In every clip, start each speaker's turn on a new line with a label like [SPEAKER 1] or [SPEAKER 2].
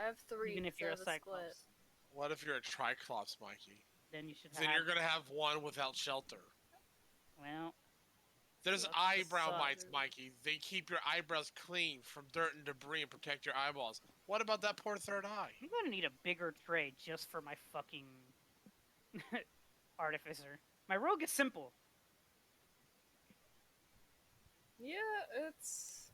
[SPEAKER 1] I have 3.
[SPEAKER 2] Even if you're a Cyclops.
[SPEAKER 1] Split.
[SPEAKER 3] What if you're a Triclops, Mikey?
[SPEAKER 2] Then you should
[SPEAKER 3] Then you're gonna have one without shelter.
[SPEAKER 2] Well...
[SPEAKER 3] There's eyebrow mites, Mikey. They keep your eyebrows clean from dirt and debris and protect your eyeballs. What about that poor third eye?
[SPEAKER 2] I'm gonna need a bigger tray just for my fucking Artificer. My rogue is simple.
[SPEAKER 1] Yeah, it's...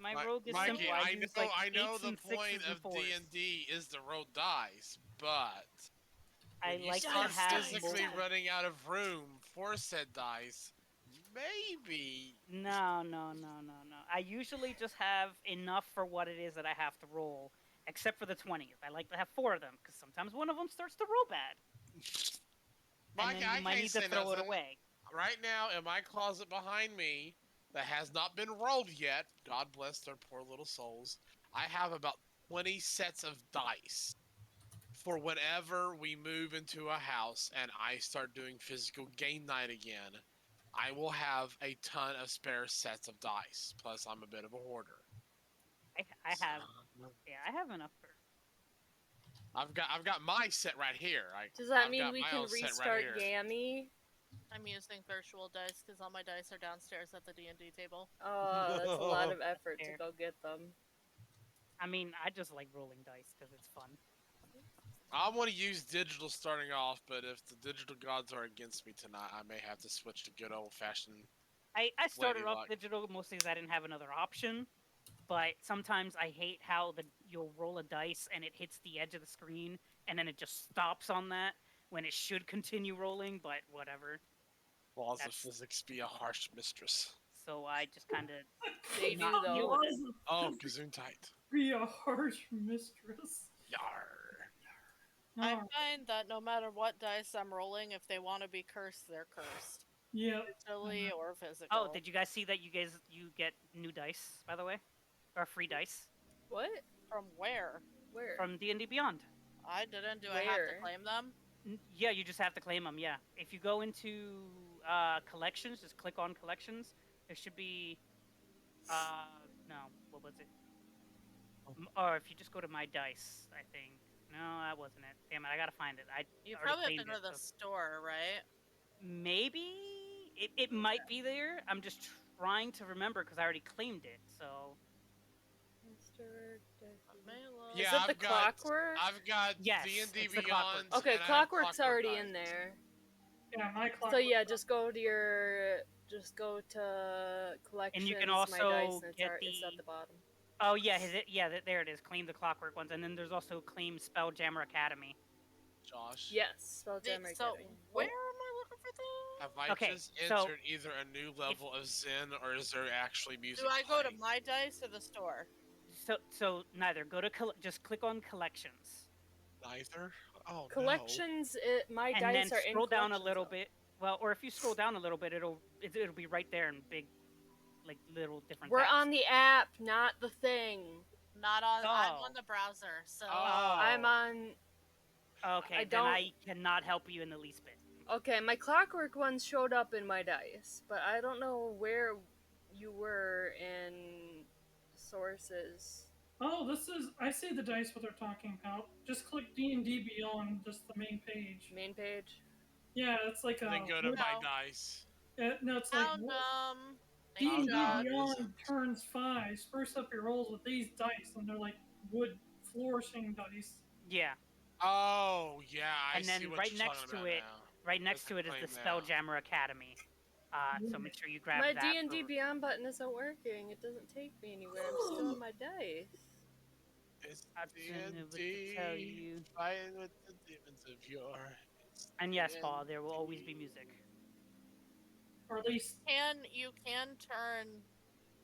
[SPEAKER 2] My rogue is
[SPEAKER 3] Mikey,
[SPEAKER 2] simple.
[SPEAKER 3] I know the point of D&D is to roll dice, but...
[SPEAKER 2] I like to
[SPEAKER 3] start
[SPEAKER 2] have
[SPEAKER 3] physically running out of room for said dice... Maybe.
[SPEAKER 2] No. I usually just have enough for what it is that I have to roll, except for the 20th. I like to have 4 of them, because sometimes one of them starts to roll bad.
[SPEAKER 3] Mike,
[SPEAKER 2] and then you might need to throw it away.
[SPEAKER 3] Right now, in my closet behind me, that has not been rolled yet, God bless their poor little souls, I have about 20 sets of dice. For whenever we move into a house and I start doing physical game night again, I will have a ton of spare sets of dice. Plus, I'm a bit of a hoarder.
[SPEAKER 2] I have enough for.
[SPEAKER 3] I've got my set right here.
[SPEAKER 1] Does that mean we can restart Gammy?
[SPEAKER 4] I'm using virtual dice because all my dice are downstairs at the D&D table.
[SPEAKER 1] Oh, that's a lot of effort to go get them.
[SPEAKER 2] I mean, I just like rolling dice because it's fun.
[SPEAKER 3] I want to use digital starting off, but if the digital gods are against me tonight, I may have to switch to good old-fashioned.
[SPEAKER 2] I started off digital mostly because I didn't have another option, but sometimes I hate how you'll roll a dice and it hits the edge of the screen and then it just stops on that when it should continue rolling, but whatever.
[SPEAKER 3] Laws of physics be a harsh mistress.
[SPEAKER 2] So I just kind of...
[SPEAKER 1] They do, though.
[SPEAKER 3] Oh, gazoon tight.
[SPEAKER 5] Be a harsh mistress.
[SPEAKER 3] Yar.
[SPEAKER 4] I find that no matter what dice I'm rolling, if they want to be cursed, they're cursed.
[SPEAKER 5] Yeah.
[SPEAKER 4] Digitally or physical.
[SPEAKER 2] Oh, did you guys see that you get new dice, by the way? Or free dice?
[SPEAKER 1] What?
[SPEAKER 4] From where?
[SPEAKER 1] Where?
[SPEAKER 2] From D&D Beyond.
[SPEAKER 4] I didn't. Do I have to claim them?
[SPEAKER 2] Yeah, you just have to claim them, yeah. If you go into collections, just click on collections. There should be... no, what was it? Or if you just go to my dice, I think. No, that wasn't it. Damn it, I gotta find it.
[SPEAKER 4] You probably have to go to the store, right?
[SPEAKER 2] Maybe? It might be there. I'm just trying to remember because I already claimed it, so...
[SPEAKER 1] Yeah, is it the Clockwork?
[SPEAKER 3] I've got D&D Beyond.
[SPEAKER 1] Okay, Clockwork's already in there.
[SPEAKER 5] Yeah, my Clockwork.
[SPEAKER 1] So yeah, just go to collections.
[SPEAKER 2] And you can also get
[SPEAKER 1] it's at the bottom.
[SPEAKER 2] Oh yeah, there it is. Claim the Clockwork ones, and then there's also claim Spelljammer Academy.
[SPEAKER 3] Josh.
[SPEAKER 1] Yes, Spelljammer Academy.
[SPEAKER 4] Where am I looking for that?
[SPEAKER 3] Have I just entered either a new level of Zen, or is there actually music?
[SPEAKER 4] Do I go to my dice or the store?
[SPEAKER 2] So neither. Go to just click on collections.
[SPEAKER 3] Neither. Oh
[SPEAKER 1] collections.
[SPEAKER 3] No.
[SPEAKER 1] My
[SPEAKER 2] and
[SPEAKER 1] dice
[SPEAKER 2] then
[SPEAKER 1] are in
[SPEAKER 2] scroll down a little
[SPEAKER 1] though.
[SPEAKER 2] bit. Well, or if you scroll down a little bit, it'll be right there in big, like little different.
[SPEAKER 1] We're
[SPEAKER 2] tabs.
[SPEAKER 1] on the app, not the thing.
[SPEAKER 4] Not on. Oh. I'm on the browser, so.
[SPEAKER 3] Oh.
[SPEAKER 1] I'm on.
[SPEAKER 2] Okay, then I cannot help you in the least bit.
[SPEAKER 1] Okay, my Clockwork ones showed up in my dice, but I don't know where you were in sources.
[SPEAKER 5] Oh, I see the dice what they're talking about. Just click D&D Beyond, just the main page.
[SPEAKER 1] Main page?
[SPEAKER 5] Yeah, it's like a...
[SPEAKER 3] Then go to my dice.
[SPEAKER 5] No, it's like... D&D Beyond turns 5. Spruce up your rolls with these dice, and they're like wood flourishing dice.
[SPEAKER 2] Yeah.
[SPEAKER 3] Oh, yeah, I see what
[SPEAKER 2] right
[SPEAKER 3] you're
[SPEAKER 2] next
[SPEAKER 3] talking
[SPEAKER 2] to
[SPEAKER 3] about
[SPEAKER 2] it,
[SPEAKER 3] now.
[SPEAKER 2] right next to it is the Spelljammer Academy. So make sure you grab
[SPEAKER 1] my
[SPEAKER 2] that.
[SPEAKER 1] My D&D Beyond button isn't working. It doesn't take me anywhere. I'm still on my dice.
[SPEAKER 3] It's
[SPEAKER 2] D&D. Tell you.
[SPEAKER 3] Fighting with the demons of yore.
[SPEAKER 2] And yes, Paul, there will always be music.
[SPEAKER 5] Or at least
[SPEAKER 4] you can turn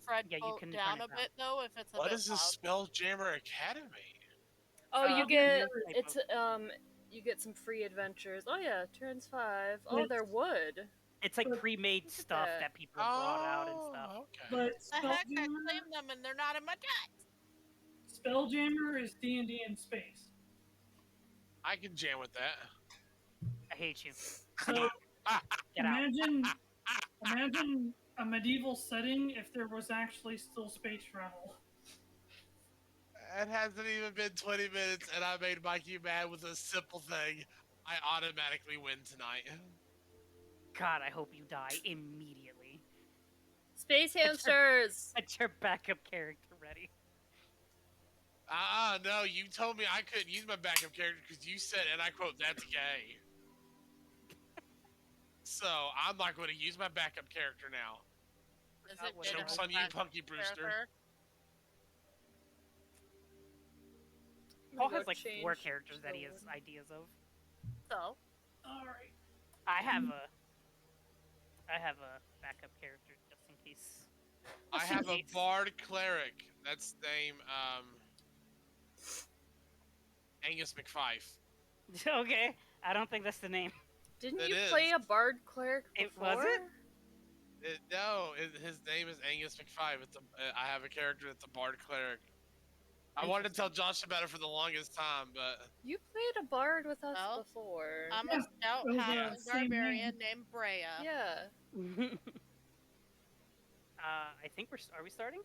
[SPEAKER 4] Fred down a bit though if it's a
[SPEAKER 3] what
[SPEAKER 4] bit
[SPEAKER 3] is the Spelljammer Academy?
[SPEAKER 1] Oh, you get you get some free adventures. Oh yeah, turns 5. Oh, they're wood.
[SPEAKER 2] It's like pre-made stuff that people brought out and stuff.
[SPEAKER 3] Okay.
[SPEAKER 5] But
[SPEAKER 4] the heck, I claimed them and they're not in my dice.
[SPEAKER 5] Spelljammer is D&D in space.
[SPEAKER 3] I can jam with that.
[SPEAKER 2] I hate you.
[SPEAKER 5] So imagine a medieval setting if there was actually still space travel.
[SPEAKER 3] It hasn't even been 20 minutes, and I made Mikey mad with a simple thing. I automatically win tonight.
[SPEAKER 2] God, I hope you die immediately.
[SPEAKER 1] Space hamsters!
[SPEAKER 2] Get your backup character ready.
[SPEAKER 3] No, you told me I couldn't use my backup character because you said, and I quote, that's gay. So, I'm not going to use my backup character now.
[SPEAKER 4] Is it gay to
[SPEAKER 3] Joke's
[SPEAKER 4] have
[SPEAKER 3] on you,
[SPEAKER 4] backup
[SPEAKER 3] Punky Brewster.
[SPEAKER 4] character?
[SPEAKER 2] Paul has like 4 characters that he has ideas of.
[SPEAKER 4] So,
[SPEAKER 5] Alright.
[SPEAKER 2] I have a backup character just in case.
[SPEAKER 3] I have a Bard Cleric. That's the name, Angus McFife.
[SPEAKER 2] Okay, I don't think that's the name.
[SPEAKER 1] Didn't
[SPEAKER 3] It
[SPEAKER 1] you
[SPEAKER 3] is.
[SPEAKER 1] play a bard cleric
[SPEAKER 2] It
[SPEAKER 1] before?
[SPEAKER 2] was it?
[SPEAKER 3] His name is Angus McFife. I have a character that's a Bard Cleric. I wanted to tell Josh about it for the longest time, but...
[SPEAKER 1] You played a bard with us
[SPEAKER 4] Well,
[SPEAKER 1] before.
[SPEAKER 4] I'm a stout
[SPEAKER 5] it was
[SPEAKER 4] halfling
[SPEAKER 5] same
[SPEAKER 4] barbarian named Breya.
[SPEAKER 1] Yeah.
[SPEAKER 2] I think are we starting?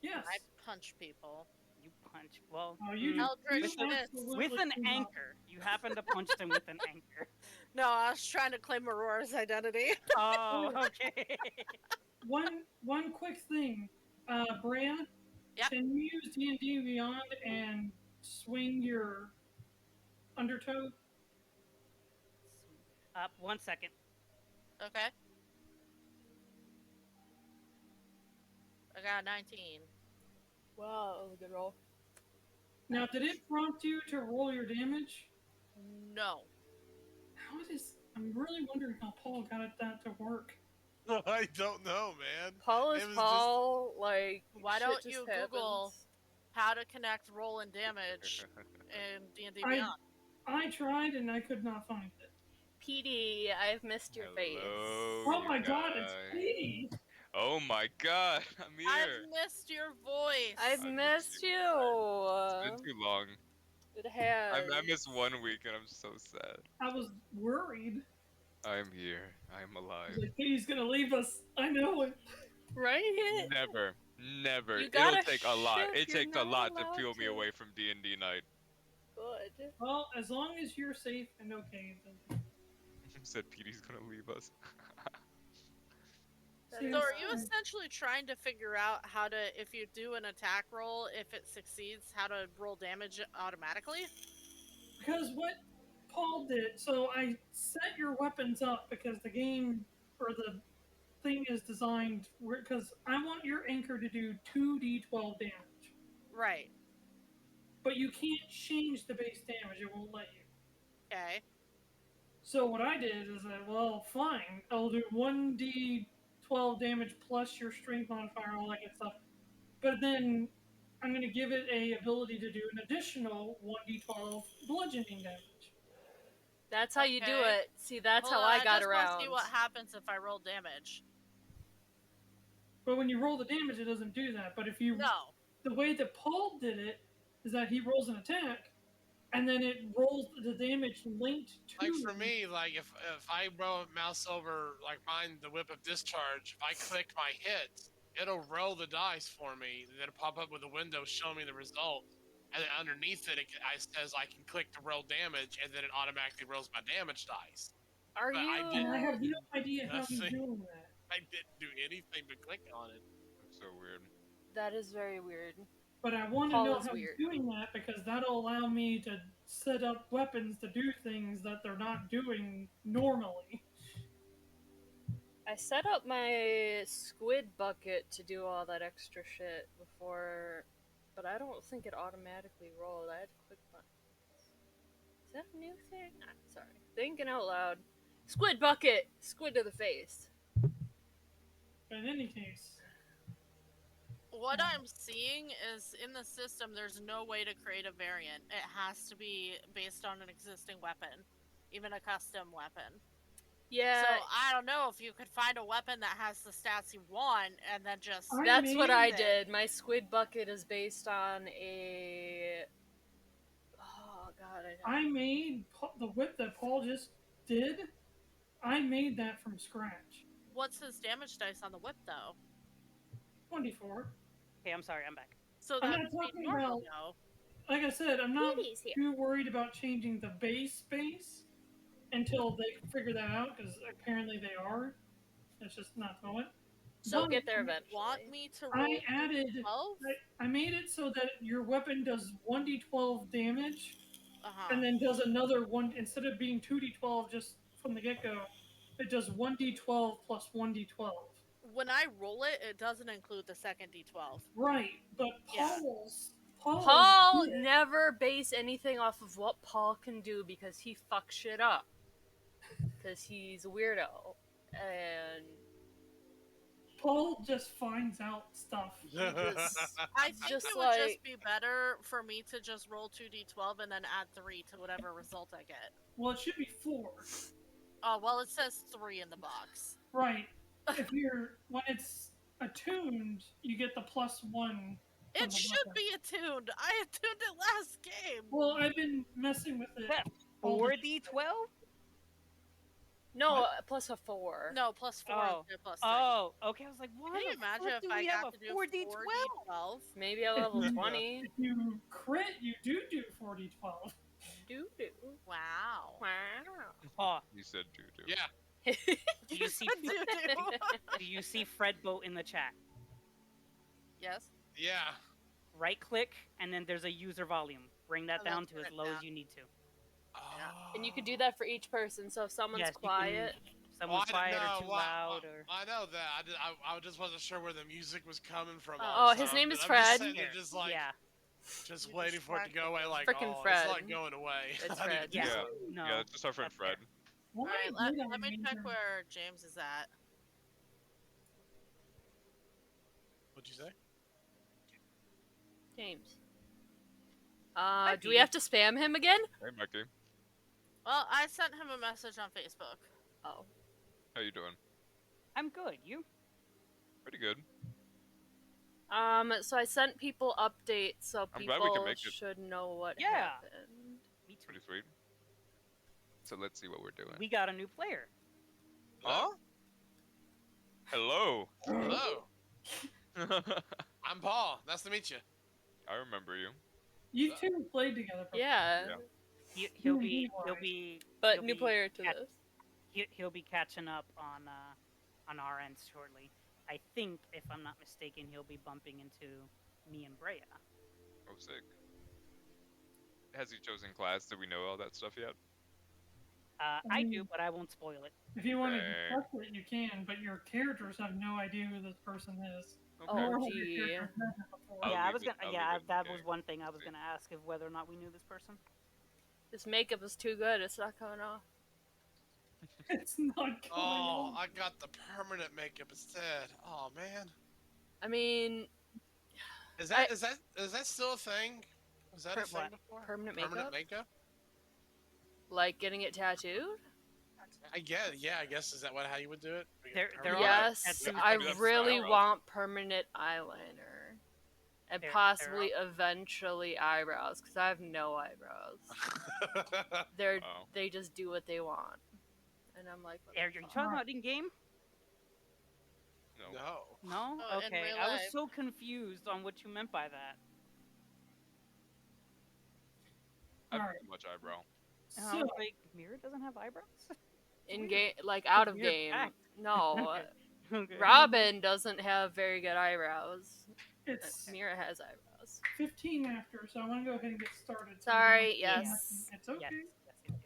[SPEAKER 5] Yes.
[SPEAKER 4] I punch people.
[SPEAKER 2] You punch. Well,
[SPEAKER 5] Oh, you
[SPEAKER 4] Eldritch
[SPEAKER 5] you
[SPEAKER 4] Fist.
[SPEAKER 5] absolutely
[SPEAKER 2] with an
[SPEAKER 5] do not.
[SPEAKER 2] anchor. You happen to punch them with an anchor.
[SPEAKER 4] No, I was trying to claim Aurora's identity.
[SPEAKER 2] Oh, okay.
[SPEAKER 5] One quick thing, Breya.
[SPEAKER 4] Yep.
[SPEAKER 5] Can you use D&D Beyond and swing your undertow?
[SPEAKER 2] 1 second.
[SPEAKER 4] Okay. I got a 19.
[SPEAKER 1] Wow, that was a good roll.
[SPEAKER 5] Now, did it prompt you to roll your damage?
[SPEAKER 4] No.
[SPEAKER 5] I'm really wondering how Paul got that to work.
[SPEAKER 3] I don't know, man.
[SPEAKER 1] Paul is
[SPEAKER 3] It was
[SPEAKER 1] Paul, like,
[SPEAKER 4] Why
[SPEAKER 1] shit
[SPEAKER 4] don't
[SPEAKER 1] just
[SPEAKER 4] you
[SPEAKER 1] happens.
[SPEAKER 4] Google how to connect roll and damage in D&D
[SPEAKER 5] I-
[SPEAKER 4] Beyond?
[SPEAKER 5] I tried and I could not find it.
[SPEAKER 1] PD, I've missed your face.
[SPEAKER 5] Oh my god, it's Pedi!
[SPEAKER 6] Oh my god, I'm here.
[SPEAKER 4] I've missed your voice.
[SPEAKER 1] I've
[SPEAKER 6] I
[SPEAKER 1] missed
[SPEAKER 6] missed you.
[SPEAKER 1] you.
[SPEAKER 6] It's been too long.
[SPEAKER 1] It has.
[SPEAKER 6] I missed 1 week and I'm so sad.
[SPEAKER 5] I was worried.
[SPEAKER 6] I'm here. I'm
[SPEAKER 5] I was
[SPEAKER 6] alive.
[SPEAKER 5] like, Pedi's gonna leave us. I know it.
[SPEAKER 1] Right?
[SPEAKER 6] Never.
[SPEAKER 1] You
[SPEAKER 6] It'll
[SPEAKER 1] gotta
[SPEAKER 6] take a lot.
[SPEAKER 1] shift,
[SPEAKER 6] It
[SPEAKER 1] you're
[SPEAKER 6] takes a
[SPEAKER 1] not
[SPEAKER 6] lot to
[SPEAKER 1] allowed
[SPEAKER 6] peel me
[SPEAKER 1] to.
[SPEAKER 6] away from D&D night.
[SPEAKER 1] Good.
[SPEAKER 5] Well, as long as you're safe and okay, then.
[SPEAKER 6] Said Petey's gonna leave us.
[SPEAKER 1] That
[SPEAKER 5] So
[SPEAKER 1] is
[SPEAKER 4] So are you
[SPEAKER 1] fine.
[SPEAKER 4] essentially trying to figure out how to, if you do an attack roll, if it succeeds, how to roll damage automatically?
[SPEAKER 5] Because what Paul did, so I set your weapons up because the game or the thing is designed because I want your anchor to do 2d12 damage,
[SPEAKER 4] Right.
[SPEAKER 5] but you can't change the base damage. It won't let you.
[SPEAKER 4] Okay.
[SPEAKER 5] So what I did is that, well, fine, I'll do 1d12 damage plus your strength modifier, all that good stuff. But then I'm going to give it a ability to do an additional 1d12 bludgeoning damage.
[SPEAKER 1] That's how you do
[SPEAKER 4] Okay.
[SPEAKER 1] it. See, that's
[SPEAKER 4] Hold
[SPEAKER 1] how
[SPEAKER 4] on,
[SPEAKER 1] I got
[SPEAKER 4] just
[SPEAKER 1] around.
[SPEAKER 4] want to see what happens if I roll damage.
[SPEAKER 5] But when you roll the damage, it doesn't do that. But if you,
[SPEAKER 4] No.
[SPEAKER 5] the way that Paul did it is that he rolls an attack, and then it rolls the damage linked to.
[SPEAKER 3] Like for me, like if I roll a mouse over like mine, the whip of discharge, if I click my hit, it'll roll the dice for me, and then it'll pop up with a window showing me the result. And then underneath it, it says I can click to roll damage, and then it automatically rolls my damage dice.
[SPEAKER 1] Are
[SPEAKER 3] But
[SPEAKER 1] you?
[SPEAKER 3] I
[SPEAKER 5] And
[SPEAKER 3] didn't-
[SPEAKER 5] I have no idea how he's
[SPEAKER 3] Nothing.
[SPEAKER 5] doing that.
[SPEAKER 3] I didn't do anything but click on it.
[SPEAKER 6] That's so weird.
[SPEAKER 1] That is very weird.
[SPEAKER 5] But I want to
[SPEAKER 1] Paul
[SPEAKER 5] know
[SPEAKER 1] is
[SPEAKER 5] how
[SPEAKER 1] weird.
[SPEAKER 5] he's doing that because that'll allow me to set up weapons to do things that they're not doing normally.
[SPEAKER 1] I set up my squid bucket to do all that extra shit before, but I don't think it automatically rolled. I had to click buttons. Is that a new thing? I'm sorry. Thinking out loud. Squid bucket! Squid to the face.
[SPEAKER 5] But in any case,
[SPEAKER 4] What I'm seeing is in the system, there's no way to create a variant. It has to be based on an existing weapon, even a custom weapon.
[SPEAKER 1] Yeah,
[SPEAKER 4] So I don't know if you could find a weapon that has the stats you want and then just.
[SPEAKER 5] I
[SPEAKER 1] that's what I
[SPEAKER 4] made it.
[SPEAKER 1] did. My squid bucket is based on a. Oh god,
[SPEAKER 5] I made the whip that Paul just did. I made that from scratch.
[SPEAKER 4] What's his damage dice on the whip, though?
[SPEAKER 5] 24.
[SPEAKER 2] Okay, I'm sorry, I'm back.
[SPEAKER 4] So
[SPEAKER 5] I'm
[SPEAKER 4] that
[SPEAKER 5] not
[SPEAKER 4] would be
[SPEAKER 5] talking
[SPEAKER 4] normal
[SPEAKER 5] about-
[SPEAKER 4] now.
[SPEAKER 5] Like I said, I'm not
[SPEAKER 1] Petey's here.
[SPEAKER 5] too worried about changing the base until they figure that out, because apparently they are. It's just not the moment.
[SPEAKER 1] They'll
[SPEAKER 5] But
[SPEAKER 1] get there
[SPEAKER 4] You
[SPEAKER 1] eventually.
[SPEAKER 4] want me to
[SPEAKER 5] I
[SPEAKER 4] roll
[SPEAKER 5] added.
[SPEAKER 4] 12?
[SPEAKER 5] I made it so that your weapon does 1d12 damage,
[SPEAKER 4] Uh-huh.
[SPEAKER 5] and then does another one instead of being 2d12 just from the get go. It does 1d12 plus 1d12.
[SPEAKER 4] When I roll it, it doesn't include the second d12.
[SPEAKER 5] Right, but
[SPEAKER 4] Yeah.
[SPEAKER 1] Paul never base anything off of what Paul can do because he fucks shit up. Because he's a weirdo. And
[SPEAKER 5] Paul just finds out stuff.
[SPEAKER 4] I think
[SPEAKER 1] Just
[SPEAKER 4] it would
[SPEAKER 1] like-
[SPEAKER 4] just be better for me to just roll 2d12 and then add 3 to whatever result I get.
[SPEAKER 5] Well, it should be 4.
[SPEAKER 4] Oh, well, it says 3 in the box.
[SPEAKER 5] Right. When it's attuned, you get the +1. from
[SPEAKER 4] It
[SPEAKER 5] the
[SPEAKER 4] should
[SPEAKER 5] weapon.
[SPEAKER 4] be attuned. I attuned it last game.
[SPEAKER 5] Well, I've been messing with it.
[SPEAKER 2] That
[SPEAKER 5] all the-
[SPEAKER 2] 4d12?
[SPEAKER 1] no,
[SPEAKER 5] What?
[SPEAKER 1] plus a 4.
[SPEAKER 4] No, +4
[SPEAKER 2] Oh.
[SPEAKER 4] instead of +3.
[SPEAKER 2] Oh, okay. I was like, what?
[SPEAKER 4] Can you
[SPEAKER 2] the
[SPEAKER 4] imagine
[SPEAKER 2] fuck
[SPEAKER 4] if
[SPEAKER 2] do
[SPEAKER 4] I
[SPEAKER 2] we have
[SPEAKER 4] got
[SPEAKER 2] a
[SPEAKER 4] to do
[SPEAKER 2] 4d12?
[SPEAKER 4] 4d12?
[SPEAKER 1] Maybe a level 20.
[SPEAKER 5] If you crit, you do 4d12.
[SPEAKER 1] Doo-doo.
[SPEAKER 4] Wow.
[SPEAKER 1] Wow.
[SPEAKER 2] Oh,
[SPEAKER 6] You said doo-doo.
[SPEAKER 3] Yeah.
[SPEAKER 2] do you see?
[SPEAKER 4] Doo-doo.
[SPEAKER 2] Do you see Fred Boat in the chat?
[SPEAKER 4] Yes.
[SPEAKER 3] Yeah.
[SPEAKER 2] Right click, and then there's a user volume. Bring that
[SPEAKER 4] And then
[SPEAKER 2] down to
[SPEAKER 4] turn
[SPEAKER 2] as
[SPEAKER 4] it
[SPEAKER 2] low
[SPEAKER 4] down.
[SPEAKER 2] as you need to.
[SPEAKER 1] And you could do that for each person, so if someone's
[SPEAKER 2] Yes, you can-
[SPEAKER 1] quiet...
[SPEAKER 2] Someone's
[SPEAKER 3] Well, I
[SPEAKER 2] quiet
[SPEAKER 3] didn't
[SPEAKER 2] or
[SPEAKER 3] know
[SPEAKER 2] too
[SPEAKER 3] why-
[SPEAKER 2] loud, or
[SPEAKER 3] I know that. I just wasn't sure where the music was coming from.
[SPEAKER 1] Oh,
[SPEAKER 3] all the
[SPEAKER 1] his
[SPEAKER 3] time,
[SPEAKER 1] name
[SPEAKER 3] but
[SPEAKER 1] is
[SPEAKER 3] I'm
[SPEAKER 1] Fred.
[SPEAKER 3] Just sitting there just like,
[SPEAKER 2] yeah,
[SPEAKER 3] just
[SPEAKER 4] You
[SPEAKER 3] waiting for it to go away. Like,
[SPEAKER 1] Frickin'
[SPEAKER 3] oh,
[SPEAKER 1] Fred.
[SPEAKER 3] it's not going away.
[SPEAKER 1] It's
[SPEAKER 3] I need to
[SPEAKER 1] Fred.
[SPEAKER 3] do
[SPEAKER 2] Yeah.
[SPEAKER 3] something.
[SPEAKER 2] no.
[SPEAKER 6] Yeah, it's just our friend
[SPEAKER 2] that's
[SPEAKER 6] Fred.
[SPEAKER 2] fair.
[SPEAKER 5] Why
[SPEAKER 4] Alright,
[SPEAKER 5] did I
[SPEAKER 4] let me
[SPEAKER 5] mean
[SPEAKER 4] check
[SPEAKER 5] to-
[SPEAKER 4] where James is at.
[SPEAKER 3] What'd you say?
[SPEAKER 1] James.
[SPEAKER 2] Hi,
[SPEAKER 1] Do we
[SPEAKER 2] Pedi.
[SPEAKER 1] have to spam him again?
[SPEAKER 6] Hey, Mikey.
[SPEAKER 4] Well, I sent him a message on Facebook.
[SPEAKER 1] Oh.
[SPEAKER 6] How you doing?
[SPEAKER 2] I'm good. You?
[SPEAKER 6] Pretty good.
[SPEAKER 1] So I sent people updates so
[SPEAKER 6] I'm glad we can
[SPEAKER 1] people
[SPEAKER 6] make it.
[SPEAKER 1] should know what
[SPEAKER 2] Yeah.
[SPEAKER 1] happened.
[SPEAKER 2] Me too.
[SPEAKER 6] Pretty sweet. So let's see what we're doing.
[SPEAKER 2] We got a new player.
[SPEAKER 6] Huh? Hello.
[SPEAKER 3] Hello. I'm Paul. Nice to meet you.
[SPEAKER 6] I remember you.
[SPEAKER 5] You two played together. before.
[SPEAKER 1] Yeah.
[SPEAKER 6] Yeah.
[SPEAKER 2] He'll
[SPEAKER 5] Who
[SPEAKER 2] be.
[SPEAKER 5] he
[SPEAKER 2] He'll
[SPEAKER 5] was.
[SPEAKER 2] be.
[SPEAKER 1] But
[SPEAKER 2] he'll
[SPEAKER 1] new
[SPEAKER 2] be
[SPEAKER 1] player to
[SPEAKER 2] cat-
[SPEAKER 1] this.
[SPEAKER 2] He'll be catching up on our end shortly. I think, if I'm not mistaken, he'll be bumping into me and Breya.
[SPEAKER 6] Oh, sick. Has he chosen class? Do we know all that stuff yet?
[SPEAKER 2] I do, but I won't spoil it.
[SPEAKER 5] If you want to
[SPEAKER 6] Fair.
[SPEAKER 5] discuss it, you can, but your characters have no idea who this person is.
[SPEAKER 6] Okay.
[SPEAKER 1] Oh,
[SPEAKER 5] Or have your
[SPEAKER 1] gee.
[SPEAKER 5] characters met him before.
[SPEAKER 6] I'll
[SPEAKER 2] yeah, I
[SPEAKER 6] leave
[SPEAKER 2] was
[SPEAKER 6] it-
[SPEAKER 2] gonna.
[SPEAKER 6] I'll
[SPEAKER 2] Yeah,
[SPEAKER 6] leave it
[SPEAKER 2] that
[SPEAKER 6] okay.
[SPEAKER 2] was one thing I was
[SPEAKER 6] See.
[SPEAKER 2] gonna ask of whether or not we knew this person.
[SPEAKER 1] This makeup is too good. It's not coming off.
[SPEAKER 5] It's not going
[SPEAKER 3] Oh,
[SPEAKER 5] on.
[SPEAKER 3] I got the permanent makeup instead. Oh man.
[SPEAKER 1] I mean,
[SPEAKER 3] Is that still a thing? Was that a
[SPEAKER 1] Per-
[SPEAKER 3] thing
[SPEAKER 1] what?
[SPEAKER 3] before?
[SPEAKER 1] permanent
[SPEAKER 3] Permanent
[SPEAKER 1] makeup?
[SPEAKER 3] makeup?
[SPEAKER 1] Like getting it tattooed?
[SPEAKER 3] I guess. Yeah, I guess is that how you would do it? We get
[SPEAKER 2] There
[SPEAKER 3] permanent-
[SPEAKER 2] are
[SPEAKER 1] Yes,
[SPEAKER 2] tattoos
[SPEAKER 6] that
[SPEAKER 1] I
[SPEAKER 6] do that
[SPEAKER 1] really
[SPEAKER 6] style.
[SPEAKER 1] want permanent eyeliner. And
[SPEAKER 2] There
[SPEAKER 1] possibly eventually eyebrows, because I have no eyebrows.
[SPEAKER 6] Wow.
[SPEAKER 1] They just do what they want. And I'm like, what
[SPEAKER 2] Are
[SPEAKER 1] the
[SPEAKER 2] you
[SPEAKER 1] fuck?
[SPEAKER 2] talking about in game?
[SPEAKER 6] No.
[SPEAKER 3] No.
[SPEAKER 2] No.
[SPEAKER 4] Oh, in
[SPEAKER 2] Okay,
[SPEAKER 4] real
[SPEAKER 2] I was
[SPEAKER 4] life.
[SPEAKER 2] so confused on what you meant by that.
[SPEAKER 6] I have
[SPEAKER 5] Alright.
[SPEAKER 6] too much eyebrow.
[SPEAKER 2] And I
[SPEAKER 5] So,
[SPEAKER 2] was like, Mirra doesn't have eyebrows.
[SPEAKER 1] In game, like out of
[SPEAKER 2] Weird
[SPEAKER 1] game.
[SPEAKER 2] fact.
[SPEAKER 1] No.
[SPEAKER 2] Okay.
[SPEAKER 1] Robyn doesn't have very good eyebrows.
[SPEAKER 5] it's
[SPEAKER 1] Mirra has eyebrows.
[SPEAKER 5] 15 after, so I want to go ahead and get started. so we
[SPEAKER 1] Sorry,
[SPEAKER 5] don't-
[SPEAKER 1] yes.
[SPEAKER 5] It's okay.
[SPEAKER 2] Yes, yes.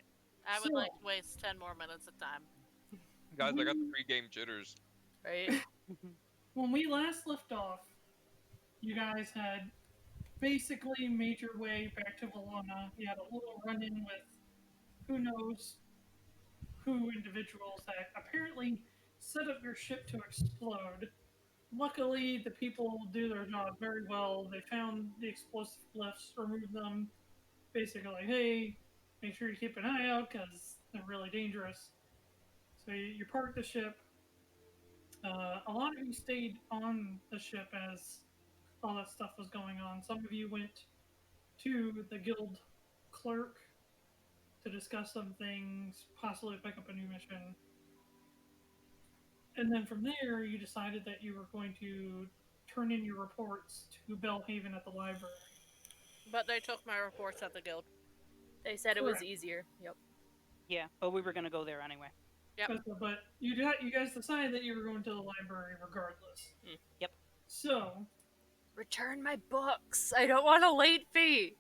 [SPEAKER 4] I would
[SPEAKER 5] So-
[SPEAKER 4] like to waste 10 more minutes of time.
[SPEAKER 6] Guys, I got the pre-game jitters.
[SPEAKER 1] Right?
[SPEAKER 5] When we last left off, you guys had basically made your way back to Valona. You had a little run-in with who knows who individuals that apparently set up your ship to explode. Luckily, the people do their job very well. They found the explosive glyphs, removed them. Basically, like, hey, make sure you keep an eye out because they're really dangerous. So you parked the ship. A lot of you stayed on the ship as all that stuff was going on. Some of you went to the guild clerk to discuss some things, possibly pick up a new mission. And then from there, you decided that you were going to turn in your reports to Bellhaven at the library.
[SPEAKER 4] But they took my reports at the guild.
[SPEAKER 1] They said it was
[SPEAKER 5] Correct.
[SPEAKER 1] easier. Yep.
[SPEAKER 2] Yeah, but we were gonna go there anyway.
[SPEAKER 4] Yep.
[SPEAKER 5] But you guys decided that you were going to the library regardless.
[SPEAKER 2] Yep.
[SPEAKER 5] So,
[SPEAKER 1] Return my books. I don't want a late fee.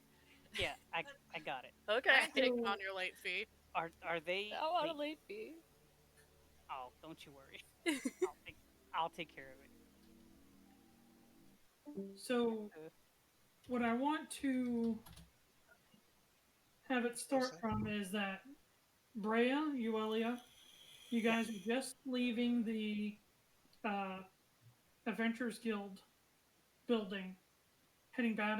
[SPEAKER 2] Yeah, I got it.
[SPEAKER 1] Okay.
[SPEAKER 4] I take on your late fee.
[SPEAKER 2] Are they?
[SPEAKER 1] I want
[SPEAKER 2] wait,
[SPEAKER 1] a late fee.
[SPEAKER 2] Oh, don't you worry. I'll take care of it.
[SPEAKER 5] so what I want to have it start from is that Breya, Yuelia, you guys are just leaving the Adventurers Guild building, heading back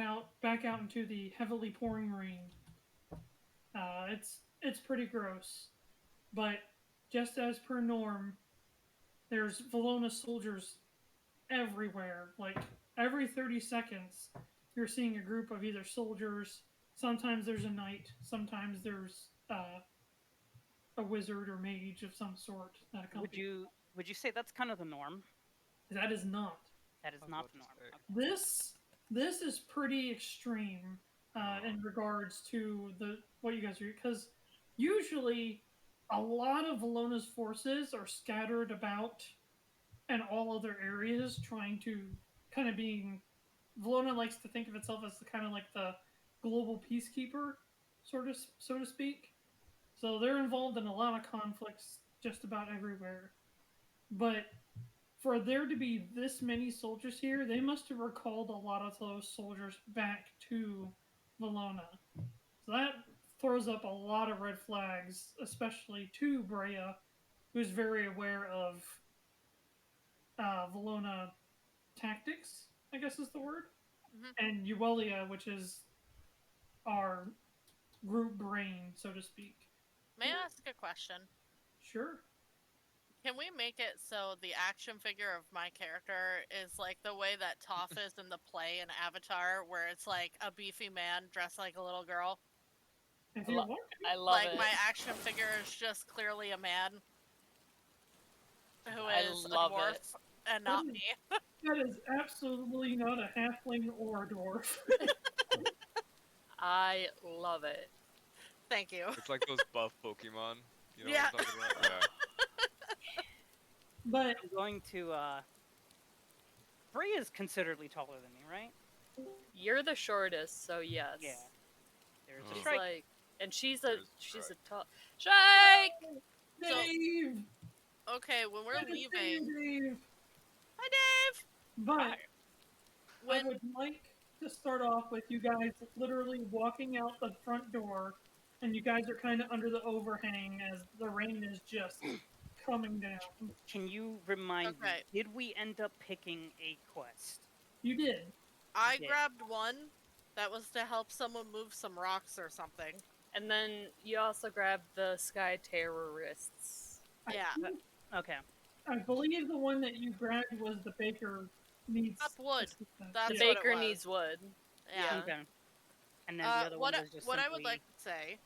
[SPEAKER 5] out into the heavily pouring rain. It's pretty gross, but just as per norm, there's Valona soldiers everywhere. Like every 30 seconds, you're seeing a group of either soldiers. Sometimes there's a knight. Sometimes there's a wizard or mage of some sort that accompanies.
[SPEAKER 2] Would you say that's kind of the norm?
[SPEAKER 5] That is not.
[SPEAKER 2] That is
[SPEAKER 6] I was
[SPEAKER 2] not
[SPEAKER 6] about
[SPEAKER 2] the
[SPEAKER 6] to
[SPEAKER 2] norm.
[SPEAKER 6] say.
[SPEAKER 5] This is pretty extreme in regards to what you guys are, because usually a lot of Valona's forces are scattered about in all other areas, trying to kind of being. Valona likes to think of itself as the kind of like the global peacekeeper, so to speak. So they're involved in a lot of conflicts just about everywhere. But for there to be this many soldiers here, they must have recalled a lot of those soldiers back to Valona. So that throws up a lot of red flags, especially to Breya, who's very aware of Valona tactics, I guess is the word, and Yuelia, which is our group brain, so to speak.
[SPEAKER 4] May I ask a question?
[SPEAKER 5] Sure.
[SPEAKER 4] Can we make it so the action figure of my character is like the way that Toph is in the play in Avatar, where it's like a beefy man dressed like a little girl?
[SPEAKER 5] If you want,
[SPEAKER 1] I love
[SPEAKER 4] like
[SPEAKER 1] it.
[SPEAKER 4] my action figure is just clearly a man who
[SPEAKER 1] I
[SPEAKER 4] is a
[SPEAKER 1] love
[SPEAKER 4] dwarf
[SPEAKER 1] it.
[SPEAKER 4] and not me.
[SPEAKER 5] that is absolutely not a halfling or a dwarf.
[SPEAKER 1] I love it.
[SPEAKER 4] Thank you.
[SPEAKER 6] It's like those buff Pokemon. You know
[SPEAKER 4] Yeah.
[SPEAKER 6] what I'm talking about? Yeah.
[SPEAKER 5] But
[SPEAKER 2] I'm going to. Breya's considerably taller than me, right?
[SPEAKER 1] You're the shortest, so yes.
[SPEAKER 2] Yeah. There's a
[SPEAKER 1] She's
[SPEAKER 2] Shrike.
[SPEAKER 1] like, and she's
[SPEAKER 6] There's
[SPEAKER 1] a
[SPEAKER 6] Shrike.
[SPEAKER 1] tall Shrike.
[SPEAKER 5] Dave!
[SPEAKER 4] Okay, when we're
[SPEAKER 5] Good to see
[SPEAKER 4] leaving.
[SPEAKER 5] you, Dave.
[SPEAKER 4] Hi, Dave!
[SPEAKER 5] But I
[SPEAKER 4] When
[SPEAKER 5] would like to start off with you guys literally walking out the front door, and you guys are kind of under the overhang as the rain is just coming down.
[SPEAKER 2] Can you remind me?
[SPEAKER 4] Okay.
[SPEAKER 2] Did we end up picking a quest?
[SPEAKER 5] You did.
[SPEAKER 4] I
[SPEAKER 2] Yeah.
[SPEAKER 4] grabbed one that was to help someone move some rocks or something.
[SPEAKER 1] And then you also grabbed the Sky Terrorists.
[SPEAKER 4] Yeah.
[SPEAKER 2] Okay.
[SPEAKER 5] I believe the one that you grabbed was the baker needs
[SPEAKER 4] Up wood.
[SPEAKER 5] assistance.
[SPEAKER 4] That's
[SPEAKER 1] The
[SPEAKER 4] what
[SPEAKER 1] baker
[SPEAKER 4] it was.
[SPEAKER 1] needs wood.
[SPEAKER 4] Yeah.
[SPEAKER 1] Yeah.
[SPEAKER 2] Okay. And then the other
[SPEAKER 4] what
[SPEAKER 2] one was just
[SPEAKER 4] what I
[SPEAKER 2] simply...
[SPEAKER 4] would like to say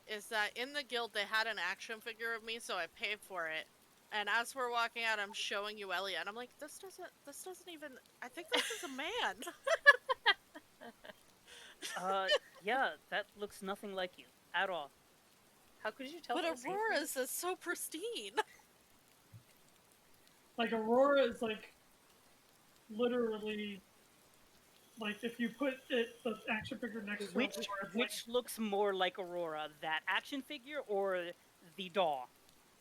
[SPEAKER 4] is that in the guild they had an action figure of me, so I paid for it. And as we're walking out, I'm showing Yuelia, and I'm like, this doesn't even. I think this is a man.
[SPEAKER 2] Yeah, that looks nothing like you at all.
[SPEAKER 1] How could you tell?
[SPEAKER 4] But
[SPEAKER 1] that was
[SPEAKER 4] Aurora's is so pristine.
[SPEAKER 5] Like Aurora is like literally like if you put the action figure next to
[SPEAKER 2] Which
[SPEAKER 5] Aurora, it's
[SPEAKER 2] which looks more like Aurora, that action figure or the doll,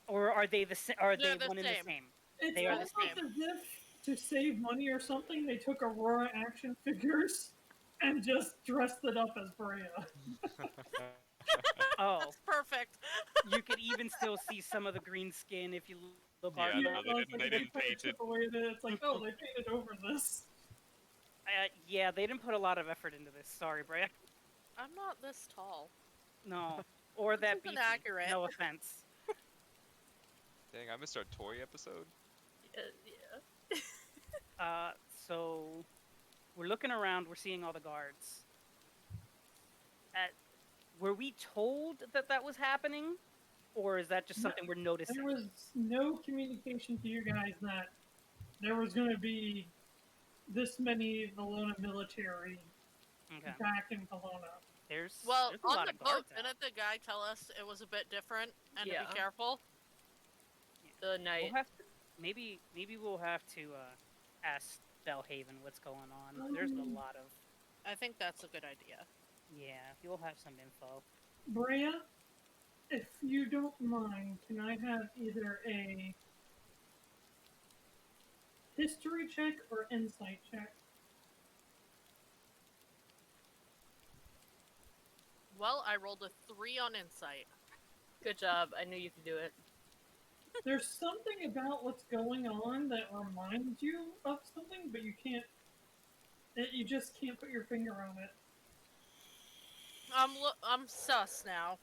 [SPEAKER 2] or are they are
[SPEAKER 4] They're
[SPEAKER 2] they
[SPEAKER 4] the
[SPEAKER 2] one and
[SPEAKER 4] same.
[SPEAKER 2] the same?
[SPEAKER 5] it's
[SPEAKER 2] they are the
[SPEAKER 5] almost
[SPEAKER 2] same.
[SPEAKER 5] as if to save money or something, they took Aurora action figures and just dressed it up as Breya.
[SPEAKER 2] Oh,
[SPEAKER 4] That's perfect.
[SPEAKER 2] you could even still see some of the green skin if you look hard
[SPEAKER 6] Yeah,
[SPEAKER 2] enough.
[SPEAKER 6] no,
[SPEAKER 5] I was like,
[SPEAKER 6] they didn't
[SPEAKER 5] kinda
[SPEAKER 6] paint
[SPEAKER 5] took
[SPEAKER 6] it.
[SPEAKER 5] away it's like, oh, they painted over this.
[SPEAKER 2] Yeah, they didn't put a lot of effort into this. Sorry, Breya.
[SPEAKER 4] I'm not this tall.
[SPEAKER 2] No, or that
[SPEAKER 4] This isn't
[SPEAKER 2] beefy.
[SPEAKER 4] accurate.
[SPEAKER 2] No offense.
[SPEAKER 6] Dang, I missed our toy episode.
[SPEAKER 1] yeah.
[SPEAKER 2] So we're looking around. We're seeing all the guards. Were we told that that was happening, or is that just
[SPEAKER 5] No,
[SPEAKER 2] something we're noticing?
[SPEAKER 5] There was no communication to you guys that there was going to be this many Valona military
[SPEAKER 2] Okay.
[SPEAKER 5] back in Valona.
[SPEAKER 2] There's
[SPEAKER 4] Well,
[SPEAKER 2] a
[SPEAKER 4] on
[SPEAKER 2] lot
[SPEAKER 4] the
[SPEAKER 2] of
[SPEAKER 4] boat,
[SPEAKER 2] guards out.
[SPEAKER 4] didn't the guy tell us it was a bit different and to
[SPEAKER 1] Yeah.
[SPEAKER 4] be careful?
[SPEAKER 1] The night.
[SPEAKER 2] We'll have to, maybe we'll have to ask Bellhaven what's going on. There's a lot of
[SPEAKER 4] I think that's a good idea.
[SPEAKER 2] you'll have some info.
[SPEAKER 5] Breya, if you don't mind, can I have either a history check or insight check?
[SPEAKER 4] Well, I rolled a 3 on insight.
[SPEAKER 1] Good job. I knew you could do it.
[SPEAKER 5] There's something about what's going on that reminds you of something, but you can't. You just can't put your finger on it.
[SPEAKER 4] I'm sus now.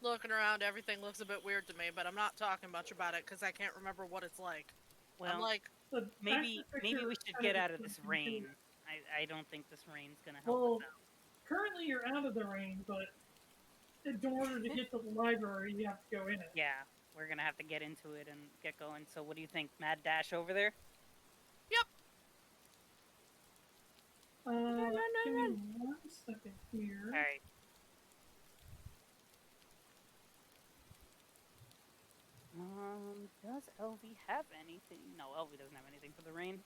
[SPEAKER 4] Looking around, everything looks a bit weird to me, but I'm not talking much about it because I can't remember what it's like.
[SPEAKER 2] Well,
[SPEAKER 4] I'm like,
[SPEAKER 5] The
[SPEAKER 2] maybe
[SPEAKER 5] fact
[SPEAKER 2] we
[SPEAKER 5] that
[SPEAKER 2] should
[SPEAKER 5] you're
[SPEAKER 2] get
[SPEAKER 5] out
[SPEAKER 2] out of
[SPEAKER 5] the
[SPEAKER 2] this
[SPEAKER 5] country
[SPEAKER 2] rain.
[SPEAKER 5] too.
[SPEAKER 2] I don't think this rain's gonna help
[SPEAKER 5] Well,
[SPEAKER 2] us out.
[SPEAKER 5] currently you're out of the rain, but in order to get to the library, you have to go in it.
[SPEAKER 2] Yeah, we're gonna have to get into it and get going. So what do you think? Mad dash over there?
[SPEAKER 5] Give me 1 second here.
[SPEAKER 2] All right. Does LV have anything? No, LV doesn't have anything for the rain.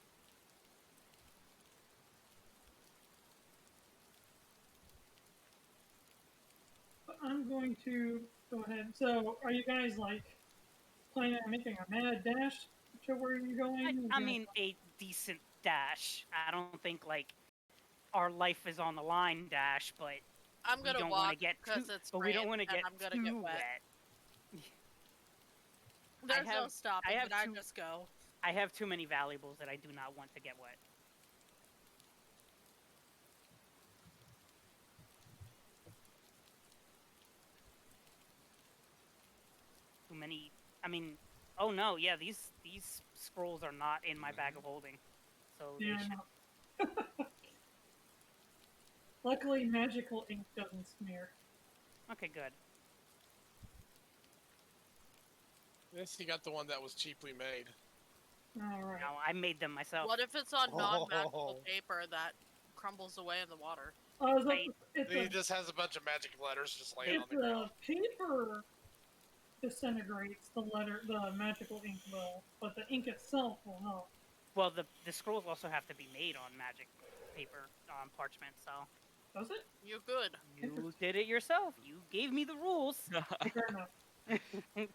[SPEAKER 5] But I'm going to go ahead. So, are you guys like planning on making a mad dash to where you're going?
[SPEAKER 2] I mean, a decent dash. I don't think like our life is on the line dash, but
[SPEAKER 4] I'm
[SPEAKER 2] we
[SPEAKER 4] gonna
[SPEAKER 2] don't want
[SPEAKER 4] walk
[SPEAKER 2] to get
[SPEAKER 4] because
[SPEAKER 2] too.
[SPEAKER 4] it's
[SPEAKER 2] But we don't
[SPEAKER 4] rain
[SPEAKER 2] want to
[SPEAKER 4] and
[SPEAKER 2] get
[SPEAKER 4] I'm gonna
[SPEAKER 2] too
[SPEAKER 4] get wet.
[SPEAKER 2] I
[SPEAKER 4] There's no
[SPEAKER 2] have-
[SPEAKER 4] stopping,
[SPEAKER 2] I have
[SPEAKER 4] but I
[SPEAKER 2] two-
[SPEAKER 4] just go.
[SPEAKER 2] I have too many valuables that I do not want to get wet. Too many. I mean, oh no, yeah, these scrolls are not in my bag of holding, so they
[SPEAKER 5] Yeah,
[SPEAKER 2] should.
[SPEAKER 5] no. Luckily, magical ink doesn't smear.
[SPEAKER 2] Okay, good.
[SPEAKER 3] Yes, you got the one that was cheaply made.
[SPEAKER 5] Alright.
[SPEAKER 2] No, I made them myself.
[SPEAKER 4] What if it's on non-magical
[SPEAKER 3] Oh.
[SPEAKER 4] paper that crumbles away in the water?
[SPEAKER 3] He just has a bunch of magic letters just laying on
[SPEAKER 5] If
[SPEAKER 3] the ground.
[SPEAKER 5] the paper disintegrates, the magical ink will, but the ink itself will not.
[SPEAKER 2] Well, the scrolls also have to be made on magic paper, parchment. So
[SPEAKER 5] Does it?
[SPEAKER 4] You good?
[SPEAKER 2] you did it yourself. You gave me the rules.
[SPEAKER 5] Fair enough.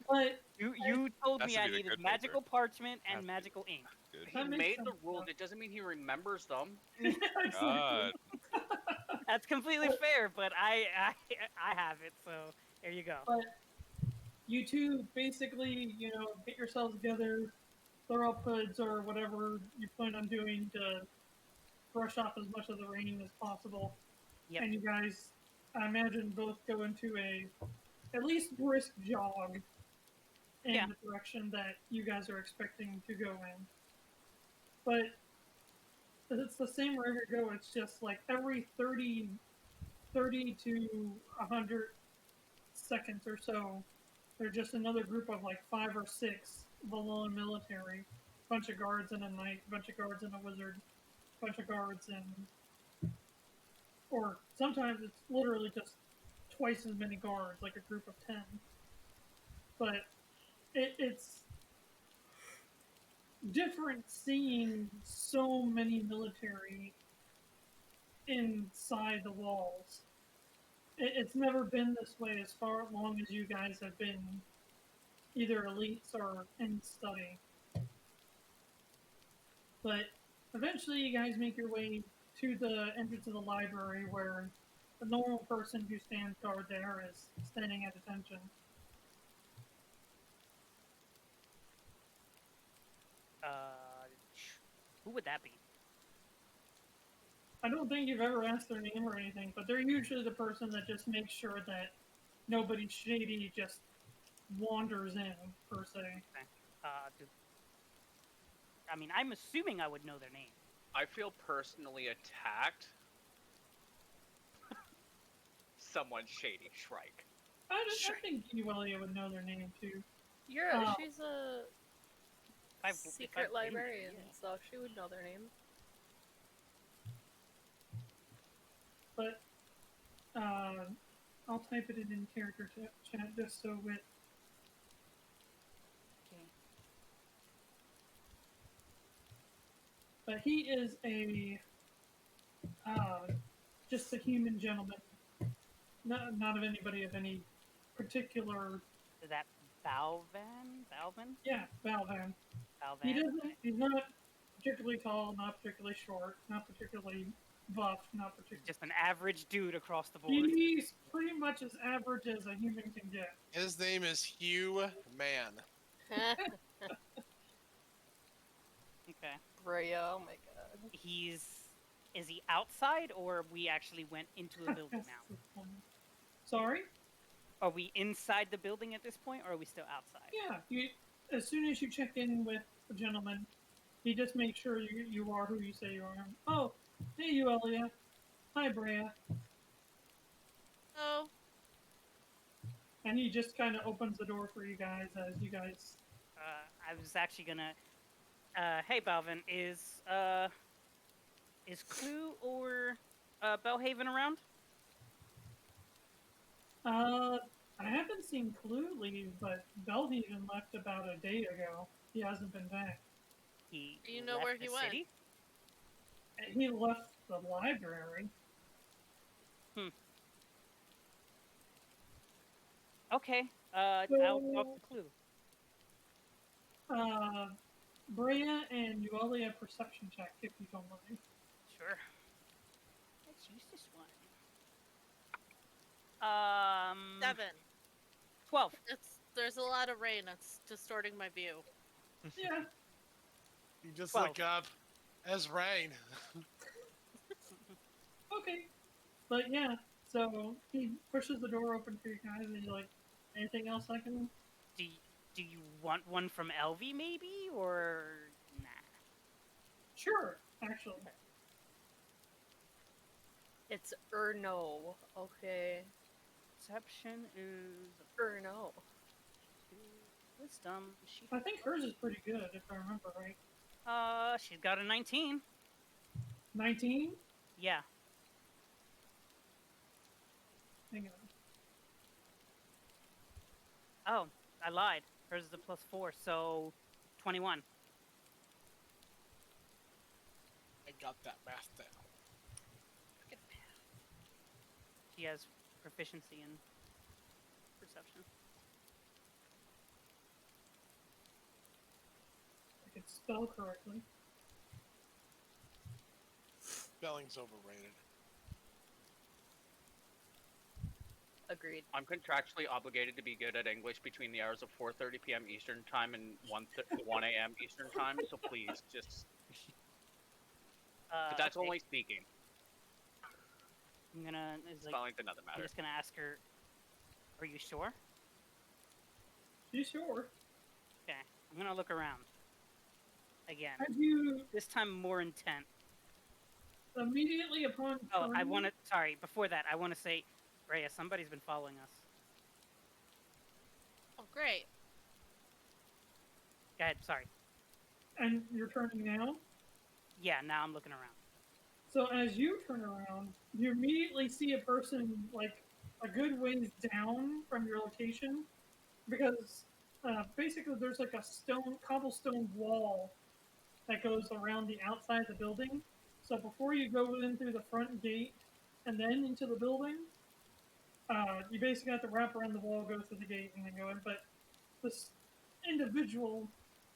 [SPEAKER 5] But
[SPEAKER 2] you told
[SPEAKER 6] Has
[SPEAKER 2] me
[SPEAKER 6] to
[SPEAKER 2] I
[SPEAKER 6] be the
[SPEAKER 2] needed
[SPEAKER 6] good paper.
[SPEAKER 2] magical parchment and
[SPEAKER 6] Has to be.
[SPEAKER 2] magical ink.
[SPEAKER 6] Good.
[SPEAKER 7] He
[SPEAKER 5] That makes
[SPEAKER 7] made the
[SPEAKER 5] sense,
[SPEAKER 7] rules.
[SPEAKER 5] though.
[SPEAKER 7] It doesn't mean he remembers them.
[SPEAKER 5] Exactly.
[SPEAKER 6] God.
[SPEAKER 2] That's completely fair, but I have it, so there you go.
[SPEAKER 5] But you two basically, get yourselves together, throw up hoods or whatever you plan on doing to brush off as much of the rain as possible.
[SPEAKER 2] Yep.
[SPEAKER 5] And you guys, I imagine, both go into a at least brisk jog in
[SPEAKER 2] Yeah.
[SPEAKER 5] the direction that you guys are expecting to go in. But it's the same wherever you go. It's just like every 30 to 100 seconds or so, there's just another group of like 5 or 6 Valona military, bunch of guards and a knight, bunch of guards and a wizard, bunch of guards and, or sometimes it's literally just twice as many guards, like a group of 10. But it's different seeing so many military inside the walls. It's never been this way as far long as you guys have been either elites or in study. But eventually you guys make your way to the entrance of the library where the normal person who stands guard there is standing at attention.
[SPEAKER 2] Who would that be?
[SPEAKER 5] I don't think you've ever asked their name or anything, but they're usually the person that just makes sure that nobody shady just wanders in, per se.
[SPEAKER 2] I mean, I'm assuming I would know their name.
[SPEAKER 7] I feel personally attacked. Someone shady, Shrike.
[SPEAKER 5] I think Yuelia would know their name, too.
[SPEAKER 1] She's a
[SPEAKER 2] If I've
[SPEAKER 1] secret
[SPEAKER 2] been there,
[SPEAKER 1] librarian,
[SPEAKER 2] yeah.
[SPEAKER 1] so she would know their name.
[SPEAKER 5] but I'll type it in character chat just so it.
[SPEAKER 2] Okay.
[SPEAKER 5] But he is just a human gentleman, not of anybody of any particular.
[SPEAKER 2] Is that Balvin? Balvin?
[SPEAKER 5] Yeah, Valvan. He
[SPEAKER 2] Balvin.
[SPEAKER 5] doesn't. He's not particularly tall, not particularly short, not particularly buff, not particularly.
[SPEAKER 2] Just an average dude across the board.
[SPEAKER 5] He's pretty much as average as a human can get.
[SPEAKER 3] His name is Hugh Man.
[SPEAKER 2] Okay.
[SPEAKER 1] Breya, oh my god.
[SPEAKER 2] Is he outside, or we actually went into a building now?
[SPEAKER 5] Sorry?
[SPEAKER 2] Are we inside the building at this point, or are we still outside?
[SPEAKER 5] Yeah, as soon as you check in with the gentleman, he just makes sure you are who you say you are. Oh, hey, Yuelia. Hi, Breya.
[SPEAKER 4] Oh,
[SPEAKER 5] And he just kind of opens the door for you guys as you guys.
[SPEAKER 2] I was actually gonna. Hey, Balvin, is Clue or Bellhaven around?
[SPEAKER 5] I haven't seen Clue leave, but Belhaven left about a day ago. He hasn't been back.
[SPEAKER 4] Do you know where he went?
[SPEAKER 2] City?
[SPEAKER 5] He left the library.
[SPEAKER 2] Okay. I'll talk to Clue.
[SPEAKER 5] Breya and Yuelia perception check if you don't mind.
[SPEAKER 2] Sure. Let's use this one.
[SPEAKER 4] 7.
[SPEAKER 2] 12.
[SPEAKER 4] There's a lot of rain. It's distorting my view.
[SPEAKER 5] Yeah.
[SPEAKER 3] You just
[SPEAKER 2] 12.
[SPEAKER 3] look up as rain.
[SPEAKER 5] Okay. But yeah, so he pushes the door open for you guys, and he's like, anything else I can?
[SPEAKER 2] Do you want one from Elvie, maybe, or nah?
[SPEAKER 5] Sure, actually.
[SPEAKER 1] It's no. Okay.
[SPEAKER 2] Perception is
[SPEAKER 1] No.
[SPEAKER 2] wisdom.
[SPEAKER 5] I think hers is pretty good, if I remember right.
[SPEAKER 2] She's got a 19.
[SPEAKER 5] 19?
[SPEAKER 2] Yeah.
[SPEAKER 5] Hang on.
[SPEAKER 2] Oh, I lied. Hers is a +4, so 21.
[SPEAKER 3] I got that math down.
[SPEAKER 2] She has proficiency in perception.
[SPEAKER 5] I could spell correctly.
[SPEAKER 3] Spelling's overrated.
[SPEAKER 1] Agreed.
[SPEAKER 7] I'm contractually obligated to be good at English between the hours of 4:30 p.m. Eastern Time and 1 a.m. Eastern Time, so please, just... But that's
[SPEAKER 2] Okay.
[SPEAKER 7] only speaking.
[SPEAKER 2] I'm gonna.
[SPEAKER 7] Spelling's another
[SPEAKER 2] I'm
[SPEAKER 7] matter.
[SPEAKER 2] just gonna ask her. Are you sure?
[SPEAKER 5] You sure?
[SPEAKER 2] Okay. I'm gonna look around. Again.
[SPEAKER 5] Have you
[SPEAKER 2] This time more intent.
[SPEAKER 5] immediately upon
[SPEAKER 2] Oh, I
[SPEAKER 5] turning-
[SPEAKER 2] want to. Sorry. Before that, I want to say, Breya, somebody's been following us.
[SPEAKER 4] Oh, great.
[SPEAKER 2] Go ahead. Sorry.
[SPEAKER 5] And you're turning now?
[SPEAKER 2] Yeah. Now I'm looking around.
[SPEAKER 5] So as you turn around, you immediately see a person like a good ways down from your location, because basically there's like a cobblestone wall that goes around the outside of the building. So before you go in through the front gate and then into the building, you basically have to wrap around the wall, go through the gate, and then go in. But this individual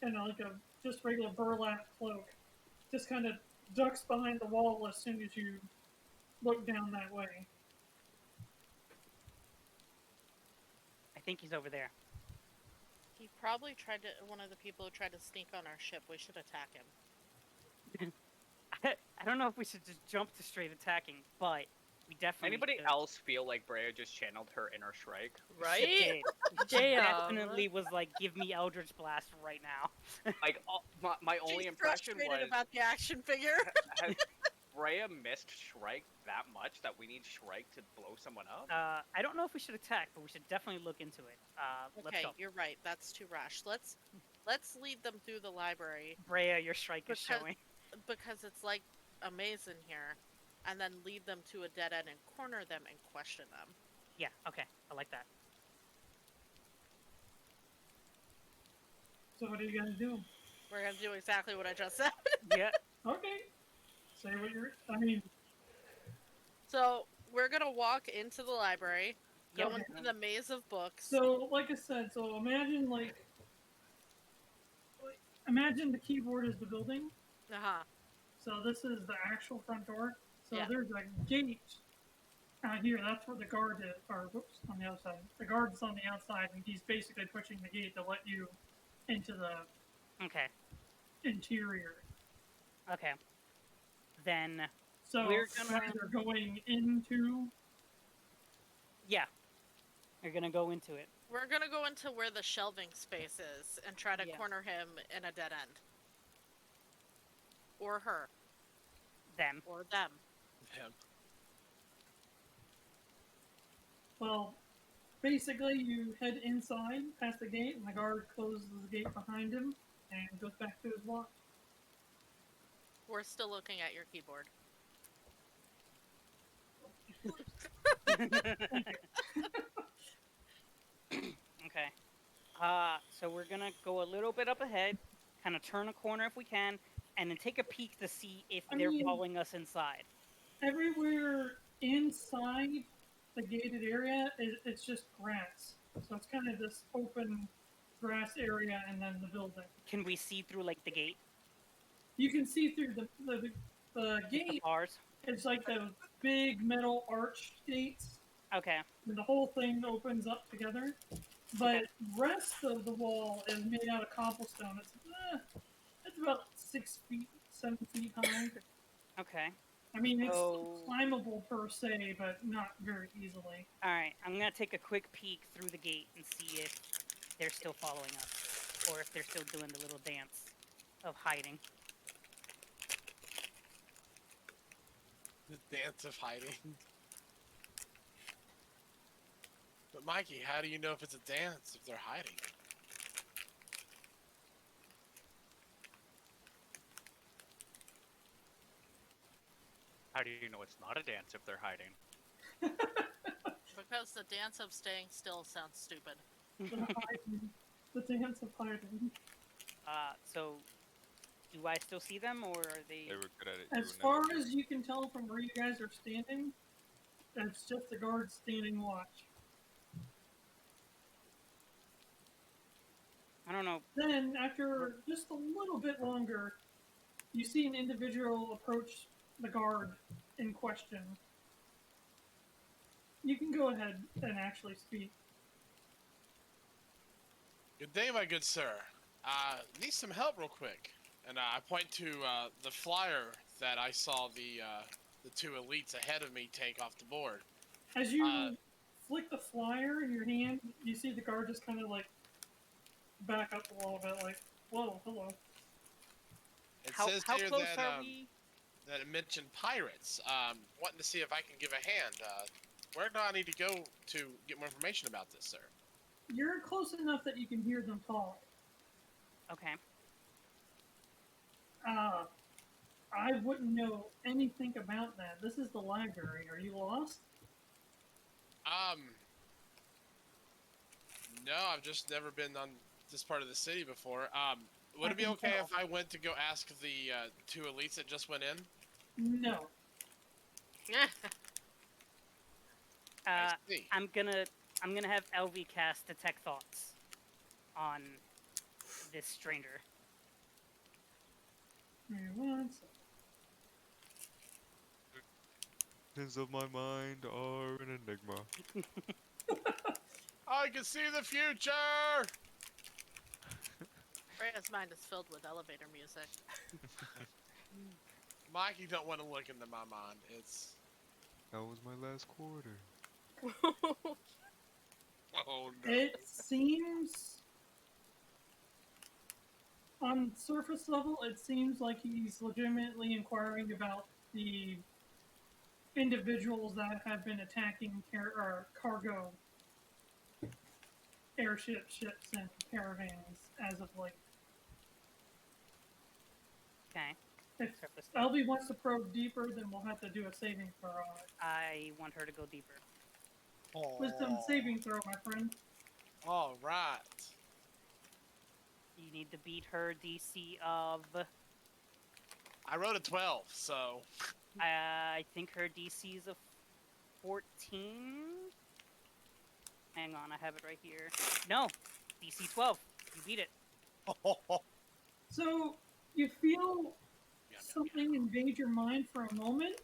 [SPEAKER 5] in like a just regular burlap cloak just kind of ducks behind the wall as soon as you look down that way.
[SPEAKER 2] I think he's over there.
[SPEAKER 4] He probably one of the people who tried to sneak on our ship. We should attack him.
[SPEAKER 2] I don't know if we should just jump to straight attacking, but we definitely.
[SPEAKER 7] Anybody
[SPEAKER 2] should.
[SPEAKER 7] else feel like Breya just channeled her inner Shrike?
[SPEAKER 2] She
[SPEAKER 1] Right?
[SPEAKER 2] did. She
[SPEAKER 1] Damn.
[SPEAKER 2] definitely was like, "Give me Eldritch Blast right now."
[SPEAKER 7] Like, my only
[SPEAKER 4] She's
[SPEAKER 7] impression
[SPEAKER 4] frustrated
[SPEAKER 7] was,
[SPEAKER 4] about the action figure.
[SPEAKER 7] has Breya missed Shrike that much that we need Shrike to blow someone up?
[SPEAKER 2] I don't know if we should attack, but we should definitely look into it. Let's
[SPEAKER 4] Okay,
[SPEAKER 2] go.
[SPEAKER 4] you're right. That's too rash. Let's lead them through the library
[SPEAKER 2] Breya, your Shrike is
[SPEAKER 4] Because-
[SPEAKER 2] showing.
[SPEAKER 4] because it's like a maze in here. and then lead them to a dead end and corner them and question them.
[SPEAKER 2] Yeah, okay. I like that.
[SPEAKER 5] So what are you gonna do?
[SPEAKER 4] We're gonna do exactly what I just said.
[SPEAKER 2] Yeah.
[SPEAKER 5] Okay. Say what you're. I mean,
[SPEAKER 4] So we're gonna walk into the library, go
[SPEAKER 2] Yep.
[SPEAKER 4] into the maze of books.
[SPEAKER 5] so like I said, so imagine the keyboard is the building.
[SPEAKER 4] Uh-huh.
[SPEAKER 5] So this is the actual front door. So
[SPEAKER 4] Yeah.
[SPEAKER 5] there's a gate out here. That's where the guard is, or whoops, on the outside. The guard's on the outside, and he's basically pushing the gate to let you into the
[SPEAKER 2] Okay.
[SPEAKER 5] interior.
[SPEAKER 2] Okay. Then,
[SPEAKER 5] So
[SPEAKER 2] We're
[SPEAKER 5] you
[SPEAKER 2] gonna-
[SPEAKER 5] guys are going into.
[SPEAKER 2] yeah. You're gonna go into it.
[SPEAKER 4] We're gonna go into where the shelving space is and try to
[SPEAKER 2] Yeah.
[SPEAKER 4] corner him in a dead end. Or her.
[SPEAKER 2] Them.
[SPEAKER 4] Or them.
[SPEAKER 3] Him.
[SPEAKER 5] Well, basically, you head inside past the gate, and the guard closes the gate behind him and goes back to his watch.
[SPEAKER 4] We're still looking at your keyboard.
[SPEAKER 2] Okay. So we're gonna go a little bit up ahead, kind of turn a corner if we can, and then take a peek to see if
[SPEAKER 5] I
[SPEAKER 2] they're
[SPEAKER 5] mean-
[SPEAKER 2] following us inside.
[SPEAKER 5] Everywhere inside the gated area, it's just grass. So it's kind of this open grass area and then the building.
[SPEAKER 2] Can we see through like the gate?
[SPEAKER 5] You can see through the
[SPEAKER 2] The
[SPEAKER 5] gate.
[SPEAKER 2] bars?
[SPEAKER 5] It's like those big metal arched gates.
[SPEAKER 2] Okay.
[SPEAKER 5] And the whole thing opens up together. But rest of the wall is made out of cobblestone. It's about 6 feet, 7 feet high.
[SPEAKER 2] Okay.
[SPEAKER 5] I mean, it's
[SPEAKER 2] So-
[SPEAKER 5] climbable per se, but not very easily.
[SPEAKER 2] All right. I'm gonna take a quick peek through the gate and see if they're still following us, or if they're still doing the little dance of hiding.
[SPEAKER 3] The dance of hiding. But Mikey, how do you know if it's a dance if they're hiding?
[SPEAKER 7] How do you know it's not a dance if they're hiding?
[SPEAKER 4] Because the dance of staying still sounds stupid.
[SPEAKER 5] The dance of hiding.
[SPEAKER 2] So do I still see them, or are they?
[SPEAKER 6] They were good at it.
[SPEAKER 5] As far as you can tell from where you guys are standing, it's just the guards standing watch.
[SPEAKER 2] I don't know.
[SPEAKER 5] Then, after just a little bit longer, you see an individual approach the guard in question. You can go ahead and actually speak.
[SPEAKER 3] Good day, my good sir. Need some help real quick. And I point to the flyer that I saw the two elites ahead of me take off the board.
[SPEAKER 5] As you flick the flyer in your hand, you see the guard just kind of like back up a little bit, like, whoa, hello.
[SPEAKER 3] It
[SPEAKER 2] How
[SPEAKER 3] says
[SPEAKER 2] how
[SPEAKER 3] here
[SPEAKER 2] close
[SPEAKER 3] that
[SPEAKER 2] are we?
[SPEAKER 3] that it mentioned pirates. Wanting to see if I can give a hand. Where do I need to go to get more information about this, sir?
[SPEAKER 5] You're close enough that you can hear them talk.
[SPEAKER 2] Okay.
[SPEAKER 5] I wouldn't know anything about that. This is the library. Are you lost?
[SPEAKER 3] No, I've just never been on this part of the city before. Would
[SPEAKER 5] I
[SPEAKER 3] it be
[SPEAKER 5] can
[SPEAKER 3] okay
[SPEAKER 5] tell.
[SPEAKER 3] if I went to go ask the two elites that just went in?
[SPEAKER 5] No.
[SPEAKER 3] I see.
[SPEAKER 2] I'm gonna have LV cast Detect Thoughts on this stranger.
[SPEAKER 5] Give me one second.
[SPEAKER 6] Visions of my mind are an enigma.
[SPEAKER 3] I can see the future!
[SPEAKER 4] Breya's mind is filled with elevator music.
[SPEAKER 3] Mikey don't want to look into my mind. It's...
[SPEAKER 6] That was my last quarter.
[SPEAKER 3] Oh no.
[SPEAKER 5] It seems, on surface level, it seems like he's legitimately inquiring about the individuals that have been attacking cargo airships, ships, and caravans as of late.
[SPEAKER 2] Okay.
[SPEAKER 5] If
[SPEAKER 2] Surface stuff.
[SPEAKER 5] Elby wants to probe deeper, then we'll have to do a saving throw on it.
[SPEAKER 2] I want her to go deeper.
[SPEAKER 5] Wisdom saving throw, my friend.
[SPEAKER 3] All right.
[SPEAKER 2] You need to beat her DC of.
[SPEAKER 3] I wrote a 12, so
[SPEAKER 2] I think her DC is a 14. Hang on, I have it right here. No, DC 12. You beat it.
[SPEAKER 5] So you feel something invade your mind for a moment,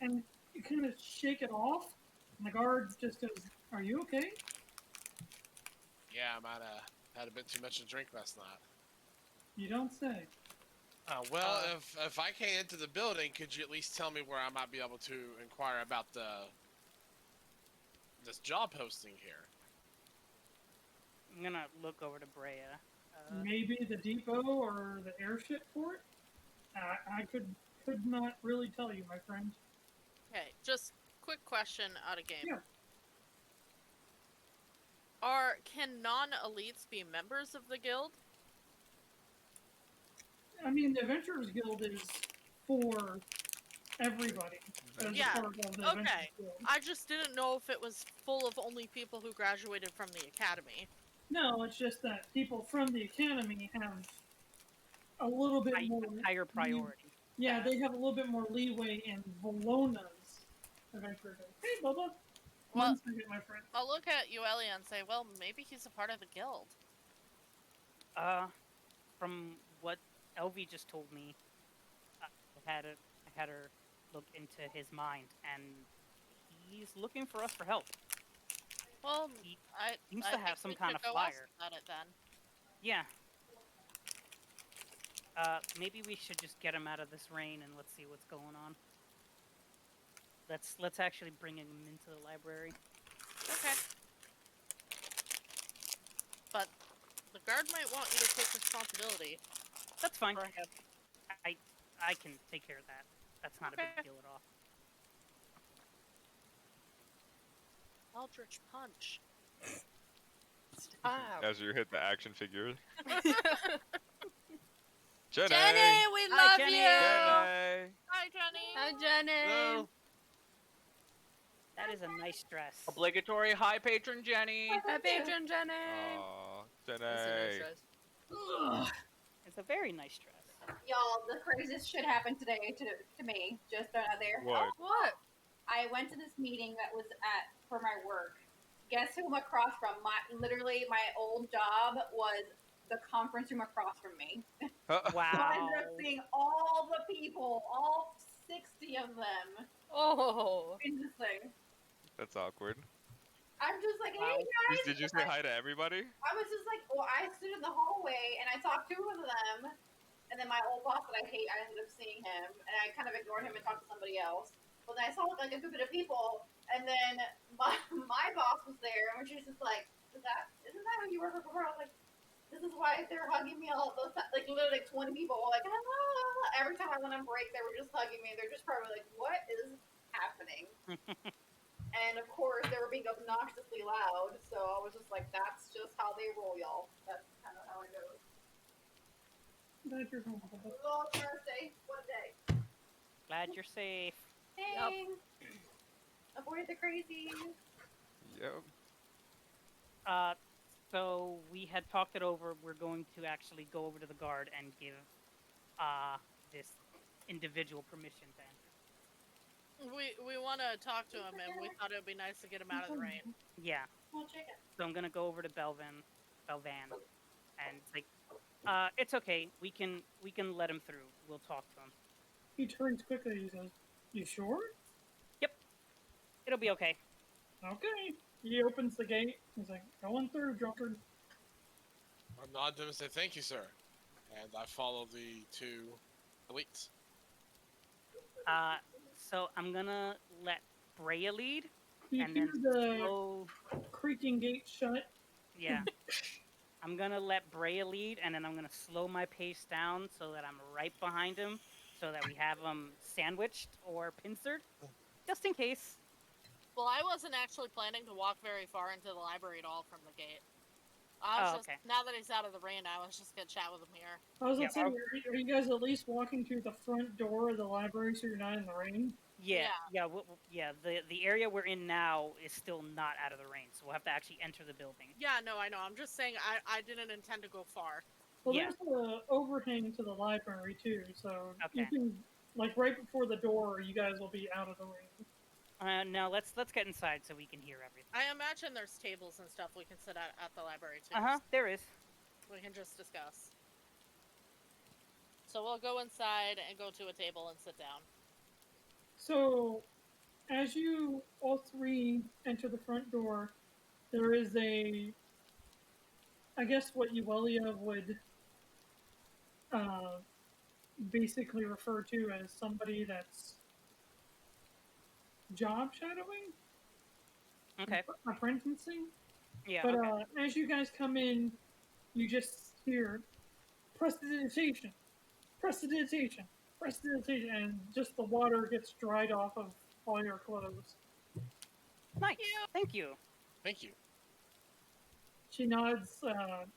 [SPEAKER 5] and you kind of shake it off. And the guard just goes, "Are you okay?"
[SPEAKER 3] yeah, I might have had a bit too much to drink last night.
[SPEAKER 5] You don't say.
[SPEAKER 3] Well, if I can't enter the building, could you at least tell me where I might be able to inquire about this job posting here?
[SPEAKER 2] I'm gonna look over to Breya.
[SPEAKER 5] Maybe the depot or the airship port. I could not really tell you, my friend.
[SPEAKER 4] Okay, just quick question out of game.
[SPEAKER 5] Yeah.
[SPEAKER 4] Can non-elites be members of the guild?
[SPEAKER 5] I mean, the Adventurers Guild is for everybody. As
[SPEAKER 4] Yeah,
[SPEAKER 5] part of the
[SPEAKER 4] okay.
[SPEAKER 5] Adventurers Guild.
[SPEAKER 4] I just didn't know if it was full of only people who graduated from the academy.
[SPEAKER 5] No, it's just that people from the academy have a little bit more
[SPEAKER 2] higher priority.
[SPEAKER 5] Yeah, they have a little bit more leeway in Valona's Adventure Guild. Hey, Bubba.
[SPEAKER 4] Well,
[SPEAKER 5] One second, my friend.
[SPEAKER 4] I'll look at Yuelia and say, well, maybe he's a part of the guild.
[SPEAKER 2] From what Elvie just told me, I had her look into his mind, and he's looking for us for help.
[SPEAKER 4] Well,
[SPEAKER 2] He
[SPEAKER 4] I
[SPEAKER 2] seems
[SPEAKER 4] I
[SPEAKER 2] to have
[SPEAKER 4] think
[SPEAKER 2] some
[SPEAKER 4] we
[SPEAKER 2] kind
[SPEAKER 4] should
[SPEAKER 2] of
[SPEAKER 4] go
[SPEAKER 2] flyer.
[SPEAKER 4] ask about it then.
[SPEAKER 2] Yeah. Maybe we should just get him out of this rain and let's see what's going on. Let's actually bring him into the library.
[SPEAKER 4] Okay. But the guard might want you to take responsibility
[SPEAKER 2] That's fine.
[SPEAKER 4] for him.
[SPEAKER 2] I can take care of that. That's not a
[SPEAKER 4] Okay.
[SPEAKER 2] big deal at all.
[SPEAKER 4] Eldritch punch.
[SPEAKER 6] As you hit the action figure.
[SPEAKER 4] Jenny,
[SPEAKER 6] Jenny!
[SPEAKER 4] we
[SPEAKER 2] Hi,
[SPEAKER 4] love
[SPEAKER 2] Jenny.
[SPEAKER 4] you.
[SPEAKER 6] Jenny!
[SPEAKER 4] Hi, Jenny.
[SPEAKER 1] Hi, Jenny.
[SPEAKER 3] Hello.
[SPEAKER 2] That is a nice dress.
[SPEAKER 7] Obligatory hi, patron Jenny.
[SPEAKER 1] Hi, patron Jenny.
[SPEAKER 6] Aw,
[SPEAKER 1] That's a nice
[SPEAKER 6] Jenny.
[SPEAKER 1] dress.
[SPEAKER 8] Ugh.
[SPEAKER 2] It's a very nice dress.
[SPEAKER 8] Y'all, the craziest shit happened today to me. Just out there.
[SPEAKER 6] What?
[SPEAKER 1] What?
[SPEAKER 8] I went to this meeting that was for my work. Guess who I'm across from? Literally, my old job was the conference room across from me. So I
[SPEAKER 2] Wow.
[SPEAKER 8] ended up seeing all the people, all 60 of them,
[SPEAKER 1] Oh.
[SPEAKER 8] in this thing.
[SPEAKER 6] That's awkward.
[SPEAKER 8] I'm just like, hey
[SPEAKER 2] Wow.
[SPEAKER 8] guys.
[SPEAKER 6] Did you say hi to everybody?
[SPEAKER 8] I was just like, well, I stood in the hallway and I saw two of them, and then my old boss that I hate, I ended up seeing him, and I kind of ignored him and talked to somebody else. But then I saw like a good bit of people, and then my boss was there, and she was just like, isn't that who you work for before? I was like, this is why they're hugging me all those times. Like literally like 20 people, like, ah. Every time I went on break, they were just hugging me. They're just probably like, what is happening? And of course, they were being obnoxiously loud, so I was just like, that's just how they roll, y'all. That's kind of how it goes.
[SPEAKER 5] Glad you're home, Bubba.
[SPEAKER 8] Oh, Thursday, what a day.
[SPEAKER 2] Glad you're safe.
[SPEAKER 8] Dang. Avoid the crazies.
[SPEAKER 6] Yep.
[SPEAKER 2] So we had talked it over. We're going to actually go over to the guard and give this individual permission to enter.
[SPEAKER 4] We want to talk to him, and we thought it would be nice to get him out of the rain.
[SPEAKER 2] Yeah.
[SPEAKER 8] Small chicken.
[SPEAKER 2] So I'm gonna go over to Belvan, and like, it's okay. We can let him through. We'll talk to him.
[SPEAKER 5] He turns quickly and he says, you sure?
[SPEAKER 2] It'll be okay.
[SPEAKER 5] Okay. He opens the gate. He's like, going through, drunkard.
[SPEAKER 3] I nod to him and say, thank you, sir. And I follow the two elites.
[SPEAKER 2] So I'm gonna let Breya lead,
[SPEAKER 5] You
[SPEAKER 2] and
[SPEAKER 5] hear
[SPEAKER 2] then
[SPEAKER 5] the
[SPEAKER 2] slow.
[SPEAKER 5] creaking gate shut.
[SPEAKER 2] Yeah. I'm gonna let Breya lead, and then I'm gonna slow my pace down so that I'm right behind him, so that we have him sandwiched or pincered, just in case.
[SPEAKER 4] Well, I wasn't actually planning to walk very far into the library at all from the gate. I was
[SPEAKER 2] Oh,
[SPEAKER 4] just
[SPEAKER 2] okay.
[SPEAKER 4] now that he's out of the rain, I was just gonna chat with him here.
[SPEAKER 5] I was
[SPEAKER 2] Yeah,
[SPEAKER 5] gonna say, are you guys at least walking to the front door of the library so you're not in the rain?
[SPEAKER 2] Yeah. Yeah. The area we're in now is still not out of the rain, so we'll have to actually enter the building.
[SPEAKER 4] Yeah, no, I know. I'm just saying I didn't intend to go far.
[SPEAKER 5] Well,
[SPEAKER 2] Yeah.
[SPEAKER 5] there's an overhang to the library too, so you
[SPEAKER 2] Okay.
[SPEAKER 5] can, like, right before the door, you guys will be out of the rain.
[SPEAKER 2] Now let's get inside so we can hear everything.
[SPEAKER 4] I imagine there's tables and stuff we can sit at the library too.
[SPEAKER 2] There is.
[SPEAKER 4] We can just discuss. So we'll go inside and go to a table and sit down.
[SPEAKER 5] So, as you all three enter the front door, there is I guess what Yuelia would basically refer to as somebody that's job shadowing,
[SPEAKER 2] Okay.
[SPEAKER 5] apprenticing.
[SPEAKER 2] Yeah.
[SPEAKER 5] But
[SPEAKER 2] Okay.
[SPEAKER 5] as you guys come in, you just hear prestidigitation, prestidigitation, prestidigitation, and just the water gets dried off of all your clothes.
[SPEAKER 2] Nice. Thank you.
[SPEAKER 3] Thank you.
[SPEAKER 5] She nods a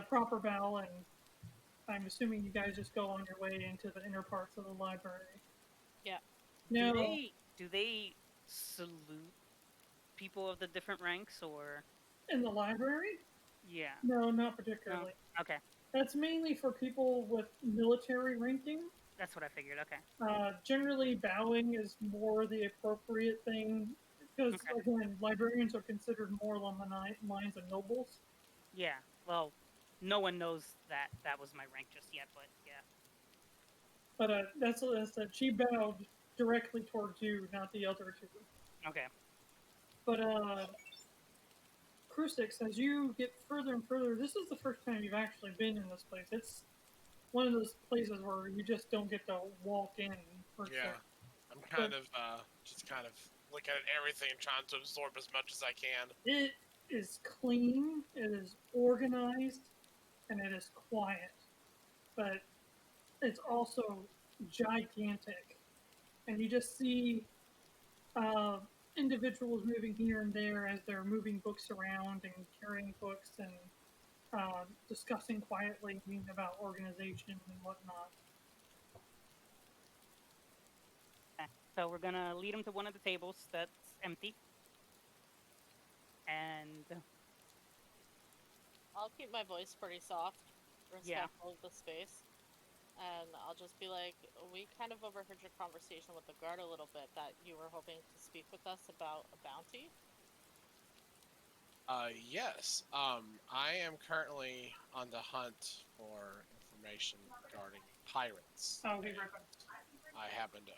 [SPEAKER 5] proper bow, and I'm assuming you guys just go on your way into the inner parts of the library.
[SPEAKER 4] Yeah.
[SPEAKER 5] Now,
[SPEAKER 2] Do they salute people of the different ranks, or?
[SPEAKER 5] in the library?
[SPEAKER 2] Yeah.
[SPEAKER 5] No, not particularly.
[SPEAKER 2] No. Okay.
[SPEAKER 5] That's mainly for people with military ranking.
[SPEAKER 2] That's what I figured. Okay.
[SPEAKER 5] Generally, bowing is more the appropriate thing because, again, librarians are considered more along the lines of nobles.
[SPEAKER 2] Yeah. Well, no one knows that was my rank just yet, but yeah.
[SPEAKER 5] But that's that she bowed directly towards you, not the other two.
[SPEAKER 2] Okay.
[SPEAKER 5] But Crusix, as you get further and further, this is the first time you've actually been in this place. It's one of those places where you just don't get to walk in.
[SPEAKER 3] Yeah, I'm kind of just kind of looking at everything and trying to absorb as much as I can.
[SPEAKER 5] It is clean, it is organized, and it is quiet. But it's also gigantic. And you just see individuals moving here and there as they're moving books around and carrying books and discussing quietly about organization and whatnot.
[SPEAKER 2] Okay. So we're gonna lead them to one of the tables that's empty, and
[SPEAKER 4] I'll keep my voice pretty soft, respectful of the space. And I'll just be like, we kind of overheard your conversation with the guard a little bit, that you were hoping to speak with us about a bounty.
[SPEAKER 3] Yes. I am currently on the hunt for information regarding pirates.
[SPEAKER 5] I'll be right back.
[SPEAKER 3] I happen to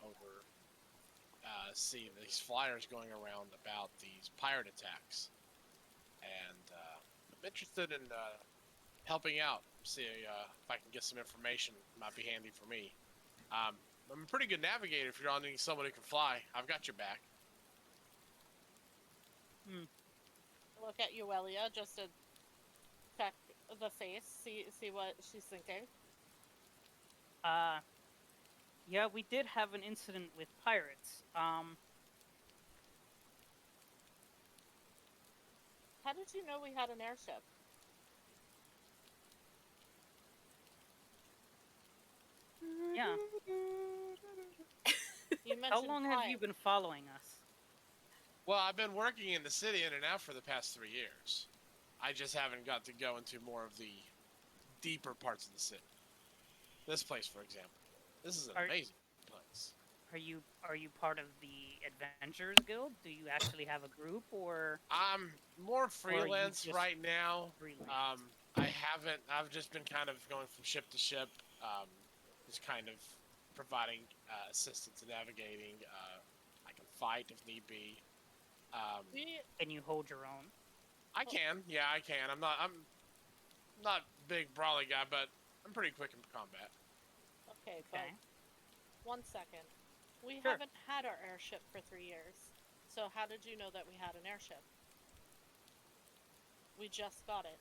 [SPEAKER 3] see these flyers going around about these pirate attacks, and I'm interested in helping out. See if I can get some information. Might be handy for me. I'm a pretty good navigator. If you're on needing someone who can fly, I've got your back.
[SPEAKER 4] Look at Yuelia just to check the face, see what she's thinking.
[SPEAKER 2] Yeah, we did have an incident with pirates.
[SPEAKER 4] How did you know we had an airship?
[SPEAKER 2] Yeah.
[SPEAKER 4] You mentioned
[SPEAKER 2] How long have you been following us?
[SPEAKER 3] Well, I've been working in the city in and out for the past 3 years. I just haven't got to go into more of the deeper parts of the city. This place, for example. This is an amazing place.
[SPEAKER 2] Are you part of the Adventurers Guild? Do you actually have a group, or?
[SPEAKER 3] I'm more freelance right now.
[SPEAKER 2] Freelance?
[SPEAKER 3] I've just been kind of going from ship to ship, just kind of providing assistance in navigating. I can fight if need be.
[SPEAKER 2] Can you hold your own?
[SPEAKER 3] I can, yeah, I can. I'm not big brawly guy, but I'm pretty quick in combat.
[SPEAKER 4] Okay, but 1 second. We
[SPEAKER 2] Sure.
[SPEAKER 4] haven't had our airship for 3 years. So how did you know that we had an airship? We just got it.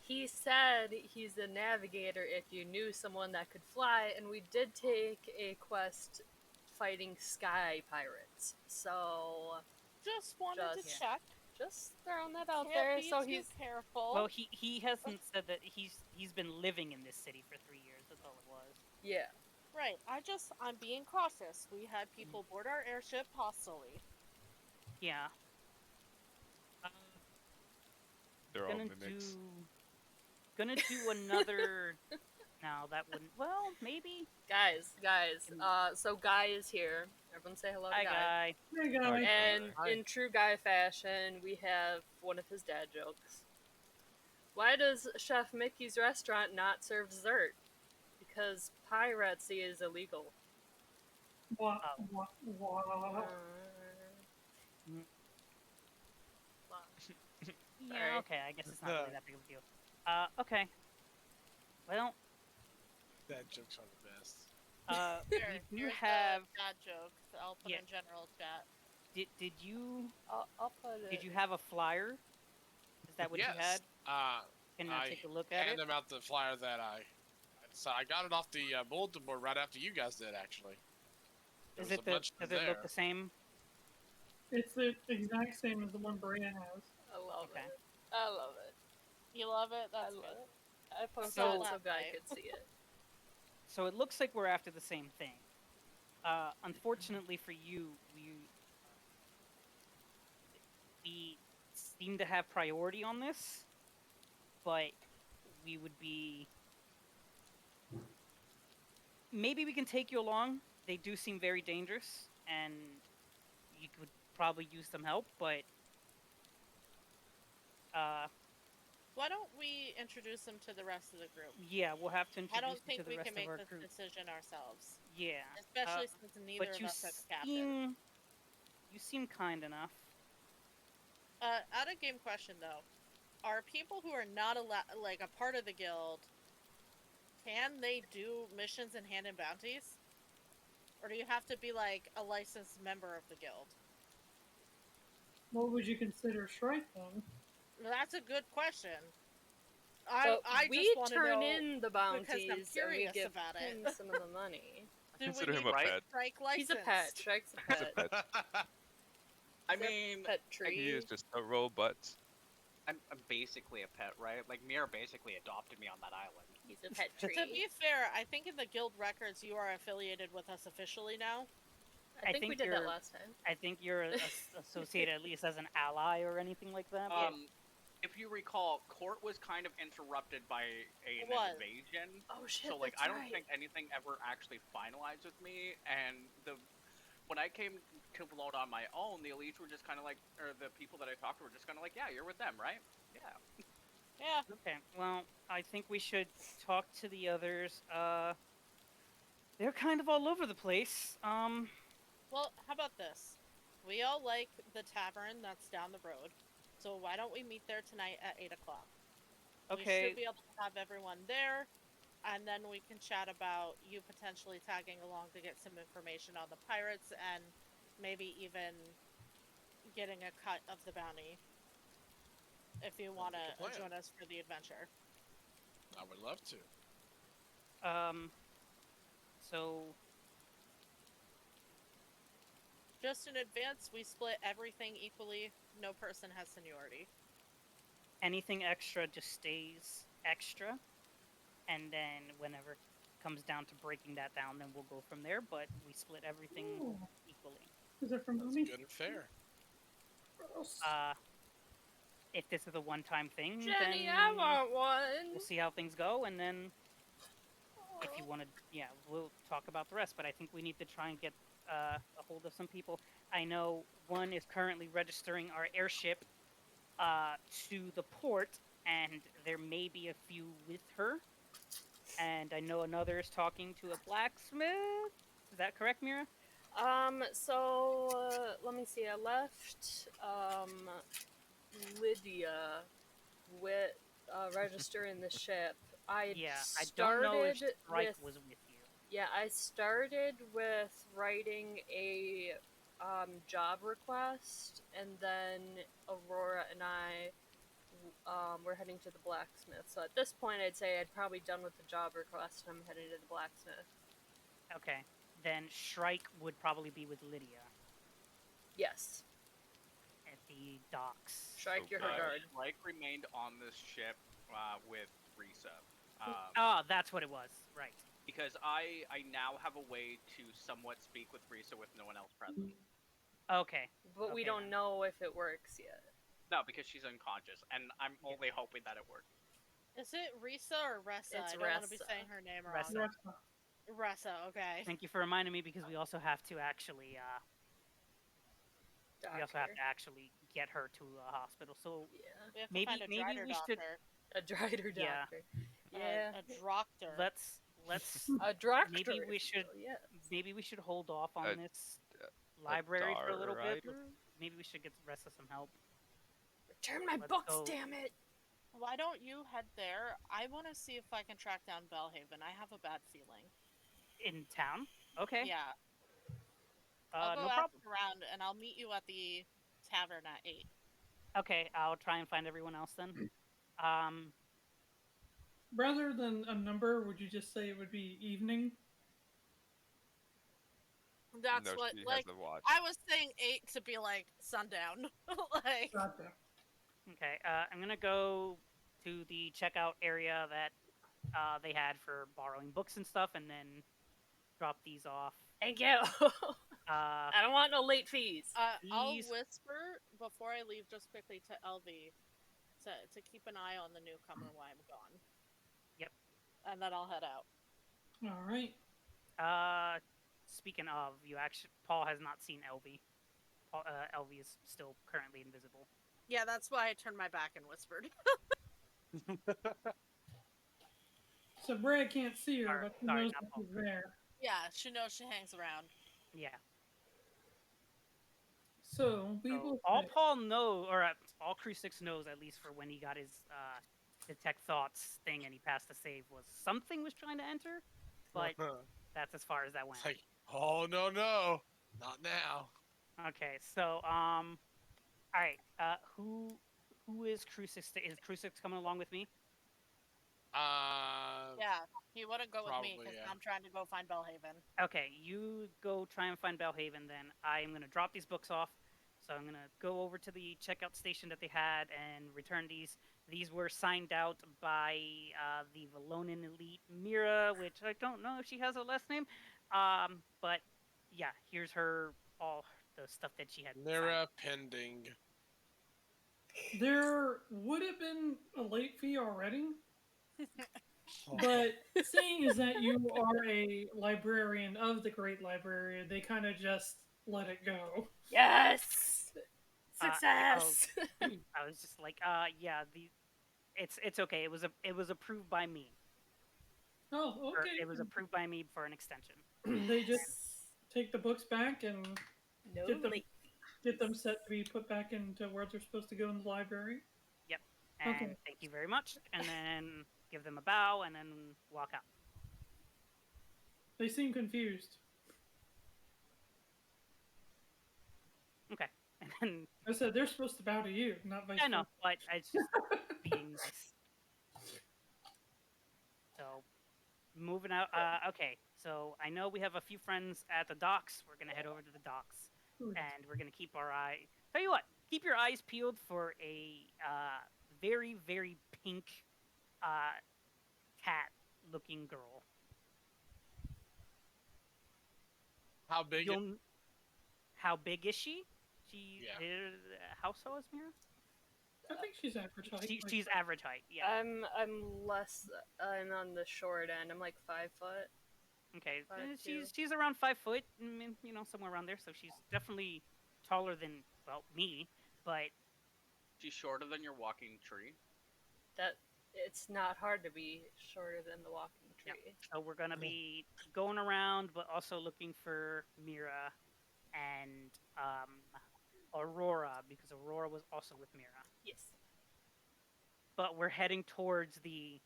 [SPEAKER 1] He said he's a navigator if you knew someone that could fly, and we did take a quest fighting sky pirates. So
[SPEAKER 4] Just wanted to
[SPEAKER 1] Just-
[SPEAKER 4] check.
[SPEAKER 1] Just throwing that out
[SPEAKER 4] Can't
[SPEAKER 1] there.
[SPEAKER 4] be
[SPEAKER 1] So
[SPEAKER 4] too
[SPEAKER 1] he's
[SPEAKER 4] careful.
[SPEAKER 2] Well, he hasn't said that he's been living in this city for 3 years. That's all it was.
[SPEAKER 1] yeah.
[SPEAKER 4] Right. I'm being cautious. We had people board our airship hostily.
[SPEAKER 2] Yeah.
[SPEAKER 6] They're all
[SPEAKER 2] Gonna
[SPEAKER 6] mimics.
[SPEAKER 2] Gonna do another. No, that wouldn't. Well, maybe.
[SPEAKER 1] Guys. So Guy is here. Everyone say hello to
[SPEAKER 2] Hi,
[SPEAKER 1] Guy.
[SPEAKER 2] guy.
[SPEAKER 5] Hey guys.
[SPEAKER 6] Hi.
[SPEAKER 1] And
[SPEAKER 3] Hi.
[SPEAKER 1] in true Guy fashion, we have one of his dad jokes. Why does Chef Mickey's restaurant not serve dessert? Because piracy is illegal.
[SPEAKER 5] What?
[SPEAKER 2] Oh.
[SPEAKER 5] What?
[SPEAKER 2] Mm.
[SPEAKER 1] Wow.
[SPEAKER 2] Yeah.
[SPEAKER 1] Sorry.
[SPEAKER 2] Okay. I guess it's not really that big of a deal. Okay. Well,
[SPEAKER 3] That jokes are the best.
[SPEAKER 4] Here,
[SPEAKER 2] we do
[SPEAKER 4] here's
[SPEAKER 2] have.
[SPEAKER 4] the dad joke. I'll put
[SPEAKER 2] Yeah.
[SPEAKER 4] in general chat.
[SPEAKER 2] Did you
[SPEAKER 1] I'll put it.
[SPEAKER 2] did you have a flyer? Is that what
[SPEAKER 3] yes.
[SPEAKER 2] you had? Can I
[SPEAKER 3] I
[SPEAKER 2] take a look at
[SPEAKER 3] hand
[SPEAKER 2] it?
[SPEAKER 3] him out the flyer that So I got it off the bulletin board right after you guys did, actually. There
[SPEAKER 2] Is
[SPEAKER 3] was
[SPEAKER 2] it
[SPEAKER 3] a
[SPEAKER 2] the?
[SPEAKER 3] bunch
[SPEAKER 2] Does it look
[SPEAKER 3] there.
[SPEAKER 2] the same?
[SPEAKER 5] It's the exact same as the one Breya has.
[SPEAKER 1] I love
[SPEAKER 2] Okay.
[SPEAKER 1] it. I love it.
[SPEAKER 4] You love it?
[SPEAKER 1] I
[SPEAKER 4] That's
[SPEAKER 1] love
[SPEAKER 4] good.
[SPEAKER 1] it. I posted
[SPEAKER 2] So-
[SPEAKER 1] it so Guy
[SPEAKER 4] Right.
[SPEAKER 1] could see it.
[SPEAKER 2] So it looks like we're after the same thing. Unfortunately for you, we seem to have priority on this, but we would be. Maybe we can take you along. They do seem very dangerous, and you could probably use some help, but.
[SPEAKER 4] Why don't we introduce him to the rest of the group?
[SPEAKER 2] Yeah, we'll have to
[SPEAKER 4] I
[SPEAKER 2] introduce
[SPEAKER 4] don't
[SPEAKER 2] you
[SPEAKER 4] think
[SPEAKER 2] to the
[SPEAKER 4] we
[SPEAKER 2] rest
[SPEAKER 4] can
[SPEAKER 2] of
[SPEAKER 4] make
[SPEAKER 2] our
[SPEAKER 4] this
[SPEAKER 2] group.
[SPEAKER 4] decision ourselves.
[SPEAKER 2] Yeah.
[SPEAKER 4] Especially since neither
[SPEAKER 2] But
[SPEAKER 4] of
[SPEAKER 2] you
[SPEAKER 4] us are the captain.
[SPEAKER 2] seem kind enough.
[SPEAKER 4] Out of game question though, are people who are not like a part of the guild, can they do missions and hand in bounties? Or do you have to be like a licensed member of the guild?
[SPEAKER 5] What would you consider Shrike then?
[SPEAKER 4] Well, that's a good question.
[SPEAKER 1] But
[SPEAKER 4] I
[SPEAKER 1] we
[SPEAKER 4] just want to
[SPEAKER 1] turn
[SPEAKER 4] know
[SPEAKER 1] in the bounties and we
[SPEAKER 4] curious
[SPEAKER 1] give
[SPEAKER 4] about
[SPEAKER 1] him
[SPEAKER 4] it.
[SPEAKER 1] some of the money.
[SPEAKER 4] Do
[SPEAKER 6] Consider
[SPEAKER 4] we
[SPEAKER 6] him
[SPEAKER 4] need
[SPEAKER 6] a pet.
[SPEAKER 4] Strike license?
[SPEAKER 1] He's a pet. Shrike's a
[SPEAKER 6] He's a
[SPEAKER 1] pet.
[SPEAKER 6] pet.
[SPEAKER 7] I
[SPEAKER 1] He's a
[SPEAKER 7] mean,
[SPEAKER 1] pet
[SPEAKER 6] He
[SPEAKER 1] tree.
[SPEAKER 6] is just a robot.
[SPEAKER 7] I'm basically a pet, right? Like Mirra basically adopted me on that island.
[SPEAKER 1] He's a pet
[SPEAKER 4] To
[SPEAKER 1] tree.
[SPEAKER 4] be fair, I think in the guild records you are affiliated with us officially now.
[SPEAKER 1] I think we did that
[SPEAKER 2] you're-
[SPEAKER 1] last time.
[SPEAKER 2] I think you're associated at least as an ally or anything like that.
[SPEAKER 7] If you recall, court was kind of interrupted by an
[SPEAKER 4] was.
[SPEAKER 7] invasion.
[SPEAKER 1] Oh shit!
[SPEAKER 7] So like
[SPEAKER 1] that's
[SPEAKER 7] I don't
[SPEAKER 1] right.
[SPEAKER 7] think anything ever actually finalized with me, and when I came to Valona on my own, the elites were just kind of like, or the people that I talked to were just kind of like, yeah, you're with them, right? Yeah.
[SPEAKER 4] Yeah.
[SPEAKER 2] Okay, well, I think we should talk to the others. They're kind of all over the place.
[SPEAKER 4] Well, how about this? We all like the tavern that's down the road, so why don't we meet there tonight at 8 o'clock? We
[SPEAKER 2] Okay,
[SPEAKER 4] should be able to have everyone there, and then we can chat about you potentially tagging along to get some information on the pirates and maybe even getting a cut of the bounty if you want
[SPEAKER 3] like a
[SPEAKER 4] to
[SPEAKER 3] plan.
[SPEAKER 4] join us for the adventure.
[SPEAKER 3] I would love to.
[SPEAKER 2] so,
[SPEAKER 4] Just in advance, we split everything equally. No person has seniority.
[SPEAKER 2] anything extra just stays extra, and then whenever it comes down to breaking that down, then we'll go from there, but we split everything
[SPEAKER 5] Ooh.
[SPEAKER 2] equally.
[SPEAKER 5] Is it from
[SPEAKER 3] That's
[SPEAKER 5] Umi?
[SPEAKER 3] good and fair.
[SPEAKER 5] Gross.
[SPEAKER 2] If this is a one-time thing,
[SPEAKER 1] Jenny,
[SPEAKER 2] then
[SPEAKER 1] I want one.
[SPEAKER 2] we'll see how things go, and then if you want to, yeah, we'll talk about the rest. But I think we need to try and get a hold of some people. I know one is currently registering our airship to the port, and there may be a few with her. And I know another is talking to a blacksmith. Is that correct, Mirra?
[SPEAKER 1] So let me see. I left Lydia with registering the ship. I
[SPEAKER 2] Yeah, I
[SPEAKER 1] started
[SPEAKER 2] don't know if Shrike
[SPEAKER 1] with
[SPEAKER 2] was with you.
[SPEAKER 1] yeah. I started with writing a job request, and then Aurora and I we're heading to the blacksmith. So at this point, I'd say I'd probably done with the job request, and I'm heading to the blacksmith.
[SPEAKER 2] Okay, then Shrike would probably be with Lydia.
[SPEAKER 1] Yes.
[SPEAKER 2] the docks.
[SPEAKER 1] Shrike, you're her
[SPEAKER 6] bad.
[SPEAKER 1] guard.
[SPEAKER 7] Shrike remained on this ship with Risa.
[SPEAKER 2] Oh, that's what it was. Right.
[SPEAKER 7] Because I now have a way to somewhat speak with Risa with no one else present.
[SPEAKER 2] Okay.
[SPEAKER 1] But we
[SPEAKER 2] Okay,
[SPEAKER 1] don't
[SPEAKER 2] then.
[SPEAKER 1] know if it works yet.
[SPEAKER 7] No, because she's unconscious, and I'm only hoping that it works.
[SPEAKER 4] Is it Risa or Ressa?
[SPEAKER 1] It's
[SPEAKER 4] I don't want to be
[SPEAKER 1] Ressa.
[SPEAKER 4] saying her name wrong.
[SPEAKER 2] Ressa.
[SPEAKER 4] Ressa, okay.
[SPEAKER 2] Thank you for reminding me because we also have to actually get her to a hospital. So
[SPEAKER 1] Yeah.
[SPEAKER 4] We have to
[SPEAKER 2] Maybe-
[SPEAKER 4] find a
[SPEAKER 2] maybe
[SPEAKER 4] drider
[SPEAKER 2] we should-
[SPEAKER 4] doctor.
[SPEAKER 1] A drider
[SPEAKER 2] Yeah.
[SPEAKER 1] doctor. Yeah.
[SPEAKER 4] A droctor.
[SPEAKER 2] let's
[SPEAKER 1] A droctor.
[SPEAKER 2] maybe we
[SPEAKER 1] if you
[SPEAKER 2] should-
[SPEAKER 1] will, Yeah.
[SPEAKER 2] maybe we should hold off on
[SPEAKER 6] A-
[SPEAKER 2] this library for a little bit.
[SPEAKER 6] Rider?
[SPEAKER 2] Maybe we should get the rest of some help.
[SPEAKER 1] Return my
[SPEAKER 2] Let's
[SPEAKER 1] books,
[SPEAKER 2] go.
[SPEAKER 1] damn it!
[SPEAKER 4] Why don't you head there? I want to see if I can track down Bellhaven. I have a bad feeling.
[SPEAKER 2] In town? Okay.
[SPEAKER 4] Yeah. I'll go
[SPEAKER 2] No
[SPEAKER 4] ask
[SPEAKER 2] problem.
[SPEAKER 4] around, and I'll meet you at the tavern at 8.
[SPEAKER 2] Okay, I'll try and find everyone else then.
[SPEAKER 5] Rather than a number, would you just say it would be evening?
[SPEAKER 4] That's
[SPEAKER 6] no,
[SPEAKER 4] what,
[SPEAKER 6] she
[SPEAKER 4] like,
[SPEAKER 6] has a watch.
[SPEAKER 4] I was saying 8 to be like sundown. Like,
[SPEAKER 5] Gotcha.
[SPEAKER 2] Okay, I'm gonna go to the checkout area that they had for borrowing books and stuff, and then drop these off.
[SPEAKER 1] Thank you. I don't want no late fees.
[SPEAKER 4] I'll
[SPEAKER 2] These-
[SPEAKER 4] whisper before I leave just quickly to LV to keep an eye on the newcomer while I'm gone.
[SPEAKER 2] Yep.
[SPEAKER 4] And then I'll head out.
[SPEAKER 5] All right.
[SPEAKER 2] Speaking of, Paul has not seen LV. LV is still currently invisible.
[SPEAKER 4] Yeah, that's why I turned my back and whispered.
[SPEAKER 5] So Breya can't see her,
[SPEAKER 2] Sorry,
[SPEAKER 5] but she
[SPEAKER 2] sorry,
[SPEAKER 5] knows
[SPEAKER 2] not
[SPEAKER 5] that she's there.
[SPEAKER 4] Yeah, she knows she hangs around.
[SPEAKER 2] Yeah.
[SPEAKER 5] So we
[SPEAKER 2] So
[SPEAKER 5] will.
[SPEAKER 2] all
[SPEAKER 5] say-
[SPEAKER 2] Paul knows, or all Crusix knows, at least for when he got his detect thoughts thing and he passed the save, was something was trying to enter, but that's as far as that went.
[SPEAKER 3] It's like, oh no, not now.
[SPEAKER 2] Okay, so all right, who is Crusix? Is Crusix coming along with me?
[SPEAKER 4] Yeah, he wouldn't go with me
[SPEAKER 3] Probably,
[SPEAKER 4] because
[SPEAKER 3] yeah.
[SPEAKER 4] I'm trying to go find Bellhaven.
[SPEAKER 2] Okay, you go try and find Bellhaven. Then I am gonna drop these books off. So I'm gonna go over to the checkout station that they had and return these. These were signed out by the Valonan elite Mirra, which I don't know if she has a last name. But yeah, here's all the stuff that she had. signed.
[SPEAKER 3] Mirra pending.
[SPEAKER 5] There would have been a late fee already, but seeing as that you are a librarian of the Great Library, they kind of just let it go.
[SPEAKER 1] Yes.
[SPEAKER 2] Uh,
[SPEAKER 1] Success.
[SPEAKER 2] I was just like, yeah, it's okay. It was approved by me.
[SPEAKER 5] Oh,
[SPEAKER 2] Or
[SPEAKER 5] okay.
[SPEAKER 2] it was approved by me for an extension.
[SPEAKER 5] They just take the books back and
[SPEAKER 1] no
[SPEAKER 5] get them-
[SPEAKER 1] late.
[SPEAKER 5] get them set to be put back into where they're supposed to go in the library.
[SPEAKER 2] And
[SPEAKER 5] Okay.
[SPEAKER 2] thank you very much. And then give them a bow and then walk out.
[SPEAKER 5] They seem confused.
[SPEAKER 2] Okay. And then
[SPEAKER 5] I said they're supposed to bow to you, not vice
[SPEAKER 2] I know,
[SPEAKER 5] versa.
[SPEAKER 2] but it's just being nice. So, moving out. Okay, so I know we have a few friends at the docks. We're gonna head over to the docks,
[SPEAKER 5] Hmm.
[SPEAKER 2] and we're gonna keep our eye. Tell you what, keep your eyes peeled for a very, very pink, cat-looking girl.
[SPEAKER 3] How big?
[SPEAKER 2] How big is she? She
[SPEAKER 3] Yeah.
[SPEAKER 2] how tall is Mirra?
[SPEAKER 5] I think she's average height. like-
[SPEAKER 2] She's average height. Yeah.
[SPEAKER 1] I'm less. I'm on the short end. I'm like 5 foot.
[SPEAKER 2] Okay,
[SPEAKER 1] 5'2".
[SPEAKER 2] she's around 5 foot, somewhere around there. So she's definitely taller than me, but
[SPEAKER 7] She's shorter than your walking tree.
[SPEAKER 1] That it's not hard to be shorter than the walking
[SPEAKER 2] Yeah.
[SPEAKER 1] tree.
[SPEAKER 2] so we're gonna be going around, but also looking for Mirra and Aurora because Aurora was also with Mirra.
[SPEAKER 1] Yes.
[SPEAKER 2] But we're heading towards the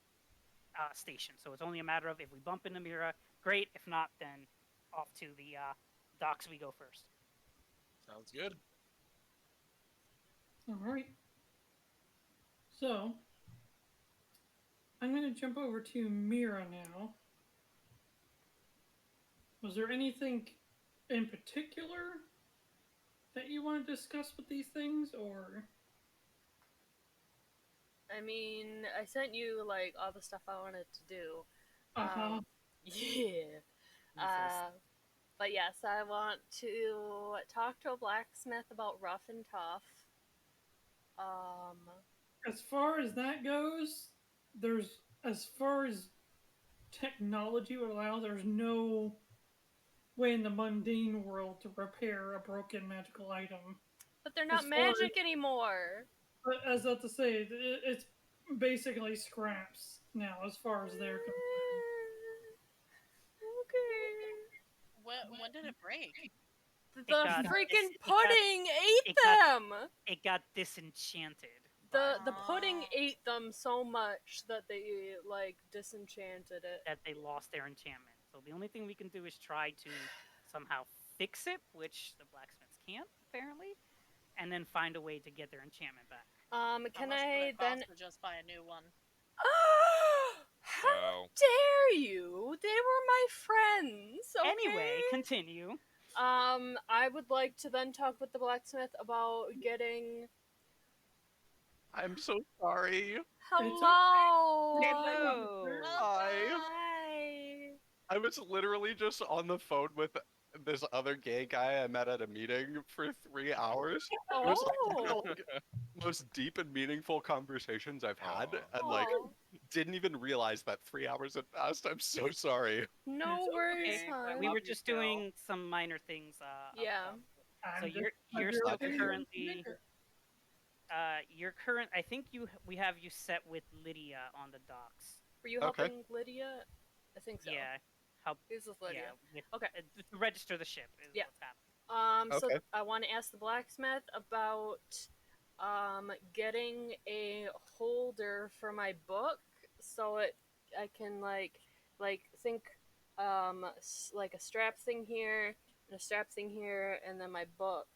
[SPEAKER 2] station, so it's only a matter of if we bump into Mirra, great. If not, then off to the docks we go first.
[SPEAKER 3] Sounds good.
[SPEAKER 5] All right. So, I'm going to jump over to Mirra now. Was there anything in particular that you want to discuss with these things, or?
[SPEAKER 1] I mean, I sent you like all the stuff I wanted to do.
[SPEAKER 5] Uh-huh.
[SPEAKER 1] Yeah.
[SPEAKER 2] Useless.
[SPEAKER 1] But yes, I want to talk to a blacksmith about rough and tough.
[SPEAKER 5] As far as that goes, as far as technology would allow, there's no way in the mundane world to repair a broken magical item.
[SPEAKER 1] But they're
[SPEAKER 5] As
[SPEAKER 1] not
[SPEAKER 5] far as-
[SPEAKER 1] magic anymore.
[SPEAKER 5] But as that to say, it's basically scraps now, as far as they're concerned.
[SPEAKER 1] Okay.
[SPEAKER 4] When did it break?
[SPEAKER 1] The
[SPEAKER 2] got-
[SPEAKER 1] freaking
[SPEAKER 2] it got-
[SPEAKER 1] pudding ate
[SPEAKER 2] it got-
[SPEAKER 1] them!
[SPEAKER 2] It got disenchanted.
[SPEAKER 1] The pudding
[SPEAKER 4] Oh.
[SPEAKER 1] ate them so much that they like disenchanted it.
[SPEAKER 2] That they lost their enchantment. So the only thing we can do is try to somehow fix it, which the blacksmiths can't apparently, and then find a way to get their enchantment back.
[SPEAKER 4] How
[SPEAKER 1] Can
[SPEAKER 4] much would
[SPEAKER 1] I
[SPEAKER 4] it cost
[SPEAKER 1] then?
[SPEAKER 4] to just buy a new one?
[SPEAKER 1] How
[SPEAKER 6] No.
[SPEAKER 1] dare you? They were my friends. Okay?
[SPEAKER 2] Anyway, continue.
[SPEAKER 1] I would like to then talk with the blacksmith about getting.
[SPEAKER 9] I'm so sorry.
[SPEAKER 1] Hello.
[SPEAKER 2] Hello.
[SPEAKER 1] Hi.
[SPEAKER 9] I was literally just on the phone with this other gay guy I met at a meeting for 3 hours. It was like, one of the most deep and meaningful conversations I've had, and like
[SPEAKER 1] Aw.
[SPEAKER 9] didn't even realize that 3 hours had passed. I'm so sorry.
[SPEAKER 1] No
[SPEAKER 5] It's
[SPEAKER 1] worries,
[SPEAKER 2] okay.
[SPEAKER 1] hon.
[SPEAKER 2] We were
[SPEAKER 7] Love you,
[SPEAKER 2] just
[SPEAKER 7] Phil.
[SPEAKER 2] doing some minor things.
[SPEAKER 1] Yeah.
[SPEAKER 2] So
[SPEAKER 5] I'm
[SPEAKER 2] you're
[SPEAKER 5] just
[SPEAKER 2] still
[SPEAKER 5] like,
[SPEAKER 2] currently. I think we have you set with Lydia on the docks.
[SPEAKER 1] Were you
[SPEAKER 9] Okay.
[SPEAKER 1] helping Lydia? I think so.
[SPEAKER 2] Yeah. Help.
[SPEAKER 1] This is Lydia.
[SPEAKER 2] Yeah.
[SPEAKER 1] Okay.
[SPEAKER 2] To register the ship is
[SPEAKER 1] Yeah.
[SPEAKER 2] what's happening.
[SPEAKER 1] So
[SPEAKER 9] Okay.
[SPEAKER 1] I want to ask the blacksmith about getting a holder for my book so I can like think like a strap thing here and a strap thing here and then my book.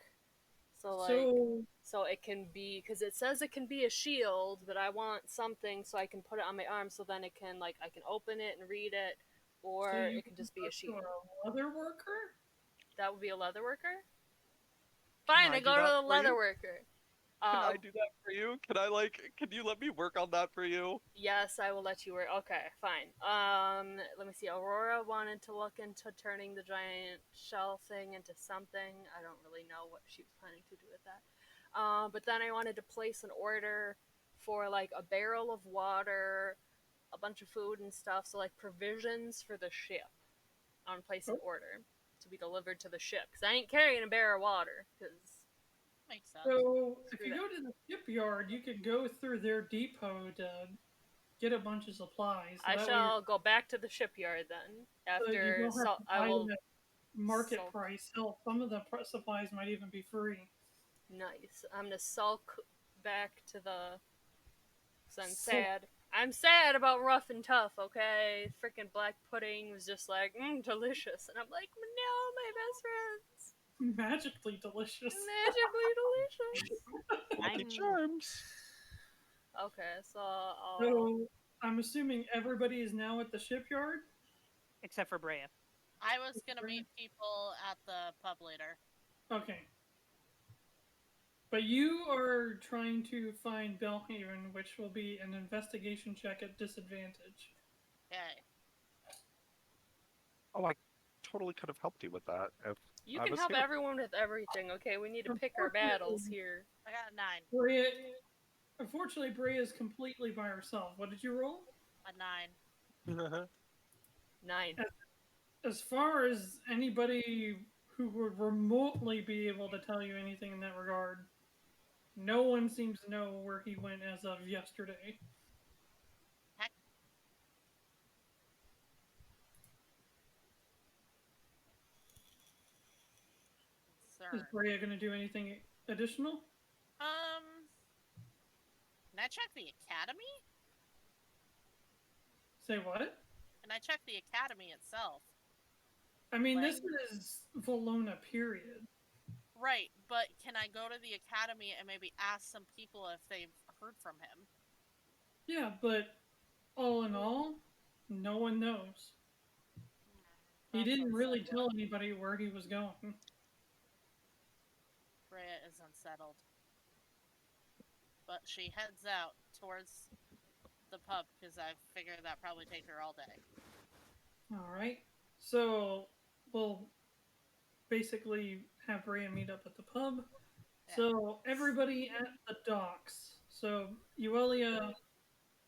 [SPEAKER 1] So it can be, because it says it can be a shield, but I want something so I can put it on my arm so then it can like I can open it and read it, or
[SPEAKER 5] so you
[SPEAKER 1] it can just be a shield.
[SPEAKER 5] a leather worker?
[SPEAKER 1] That would be a leather worker. Fine,
[SPEAKER 9] I
[SPEAKER 1] I
[SPEAKER 9] do
[SPEAKER 1] go to
[SPEAKER 9] that
[SPEAKER 1] the
[SPEAKER 9] for
[SPEAKER 1] leather
[SPEAKER 9] you?
[SPEAKER 1] worker.
[SPEAKER 9] Can I do that for you? Can you let me work on that for you?
[SPEAKER 1] Yes, I will let you work. Okay, fine. Let me see. Aurora wanted to look into turning the giant shell thing into something. I don't really know what she was planning to do with that. But then I wanted to place an order for like a barrel of water, a bunch of food and stuff. So like provisions for the ship. I want to place an order to be delivered to the ship because I ain't carrying a barrel of water because.
[SPEAKER 4] Makes sense.
[SPEAKER 5] So if
[SPEAKER 1] Screw
[SPEAKER 5] you
[SPEAKER 1] that.
[SPEAKER 5] go to the shipyard, you could go through their depot to get a bunch of supplies. So
[SPEAKER 1] I
[SPEAKER 5] that way
[SPEAKER 1] shall go back to the shipyard then.
[SPEAKER 5] so you
[SPEAKER 1] After
[SPEAKER 5] don't have to
[SPEAKER 1] I
[SPEAKER 5] buy
[SPEAKER 1] will.
[SPEAKER 5] them at market
[SPEAKER 1] sulk.
[SPEAKER 5] price. Hell, some of the supplies might even be free.
[SPEAKER 1] Nice. I'm gonna sulk back to the. Cause I'm
[SPEAKER 5] Sulk.
[SPEAKER 1] sad. I'm sad about rough and tough. Okay, freaking black pudding was just like delicious, and I'm like, no, my best friends,
[SPEAKER 5] Magically delicious.
[SPEAKER 1] magically delicious.
[SPEAKER 9] Lucky
[SPEAKER 2] I'm-
[SPEAKER 9] Charms.
[SPEAKER 1] Okay, so I'll.
[SPEAKER 5] So I'm assuming everybody is now at the shipyard.
[SPEAKER 2] Except for Breya.
[SPEAKER 4] I was gonna meet people at the pub later.
[SPEAKER 5] Okay. But you are trying to find Belhaven, which will be an investigation check at disadvantage.
[SPEAKER 4] Okay.
[SPEAKER 9] Oh, I totally could have helped you with that. If
[SPEAKER 1] You
[SPEAKER 9] I
[SPEAKER 1] can
[SPEAKER 9] was
[SPEAKER 1] help
[SPEAKER 9] here.
[SPEAKER 1] everyone with everything. Okay, we need to pick our battles here.
[SPEAKER 4] I got a 9.
[SPEAKER 5] Breya, unfortunately, Breya is completely by herself. What did you roll?
[SPEAKER 4] A 9.
[SPEAKER 1] 9.
[SPEAKER 5] As far as anybody who would remotely be able to tell you anything in that regard, no one seems to know where he went as of yesterday. Is
[SPEAKER 4] Sir.
[SPEAKER 5] Breya going to do anything additional?
[SPEAKER 4] Can I check the academy?
[SPEAKER 5] Say what?
[SPEAKER 4] Can I check the academy itself?
[SPEAKER 5] I mean,
[SPEAKER 4] Like-
[SPEAKER 5] this is Valona, period.
[SPEAKER 4] Right, but can I go to the academy and maybe ask some people if they've heard from him?
[SPEAKER 5] Yeah, but all in all, no one knows. He
[SPEAKER 4] That's
[SPEAKER 5] didn't really
[SPEAKER 4] unsettling.
[SPEAKER 5] tell anybody where he was going.
[SPEAKER 4] is unsettled. But she heads out towards the pub because I figure that probably take her all day.
[SPEAKER 5] All right. So we'll basically have Breya meet up at the pub.
[SPEAKER 4] Yeah.
[SPEAKER 5] So everybody at the docks. So Yuelia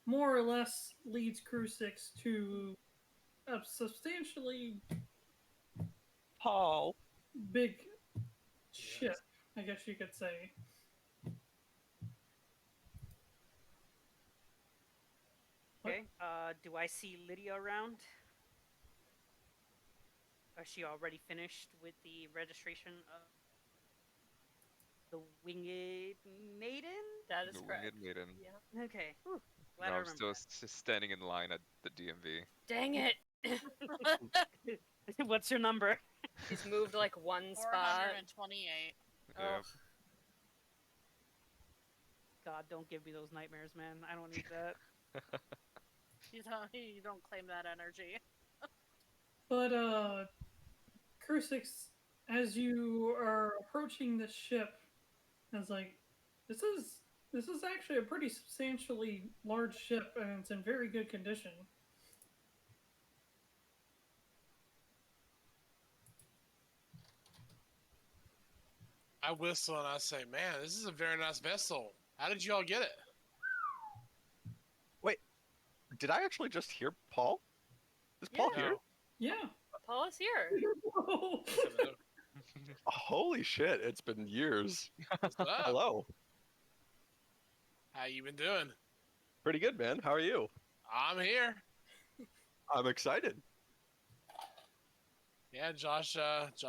[SPEAKER 5] more or less leads Crusix to a substantially
[SPEAKER 9] Paul.
[SPEAKER 5] big ship, I guess you could say.
[SPEAKER 2] Okay. Do I see Lydia around? Is she already finished with the registration of the Winged Maiden?
[SPEAKER 1] That is
[SPEAKER 6] The
[SPEAKER 1] correct.
[SPEAKER 6] Winged Maiden.
[SPEAKER 1] Yeah.
[SPEAKER 2] Okay. Whew. Glad
[SPEAKER 6] No,
[SPEAKER 2] I
[SPEAKER 6] I'm
[SPEAKER 2] remember.
[SPEAKER 6] still standing in line at the DMV.
[SPEAKER 1] Dang it!
[SPEAKER 2] What's your number?
[SPEAKER 1] He's moved like one spot.
[SPEAKER 4] 428.
[SPEAKER 1] Oh.
[SPEAKER 6] Yep.
[SPEAKER 2] God, don't give me those nightmares, man. I don't need that.
[SPEAKER 4] You don't claim that energy.
[SPEAKER 5] But Crusix, as you are approaching this ship, is like, this is actually a pretty substantially large ship, and it's in very good condition.
[SPEAKER 3] I whistle and I say, "Man, this is a very nice vessel. How did you all get it?"
[SPEAKER 9] Wait, did I actually just hear Paul? Is Paul
[SPEAKER 1] Yeah.
[SPEAKER 9] here?
[SPEAKER 5] Yeah.
[SPEAKER 1] Paula's here.
[SPEAKER 5] Whoa.
[SPEAKER 3] Hello.
[SPEAKER 9] Holy shit, it's been years.
[SPEAKER 3] What's up?
[SPEAKER 9] Hello.
[SPEAKER 3] How you been doing?
[SPEAKER 9] Pretty good, man. How are you?
[SPEAKER 3] I'm here.
[SPEAKER 9] I'm excited.
[SPEAKER 3] Yeah, Josh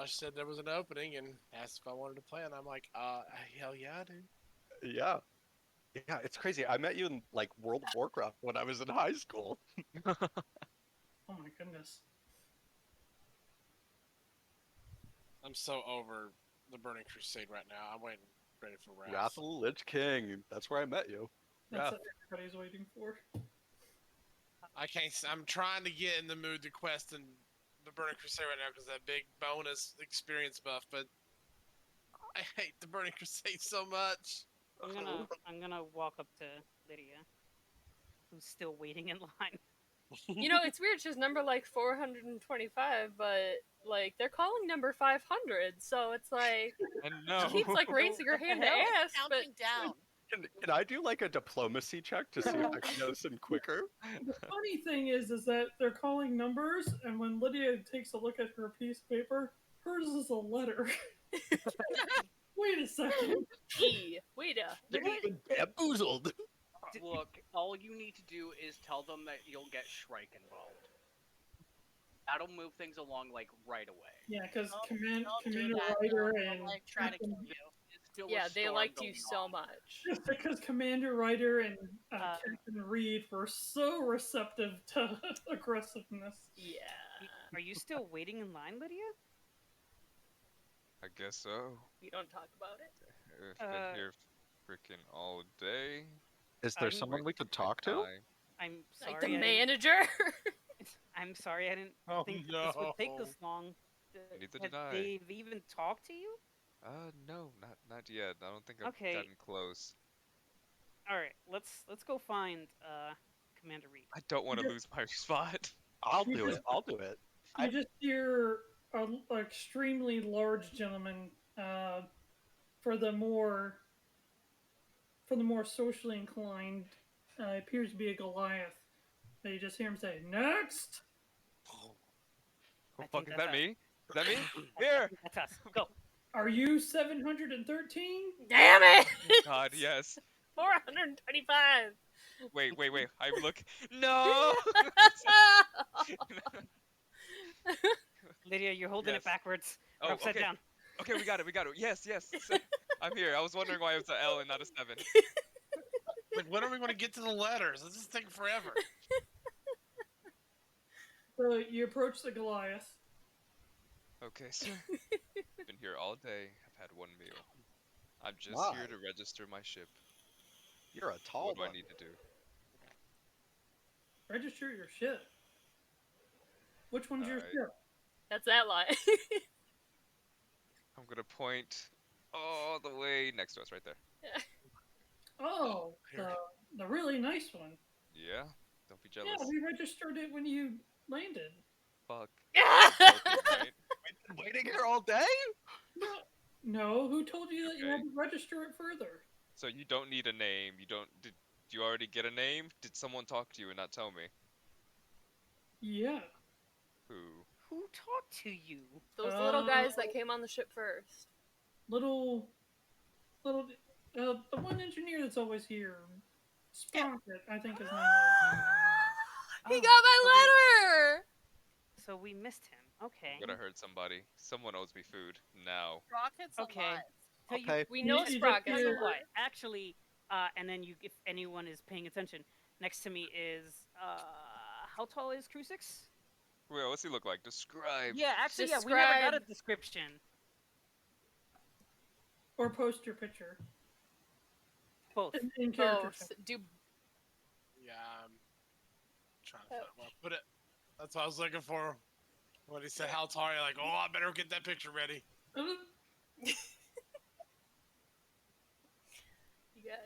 [SPEAKER 3] said there was an opening and asked if I wanted to play, and I'm like, hell yeah, dude.
[SPEAKER 9] Yeah. Yeah, it's crazy. I met you in like World of Warcraft when I was in high school.
[SPEAKER 5] Oh my goodness.
[SPEAKER 3] I'm so over the Burning Crusade right now. I'm waiting, ready for Wrath.
[SPEAKER 9] Wrath of the Lich King. That's where I met you.
[SPEAKER 5] That's
[SPEAKER 9] Yeah.
[SPEAKER 5] what everybody's waiting for.
[SPEAKER 3] I can't. I'm trying to get in the mood to quest in the Burning Crusade right now because that big bonus experience buff. But I hate the Burning Crusade so much.
[SPEAKER 2] I'm gonna walk up to Lydia, who's still waiting in line.
[SPEAKER 1] You know, it's weird. She's number like 425, but like they're calling number 500, so it's like
[SPEAKER 6] And no.
[SPEAKER 1] she keeps like raising her hand to
[SPEAKER 2] hell?
[SPEAKER 1] ask, but
[SPEAKER 4] Counting down.
[SPEAKER 9] Can I do like a diplomacy check to see if I can listen quicker?
[SPEAKER 5] The funny thing is that they're calling numbers, and when Lydia takes a look at her piece of paper, hers is a letter. Wait a second.
[SPEAKER 1] wait a
[SPEAKER 9] They're getting bamboozled.
[SPEAKER 7] Look, all you need to do is tell them that you'll get Shrike involved. That'll move things along like right away.
[SPEAKER 5] Yeah, because
[SPEAKER 4] Don't
[SPEAKER 5] Commander
[SPEAKER 4] do that.
[SPEAKER 5] Ryder
[SPEAKER 4] They'll,
[SPEAKER 5] and
[SPEAKER 4] like try to kill you.
[SPEAKER 7] It's still a
[SPEAKER 1] yeah, they
[SPEAKER 7] storm
[SPEAKER 1] liked you
[SPEAKER 7] going
[SPEAKER 1] so
[SPEAKER 7] on.
[SPEAKER 1] much.
[SPEAKER 5] just because Commander Ryder and Captain Reed were so receptive to aggressiveness.
[SPEAKER 1] Yeah,
[SPEAKER 2] Are you still waiting in line, Lydia?
[SPEAKER 6] I guess so.
[SPEAKER 1] we don't talk about it.
[SPEAKER 6] I've been here freaking all day.
[SPEAKER 9] Is there
[SPEAKER 2] I'm
[SPEAKER 9] someone we could talk to?
[SPEAKER 2] I'm
[SPEAKER 1] Like
[SPEAKER 2] sorry.
[SPEAKER 1] the
[SPEAKER 2] I didn't-
[SPEAKER 1] manager.
[SPEAKER 2] I'm sorry. I didn't
[SPEAKER 3] Oh,
[SPEAKER 2] think that this would take this long.
[SPEAKER 6] Neither
[SPEAKER 2] Have
[SPEAKER 6] did I.
[SPEAKER 2] they've even talked to you?
[SPEAKER 6] No, not yet. I don't think I've
[SPEAKER 2] Okay.
[SPEAKER 6] gotten close.
[SPEAKER 2] All right, let's go find Commander Reed.
[SPEAKER 6] I don't want to lose my spot.
[SPEAKER 9] I'll do it. I'll do it.
[SPEAKER 5] You just hear an extremely large gentleman for the more socially inclined appears to be a Goliath. But you just hear him say, "Next!"
[SPEAKER 6] Oh,
[SPEAKER 2] I
[SPEAKER 6] fuck,
[SPEAKER 2] think
[SPEAKER 6] is
[SPEAKER 2] that's
[SPEAKER 6] that
[SPEAKER 2] us.
[SPEAKER 6] me? Is that me? Here!
[SPEAKER 2] That's us. Go.
[SPEAKER 5] Are you 713?
[SPEAKER 1] Damn it!
[SPEAKER 6] God, yes.
[SPEAKER 1] 425.
[SPEAKER 6] Wait. I look. No!
[SPEAKER 2] Lydia, you're holding
[SPEAKER 6] Yes.
[SPEAKER 2] it backwards.
[SPEAKER 6] Oh,
[SPEAKER 2] Or upside
[SPEAKER 6] okay.
[SPEAKER 2] down.
[SPEAKER 6] Okay, we got it. Yes. I'm here. I was wondering why it was an L and not a 7.
[SPEAKER 3] Like, when are we going to get to the letters? This is taking forever.
[SPEAKER 5] So you approach the Goliath.
[SPEAKER 6] Okay, sir. Been here all day. I've had one meal. I'm just
[SPEAKER 9] Why?
[SPEAKER 6] here to register my ship.
[SPEAKER 9] You're a tall
[SPEAKER 6] What do I
[SPEAKER 9] one.
[SPEAKER 6] need to do?
[SPEAKER 5] Register your ship. Which one's your
[SPEAKER 6] Alright.
[SPEAKER 5] ship?
[SPEAKER 1] That's that line.
[SPEAKER 6] I'm gonna point all the way next to us, right there.
[SPEAKER 5] Oh,
[SPEAKER 3] here.
[SPEAKER 5] the really nice one.
[SPEAKER 6] Yeah. Don't be
[SPEAKER 5] Yeah,
[SPEAKER 6] jealous.
[SPEAKER 5] we registered it when you landed.
[SPEAKER 6] Fuck. You're joking, right?
[SPEAKER 9] We've been waiting here all day?
[SPEAKER 5] No, who told you that you
[SPEAKER 6] Okay.
[SPEAKER 5] had to register it further?
[SPEAKER 6] So you don't need a name. You don't. Did you already get a name? Did someone talk to you and not tell me?
[SPEAKER 5] Yeah.
[SPEAKER 6] Who?
[SPEAKER 2] Who talked to you?
[SPEAKER 1] Those little guys that came on the ship first.
[SPEAKER 5] Little, the one engineer that's always here. Sprocket, I think his name is.
[SPEAKER 1] He
[SPEAKER 2] Oh,
[SPEAKER 1] got my letter!
[SPEAKER 2] So we missed him. Okay.
[SPEAKER 6] I'm gonna hurt somebody. Someone owes me food now.
[SPEAKER 4] Rocket's
[SPEAKER 2] Okay.
[SPEAKER 4] alive.
[SPEAKER 2] Tell
[SPEAKER 9] Okay.
[SPEAKER 2] you,
[SPEAKER 1] We know
[SPEAKER 5] You just
[SPEAKER 1] Sprocket.
[SPEAKER 2] tell you
[SPEAKER 5] hear-
[SPEAKER 2] what. Actually, and then you, if anyone is paying attention, next to me is how tall is Crusix?
[SPEAKER 6] Wait, what's he look like? Describe.
[SPEAKER 2] Yeah, actually, yeah, we never got a
[SPEAKER 1] Describe-
[SPEAKER 2] description.
[SPEAKER 5] Or post your picture
[SPEAKER 2] Both.
[SPEAKER 5] in character.
[SPEAKER 1] Oh, do
[SPEAKER 3] Yeah, I'm trying to find where I put it. That's what I was looking for. When he said how tall are you, like, oh, I better get that picture ready.
[SPEAKER 1] you guys?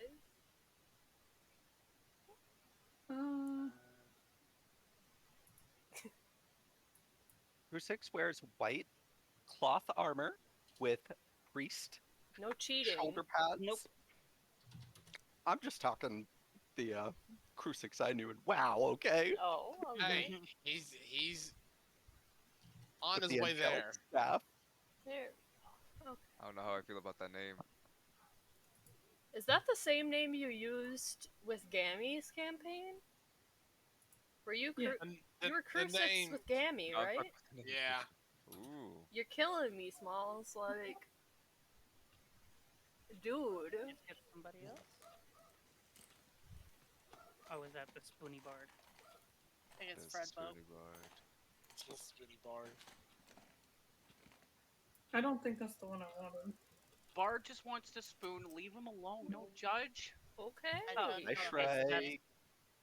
[SPEAKER 9] Crusix wears white cloth armor with priest
[SPEAKER 1] No cheating.
[SPEAKER 9] shoulder pads.
[SPEAKER 2] Nope.
[SPEAKER 9] I'm just talking the Crusix I knew, and wow, okay.
[SPEAKER 1] Oh, okay.
[SPEAKER 3] Hey, he's on
[SPEAKER 9] With
[SPEAKER 3] his
[SPEAKER 9] the
[SPEAKER 3] way
[SPEAKER 9] angelic
[SPEAKER 3] there.
[SPEAKER 9] Staff.
[SPEAKER 1] There.
[SPEAKER 6] I don't know how I feel about that name.
[SPEAKER 1] Is that the same name you used with Gammy's campaign? Were you
[SPEAKER 5] Yeah.
[SPEAKER 3] And
[SPEAKER 1] you were
[SPEAKER 3] the
[SPEAKER 1] Crusix
[SPEAKER 3] name,
[SPEAKER 1] with Gammy,
[SPEAKER 6] No, I'm
[SPEAKER 1] right?
[SPEAKER 6] fucking with the name.
[SPEAKER 3] yeah.
[SPEAKER 6] Ooh.
[SPEAKER 1] You're killing me, Smalls. Like, dude.
[SPEAKER 2] Get somebody else. Oh, is that the Spoony Bard?
[SPEAKER 4] I think it's
[SPEAKER 6] This
[SPEAKER 4] Fred
[SPEAKER 6] is
[SPEAKER 4] Bow.
[SPEAKER 6] really bad.
[SPEAKER 3] It's Spinny Bard.
[SPEAKER 5] I don't think that's the one I wanted.
[SPEAKER 7] Bard just wants to spoon. Leave him alone. Don't judge.
[SPEAKER 1] Okay.
[SPEAKER 4] I
[SPEAKER 2] Oh,
[SPEAKER 4] don't
[SPEAKER 9] Nice
[SPEAKER 4] know.
[SPEAKER 9] Shrike.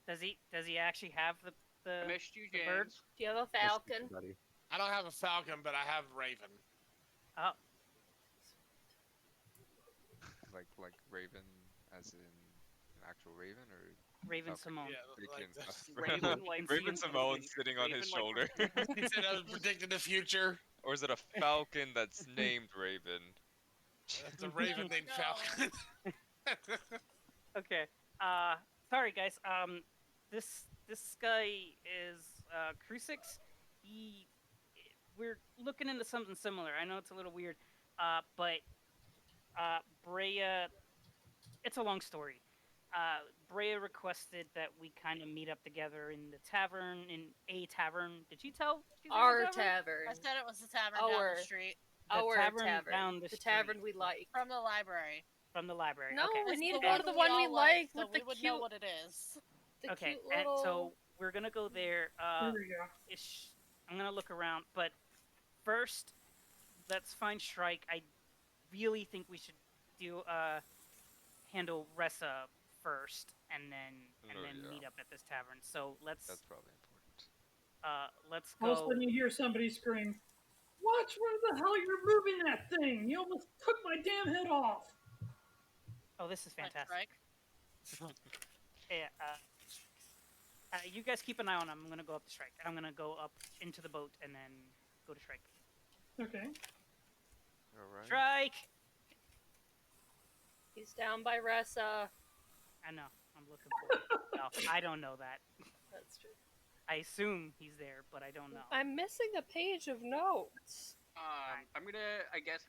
[SPEAKER 2] Does he actually have the
[SPEAKER 7] I missed you,
[SPEAKER 2] the
[SPEAKER 7] James.
[SPEAKER 2] bird?
[SPEAKER 1] Do you have a
[SPEAKER 9] Nice
[SPEAKER 1] falcon?
[SPEAKER 9] buddy.
[SPEAKER 3] I don't have a falcon, but I have Raven.
[SPEAKER 2] Oh,
[SPEAKER 6] Like Raven, as in an actual Raven, or
[SPEAKER 2] Raven
[SPEAKER 6] Okay.
[SPEAKER 2] Simone.
[SPEAKER 3] Yeah, like
[SPEAKER 6] freaking
[SPEAKER 3] this.
[SPEAKER 7] Raven, like
[SPEAKER 6] Raven
[SPEAKER 7] Simone,
[SPEAKER 6] Simone
[SPEAKER 7] like
[SPEAKER 6] sitting on his
[SPEAKER 7] Raven, like
[SPEAKER 6] shoulder,
[SPEAKER 3] He said I was predicting the future.
[SPEAKER 6] or is it a falcon that's named Raven?
[SPEAKER 3] That's a Raven named
[SPEAKER 4] No.
[SPEAKER 3] Falcon.
[SPEAKER 2] Okay. Sorry guys. This guy is Crusix. We're looking into something similar. I know it's a little weird. But Breya. It's a long story. Breya requested that we kind of meet up together in the tavern, in a tavern. Did she tell? she's in a
[SPEAKER 1] Our
[SPEAKER 2] tavern?
[SPEAKER 1] tavern.
[SPEAKER 4] I said it was the tavern down
[SPEAKER 1] Our-
[SPEAKER 4] the street
[SPEAKER 2] The
[SPEAKER 1] Our
[SPEAKER 2] tavern
[SPEAKER 1] tavern.
[SPEAKER 2] down the
[SPEAKER 1] The tavern
[SPEAKER 2] street.
[SPEAKER 1] we like.
[SPEAKER 4] from the library.
[SPEAKER 2] From the library.
[SPEAKER 1] No,
[SPEAKER 2] okay.
[SPEAKER 1] we
[SPEAKER 4] It's
[SPEAKER 1] need to go to the one we
[SPEAKER 4] all
[SPEAKER 1] like
[SPEAKER 4] so
[SPEAKER 1] with the
[SPEAKER 4] we would
[SPEAKER 1] cute,
[SPEAKER 4] know what it is.
[SPEAKER 1] the
[SPEAKER 2] Okay,
[SPEAKER 1] cute
[SPEAKER 2] and
[SPEAKER 1] little.
[SPEAKER 2] so we're gonna go there.
[SPEAKER 5] There we go.
[SPEAKER 2] I'm gonna look around, but first, let's find Shrike. I really think we should do handle Ressa first, and then
[SPEAKER 6] Oh, yeah.
[SPEAKER 2] meet up at this tavern. So let's
[SPEAKER 6] That's probably important.
[SPEAKER 2] let's
[SPEAKER 5] All of a
[SPEAKER 2] go.
[SPEAKER 5] sudden you hear somebody scream, "Watch where the hell you're moving that thing! You almost took my damn head off!"
[SPEAKER 2] Oh, this is
[SPEAKER 4] Like
[SPEAKER 2] fantastic.
[SPEAKER 4] Shrike.
[SPEAKER 2] Yeah. You guys keep an eye on him. I'm gonna go up to Shrike. I'm gonna go up into the boat and then go to Shrike.
[SPEAKER 5] Okay.
[SPEAKER 6] All right.
[SPEAKER 2] Shrike.
[SPEAKER 1] He's down by Ressa.
[SPEAKER 2] I know. I'm looking for him. No, I don't know that.
[SPEAKER 1] That's true.
[SPEAKER 2] I assume he's there, but I don't know.
[SPEAKER 1] I'm missing a page of notes.
[SPEAKER 7] I'm gonna, I guess,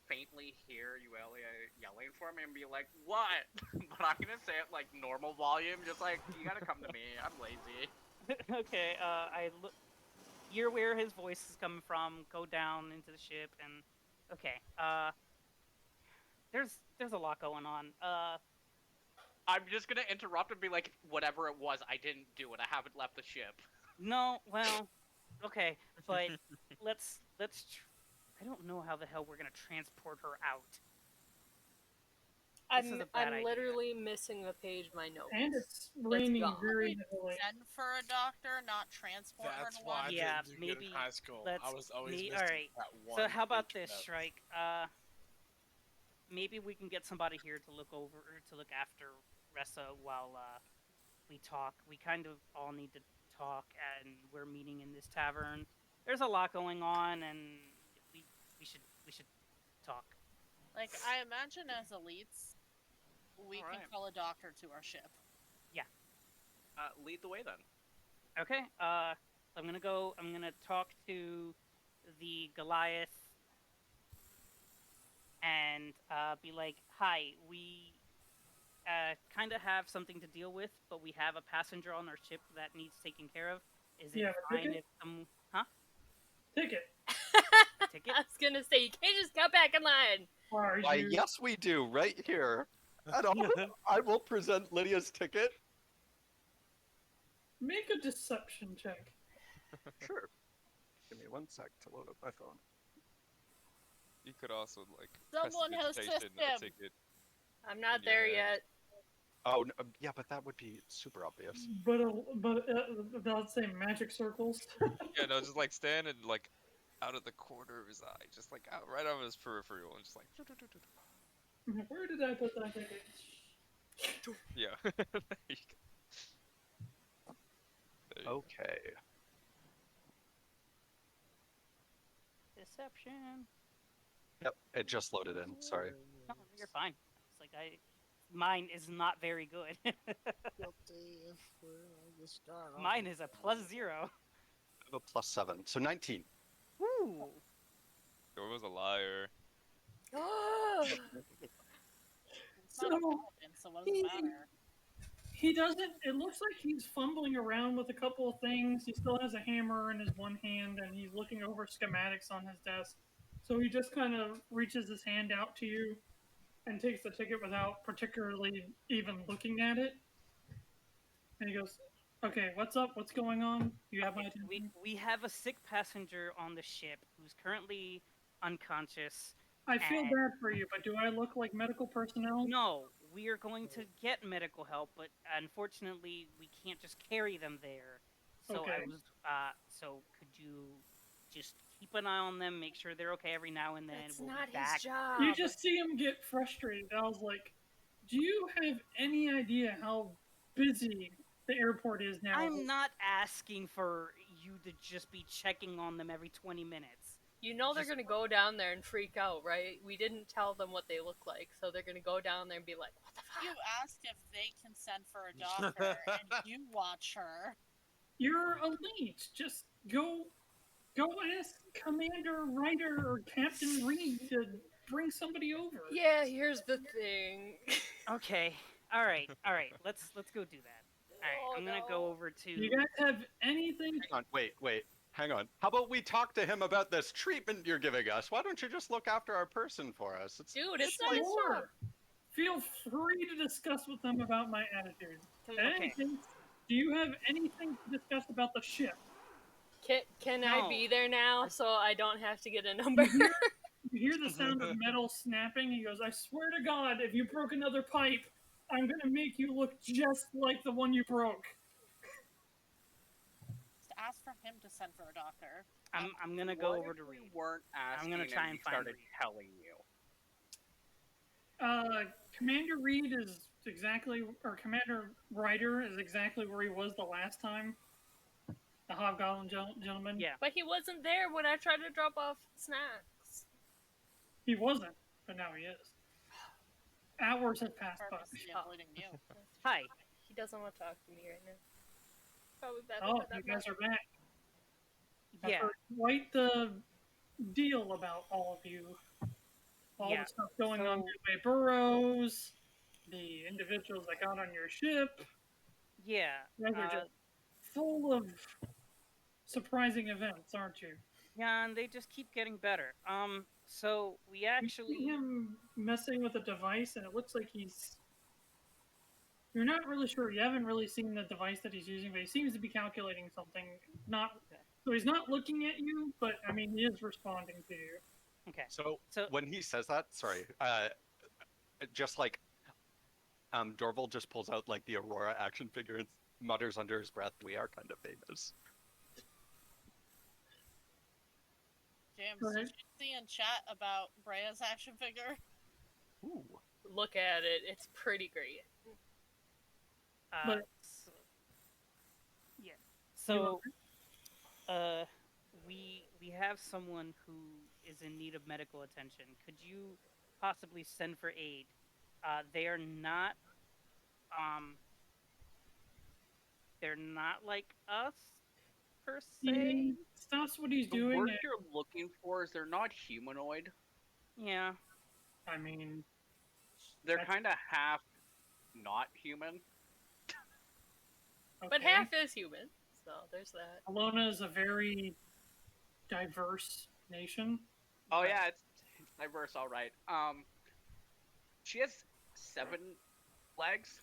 [SPEAKER 7] faintly hear Yuelia yelling for me and be like, "What?" But I'm gonna say it like normal volume, just like, "You gotta come to me. I'm lazy."
[SPEAKER 2] Okay, I look. You're where his voice is coming from. Go down into the ship, and okay. There's a lot going on.
[SPEAKER 7] I'm just gonna interrupt and be like, "Whatever it was, I didn't do it. I haven't left the ship."
[SPEAKER 2] No, well, okay, but let's. I don't know how the hell we're gonna transport her out. This is a bad
[SPEAKER 1] I'm
[SPEAKER 2] idea.
[SPEAKER 1] literally missing a page of my notes.
[SPEAKER 5] And it's raining
[SPEAKER 1] gone.
[SPEAKER 5] very heavily.
[SPEAKER 4] Send for a doctor, not transport her
[SPEAKER 3] That's
[SPEAKER 4] to
[SPEAKER 3] why I
[SPEAKER 4] one.
[SPEAKER 2] Yeah,
[SPEAKER 3] didn't do good
[SPEAKER 2] maybe
[SPEAKER 3] in high school.
[SPEAKER 2] let's
[SPEAKER 3] I was always
[SPEAKER 2] me-
[SPEAKER 3] missing
[SPEAKER 2] alright.
[SPEAKER 3] that one
[SPEAKER 2] So how about
[SPEAKER 3] page of
[SPEAKER 2] this,
[SPEAKER 3] notes.
[SPEAKER 2] Shrike? maybe we can get somebody here to look after Ressa while we talk. We kind of all need to talk, and we're meeting in this tavern. There's a lot going on, and we should talk.
[SPEAKER 4] Like, I imagine as elites, we can
[SPEAKER 7] Alright.
[SPEAKER 4] call a doctor to our ship.
[SPEAKER 7] Lead the way then.
[SPEAKER 2] Okay. I'm gonna talk to the Goliath and be like, "Hi, we kind of have something to deal with, but we have a passenger on our ship that needs taking care of. Is it
[SPEAKER 5] Yeah,
[SPEAKER 2] fine
[SPEAKER 5] ticket?
[SPEAKER 2] if some
[SPEAKER 5] Ticket.
[SPEAKER 2] ticket?
[SPEAKER 1] I was gonna say, you can't just go back in line.
[SPEAKER 5] Are
[SPEAKER 9] Why,
[SPEAKER 5] you?
[SPEAKER 9] yes, we do, right here. And I will present Lydia's ticket.
[SPEAKER 5] Make a deception check.
[SPEAKER 9] Sure. Give me 1 sec to load up my phone.
[SPEAKER 6] You could also like
[SPEAKER 4] Someone has
[SPEAKER 6] prestidigitation a
[SPEAKER 4] system.
[SPEAKER 6] ticket.
[SPEAKER 1] I'm not
[SPEAKER 6] In your
[SPEAKER 1] there
[SPEAKER 6] head.
[SPEAKER 1] yet.
[SPEAKER 9] Oh, no, yeah, but that would be super obvious.
[SPEAKER 5] But let's say magic circles.
[SPEAKER 6] Yeah, no, just like stand and like out of the corner of his eye, just like out right out of his peripheral, and just like
[SPEAKER 5] Where did I put that ticket?
[SPEAKER 6] yeah. There you go. There you go.
[SPEAKER 9] Okay.
[SPEAKER 2] Deception.
[SPEAKER 9] Yep, it just loaded in. Sorry.
[SPEAKER 2] No, you're fine. It's like mine is not very good. Mine is a +0.
[SPEAKER 9] I have a +7, so 19.
[SPEAKER 2] Woo!
[SPEAKER 6] Dorval was a liar.
[SPEAKER 4] It's not a
[SPEAKER 5] So,
[SPEAKER 4] paladin, so what does it matter?
[SPEAKER 5] He doesn't. It looks like he's fumbling around with a couple of things. He still has a hammer in his one hand, and he's looking over schematics on his desk. So he just kind of reaches his hand out to you and takes the ticket without particularly even looking at it. And he goes, "Okay, what's up? What's going on? You have my attention."
[SPEAKER 2] We have a sick passenger on the ship who's currently unconscious.
[SPEAKER 5] I feel bad for you, but do I look like medical personnel?
[SPEAKER 2] No, we are going to get medical help, but unfortunately, we can't just carry them there. So
[SPEAKER 5] Okay.
[SPEAKER 2] so could you just keep an eye on them, make sure they're okay every now and then?
[SPEAKER 1] That's
[SPEAKER 2] we'll
[SPEAKER 1] not
[SPEAKER 2] be back.
[SPEAKER 1] his job.
[SPEAKER 5] You just see him get frustrated. I was like, "Do you have any idea how busy the airport is now?"
[SPEAKER 2] I'm not asking for you to just be checking on them every 20 minutes.
[SPEAKER 1] You know they're
[SPEAKER 2] Just-
[SPEAKER 1] gonna go down there and freak out, right? We didn't tell them what they look like, so they're gonna go down there and be like, "What the fuck?"
[SPEAKER 4] You asked if they can send for a doctor, and you watch her.
[SPEAKER 5] You're elite. Just go ask Commander Ryder or Captain Reed to bring somebody over.
[SPEAKER 1] Yeah, here's the thing.
[SPEAKER 2] Okay. All right. Let's go do that. All right.
[SPEAKER 1] Oh,
[SPEAKER 2] I'm gonna
[SPEAKER 1] no.
[SPEAKER 2] go over to.
[SPEAKER 5] You guys have anything?
[SPEAKER 9] Hang on, wait. Hang on. How about we talk to him about this treatment you're giving us? Why don't you just look after our person for us?
[SPEAKER 1] Dude, it's not his job.
[SPEAKER 5] Sure. Feel free to discuss with them about my attitude.
[SPEAKER 1] Can,
[SPEAKER 2] Okay.
[SPEAKER 5] Anything? Do you have anything to discuss about the ship?
[SPEAKER 1] can
[SPEAKER 2] No.
[SPEAKER 1] I be there now so I don't have to get a number?
[SPEAKER 5] You hear the sound of metal snapping. He goes, "I swear to God, if you broke another pipe, I'm gonna make you look just like the one you broke."
[SPEAKER 4] Just ask for him to send for a doctor.
[SPEAKER 2] I'm gonna go
[SPEAKER 7] What
[SPEAKER 2] over
[SPEAKER 7] if
[SPEAKER 2] to
[SPEAKER 7] we
[SPEAKER 2] Reed.
[SPEAKER 7] weren't asking
[SPEAKER 2] gonna try and
[SPEAKER 7] he
[SPEAKER 2] find
[SPEAKER 7] started
[SPEAKER 2] Reed.
[SPEAKER 7] telling you.
[SPEAKER 5] Commander Reed is exactly, or Commander Ryder is exactly where he was the last time. The Hobgoblin gentleman.
[SPEAKER 2] Yeah.
[SPEAKER 1] But he wasn't there when I tried to drop off snacks.
[SPEAKER 5] He wasn't, but now he is. Hours have passed by.
[SPEAKER 4] Purposely
[SPEAKER 1] Oh.
[SPEAKER 4] avoiding you.
[SPEAKER 2] Hi.
[SPEAKER 1] He doesn't want to talk to me right now. Probably better
[SPEAKER 5] Oh,
[SPEAKER 1] that
[SPEAKER 5] you
[SPEAKER 1] I'm
[SPEAKER 5] guys
[SPEAKER 1] not-
[SPEAKER 5] are back. I've
[SPEAKER 2] Yeah.
[SPEAKER 5] heard quite the deal about all of you. All
[SPEAKER 2] Yeah,
[SPEAKER 5] the stuff going on
[SPEAKER 2] so-
[SPEAKER 5] Midway Burrows, the individuals that got on your ship.
[SPEAKER 2] Yeah.
[SPEAKER 5] You guys are just full of surprising events, aren't you?
[SPEAKER 2] Yeah, and they just keep getting better. So we
[SPEAKER 5] You
[SPEAKER 2] actually.
[SPEAKER 5] see him messing with a device, and it looks like he's. You're not really sure. You haven't really seen the device that he's using, but he seems to be calculating something. Not
[SPEAKER 2] Okay.
[SPEAKER 5] so he's not looking at you, but I mean he is responding to you.
[SPEAKER 2] Okay.
[SPEAKER 9] So,
[SPEAKER 2] So-
[SPEAKER 9] when he says that, sorry, just like Dorval just pulls out like the Aurora action figure and mutters under his breath, "We are kind of famous."
[SPEAKER 4] James,
[SPEAKER 5] Go
[SPEAKER 4] did
[SPEAKER 5] ahead.
[SPEAKER 4] you see in chat about Breya's action figure?
[SPEAKER 9] Ooh.
[SPEAKER 1] look at it. It's pretty great.
[SPEAKER 5] But-
[SPEAKER 2] Yeah. So, we have someone who is in need of medical attention. Could you possibly send for aid? They are not they're not like us per se.
[SPEAKER 5] Stops what he's
[SPEAKER 7] The
[SPEAKER 5] doing.
[SPEAKER 7] word you're looking for is they're not humanoid.
[SPEAKER 2] Yeah.
[SPEAKER 5] I mean,
[SPEAKER 7] They're
[SPEAKER 5] That's-
[SPEAKER 7] kind of half not human.
[SPEAKER 1] But
[SPEAKER 5] okay.
[SPEAKER 1] half is human, so there's that.
[SPEAKER 5] Valona is a very diverse nation.
[SPEAKER 7] Oh
[SPEAKER 5] but
[SPEAKER 7] yeah, it's diverse, all right. She has 7 legs.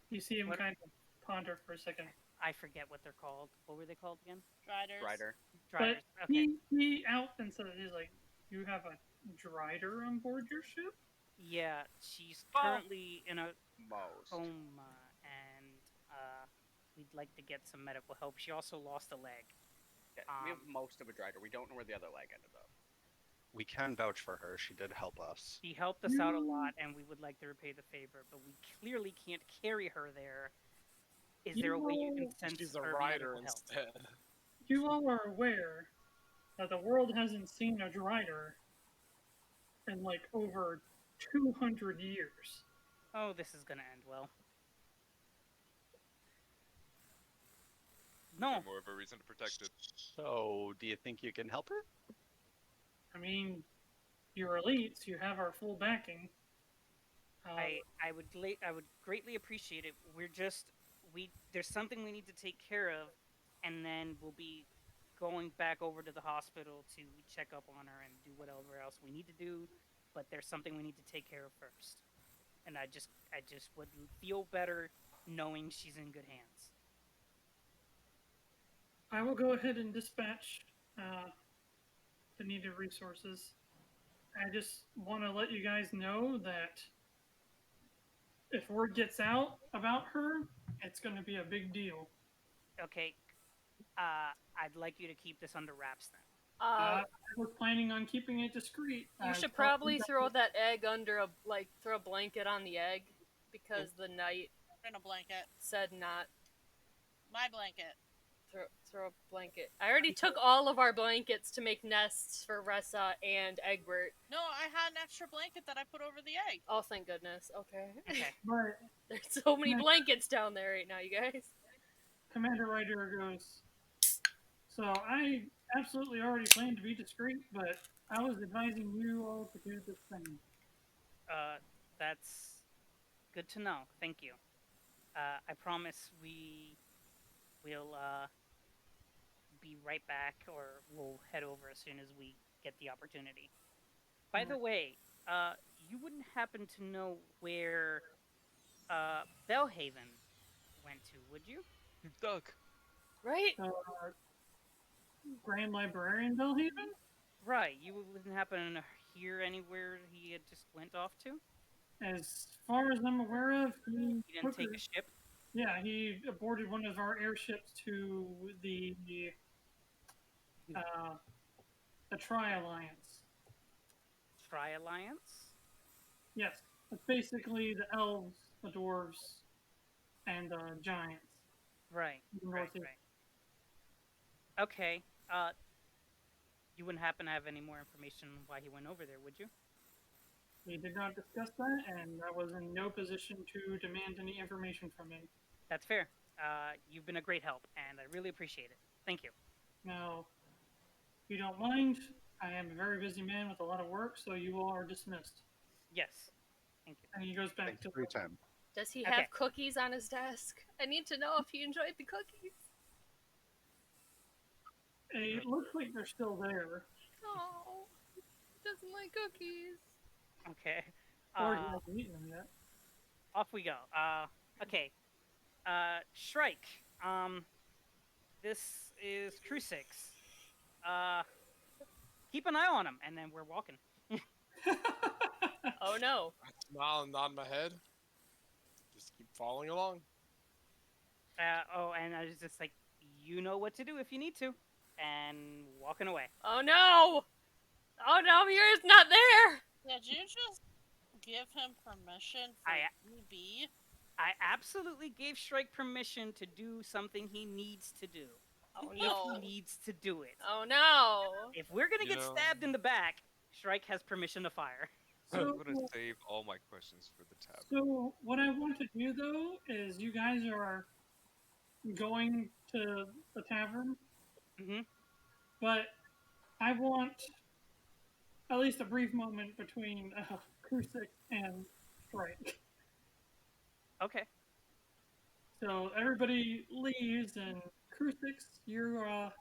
[SPEAKER 5] You see him
[SPEAKER 2] What-
[SPEAKER 5] kind of ponder for a second.
[SPEAKER 2] I forget what they're called. What were they called again?
[SPEAKER 4] Riders.
[SPEAKER 7] Rider.
[SPEAKER 2] Drivers. Okay.
[SPEAKER 5] He out and said, he's like, you have a drider on board your ship?
[SPEAKER 2] Yeah, she's
[SPEAKER 7] Oh.
[SPEAKER 2] currently in a
[SPEAKER 7] Most.
[SPEAKER 2] coma, and we'd like to get some medical help. She also lost a leg.
[SPEAKER 7] Yeah, we have most of a rider. We don't know where the other leg ended up.
[SPEAKER 9] We can vouch for her. She did help us.
[SPEAKER 2] She helped us out a lot, and we would like to repay the favor, but we clearly can't carry her there. Is there a way you can send
[SPEAKER 3] She's a
[SPEAKER 2] her
[SPEAKER 3] rider
[SPEAKER 2] medical help?
[SPEAKER 3] instead.
[SPEAKER 5] You all are aware that the world hasn't seen a drider in like over 200 years.
[SPEAKER 2] Oh, this is gonna end well. No.
[SPEAKER 6] More of a reason to protect it.
[SPEAKER 9] So, do you think you can help her?
[SPEAKER 5] I mean, you're elites, you have our full backing.
[SPEAKER 2] I would greatly appreciate it. There's something we need to take care of, and then we'll be going back over to the hospital to check up on her and do whatever else we need to do. But there's something we need to take care of first, and I just would feel better knowing she's in good hands.
[SPEAKER 5] I will go ahead and dispatch the needed resources. I just want to let you guys know that if word gets out about her, it's going to be a big deal.
[SPEAKER 2] Okay, I'd like you to keep this under wraps then.
[SPEAKER 5] I was planning on keeping it discreet.
[SPEAKER 1] You should probably throw that egg under throw a blanket on the egg, because the knight
[SPEAKER 4] In a blanket.
[SPEAKER 1] said not
[SPEAKER 4] My blanket.
[SPEAKER 1] throw a blanket. I already took all of our blankets to make nests for Ressa and Egbert.
[SPEAKER 4] No, I had an extra blanket that I put over the egg.
[SPEAKER 1] Oh, thank goodness. Okay.
[SPEAKER 2] Okay.
[SPEAKER 5] But
[SPEAKER 1] There's so many blankets down there right now, you guys.
[SPEAKER 5] Commander Ryder goes, so I absolutely already planned to be discreet, but I was advising you all to do this thing.
[SPEAKER 2] That's good to know. Thank you. I promise we'll be right back, or we'll head over as soon as we get the opportunity. By the way, you wouldn't happen to know where Bellhaven went to, would you?
[SPEAKER 6] Doug.
[SPEAKER 1] Right?
[SPEAKER 5] Grand Librarian Bellhaven?
[SPEAKER 2] Right. You wouldn't happen to hear anywhere he had just went off to?
[SPEAKER 5] As far as I'm aware of,
[SPEAKER 2] He didn't take a ship?
[SPEAKER 5] Yeah, he aborted one of our airships to the Tri-Alliance.
[SPEAKER 2] Tri-Alliance?
[SPEAKER 5] Yes, it's basically the elves, the dwarves, and the giants.
[SPEAKER 2] Right.
[SPEAKER 5] Right.
[SPEAKER 2] Okay. You wouldn't happen to have any more information on why he went over there, would you?
[SPEAKER 5] We did not discuss that, and I was in no position to demand any information from him.
[SPEAKER 2] That's fair. You've been a great help, and I really appreciate it. Thank you.
[SPEAKER 5] Now, if you don't mind, I am a very busy man with a lot of work, so you all are dismissed.
[SPEAKER 2] Yes. Thank you.
[SPEAKER 5] And he goes back
[SPEAKER 9] Thanks
[SPEAKER 5] to
[SPEAKER 9] for your time.
[SPEAKER 1] Does he
[SPEAKER 2] Okay.
[SPEAKER 1] have cookies on his desk? I need to know if he enjoyed the cookies.
[SPEAKER 5] It looks like they're still there.
[SPEAKER 1] Oh, he doesn't like cookies.
[SPEAKER 2] Okay.
[SPEAKER 5] Or he hasn't eaten them yet.
[SPEAKER 2] Off we go. Okay. Shrike. This is Crusix. Keep an eye on him, and then we're walking.
[SPEAKER 1] Oh no.
[SPEAKER 3] I smile and nod my head. Just keep following along.
[SPEAKER 2] And I was just like, you know what to do if you need to. And walking away.
[SPEAKER 1] Oh no! Oh no, Mirra's not there!
[SPEAKER 4] Did you? just give him permission for EB?
[SPEAKER 2] I absolutely gave Shrike permission to do something he needs to do.
[SPEAKER 1] Oh
[SPEAKER 2] If
[SPEAKER 1] no.
[SPEAKER 2] he needs to do it.
[SPEAKER 1] Oh no.
[SPEAKER 2] If we're gonna get stabbed in the back, Shrike has permission to fire.
[SPEAKER 6] I'm
[SPEAKER 5] So,
[SPEAKER 6] gonna save all my questions for the tab.
[SPEAKER 5] so what I want to do though is you guys are going to the tavern, but I want at least a brief moment between Crusix and Shrike.
[SPEAKER 2] Okay.
[SPEAKER 5] So everybody leaves, and Crusix, you're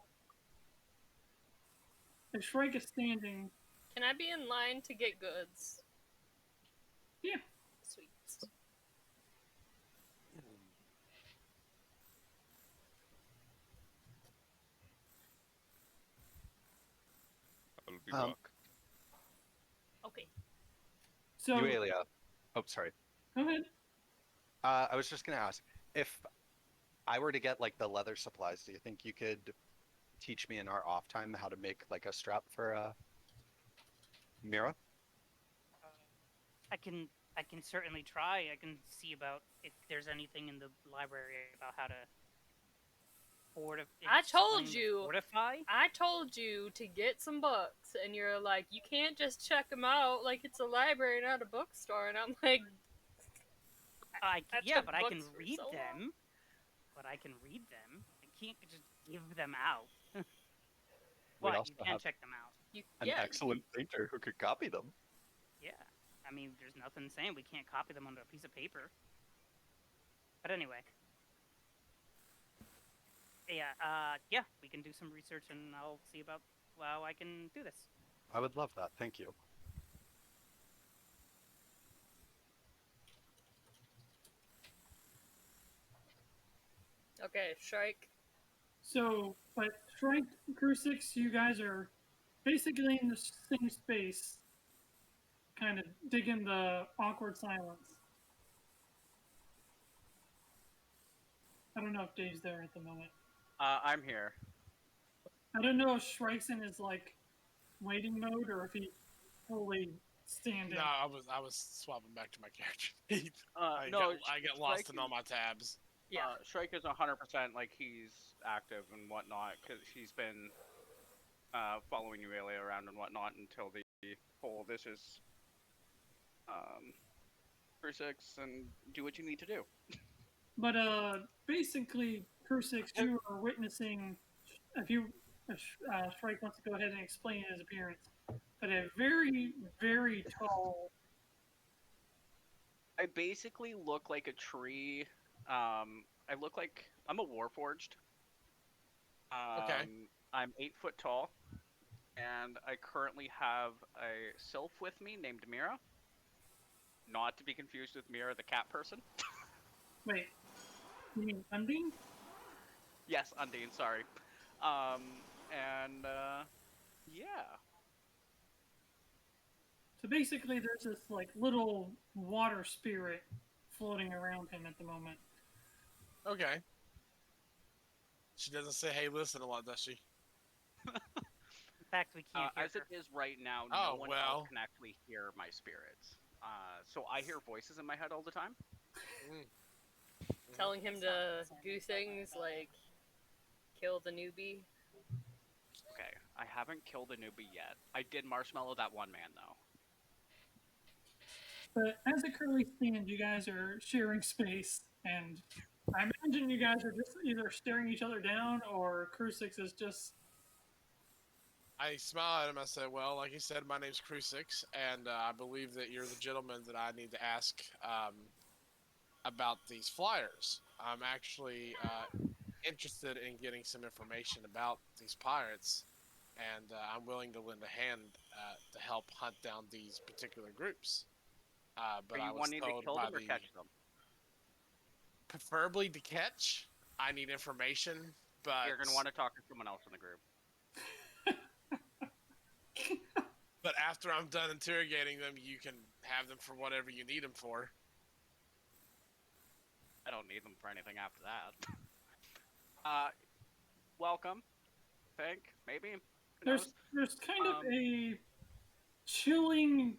[SPEAKER 5] if Shrike is standing.
[SPEAKER 1] Can I be in line to get goods?
[SPEAKER 5] Yeah.
[SPEAKER 1] Sweet.
[SPEAKER 6] I'll be back.
[SPEAKER 1] Okay.
[SPEAKER 5] So
[SPEAKER 9] Yuelia. Oh, sorry.
[SPEAKER 5] Go ahead.
[SPEAKER 9] I was just gonna ask, if I were to get like the leather supplies, do you think you could teach me in our off time how to make like a strap for Mirra?
[SPEAKER 2] I can certainly try. I can see about if there's anything in the library about how to
[SPEAKER 1] I told you.
[SPEAKER 2] Fortify?
[SPEAKER 1] I told you to get some books, and you're like, you can't just check them out like it's a library, not a bookstore. And I'm like,
[SPEAKER 2] yeah, but I can read them. But I can read them. I can't just give them out.
[SPEAKER 9] We
[SPEAKER 2] But
[SPEAKER 9] also
[SPEAKER 2] you can
[SPEAKER 9] have
[SPEAKER 2] check them out.
[SPEAKER 9] an excellent painter who could copy them.
[SPEAKER 2] Yeah. I mean, there's nothing saying we can't copy them onto a piece of paper. But anyway. Yeah, we can do some research and I'll see about how I can do this.
[SPEAKER 9] I would love that. Thank you.
[SPEAKER 1] okay, Shrike.
[SPEAKER 5] So, but Shrike, Crusix, you guys are basically in the same space, kind of digging the awkward silence. I don't know if Dave's there at the moment.
[SPEAKER 7] I'm here.
[SPEAKER 5] I don't know if Shrike's in his like waiting mode or if he's fully standing.
[SPEAKER 3] No, I was swapping back to my character. I get lost in all my tabs.
[SPEAKER 7] Yeah, Shrike is 100% like he's active and whatnot because he's been following Yuelia around and whatnot until the whole this is Crusix and do what you need to do.
[SPEAKER 5] But basically, Crusix, you are witnessing. If Shrike wants to go ahead and explain his appearance, but a very, very tall.
[SPEAKER 7] I basically look like a tree. I look like I'm a Warforged.
[SPEAKER 3] Okay.
[SPEAKER 7] I'm 8 foot tall, and I currently have a sylph with me named Mirra. Not to be confused with Mirra, the cat person.
[SPEAKER 5] Wait, you mean Undine?
[SPEAKER 7] Yes, Undine. Sorry. Yeah.
[SPEAKER 5] So basically, there's this like little water spirit floating around him at the moment.
[SPEAKER 3] Okay. She doesn't say, "Hey, listen" a lot, does she?
[SPEAKER 2] In fact, we can't hear
[SPEAKER 7] as
[SPEAKER 2] her.
[SPEAKER 7] it is right now,
[SPEAKER 3] Oh,
[SPEAKER 7] no one
[SPEAKER 3] well.
[SPEAKER 7] else can actually hear my spirits. So I hear voices in my head all the time.
[SPEAKER 1] Telling him to do things like kill the newbie.
[SPEAKER 7] Okay, I haven't killed a newbie yet. I did marshmallow that one man, though.
[SPEAKER 5] But as it currently stands, you guys are sharing space, and I imagine you guys are just either staring each other down or Crusix is just.
[SPEAKER 3] I smile at him. I said, "Well, like you said, my name's Crusix, and I believe that you're the gentleman that I need to ask about these flyers. I'm actually interested in getting some information about these pirates, and I'm willing to lend a hand to help hunt down these particular groups." But
[SPEAKER 7] Are you
[SPEAKER 3] I was
[SPEAKER 7] wanting to
[SPEAKER 3] told
[SPEAKER 7] kill
[SPEAKER 3] by
[SPEAKER 7] them or
[SPEAKER 3] the
[SPEAKER 7] catch them?
[SPEAKER 3] preferably to catch. I need information, but
[SPEAKER 7] You're gonna want to talk to someone else in the group.
[SPEAKER 3] But after I'm done interrogating them, you can have them for whatever you need them for.
[SPEAKER 7] I don't need them for anything after that. Welcome. Think maybe. Who knows?
[SPEAKER 5] There's kind of a chilling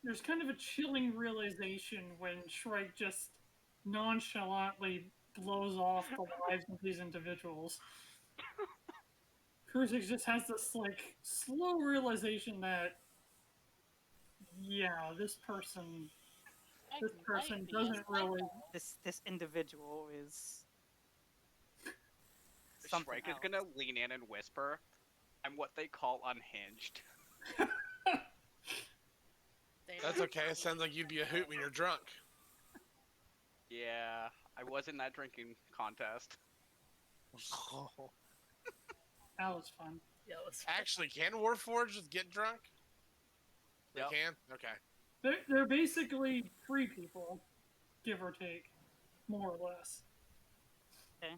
[SPEAKER 5] there's kind of a chilling realization when Shrike just nonchalantly blows off the lives of these individuals. Crusix just has this like slow realization that yeah, this person doesn't really.
[SPEAKER 2] This individual is
[SPEAKER 7] Shrike
[SPEAKER 2] something
[SPEAKER 7] is
[SPEAKER 2] else.
[SPEAKER 7] gonna lean in and whisper, "I'm what they call unhinged."
[SPEAKER 3] That's okay. It sounds like you'd be a hoot when you're drunk.
[SPEAKER 7] Yeah, I was in that drinking contest.
[SPEAKER 5] That was fun.
[SPEAKER 1] Yeah, let's
[SPEAKER 3] Actually, can Warforged just get drunk? They
[SPEAKER 7] Yep.
[SPEAKER 3] can? Okay.
[SPEAKER 5] They're basically free people, give or take, more or less.
[SPEAKER 2] Okay.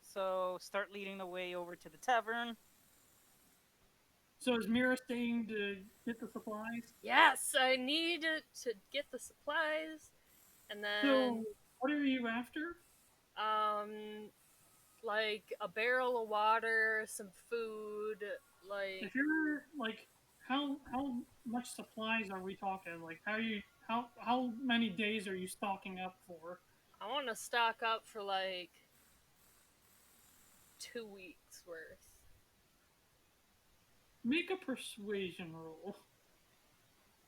[SPEAKER 2] So start leading the way over to the tavern.
[SPEAKER 5] So is Mirra staying to get the supplies?
[SPEAKER 1] Yes, I need to get the supplies, and then
[SPEAKER 5] So what are you after?
[SPEAKER 1] like a barrel of water, some food, like
[SPEAKER 5] If you're like, how much supplies are we talking? Like, how many days are you stocking up for?
[SPEAKER 1] I want to stock up for like 2 weeks worth.
[SPEAKER 5] Make a persuasion roll.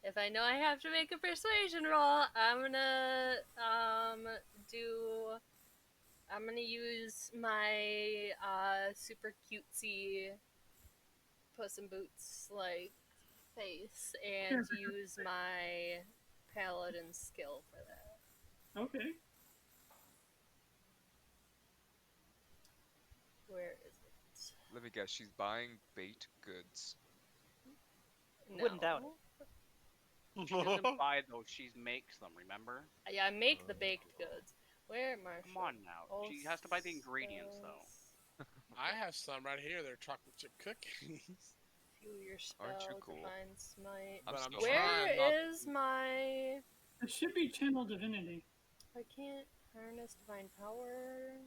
[SPEAKER 1] If I know I have to make a persuasion roll, I'm gonna use my super cutesy Puss in Boots like face and use my Paladin skill for that.
[SPEAKER 5] Okay.
[SPEAKER 1] Where is it?
[SPEAKER 6] Let me guess, she's buying baked goods.
[SPEAKER 1] No.
[SPEAKER 2] Wouldn't doubt
[SPEAKER 7] She doesn't buy those; she makes them. Remember?
[SPEAKER 1] Yeah, I make the baked goods. Where, Marshall?
[SPEAKER 7] Come on now. She has to buy the ingredients though.
[SPEAKER 3] I have some right here. They're chocolate chip cookies.
[SPEAKER 1] Fuel your spell,
[SPEAKER 6] Aren't you cool?
[SPEAKER 1] divine smite.
[SPEAKER 6] I'm
[SPEAKER 3] But
[SPEAKER 6] still
[SPEAKER 3] I'm
[SPEAKER 1] Where
[SPEAKER 3] trying not-
[SPEAKER 1] is my...
[SPEAKER 5] It should be channel divinity.
[SPEAKER 1] I can't harness divine power.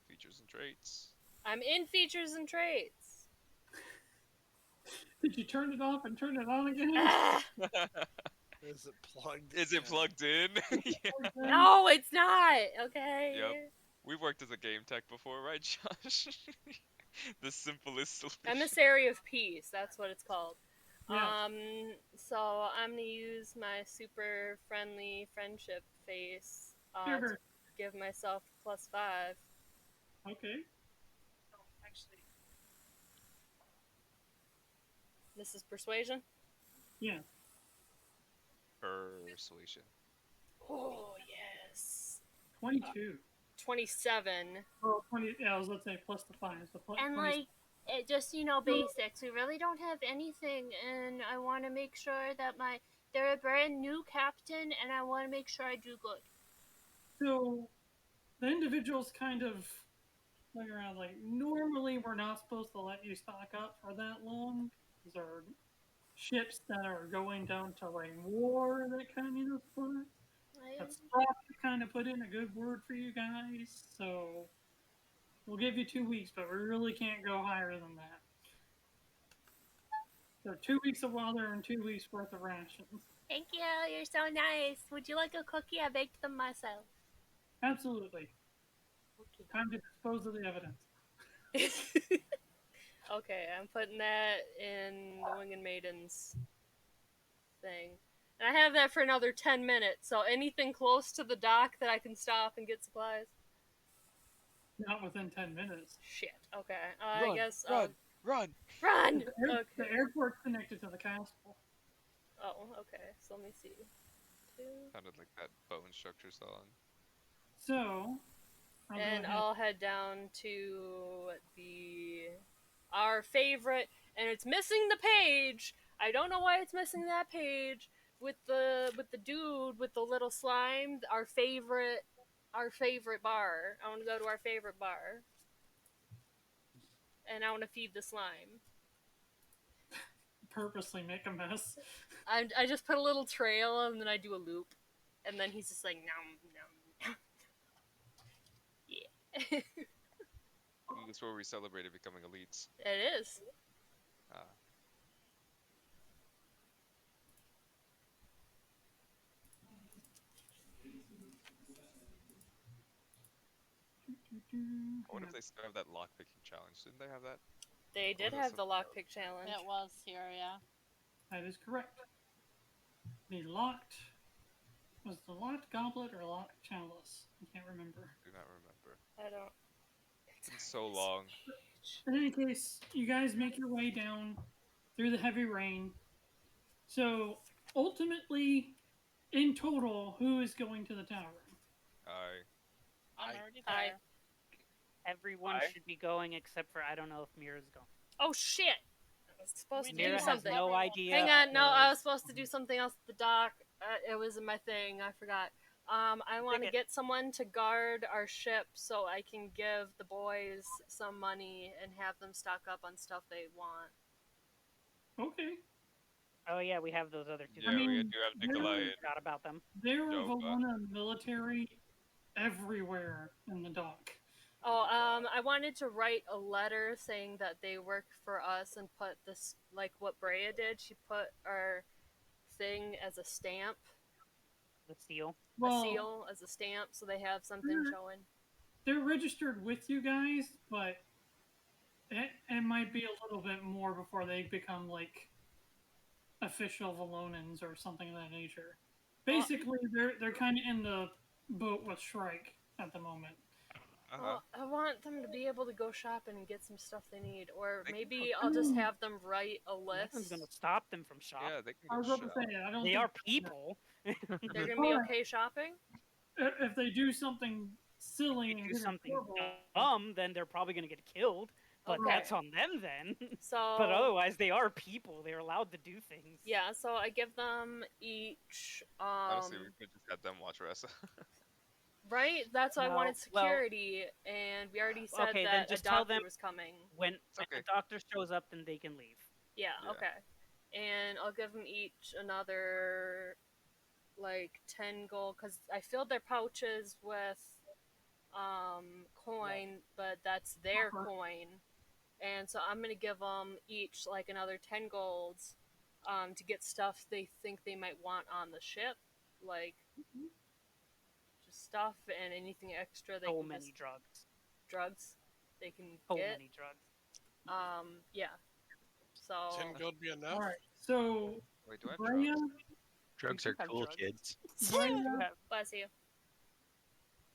[SPEAKER 6] Features and traits.
[SPEAKER 1] I'm in features and traits.
[SPEAKER 5] Did you turn it off and turn it on again?
[SPEAKER 1] Ah!
[SPEAKER 3] Is it plugged?
[SPEAKER 6] Is it
[SPEAKER 3] in?
[SPEAKER 6] plugged in? Yeah.
[SPEAKER 1] No, it's not. Okay.
[SPEAKER 6] Yep. We worked as a game tech before, right, Josh? The simplest solution.
[SPEAKER 1] Emissary of Peace. That's what it's called.
[SPEAKER 5] Yeah.
[SPEAKER 1] So I'm gonna use my super friendly friendship face to
[SPEAKER 5] Sure.
[SPEAKER 1] give myself +5.
[SPEAKER 5] Okay.
[SPEAKER 1] Actually, this is persuasion.
[SPEAKER 5] Yeah.
[SPEAKER 6] Persuasion.
[SPEAKER 1] Oh yes.
[SPEAKER 5] 22.
[SPEAKER 1] 27.
[SPEAKER 5] Well, 20. Yeah, I was let's say plus the 5. So plus
[SPEAKER 1] And
[SPEAKER 5] 20.
[SPEAKER 1] like, it just, basics. We really don't have anything, and I want to make sure that they're a brand new captain, and I want to make sure I do good.
[SPEAKER 5] So the individuals kind of look around like, normally we're not supposed to let you stock up for that long. These are ships that are going down to like war that kind of need support. That's kind of put in a good word for you guys, so we'll give you 2 weeks, but we really can't go higher than that. So 2 weeks of water and 2 weeks worth of rations.
[SPEAKER 1] Thank you, you're so nice. Would you like a cookie? I baked them myself.
[SPEAKER 5] Absolutely.
[SPEAKER 1] Okay.
[SPEAKER 5] Time to dispose of the evidence.
[SPEAKER 1] Okay, I'm putting that in the Winged Maidens thing. And I have that for another 10 minutes, so anything close to the dock that I can stop and get supplies?
[SPEAKER 5] Not within 10 minutes.
[SPEAKER 1] Shit, okay.
[SPEAKER 6] Run,
[SPEAKER 1] I guess...
[SPEAKER 6] Run!
[SPEAKER 1] Run!
[SPEAKER 5] The airport's connected to the castle.
[SPEAKER 1] Oh, okay, so let me see. 2...
[SPEAKER 6] Sounded like that bone structure song.
[SPEAKER 5] So...
[SPEAKER 1] And I'll head down to our favorite, and it's missing the page. I don't know why it's missing that page with the dude with the little slime. Our favorite bar. I want to go to our favorite bar, and I want to feed the slime.
[SPEAKER 5] Purposely make a mess.
[SPEAKER 1] I just put a little trail, and then I do a loop, and then he's just like nom nom. Yeah.
[SPEAKER 6] That's where we celebrated becoming elites.
[SPEAKER 1] It is.
[SPEAKER 6] What if they still have that lockpicking challenge? Didn't they have that?
[SPEAKER 1] They did have the lockpick challenge.
[SPEAKER 4] It was here, yeah.
[SPEAKER 5] That is correct. The locked was the locked goblet or locked chalice? I can't remember.
[SPEAKER 6] I do not remember.
[SPEAKER 1] I don't.
[SPEAKER 6] It's been so long.
[SPEAKER 5] In any case, you guys make your way down through the heavy rain. So ultimately, in total, who is going to the tower?
[SPEAKER 4] I'm already
[SPEAKER 1] I-
[SPEAKER 4] there.
[SPEAKER 2] Everyone
[SPEAKER 9] Why?
[SPEAKER 2] should be going except for I don't know if Mirra's going.
[SPEAKER 1] Oh shit! I was supposed to
[SPEAKER 4] We
[SPEAKER 1] do
[SPEAKER 2] Mirra has
[SPEAKER 1] something.
[SPEAKER 2] no idea.
[SPEAKER 1] Hang on, no, I was
[SPEAKER 2] because-
[SPEAKER 1] supposed to do something else at the dock. It was in my thing. I forgot. I want to
[SPEAKER 2] Ticket.
[SPEAKER 1] get someone to guard our ship so I can give the boys some money and have them stock up on stuff they want.
[SPEAKER 5] Okay.
[SPEAKER 2] Oh yeah, we have those other two.
[SPEAKER 6] Yeah,
[SPEAKER 5] I mean,
[SPEAKER 6] we do have Nikolai.
[SPEAKER 5] they're-
[SPEAKER 6] And
[SPEAKER 2] Forgot about them.
[SPEAKER 5] There are
[SPEAKER 6] Dope,
[SPEAKER 5] Valona military everywhere in the dock.
[SPEAKER 1] Oh, I wanted to write a letter saying that they work for us and put this, like what Breya did. She put our thing as a stamp,
[SPEAKER 2] The seal.
[SPEAKER 5] Well,
[SPEAKER 1] a seal as a stamp, so they have something
[SPEAKER 5] Mhm.
[SPEAKER 1] showing.
[SPEAKER 5] they're registered with you guys, but it might be a little bit more before they become like official Valonans or something of that nature. Basically, they're kind of in the boat with Shrike at the moment.
[SPEAKER 1] Well, I want them to be able to go shopping and get some stuff they need, or
[SPEAKER 6] They can
[SPEAKER 1] maybe
[SPEAKER 6] go-
[SPEAKER 1] I'll just have them write a
[SPEAKER 2] Nothing's
[SPEAKER 1] list.
[SPEAKER 2] gonna stop them from shopping.
[SPEAKER 6] Yeah, they can
[SPEAKER 5] I
[SPEAKER 6] go
[SPEAKER 5] was about to
[SPEAKER 6] shop.
[SPEAKER 5] say, I don't
[SPEAKER 2] They
[SPEAKER 5] think
[SPEAKER 2] are people.
[SPEAKER 1] They're gonna be okay shopping.
[SPEAKER 5] if they do something silly
[SPEAKER 2] If
[SPEAKER 5] and
[SPEAKER 2] they do
[SPEAKER 5] get in
[SPEAKER 2] something
[SPEAKER 5] trouble,
[SPEAKER 2] dumb, then they're probably gonna get killed. But
[SPEAKER 1] Okay.
[SPEAKER 2] that's on them then.
[SPEAKER 1] So,
[SPEAKER 2] But otherwise, they are people. They're allowed to do things.
[SPEAKER 1] yeah. So I give them each.
[SPEAKER 6] Honestly, we could just have them watch us.
[SPEAKER 1] Right. That's why I
[SPEAKER 2] No,
[SPEAKER 1] wanted
[SPEAKER 2] well-
[SPEAKER 1] security, and we already said
[SPEAKER 2] Okay, then
[SPEAKER 1] that
[SPEAKER 2] just
[SPEAKER 1] a
[SPEAKER 2] tell
[SPEAKER 1] doctor
[SPEAKER 2] them-
[SPEAKER 1] was coming.
[SPEAKER 2] When
[SPEAKER 6] okay.
[SPEAKER 2] the doctor shows up, then they can leave.
[SPEAKER 1] Yeah,
[SPEAKER 6] Yeah.
[SPEAKER 1] okay. And I'll give them each another, like, 10 gold, because I filled their pouches with, coin, but that's their
[SPEAKER 5] Copper.
[SPEAKER 1] coin. And so I'm gonna give them each, like, another 10 golds, to get stuff they think they might want on the ship. Like, just stuff and anything extra they
[SPEAKER 2] So
[SPEAKER 1] can
[SPEAKER 2] many
[SPEAKER 1] just,
[SPEAKER 2] drugs.
[SPEAKER 1] drugs they can
[SPEAKER 2] So
[SPEAKER 1] get.
[SPEAKER 2] many drugs.
[SPEAKER 1] Yeah. So
[SPEAKER 3] 10 gold be enough?
[SPEAKER 5] all right. So
[SPEAKER 6] Wait, do I have
[SPEAKER 5] Breya,
[SPEAKER 6] drugs?
[SPEAKER 9] Drugs
[SPEAKER 2] You
[SPEAKER 9] are
[SPEAKER 2] have
[SPEAKER 9] cool,
[SPEAKER 2] drugs.
[SPEAKER 9] kids.
[SPEAKER 5] Breya,
[SPEAKER 1] bless you.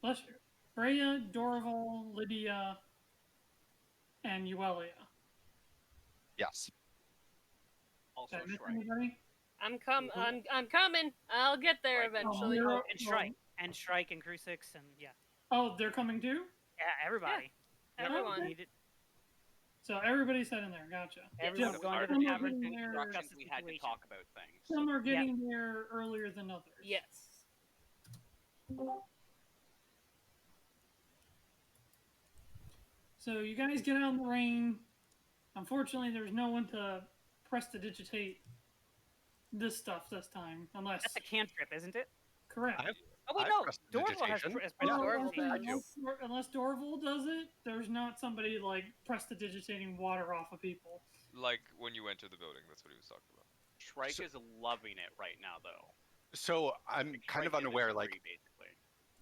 [SPEAKER 5] bless you. Breya, Dorval, Lydia, and Yuelia.
[SPEAKER 9] Yes.
[SPEAKER 7] Also
[SPEAKER 5] Did I miss
[SPEAKER 7] Shrike.
[SPEAKER 5] anybody?
[SPEAKER 1] I'm coming. I'll get there
[SPEAKER 7] Right.
[SPEAKER 1] eventually.
[SPEAKER 5] Mirra-
[SPEAKER 2] And Shrike. And Shrike and Crusix and yeah.
[SPEAKER 5] Oh, they're coming too.
[SPEAKER 2] Yeah, everybody.
[SPEAKER 1] Everyone.
[SPEAKER 2] Need it.
[SPEAKER 5] So everybody's heading there. Gotcha.
[SPEAKER 2] Everyone's
[SPEAKER 5] Just
[SPEAKER 2] going to
[SPEAKER 5] some
[SPEAKER 2] the
[SPEAKER 5] are
[SPEAKER 2] tavern
[SPEAKER 5] getting
[SPEAKER 2] to
[SPEAKER 5] there-
[SPEAKER 2] discuss
[SPEAKER 7] Instructions
[SPEAKER 2] the
[SPEAKER 7] we had to
[SPEAKER 2] situation.
[SPEAKER 7] talk about things.
[SPEAKER 5] Some are getting there earlier than others.
[SPEAKER 1] Yes.
[SPEAKER 5] So you guys get out in the rain. Unfortunately, there's no one to prestidigitate this stuff this time, unless
[SPEAKER 2] That's a cantrip, isn't it?
[SPEAKER 5] correct.
[SPEAKER 9] I have-
[SPEAKER 2] Oh wait,
[SPEAKER 9] I
[SPEAKER 2] no.
[SPEAKER 9] pressed
[SPEAKER 2] Dorval has
[SPEAKER 9] digitation.
[SPEAKER 5] Well,
[SPEAKER 1] Dorval
[SPEAKER 5] unless Dorval does it, there's not somebody like prestidigitating water off of people.
[SPEAKER 6] Like when you enter the building, that's what he was talking about.
[SPEAKER 7] Shrike
[SPEAKER 9] So-
[SPEAKER 7] is loving it right now, though.
[SPEAKER 9] So I'm kind
[SPEAKER 7] Shrike
[SPEAKER 9] of
[SPEAKER 7] is
[SPEAKER 9] unaware.
[SPEAKER 7] free,
[SPEAKER 9] Like
[SPEAKER 7] basically.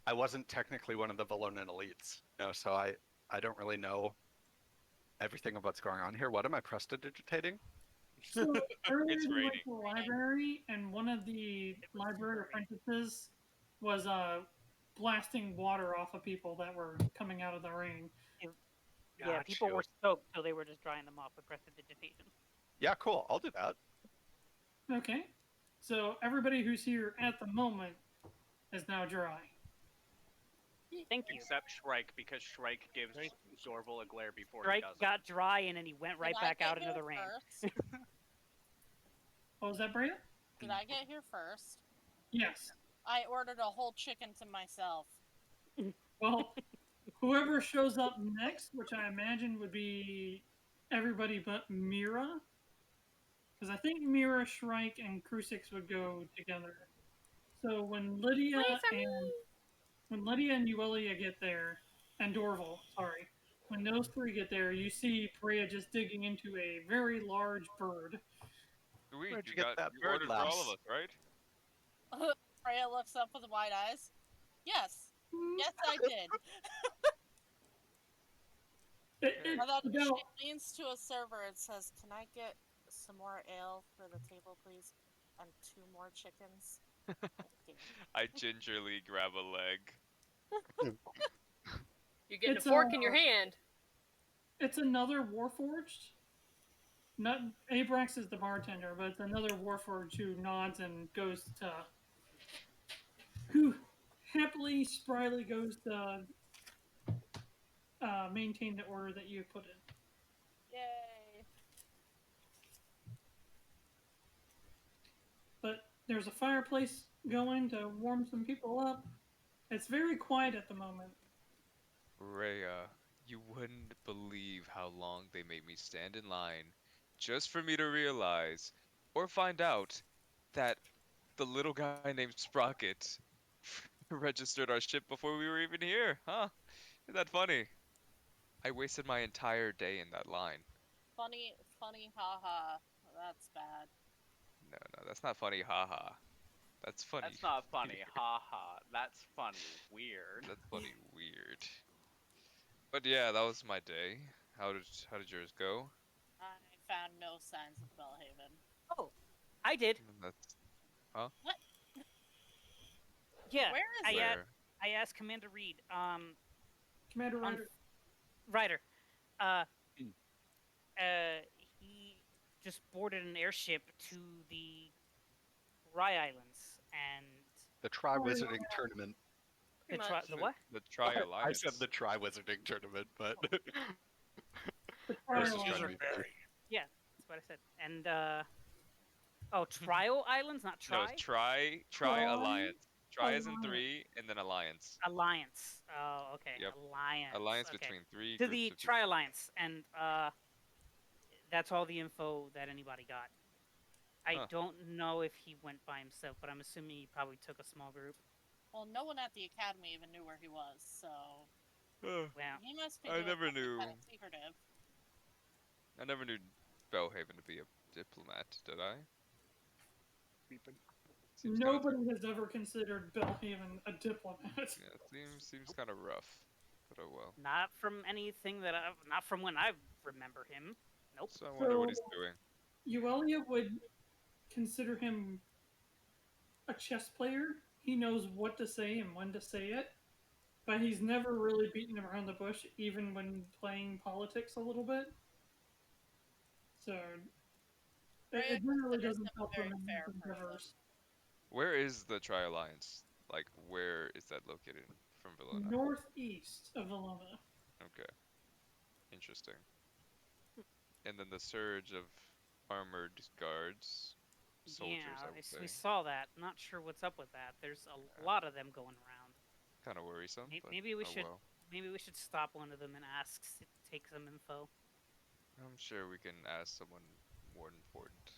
[SPEAKER 9] I wasn't technically one of the Valona elites, so I don't really know everything of what's going on here. What am I prestidigitating?
[SPEAKER 5] So earlier
[SPEAKER 6] It's
[SPEAKER 5] you went
[SPEAKER 6] raining.
[SPEAKER 5] to the library, and one of the library apprentices was blasting water off of people that were coming out of the rain.
[SPEAKER 2] Yeah, people were stoked, so they were just drying them off with prestidigitation.
[SPEAKER 9] Yeah, cool. I'll do that.
[SPEAKER 5] Okay, so everybody who's here at the moment is now dry.
[SPEAKER 2] Thank you.
[SPEAKER 7] Except Shrike, because Shrike gives
[SPEAKER 2] Right.
[SPEAKER 7] Dorval a glare before he
[SPEAKER 2] Shrike
[SPEAKER 7] does it.
[SPEAKER 2] got dry and then he went right
[SPEAKER 4] Did I
[SPEAKER 2] back
[SPEAKER 4] get
[SPEAKER 2] out into
[SPEAKER 4] here
[SPEAKER 2] the rain.
[SPEAKER 4] first?
[SPEAKER 5] What was that, Breya?
[SPEAKER 4] Did I get here first?
[SPEAKER 5] Yes.
[SPEAKER 4] I ordered a whole chicken to myself.
[SPEAKER 5] Well, whoever shows up next, which I imagine would be everybody but Mirra, because I think Mirra, Shrike, and Crusix would go together. So when Lydia and Yuelia get there, and Dorval, sorry, when those three get there, you see Breya just digging into a very large bird.
[SPEAKER 6] Sweet,
[SPEAKER 9] Where'd
[SPEAKER 6] you
[SPEAKER 9] you get
[SPEAKER 6] got
[SPEAKER 9] that
[SPEAKER 6] you
[SPEAKER 9] bird
[SPEAKER 6] ordered for all of
[SPEAKER 9] lass?
[SPEAKER 6] us, right?
[SPEAKER 4] Freya looks up with wide eyes. Yes. Yes, I did.
[SPEAKER 5] It's
[SPEAKER 4] And then
[SPEAKER 5] about,
[SPEAKER 4] she leans to a server and says, "Can I get some more ale for the table, please? And 2 more chickens?" Thank you.
[SPEAKER 6] I gingerly grab a leg.
[SPEAKER 1] You're getting
[SPEAKER 5] It's,
[SPEAKER 1] a fork in your hand.
[SPEAKER 5] it's another Warforged. Not Abrax is the bartender, but it's another Warforged who nods and goes to, who happily, spryly goes to maintain the order that you put in.
[SPEAKER 4] Yay!
[SPEAKER 5] But there's a fireplace going to warm some people up. It's very quiet at the moment.
[SPEAKER 6] Breya, you wouldn't believe how long they made me stand in line just for me to realize or find out that the little guy named Sprocket registered our ship before we were even here, huh? Isn't that funny? I wasted my entire day in that line.
[SPEAKER 4] Funny, haha. That's bad.
[SPEAKER 6] No, that's not funny, haha. That's funny.
[SPEAKER 7] That's not funny, haha. That's funny, weird.
[SPEAKER 6] That's funny, weird. But yeah, that was my day. How did yours go?
[SPEAKER 4] I found no signs of Bellhaven.
[SPEAKER 2] Oh, I did.
[SPEAKER 6] That's
[SPEAKER 4] What?
[SPEAKER 2] Yeah,
[SPEAKER 4] Where is
[SPEAKER 2] I,
[SPEAKER 4] it?
[SPEAKER 2] I asked Commander Reed,
[SPEAKER 5] Commander Ryder.
[SPEAKER 2] Ryder,
[SPEAKER 9] Hmm.
[SPEAKER 2] he just boarded an airship to the Rye Islands, and
[SPEAKER 9] The Tri-Wizarding Tournament.
[SPEAKER 2] the,
[SPEAKER 1] Pretty
[SPEAKER 2] tri-
[SPEAKER 1] much.
[SPEAKER 2] the what?
[SPEAKER 6] the Tri
[SPEAKER 9] I
[SPEAKER 6] Alliance.
[SPEAKER 9] said the Tri-Wizarding Tournament, but...
[SPEAKER 5] The
[SPEAKER 9] This
[SPEAKER 5] trial
[SPEAKER 9] is
[SPEAKER 5] island.
[SPEAKER 9] gonna be funny.
[SPEAKER 2] Yeah, that's what I said. And oh, Trio Islands, not
[SPEAKER 6] No,
[SPEAKER 2] Tri.
[SPEAKER 6] it's Tri
[SPEAKER 5] Tri
[SPEAKER 6] Alliance. Tri is in
[SPEAKER 5] Alliance.
[SPEAKER 6] 3, and then Alliance.
[SPEAKER 2] Alliance. Oh, okay.
[SPEAKER 6] Yep.
[SPEAKER 2] Alliance.
[SPEAKER 6] Alliance
[SPEAKER 2] okay.
[SPEAKER 6] between 3
[SPEAKER 2] To
[SPEAKER 6] groups
[SPEAKER 2] the
[SPEAKER 6] of
[SPEAKER 2] Tri Alliance, and that's all the info that anybody got. I
[SPEAKER 6] Huh.
[SPEAKER 2] don't know if he went by himself, but I'm assuming he probably took a small group.
[SPEAKER 4] Well, no one at the academy even knew where he was, so
[SPEAKER 6] people.
[SPEAKER 2] Wow.
[SPEAKER 4] he must be
[SPEAKER 6] I
[SPEAKER 4] doing
[SPEAKER 6] never
[SPEAKER 4] something
[SPEAKER 6] knew.
[SPEAKER 4] kind of secretive.
[SPEAKER 6] I never knew Bellhaven to be a diplomat, did I? Seems kinda-
[SPEAKER 5] Nobody has ever considered Bellhaven a diplomat.
[SPEAKER 6] Yeah, seems kind of rough, but oh well.
[SPEAKER 2] Not from anything that not from when I remember him. Nope.
[SPEAKER 6] So I wonder what he's
[SPEAKER 5] So-
[SPEAKER 6] doing.
[SPEAKER 5] Yuelia would consider him a chess player. He knows what to say and when to say it, but he's never really beaten around the bush, even when playing politics a little bit. So
[SPEAKER 4] Breya
[SPEAKER 5] it really
[SPEAKER 4] considers
[SPEAKER 5] doesn't
[SPEAKER 4] him a
[SPEAKER 5] help
[SPEAKER 4] very
[SPEAKER 5] them in
[SPEAKER 4] fair
[SPEAKER 5] these
[SPEAKER 4] person.
[SPEAKER 5] endeavors.
[SPEAKER 6] Where is the Tri Alliance? Like, where is that located from Valona?
[SPEAKER 5] Northeast of Valona.
[SPEAKER 6] Okay. Interesting. And then the surge of armored guards, soldiers,
[SPEAKER 2] yeah,
[SPEAKER 6] I would say.
[SPEAKER 2] we saw that. Not sure what's up with that. There's a lot of them going around.
[SPEAKER 6] Kind of worrisome. But
[SPEAKER 2] Maybe we
[SPEAKER 6] oh
[SPEAKER 2] should
[SPEAKER 6] well.
[SPEAKER 2] maybe we should stop one of them and ask to take some info.
[SPEAKER 6] I'm sure we can ask someone more important.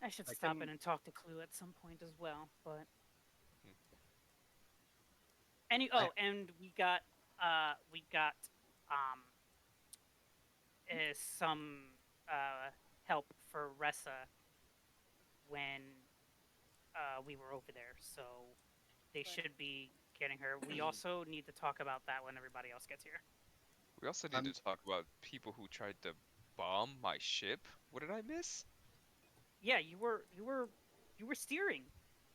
[SPEAKER 2] I should
[SPEAKER 9] I
[SPEAKER 2] stop
[SPEAKER 9] can-
[SPEAKER 2] in and talk to Clue at some point as well, but
[SPEAKER 6] Hmm.
[SPEAKER 2] and we got some help for Ressa when we were over there, so they
[SPEAKER 4] Right.
[SPEAKER 2] should be getting her. We also need to talk about that when everybody else gets here.
[SPEAKER 6] We also need to talk about people who tried to bomb my ship. What did I miss?
[SPEAKER 2] Yeah, you were steering.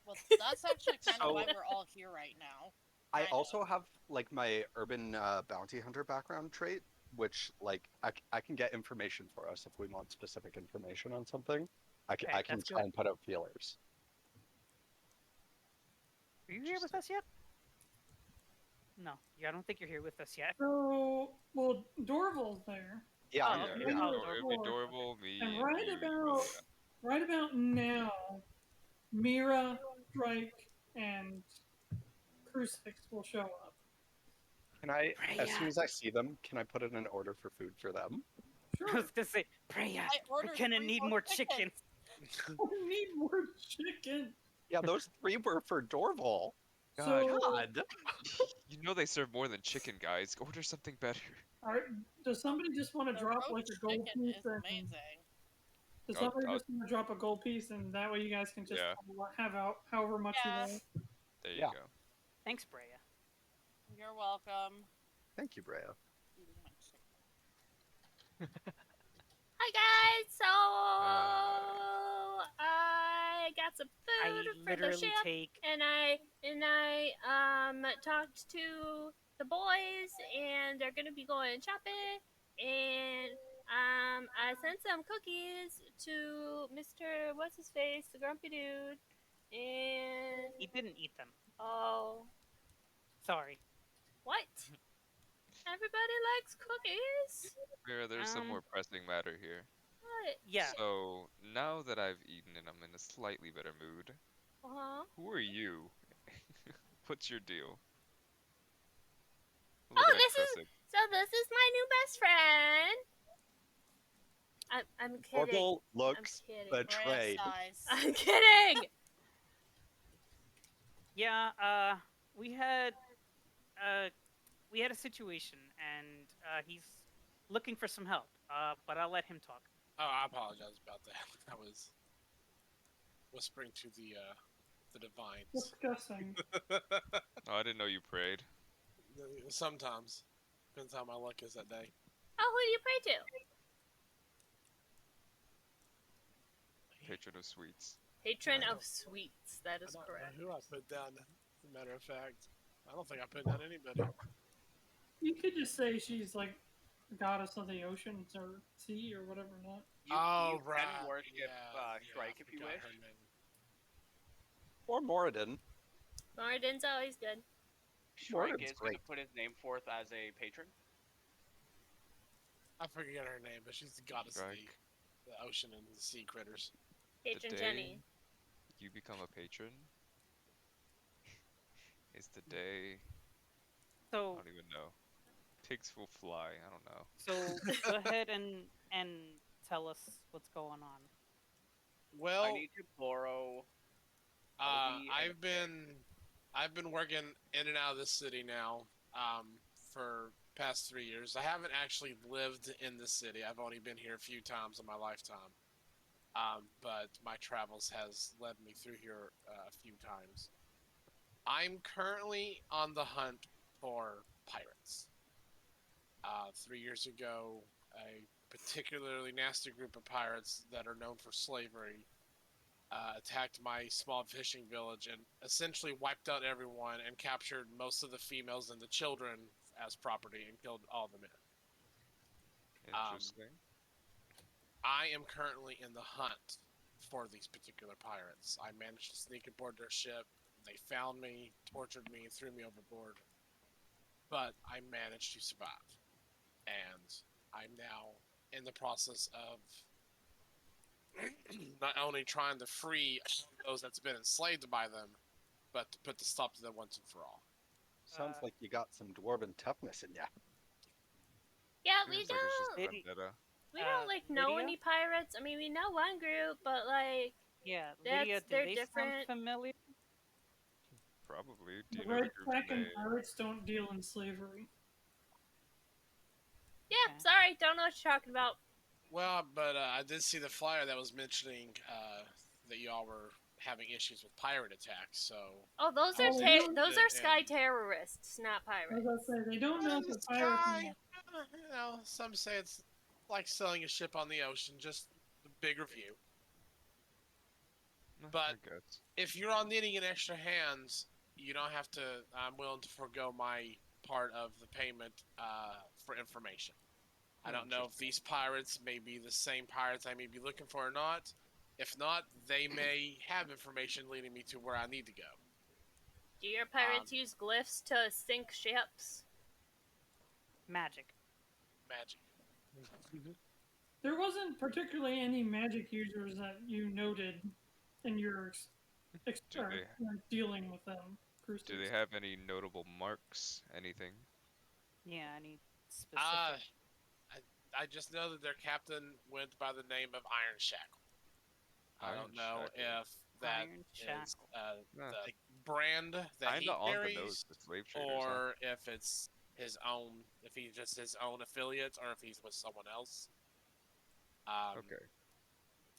[SPEAKER 4] Well, that's actually kind of why
[SPEAKER 9] So-
[SPEAKER 4] we're all here right now.
[SPEAKER 9] I
[SPEAKER 4] Kind of.
[SPEAKER 9] also have like my urban bounty hunter background trait, which like I can get information for us if we want specific information on something. I can,
[SPEAKER 2] Okay,
[SPEAKER 9] I can
[SPEAKER 2] that's
[SPEAKER 9] try
[SPEAKER 2] good.
[SPEAKER 9] and put out feelers.
[SPEAKER 2] Are you here with us yet? No, I don't think you're here with us yet.
[SPEAKER 5] So, well, Dorval's there,
[SPEAKER 9] Yeah,
[SPEAKER 2] Oh,
[SPEAKER 9] I'm-
[SPEAKER 2] okay.
[SPEAKER 5] yeah.
[SPEAKER 6] It'd be adorable, me,
[SPEAKER 5] and
[SPEAKER 6] and
[SPEAKER 5] right
[SPEAKER 6] you, and
[SPEAKER 5] about
[SPEAKER 6] Yuelia.
[SPEAKER 5] right about now, Mirra, Shrike, and Crusix will show up.
[SPEAKER 9] Can I, as soon
[SPEAKER 2] Breya.
[SPEAKER 9] as I see them, can I put in an order for food for them?
[SPEAKER 2] I
[SPEAKER 5] Sure.
[SPEAKER 2] was gonna say, Breya,
[SPEAKER 4] I
[SPEAKER 2] we're
[SPEAKER 4] ordered
[SPEAKER 2] gonna
[SPEAKER 4] 3
[SPEAKER 2] need more chicken.
[SPEAKER 5] We need more chicken.
[SPEAKER 9] Yeah, those 3 were for Dorval.
[SPEAKER 6] God,
[SPEAKER 5] So,
[SPEAKER 9] God.
[SPEAKER 6] you know they serve more than chicken, guys. Order something better.
[SPEAKER 5] all right, does somebody just want to
[SPEAKER 4] The
[SPEAKER 5] drop
[SPEAKER 4] roast
[SPEAKER 5] like a gold
[SPEAKER 4] chicken
[SPEAKER 5] piece?
[SPEAKER 4] is
[SPEAKER 5] And,
[SPEAKER 4] amazing.
[SPEAKER 5] does
[SPEAKER 6] I'll-
[SPEAKER 5] somebody
[SPEAKER 6] I'll-
[SPEAKER 5] just want to drop a gold piece, and that way you guys can just
[SPEAKER 6] Yeah.
[SPEAKER 5] have out however much
[SPEAKER 4] Yeah.
[SPEAKER 5] you want?
[SPEAKER 6] There you
[SPEAKER 9] Yeah.
[SPEAKER 6] go.
[SPEAKER 2] Thanks, Breya.
[SPEAKER 4] You're welcome.
[SPEAKER 9] Thank you, Breya.
[SPEAKER 1] Hi guys. So I got some
[SPEAKER 2] I
[SPEAKER 1] food for the
[SPEAKER 2] literally
[SPEAKER 1] ship,
[SPEAKER 2] take.
[SPEAKER 1] and I talked to the boys, and they're gonna be going shopping, and I sent some cookies to Mr. What's his face, the grumpy dude, and
[SPEAKER 2] He didn't eat them.
[SPEAKER 1] oh,
[SPEAKER 2] Sorry.
[SPEAKER 1] what? Everybody likes cookies.
[SPEAKER 6] Mirra, there's some more pressing matter here.
[SPEAKER 1] What?
[SPEAKER 2] Yeah.
[SPEAKER 6] So, now that I've eaten and I'm in a slightly better mood, who are you? What's your deal? Look
[SPEAKER 1] Oh,
[SPEAKER 6] at that Crusix.
[SPEAKER 1] this is my new best friend. I'm kidding.
[SPEAKER 9] Dorval looks
[SPEAKER 1] I'm kidding.
[SPEAKER 9] betrayed.
[SPEAKER 1] I'm kidding.
[SPEAKER 2] Yeah. We had a situation, and he's looking for some help. But I'll let him talk.
[SPEAKER 3] Oh, I apologize about that. I was whispering to the divines.
[SPEAKER 5] Disgusting.
[SPEAKER 6] Oh, I didn't know you prayed.
[SPEAKER 3] Sometimes. Depends how my luck is that day.
[SPEAKER 1] Oh, who do you pray to?
[SPEAKER 6] Patron of sweets.
[SPEAKER 1] Patron of sweets. That is correct.
[SPEAKER 3] Who I put down? As a matter of fact, I don't think I put down anybody.
[SPEAKER 5] You could just say she's like the goddess of the oceans or sea or whatever. Not.
[SPEAKER 7] You
[SPEAKER 3] Right.
[SPEAKER 7] can worship Shrike
[SPEAKER 3] I
[SPEAKER 7] if you
[SPEAKER 3] forgot
[SPEAKER 7] wish.
[SPEAKER 3] her name.
[SPEAKER 9] Or Moradin.
[SPEAKER 1] Moradin's always good.
[SPEAKER 7] Shrike
[SPEAKER 9] Moradin's
[SPEAKER 7] is going to
[SPEAKER 9] great.
[SPEAKER 7] put his name forth as a patron.
[SPEAKER 3] I forget her name, but she's the goddess of
[SPEAKER 6] Shrike.
[SPEAKER 3] the ocean and the sea critters.
[SPEAKER 1] Patron
[SPEAKER 6] The day
[SPEAKER 1] Jenny.
[SPEAKER 6] you become a patron is the day. I
[SPEAKER 2] So
[SPEAKER 6] don't even know. Pigs will fly. I don't know.
[SPEAKER 2] go ahead and tell us what's going on.
[SPEAKER 3] Well,
[SPEAKER 7] I need to borrow.
[SPEAKER 3] I've been working in and out of this city now for past 3 years. I haven't actually lived in the city. I've only been here a few times in my lifetime. But my travels has led me through here a few times. I'm currently on the hunt for pirates. 3 years ago, a particularly nasty group of pirates that are known for slavery attacked my small fishing village and essentially wiped out everyone and captured most of the females and the children as property and killed all the men.
[SPEAKER 6] Interesting.
[SPEAKER 3] I am currently in the hunt for these particular pirates. I managed to sneak aboard their ship. They found me, tortured me, and threw me overboard. But I managed to survive. And I'm now in the process of not only trying to free those that's been enslaved by them, but to put the stop to them once and for all.
[SPEAKER 9] Sounds like you got some dwarven toughness in ya.
[SPEAKER 1] Yeah, we
[SPEAKER 6] Seems like it's just a
[SPEAKER 2] Lady-
[SPEAKER 6] vendetta.
[SPEAKER 1] we don't like know
[SPEAKER 2] Lydia?
[SPEAKER 1] any pirates. I mean, we know one group, but like
[SPEAKER 2] Yeah,
[SPEAKER 1] That's-
[SPEAKER 2] Lydia, do
[SPEAKER 1] they're
[SPEAKER 2] they
[SPEAKER 1] different.
[SPEAKER 2] sound familiar?
[SPEAKER 6] Probably. Do
[SPEAKER 5] The
[SPEAKER 6] you know the
[SPEAKER 5] red
[SPEAKER 6] group's
[SPEAKER 5] kraken
[SPEAKER 6] name?
[SPEAKER 5] pirates don't deal in slavery.
[SPEAKER 1] yeah.
[SPEAKER 2] Okay.
[SPEAKER 1] Sorry, don't know what you're talking about.
[SPEAKER 3] Well, but I did see the flyer that was mentioning that y'all were having issues with pirate attacks, so...
[SPEAKER 1] Oh, those are
[SPEAKER 5] Oh, yeah.
[SPEAKER 1] those are sky terrorists, not
[SPEAKER 5] I
[SPEAKER 1] pirates.
[SPEAKER 5] was gonna say they don't know
[SPEAKER 3] the
[SPEAKER 5] the pirates.
[SPEAKER 3] sky,
[SPEAKER 5] know.
[SPEAKER 3] you know, some say it's like selling a ship on the ocean, just a bigger view. But
[SPEAKER 6] I guess.
[SPEAKER 3] if you're on needing an extra hands, you don't have to. I'm willing to forego my part of the payment for information. I don't know if these pirates may be the same pirates I may be looking for or not. If not, they may have information leading me to where I need to go.
[SPEAKER 1] Do your pirates use glyphs to sink ships?
[SPEAKER 2] Magic.
[SPEAKER 3] Magic.
[SPEAKER 5] There wasn't particularly any magic users that you noted in your dealing with them. Crusix.
[SPEAKER 6] Do they have any notable marks? Anything?
[SPEAKER 2] Yeah, I need specific.
[SPEAKER 3] I just know that their captain went by the name of Iron Shackle. I don't know
[SPEAKER 6] Shackle.
[SPEAKER 3] if that
[SPEAKER 2] Iron
[SPEAKER 3] is
[SPEAKER 2] Shackle.
[SPEAKER 3] the brand that he
[SPEAKER 6] Kinda on the
[SPEAKER 3] carries,
[SPEAKER 6] nose, the slave traders, huh?
[SPEAKER 3] or if it's his own, if he's just his own affiliate, or if he's with someone else.
[SPEAKER 6] Okay.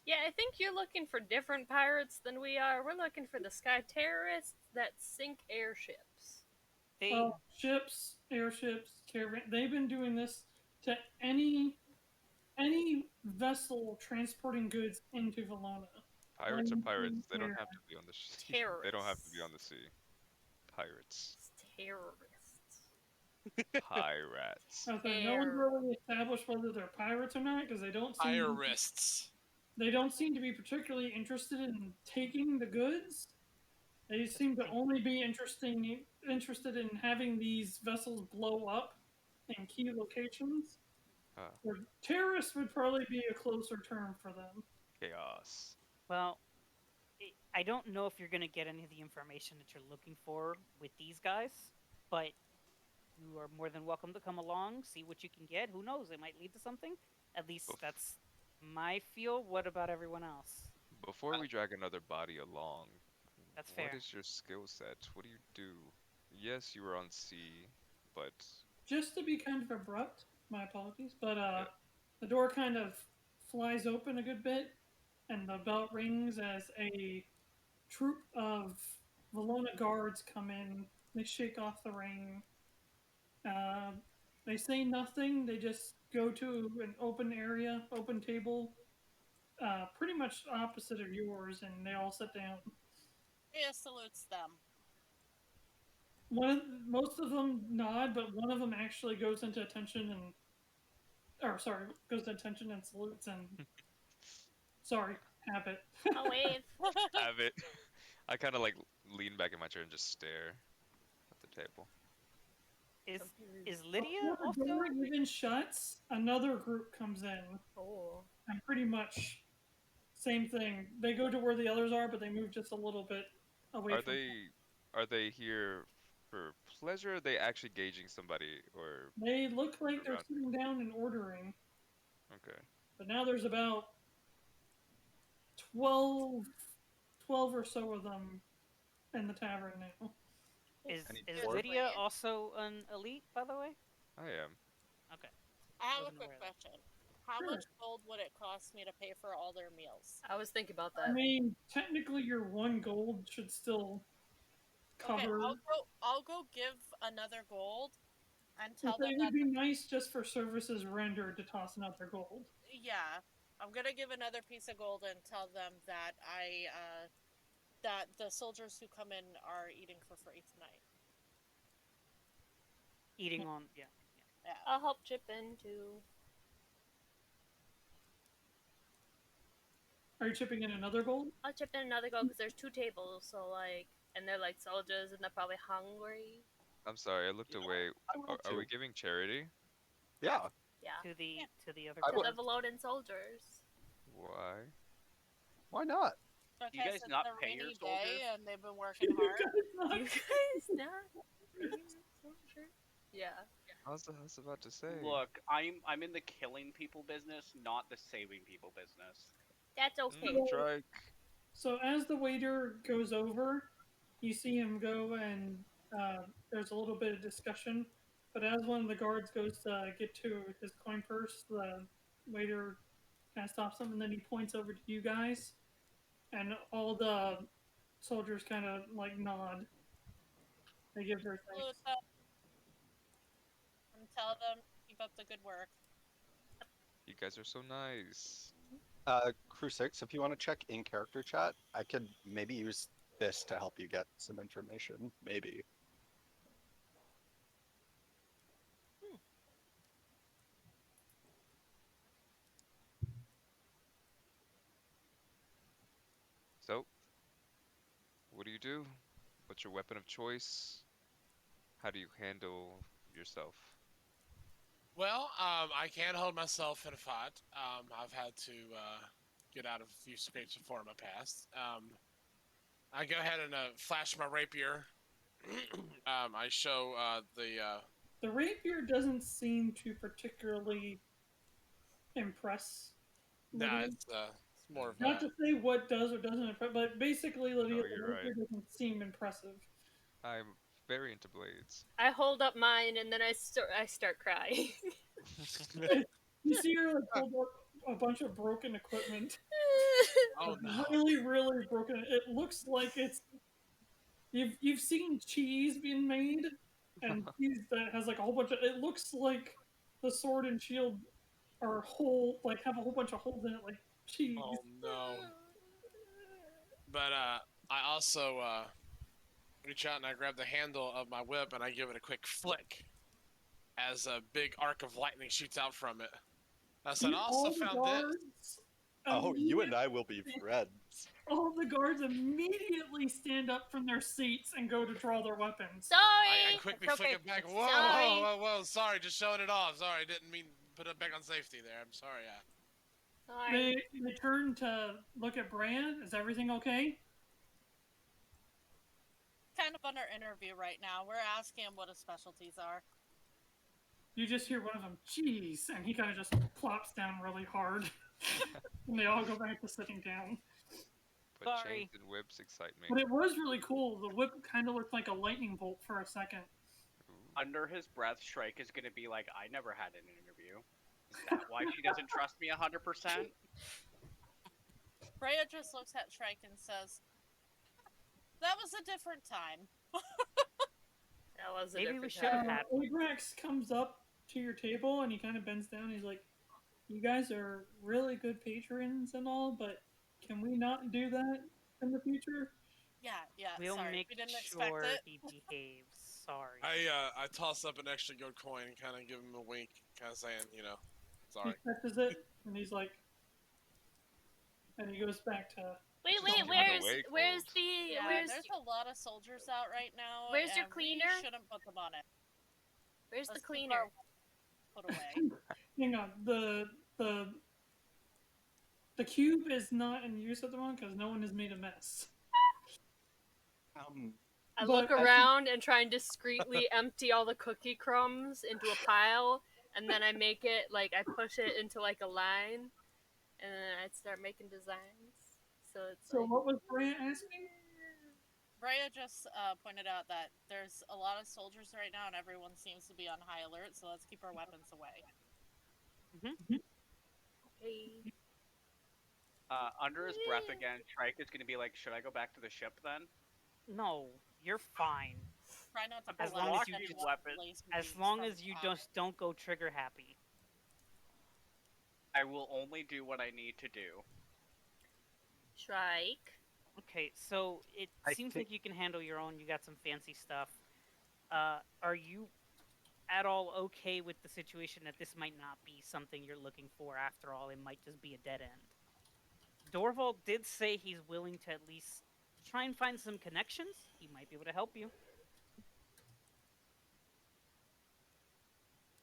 [SPEAKER 1] Yeah, I think you're looking for different pirates than we are. We're looking for the sky terrorists that sink airships.
[SPEAKER 2] They
[SPEAKER 5] Well, ships, airships, caravan. They've been doing this to any any vessel transporting goods into Valona.
[SPEAKER 6] Pirates are
[SPEAKER 5] When
[SPEAKER 6] pirates. They don't
[SPEAKER 5] they're-
[SPEAKER 6] have to be on the sea. They don't have to be on the sea. Pirates.
[SPEAKER 1] Terrorists.
[SPEAKER 6] Pirates.
[SPEAKER 5] Okay, no one's really established whether they're pirates or not because they don't seem
[SPEAKER 3] Fire wrists.
[SPEAKER 5] they don't seem to be particularly interested in taking the goods. They seem to only be interested in having these vessels blow up in key locations.
[SPEAKER 6] Huh.
[SPEAKER 5] Or terrorists would probably be a closer term for them.
[SPEAKER 6] Chaos.
[SPEAKER 2] Well, I don't know if you're going to get any of the information that you're looking for with these guys, but you are more than welcome to come along, see what you can get. Who knows? It might lead to something. At least that's my feel. What about everyone else?
[SPEAKER 6] Before we drag another body along,
[SPEAKER 2] That's fair.
[SPEAKER 6] what is your skill set? What do you do? Yes, you were on sea, but
[SPEAKER 5] Just to be kind of abrupt, my apologies, but the door kind of flies open a good bit, and the bell rings as a troop of Valona guards come in. They shake off the ring. They say nothing. They just go to an open area, open table, pretty much opposite of yours, and they all sit down.
[SPEAKER 4] Breya salutes them.
[SPEAKER 5] Most of them nod, but one of them actually goes into attention and salutes and sorry, have it.
[SPEAKER 1] I'll wave.
[SPEAKER 6] have it. I kind of like lean back in my chair and just stare at the table.
[SPEAKER 2] Is Lydia
[SPEAKER 5] Before the
[SPEAKER 2] also?
[SPEAKER 5] door even shuts, another group comes in,
[SPEAKER 1] Oh.
[SPEAKER 5] and pretty much same thing. They go to where the others are, but they move just a little bit away
[SPEAKER 6] Are
[SPEAKER 5] from.
[SPEAKER 6] they here for pleasure? Or are they actually gauging somebody or?
[SPEAKER 5] They look like they're
[SPEAKER 6] around?
[SPEAKER 5] sitting down and ordering,
[SPEAKER 6] Okay.
[SPEAKER 5] but now there's about 12 or so of them in the tavern now.
[SPEAKER 2] Is
[SPEAKER 9] Any
[SPEAKER 2] is
[SPEAKER 9] dwarf?
[SPEAKER 2] Lydia also an elite, by the way?
[SPEAKER 6] I am.
[SPEAKER 2] Okay.
[SPEAKER 4] I have a
[SPEAKER 2] Wasn't
[SPEAKER 4] quick
[SPEAKER 2] aware of that.
[SPEAKER 4] question. How
[SPEAKER 5] Sure.
[SPEAKER 4] much gold would it cost me to pay for all their meals?
[SPEAKER 1] I was thinking about
[SPEAKER 5] I
[SPEAKER 1] that.
[SPEAKER 5] mean, technically, your 1 gold should still
[SPEAKER 4] Okay,
[SPEAKER 5] cover.
[SPEAKER 4] I'll go give another gold and
[SPEAKER 5] But
[SPEAKER 4] tell them
[SPEAKER 5] it
[SPEAKER 4] that
[SPEAKER 5] would be nice just for services rendered to toss another gold.
[SPEAKER 4] yeah, I'm gonna give another piece of gold and tell them that that the soldiers who come in are eating for free tonight.
[SPEAKER 2] Eating on, yeah.
[SPEAKER 4] Yeah.
[SPEAKER 1] I'll help chip in too.
[SPEAKER 5] Are you chipping in another gold?
[SPEAKER 1] I'll chip in another go because there's 2 tables, so like, and they're like soldiers and they're probably hungry.
[SPEAKER 6] I'm sorry, I looked away.
[SPEAKER 9] I will
[SPEAKER 6] Are we
[SPEAKER 9] too.
[SPEAKER 6] giving charity?
[SPEAKER 9] Yeah.
[SPEAKER 1] Yeah.
[SPEAKER 2] To the other.
[SPEAKER 9] I
[SPEAKER 1] To
[SPEAKER 9] would-
[SPEAKER 1] the Valonian soldiers.
[SPEAKER 6] Why?
[SPEAKER 9] Why not?
[SPEAKER 4] Okay,
[SPEAKER 7] You guys
[SPEAKER 4] so it's
[SPEAKER 7] not
[SPEAKER 4] a
[SPEAKER 7] pay your
[SPEAKER 4] rainy day
[SPEAKER 7] soldiers?
[SPEAKER 4] and they've been working hard.
[SPEAKER 1] You guys not? Soldier? Yeah.
[SPEAKER 6] I was about to say.
[SPEAKER 7] Look, I'm in the killing people business, not the saving people business.
[SPEAKER 1] That's okay.
[SPEAKER 6] Shrike.
[SPEAKER 5] So as the waiter goes over, you see him go and there's a little bit of discussion. But as one of the guards goes to get to his coin purse, the waiter kind of stops him and then he points over to you guys. And all the soldiers kind of like nod. They give their
[SPEAKER 4] Salute
[SPEAKER 5] thanks.
[SPEAKER 4] them and tell them keep up the good work.
[SPEAKER 6] You guys are so nice.
[SPEAKER 9] Crusix, if you want to check in character chat, I could maybe use this to help you get some information. Maybe.
[SPEAKER 6] So, what do you do? What's your weapon of choice? How do you handle yourself?
[SPEAKER 3] Well, I can hold myself in a fight. I've had to get out of a few scrapes before in my past. I go ahead and flash my rapier. I show
[SPEAKER 5] The rapier doesn't seem to particularly impress Lydia.
[SPEAKER 3] it's more of
[SPEAKER 5] Not
[SPEAKER 3] a.
[SPEAKER 5] to say what does or doesn't impress, but basically Lydia,
[SPEAKER 6] No,
[SPEAKER 5] the
[SPEAKER 6] you're
[SPEAKER 5] rapier
[SPEAKER 6] right.
[SPEAKER 5] doesn't seem impressive.
[SPEAKER 6] I'm very into blades.
[SPEAKER 1] I hold up mine and then I start crying.
[SPEAKER 5] You see her like hold up a bunch of broken equipment.
[SPEAKER 3] Oh no!
[SPEAKER 5] Really, really broken. It looks like it's you've seen cheese being made, and cheese that has like a whole bunch of. It looks like the sword and shield are whole, like have a whole bunch of holes in it, like cheese.
[SPEAKER 3] Oh no. But I also reach out and I grab the handle of my whip and I give it a quick flick as a big arc of lightning shoots out from it. I said, I also found this.
[SPEAKER 9] Oh, you and I will be friends.
[SPEAKER 5] All the guards immediately stand up from their seats and go to draw their weapons.
[SPEAKER 1] Sorry.
[SPEAKER 3] I quickly
[SPEAKER 1] It's
[SPEAKER 3] flick
[SPEAKER 1] okay.
[SPEAKER 3] it back.
[SPEAKER 1] It's
[SPEAKER 3] Whoa,
[SPEAKER 1] sorry.
[SPEAKER 3] whoa, whoa, whoa! Sorry, just showing it off. Sorry, didn't mean put it back on safety there. I'm sorry.
[SPEAKER 1] Sorry.
[SPEAKER 5] They turn to look at Breya. Is everything okay?
[SPEAKER 4] Kind of under interview right now. We're asking him what his specialties are.
[SPEAKER 5] You just hear one of them, "Jeez," and he kind of just plops down really hard. And they all go back to sitting down.
[SPEAKER 6] But
[SPEAKER 2] Sorry.
[SPEAKER 6] chains and whips excite me.
[SPEAKER 5] But it was really cool. The whip kind of looked like a lightning bolt for a second.
[SPEAKER 7] Under his breath, Shrike is gonna be like, I never had an interview. Is that why she doesn't trust me 100%?
[SPEAKER 4] Breya just looks at Shrike and says, "That was a different time."
[SPEAKER 1] That was a
[SPEAKER 2] Maybe we
[SPEAKER 1] different
[SPEAKER 2] should have
[SPEAKER 1] time.
[SPEAKER 2] had.
[SPEAKER 5] Abrax comes up to your table and he kind of bends down. He's like, "You guys are really good patrons and all, but can we not do that in the future?"
[SPEAKER 4] Yeah,
[SPEAKER 2] We'll
[SPEAKER 4] sorry.
[SPEAKER 2] make
[SPEAKER 4] We didn't
[SPEAKER 2] sure
[SPEAKER 4] expect it.
[SPEAKER 2] he behaves. Sorry.
[SPEAKER 3] I toss up an extra gold coin and kind of give him a wink, kind of saying, sorry.
[SPEAKER 5] He touches it and he's like, and he goes back to.
[SPEAKER 1] Wait,
[SPEAKER 6] Just give it
[SPEAKER 1] where's
[SPEAKER 6] away,
[SPEAKER 1] where's
[SPEAKER 6] Colt.
[SPEAKER 1] the
[SPEAKER 4] Yeah,
[SPEAKER 1] where's
[SPEAKER 4] there's a lot of soldiers out right now.
[SPEAKER 1] Where's your
[SPEAKER 4] and we
[SPEAKER 1] cleaner?
[SPEAKER 4] shouldn't put them on it.
[SPEAKER 1] where's the
[SPEAKER 4] Let's keep
[SPEAKER 1] cleaner?
[SPEAKER 4] our put away.
[SPEAKER 5] Hang on, the cube is not in use at the moment because no one has made a mess.
[SPEAKER 1] I
[SPEAKER 5] But
[SPEAKER 1] look
[SPEAKER 5] I think-
[SPEAKER 1] around and try and discreetly empty all the cookie crumbs into a pile, and then I make it like I push it into like a line, and then I start making designs. So it's
[SPEAKER 5] So
[SPEAKER 1] like,
[SPEAKER 5] what was Breya asking?
[SPEAKER 4] Breya just pointed out that there's a lot of soldiers right now, and everyone seems to be on high alert. So let's keep our weapons away.
[SPEAKER 1] hey,
[SPEAKER 7] Under his breath again, Shrike is gonna be like, should I go back to the ship then?
[SPEAKER 2] No, you're fine.
[SPEAKER 4] Try not to
[SPEAKER 2] As
[SPEAKER 4] pull
[SPEAKER 2] long
[SPEAKER 4] out
[SPEAKER 2] as you
[SPEAKER 4] any
[SPEAKER 2] just-
[SPEAKER 4] weapon laser
[SPEAKER 2] As
[SPEAKER 4] beams
[SPEAKER 2] long
[SPEAKER 4] from
[SPEAKER 2] as
[SPEAKER 4] his
[SPEAKER 2] you
[SPEAKER 4] pocket.
[SPEAKER 2] just don't go trigger happy.
[SPEAKER 7] I will only do what I need to do.
[SPEAKER 1] Shrike.
[SPEAKER 2] Okay, so it
[SPEAKER 9] I
[SPEAKER 2] seems
[SPEAKER 9] think-
[SPEAKER 2] like you can handle your own. You got some fancy stuff. Are you at all okay with the situation that this might not be something you're looking for after all? It might just be a dead end. Dorval did say he's willing to at least try and find some connections. He might be able to help you.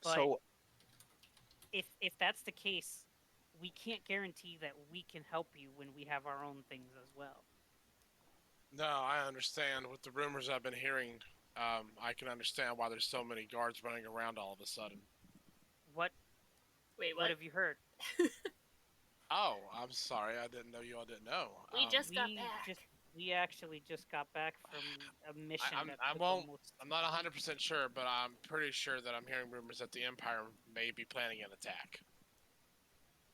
[SPEAKER 2] But
[SPEAKER 9] So
[SPEAKER 2] if that's the case, we can't guarantee that we can help you when we have our own things as well.
[SPEAKER 3] No, I understand. With the rumors I've been hearing, I can understand why there's so many guards running around all of a sudden.
[SPEAKER 2] What
[SPEAKER 1] Wait,
[SPEAKER 2] what
[SPEAKER 1] what?
[SPEAKER 2] have you heard?
[SPEAKER 3] Oh, I'm sorry. I didn't know you all didn't know.
[SPEAKER 1] We just got back.
[SPEAKER 2] We actually just got back from a mission. that
[SPEAKER 3] I
[SPEAKER 2] took
[SPEAKER 3] won't.
[SPEAKER 2] almost-
[SPEAKER 3] I'm not 100% sure, but I'm pretty sure that I'm hearing rumors that the Empire may be planning an attack,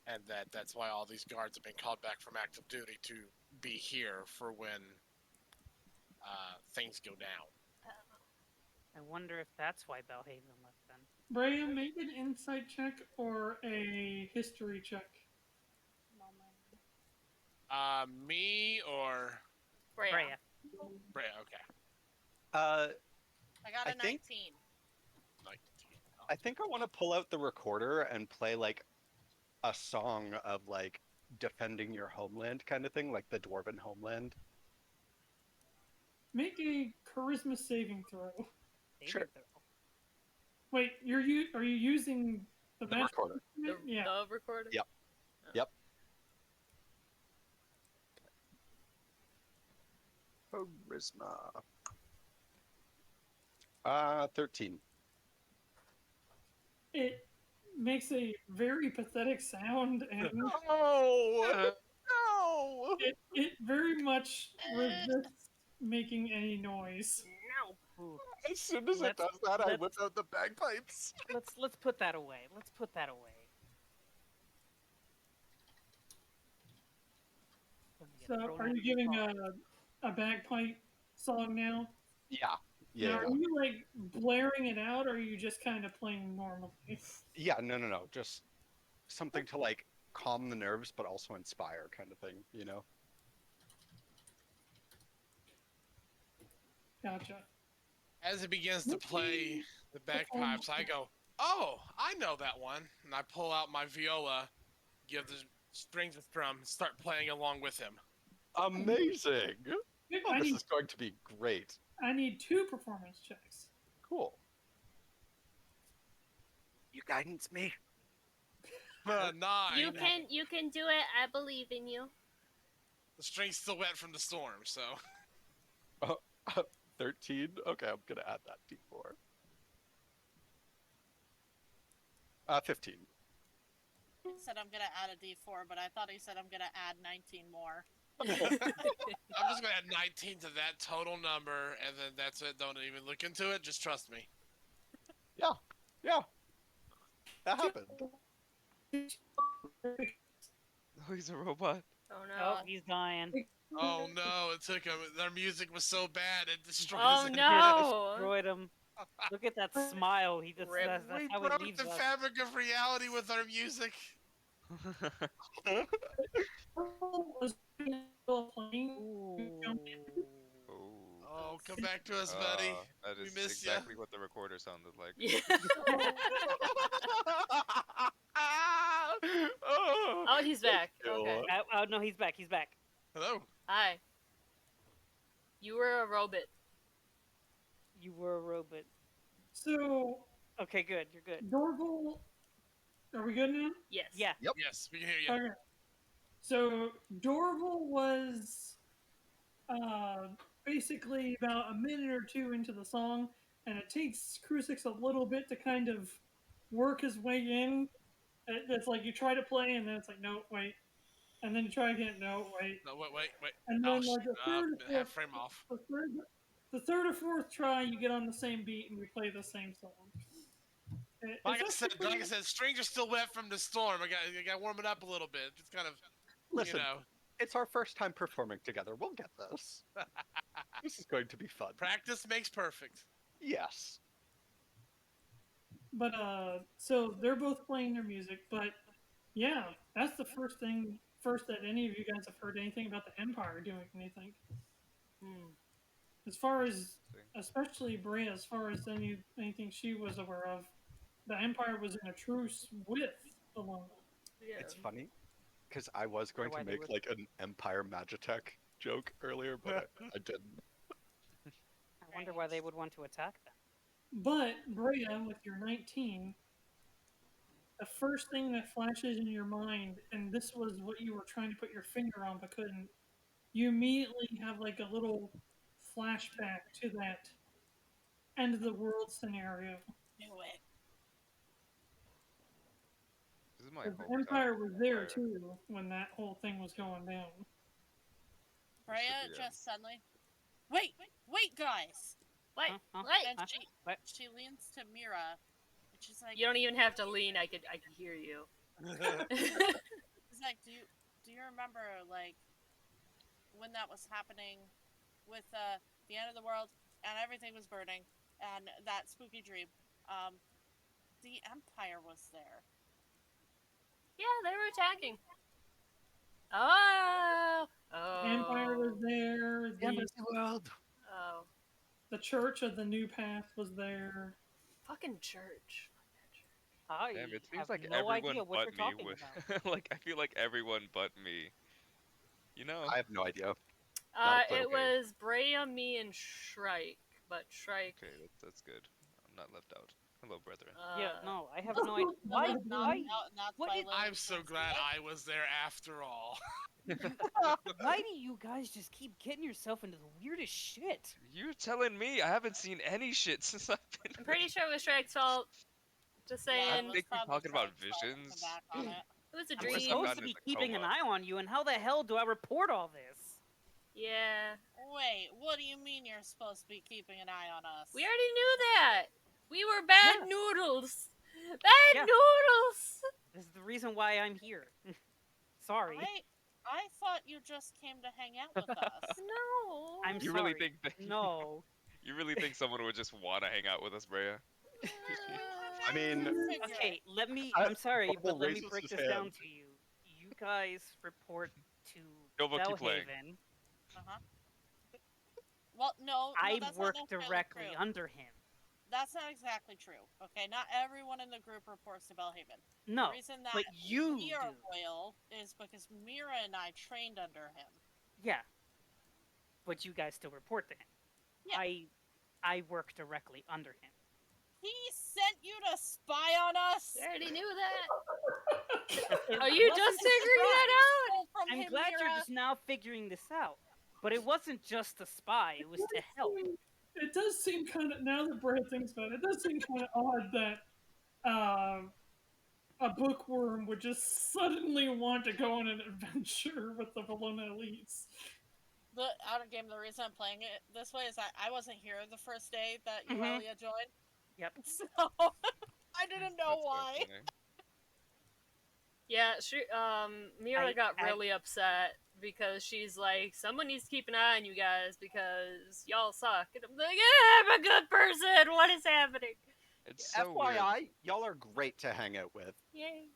[SPEAKER 3] and that's why all these guards have been called back from active duty to be here for when things go down.
[SPEAKER 2] I wonder if that's why Belhaven left then.
[SPEAKER 5] Breya, make an insight check or a history check.
[SPEAKER 3] Me or
[SPEAKER 1] Breya.
[SPEAKER 3] Breya? Okay.
[SPEAKER 9] uh,
[SPEAKER 4] I got
[SPEAKER 9] I
[SPEAKER 4] a
[SPEAKER 9] think-
[SPEAKER 4] 19.
[SPEAKER 9] I think I want to pull out the recorder and play like a song of like defending your homeland kind of thing, like the Dwarven homeland.
[SPEAKER 5] Make a charisma saving throw.
[SPEAKER 9] Sure.
[SPEAKER 5] Wait, are you using the
[SPEAKER 9] The
[SPEAKER 5] magic
[SPEAKER 9] recorder.
[SPEAKER 5] instrument? Yeah.
[SPEAKER 1] The recorder?
[SPEAKER 9] Yep. Yep. Charisma. 13.
[SPEAKER 5] It makes a very pathetic sound and
[SPEAKER 9] No! No!
[SPEAKER 5] it very much resists making any noise.
[SPEAKER 2] Ooh,
[SPEAKER 9] As soon as it
[SPEAKER 2] Let's-
[SPEAKER 9] does that, I
[SPEAKER 2] let's-
[SPEAKER 9] whip out the bagpipes.
[SPEAKER 2] let's put that away. Let's put that away. Gonna get
[SPEAKER 5] So,
[SPEAKER 2] thrown
[SPEAKER 5] are
[SPEAKER 2] out
[SPEAKER 5] you
[SPEAKER 2] of the
[SPEAKER 5] giving
[SPEAKER 2] car.
[SPEAKER 5] a bagpipe song now?
[SPEAKER 9] Yeah.
[SPEAKER 5] Now,
[SPEAKER 9] Yeah.
[SPEAKER 5] are you like blaring it out, or are you just kind of playing normally?
[SPEAKER 9] Yeah, no. Just something to like calm the nerves, but also inspire, kind of thing. You know.
[SPEAKER 5] Gotcha.
[SPEAKER 3] As it begins to play the bagpipes, I go, "Oh, I know that one," and I pull out my viola, give the strings a strum, and start playing along with him.
[SPEAKER 9] Amazing! Oh, this is going to be great.
[SPEAKER 5] I need 2 performance checks.
[SPEAKER 9] Cool. You guidance me.
[SPEAKER 3] 9.
[SPEAKER 1] You can do it. I believe in you.
[SPEAKER 3] The string's still wet from the storm, so.
[SPEAKER 9] 13? Okay, I'm gonna add that D4. 15.
[SPEAKER 4] He said I'm gonna add a D4, but I thought he said I'm gonna add 19 more.
[SPEAKER 3] I'm just gonna add 19 to that total number, and then that's it. Don't even look into it. Just trust me.
[SPEAKER 9] Yeah. That happened.
[SPEAKER 6] Oh, he's a robot.
[SPEAKER 1] Oh
[SPEAKER 2] Oh,
[SPEAKER 1] no.
[SPEAKER 2] he's dying.
[SPEAKER 3] Oh no, it took him. Their music was so bad it destroyed
[SPEAKER 1] Oh
[SPEAKER 3] his
[SPEAKER 1] no.
[SPEAKER 2] Destroyed him. Look at that smile. He just
[SPEAKER 1] Rip.
[SPEAKER 2] that's
[SPEAKER 3] We
[SPEAKER 2] how
[SPEAKER 3] broke
[SPEAKER 2] he leaves
[SPEAKER 3] the
[SPEAKER 2] us.
[SPEAKER 3] fabric of reality with our music. Oh, come back to us, buddy.
[SPEAKER 6] That
[SPEAKER 3] We
[SPEAKER 6] is
[SPEAKER 3] miss ya.
[SPEAKER 6] exactly what the recorder sounded like.
[SPEAKER 1] Yeah.
[SPEAKER 9] Oh,
[SPEAKER 1] Oh, he's back. Okay.
[SPEAKER 2] Oh no, he's back. He's back.
[SPEAKER 3] Hello.
[SPEAKER 1] Hi. You were a robot.
[SPEAKER 2] You were a robot.
[SPEAKER 5] So,
[SPEAKER 2] Okay, good. You're good.
[SPEAKER 5] Dorval, are we good now?
[SPEAKER 1] Yes.
[SPEAKER 2] Yeah.
[SPEAKER 3] Yes, we can hear you.
[SPEAKER 5] Okay. So, Dorval was basically about a minute or 2 into the song, and it takes Crusix a little bit to kind of work his way in. It's like you try to play, and then it's like, no, wait. And then you try again, no, wait.
[SPEAKER 3] No, wait.
[SPEAKER 5] And
[SPEAKER 3] Oh,
[SPEAKER 5] then like the third, or
[SPEAKER 3] half
[SPEAKER 5] fourth,
[SPEAKER 3] frame off.
[SPEAKER 5] the third or fourth try, you get on the same beat and you play the same song.
[SPEAKER 3] Like I said, strings are still wet from the storm. I got to warm it up a little bit. Just kind of,
[SPEAKER 9] listen,
[SPEAKER 3] you know.
[SPEAKER 9] it's our first time performing together. We'll get this. This is going to be fun.
[SPEAKER 3] Practice makes perfect.
[SPEAKER 9] Yes.
[SPEAKER 5] But so they're both playing their music, but yeah, that's the first that any of you guys have heard anything about the Empire doing anything. As far as, especially Breya, as far as anything she was aware of, the Empire was in a truce with Valona.
[SPEAKER 1] Yeah.
[SPEAKER 9] It's funny, because I was going
[SPEAKER 2] Why
[SPEAKER 9] to
[SPEAKER 2] they
[SPEAKER 9] make
[SPEAKER 2] would-
[SPEAKER 9] like an Empire Magitech joke earlier, but I didn't.
[SPEAKER 2] I wonder why they would want to attack them.
[SPEAKER 5] But Breya, with your 19, the first thing that flashes in your mind, and this was what you were trying to put your finger on but couldn't, you immediately have like a little flashback to that end of the world scenario.
[SPEAKER 4] Knew it.
[SPEAKER 6] This is my
[SPEAKER 5] The
[SPEAKER 6] hometown.
[SPEAKER 5] Empire was there
[SPEAKER 6] Empire.
[SPEAKER 5] too when that whole thing was going down.
[SPEAKER 4] Breya
[SPEAKER 6] be,
[SPEAKER 4] just suddenly. Wait, guys!
[SPEAKER 1] What?
[SPEAKER 2] Huh?
[SPEAKER 1] What?
[SPEAKER 4] And
[SPEAKER 2] Huh?
[SPEAKER 4] she
[SPEAKER 2] What?
[SPEAKER 4] she leans to Mirra, and she's like,
[SPEAKER 1] You don't even have to lean. I could hear you.
[SPEAKER 4] she's like, do you remember like when that was happening with the end of the world and everything was burning and that spooky dream? The Empire was there.
[SPEAKER 1] Yeah, they were attacking. Oh.
[SPEAKER 5] The Empire was there.
[SPEAKER 9] World.
[SPEAKER 1] Oh.
[SPEAKER 5] The Church of the New Path was there.
[SPEAKER 1] Fucking church.
[SPEAKER 2] I
[SPEAKER 6] Damn, it seems
[SPEAKER 2] have
[SPEAKER 6] like
[SPEAKER 2] no
[SPEAKER 6] everyone
[SPEAKER 2] idea what
[SPEAKER 6] but
[SPEAKER 2] you're
[SPEAKER 6] me
[SPEAKER 2] talking
[SPEAKER 6] was
[SPEAKER 2] about.
[SPEAKER 6] like I feel like everyone but me. You know.
[SPEAKER 9] I have no idea. Not a
[SPEAKER 1] It
[SPEAKER 9] clue.
[SPEAKER 1] was Breya, me, and Shrike. But Shrike.
[SPEAKER 6] Okay, that's good. I'm not left out. Hello, brethren.
[SPEAKER 2] Yeah, no, I have no idea. Why?
[SPEAKER 4] Not
[SPEAKER 2] What
[SPEAKER 4] by
[SPEAKER 2] did-
[SPEAKER 4] Lilith
[SPEAKER 3] I'm so
[SPEAKER 4] was
[SPEAKER 3] glad
[SPEAKER 4] there.
[SPEAKER 3] I was there after all.
[SPEAKER 2] Why do you guys just keep getting yourself into the weirdest shit?
[SPEAKER 6] You're telling me I haven't seen any shit since I've been.
[SPEAKER 1] I'm pretty sure it was Shrike's fault. Just
[SPEAKER 4] Yeah,
[SPEAKER 1] saying.
[SPEAKER 4] it
[SPEAKER 6] I
[SPEAKER 4] was
[SPEAKER 6] think you're
[SPEAKER 4] probably
[SPEAKER 6] talking about
[SPEAKER 4] Shrike's fault to
[SPEAKER 6] visions.
[SPEAKER 4] come back on it.
[SPEAKER 1] It was a
[SPEAKER 2] I'm
[SPEAKER 6] Unless
[SPEAKER 1] dream.
[SPEAKER 6] I'm
[SPEAKER 2] supposed
[SPEAKER 6] not
[SPEAKER 2] to
[SPEAKER 6] in
[SPEAKER 2] be
[SPEAKER 6] a
[SPEAKER 2] keeping an
[SPEAKER 6] coma.
[SPEAKER 2] eye on you, and how the hell do I report all this?
[SPEAKER 1] Yeah.
[SPEAKER 4] Wait, what do you mean you're supposed to be keeping an eye on us?
[SPEAKER 1] We already knew that. We were bad
[SPEAKER 2] Yeah.
[SPEAKER 1] noodles. Bad
[SPEAKER 2] Yeah.
[SPEAKER 1] noodles.
[SPEAKER 2] This is the reason why I'm here. Sorry.
[SPEAKER 4] I thought you just came to hang out with us.
[SPEAKER 1] No.
[SPEAKER 2] I'm
[SPEAKER 6] You
[SPEAKER 2] sorry.
[SPEAKER 6] really think that?
[SPEAKER 2] No.
[SPEAKER 6] You really think someone would just want to hang out with us, Breya?
[SPEAKER 9] I mean,
[SPEAKER 4] Figure
[SPEAKER 2] Okay,
[SPEAKER 4] it.
[SPEAKER 2] let me.
[SPEAKER 9] I-
[SPEAKER 2] I'm sorry,
[SPEAKER 9] Dorval
[SPEAKER 2] but let me
[SPEAKER 9] raises
[SPEAKER 2] break
[SPEAKER 9] his
[SPEAKER 2] this down
[SPEAKER 9] hand.
[SPEAKER 2] to you. You guys report to
[SPEAKER 6] Dorval, keep playing.
[SPEAKER 2] Bellhaven.
[SPEAKER 4] Uh-huh. Well, no,
[SPEAKER 2] I
[SPEAKER 4] that's
[SPEAKER 2] work
[SPEAKER 4] not necessarily
[SPEAKER 2] directly
[SPEAKER 4] true.
[SPEAKER 2] under him.
[SPEAKER 4] That's not exactly true. Okay, not everyone in the group reports to Bellhaven.
[SPEAKER 2] No,
[SPEAKER 4] The reason that
[SPEAKER 2] but you
[SPEAKER 4] we are
[SPEAKER 2] do.
[SPEAKER 4] loyal is because Mirra and I trained under him.
[SPEAKER 2] Yeah, but you guys still report to him.
[SPEAKER 4] Yeah.
[SPEAKER 2] I work directly under him.
[SPEAKER 4] He sent you to spy on us.
[SPEAKER 1] I already knew that.
[SPEAKER 2] It
[SPEAKER 1] Are you
[SPEAKER 2] wasn't
[SPEAKER 1] just
[SPEAKER 2] a
[SPEAKER 1] figuring that
[SPEAKER 2] surprise.
[SPEAKER 1] out?
[SPEAKER 4] Stole from
[SPEAKER 2] I'm
[SPEAKER 4] him,
[SPEAKER 2] glad you're
[SPEAKER 4] Mirra.
[SPEAKER 2] just now figuring this out. But it wasn't just to spy; it was to help.
[SPEAKER 5] It does seem kind of, now that Brett thinks about it, it does seem kind of odd that a bookworm would just suddenly want to go on an adventure with the Valona elites.
[SPEAKER 4] The outer game, the reason I'm playing it this way is that I wasn't here the first day that
[SPEAKER 2] Mhm.
[SPEAKER 4] Yuelia joined.
[SPEAKER 2] Yep.
[SPEAKER 4] So I didn't know
[SPEAKER 6] That's so
[SPEAKER 4] why.
[SPEAKER 6] funny.
[SPEAKER 1] Yeah, Mirra got
[SPEAKER 2] I-
[SPEAKER 1] really upset because she's like, someone needs to keep an eye on you guys because y'all suck. And I'm like, yeah, I'm a good person. What is happening?
[SPEAKER 6] It's so weird.
[SPEAKER 9] FYI, y'all are great to hang out with.
[SPEAKER 1] Yay.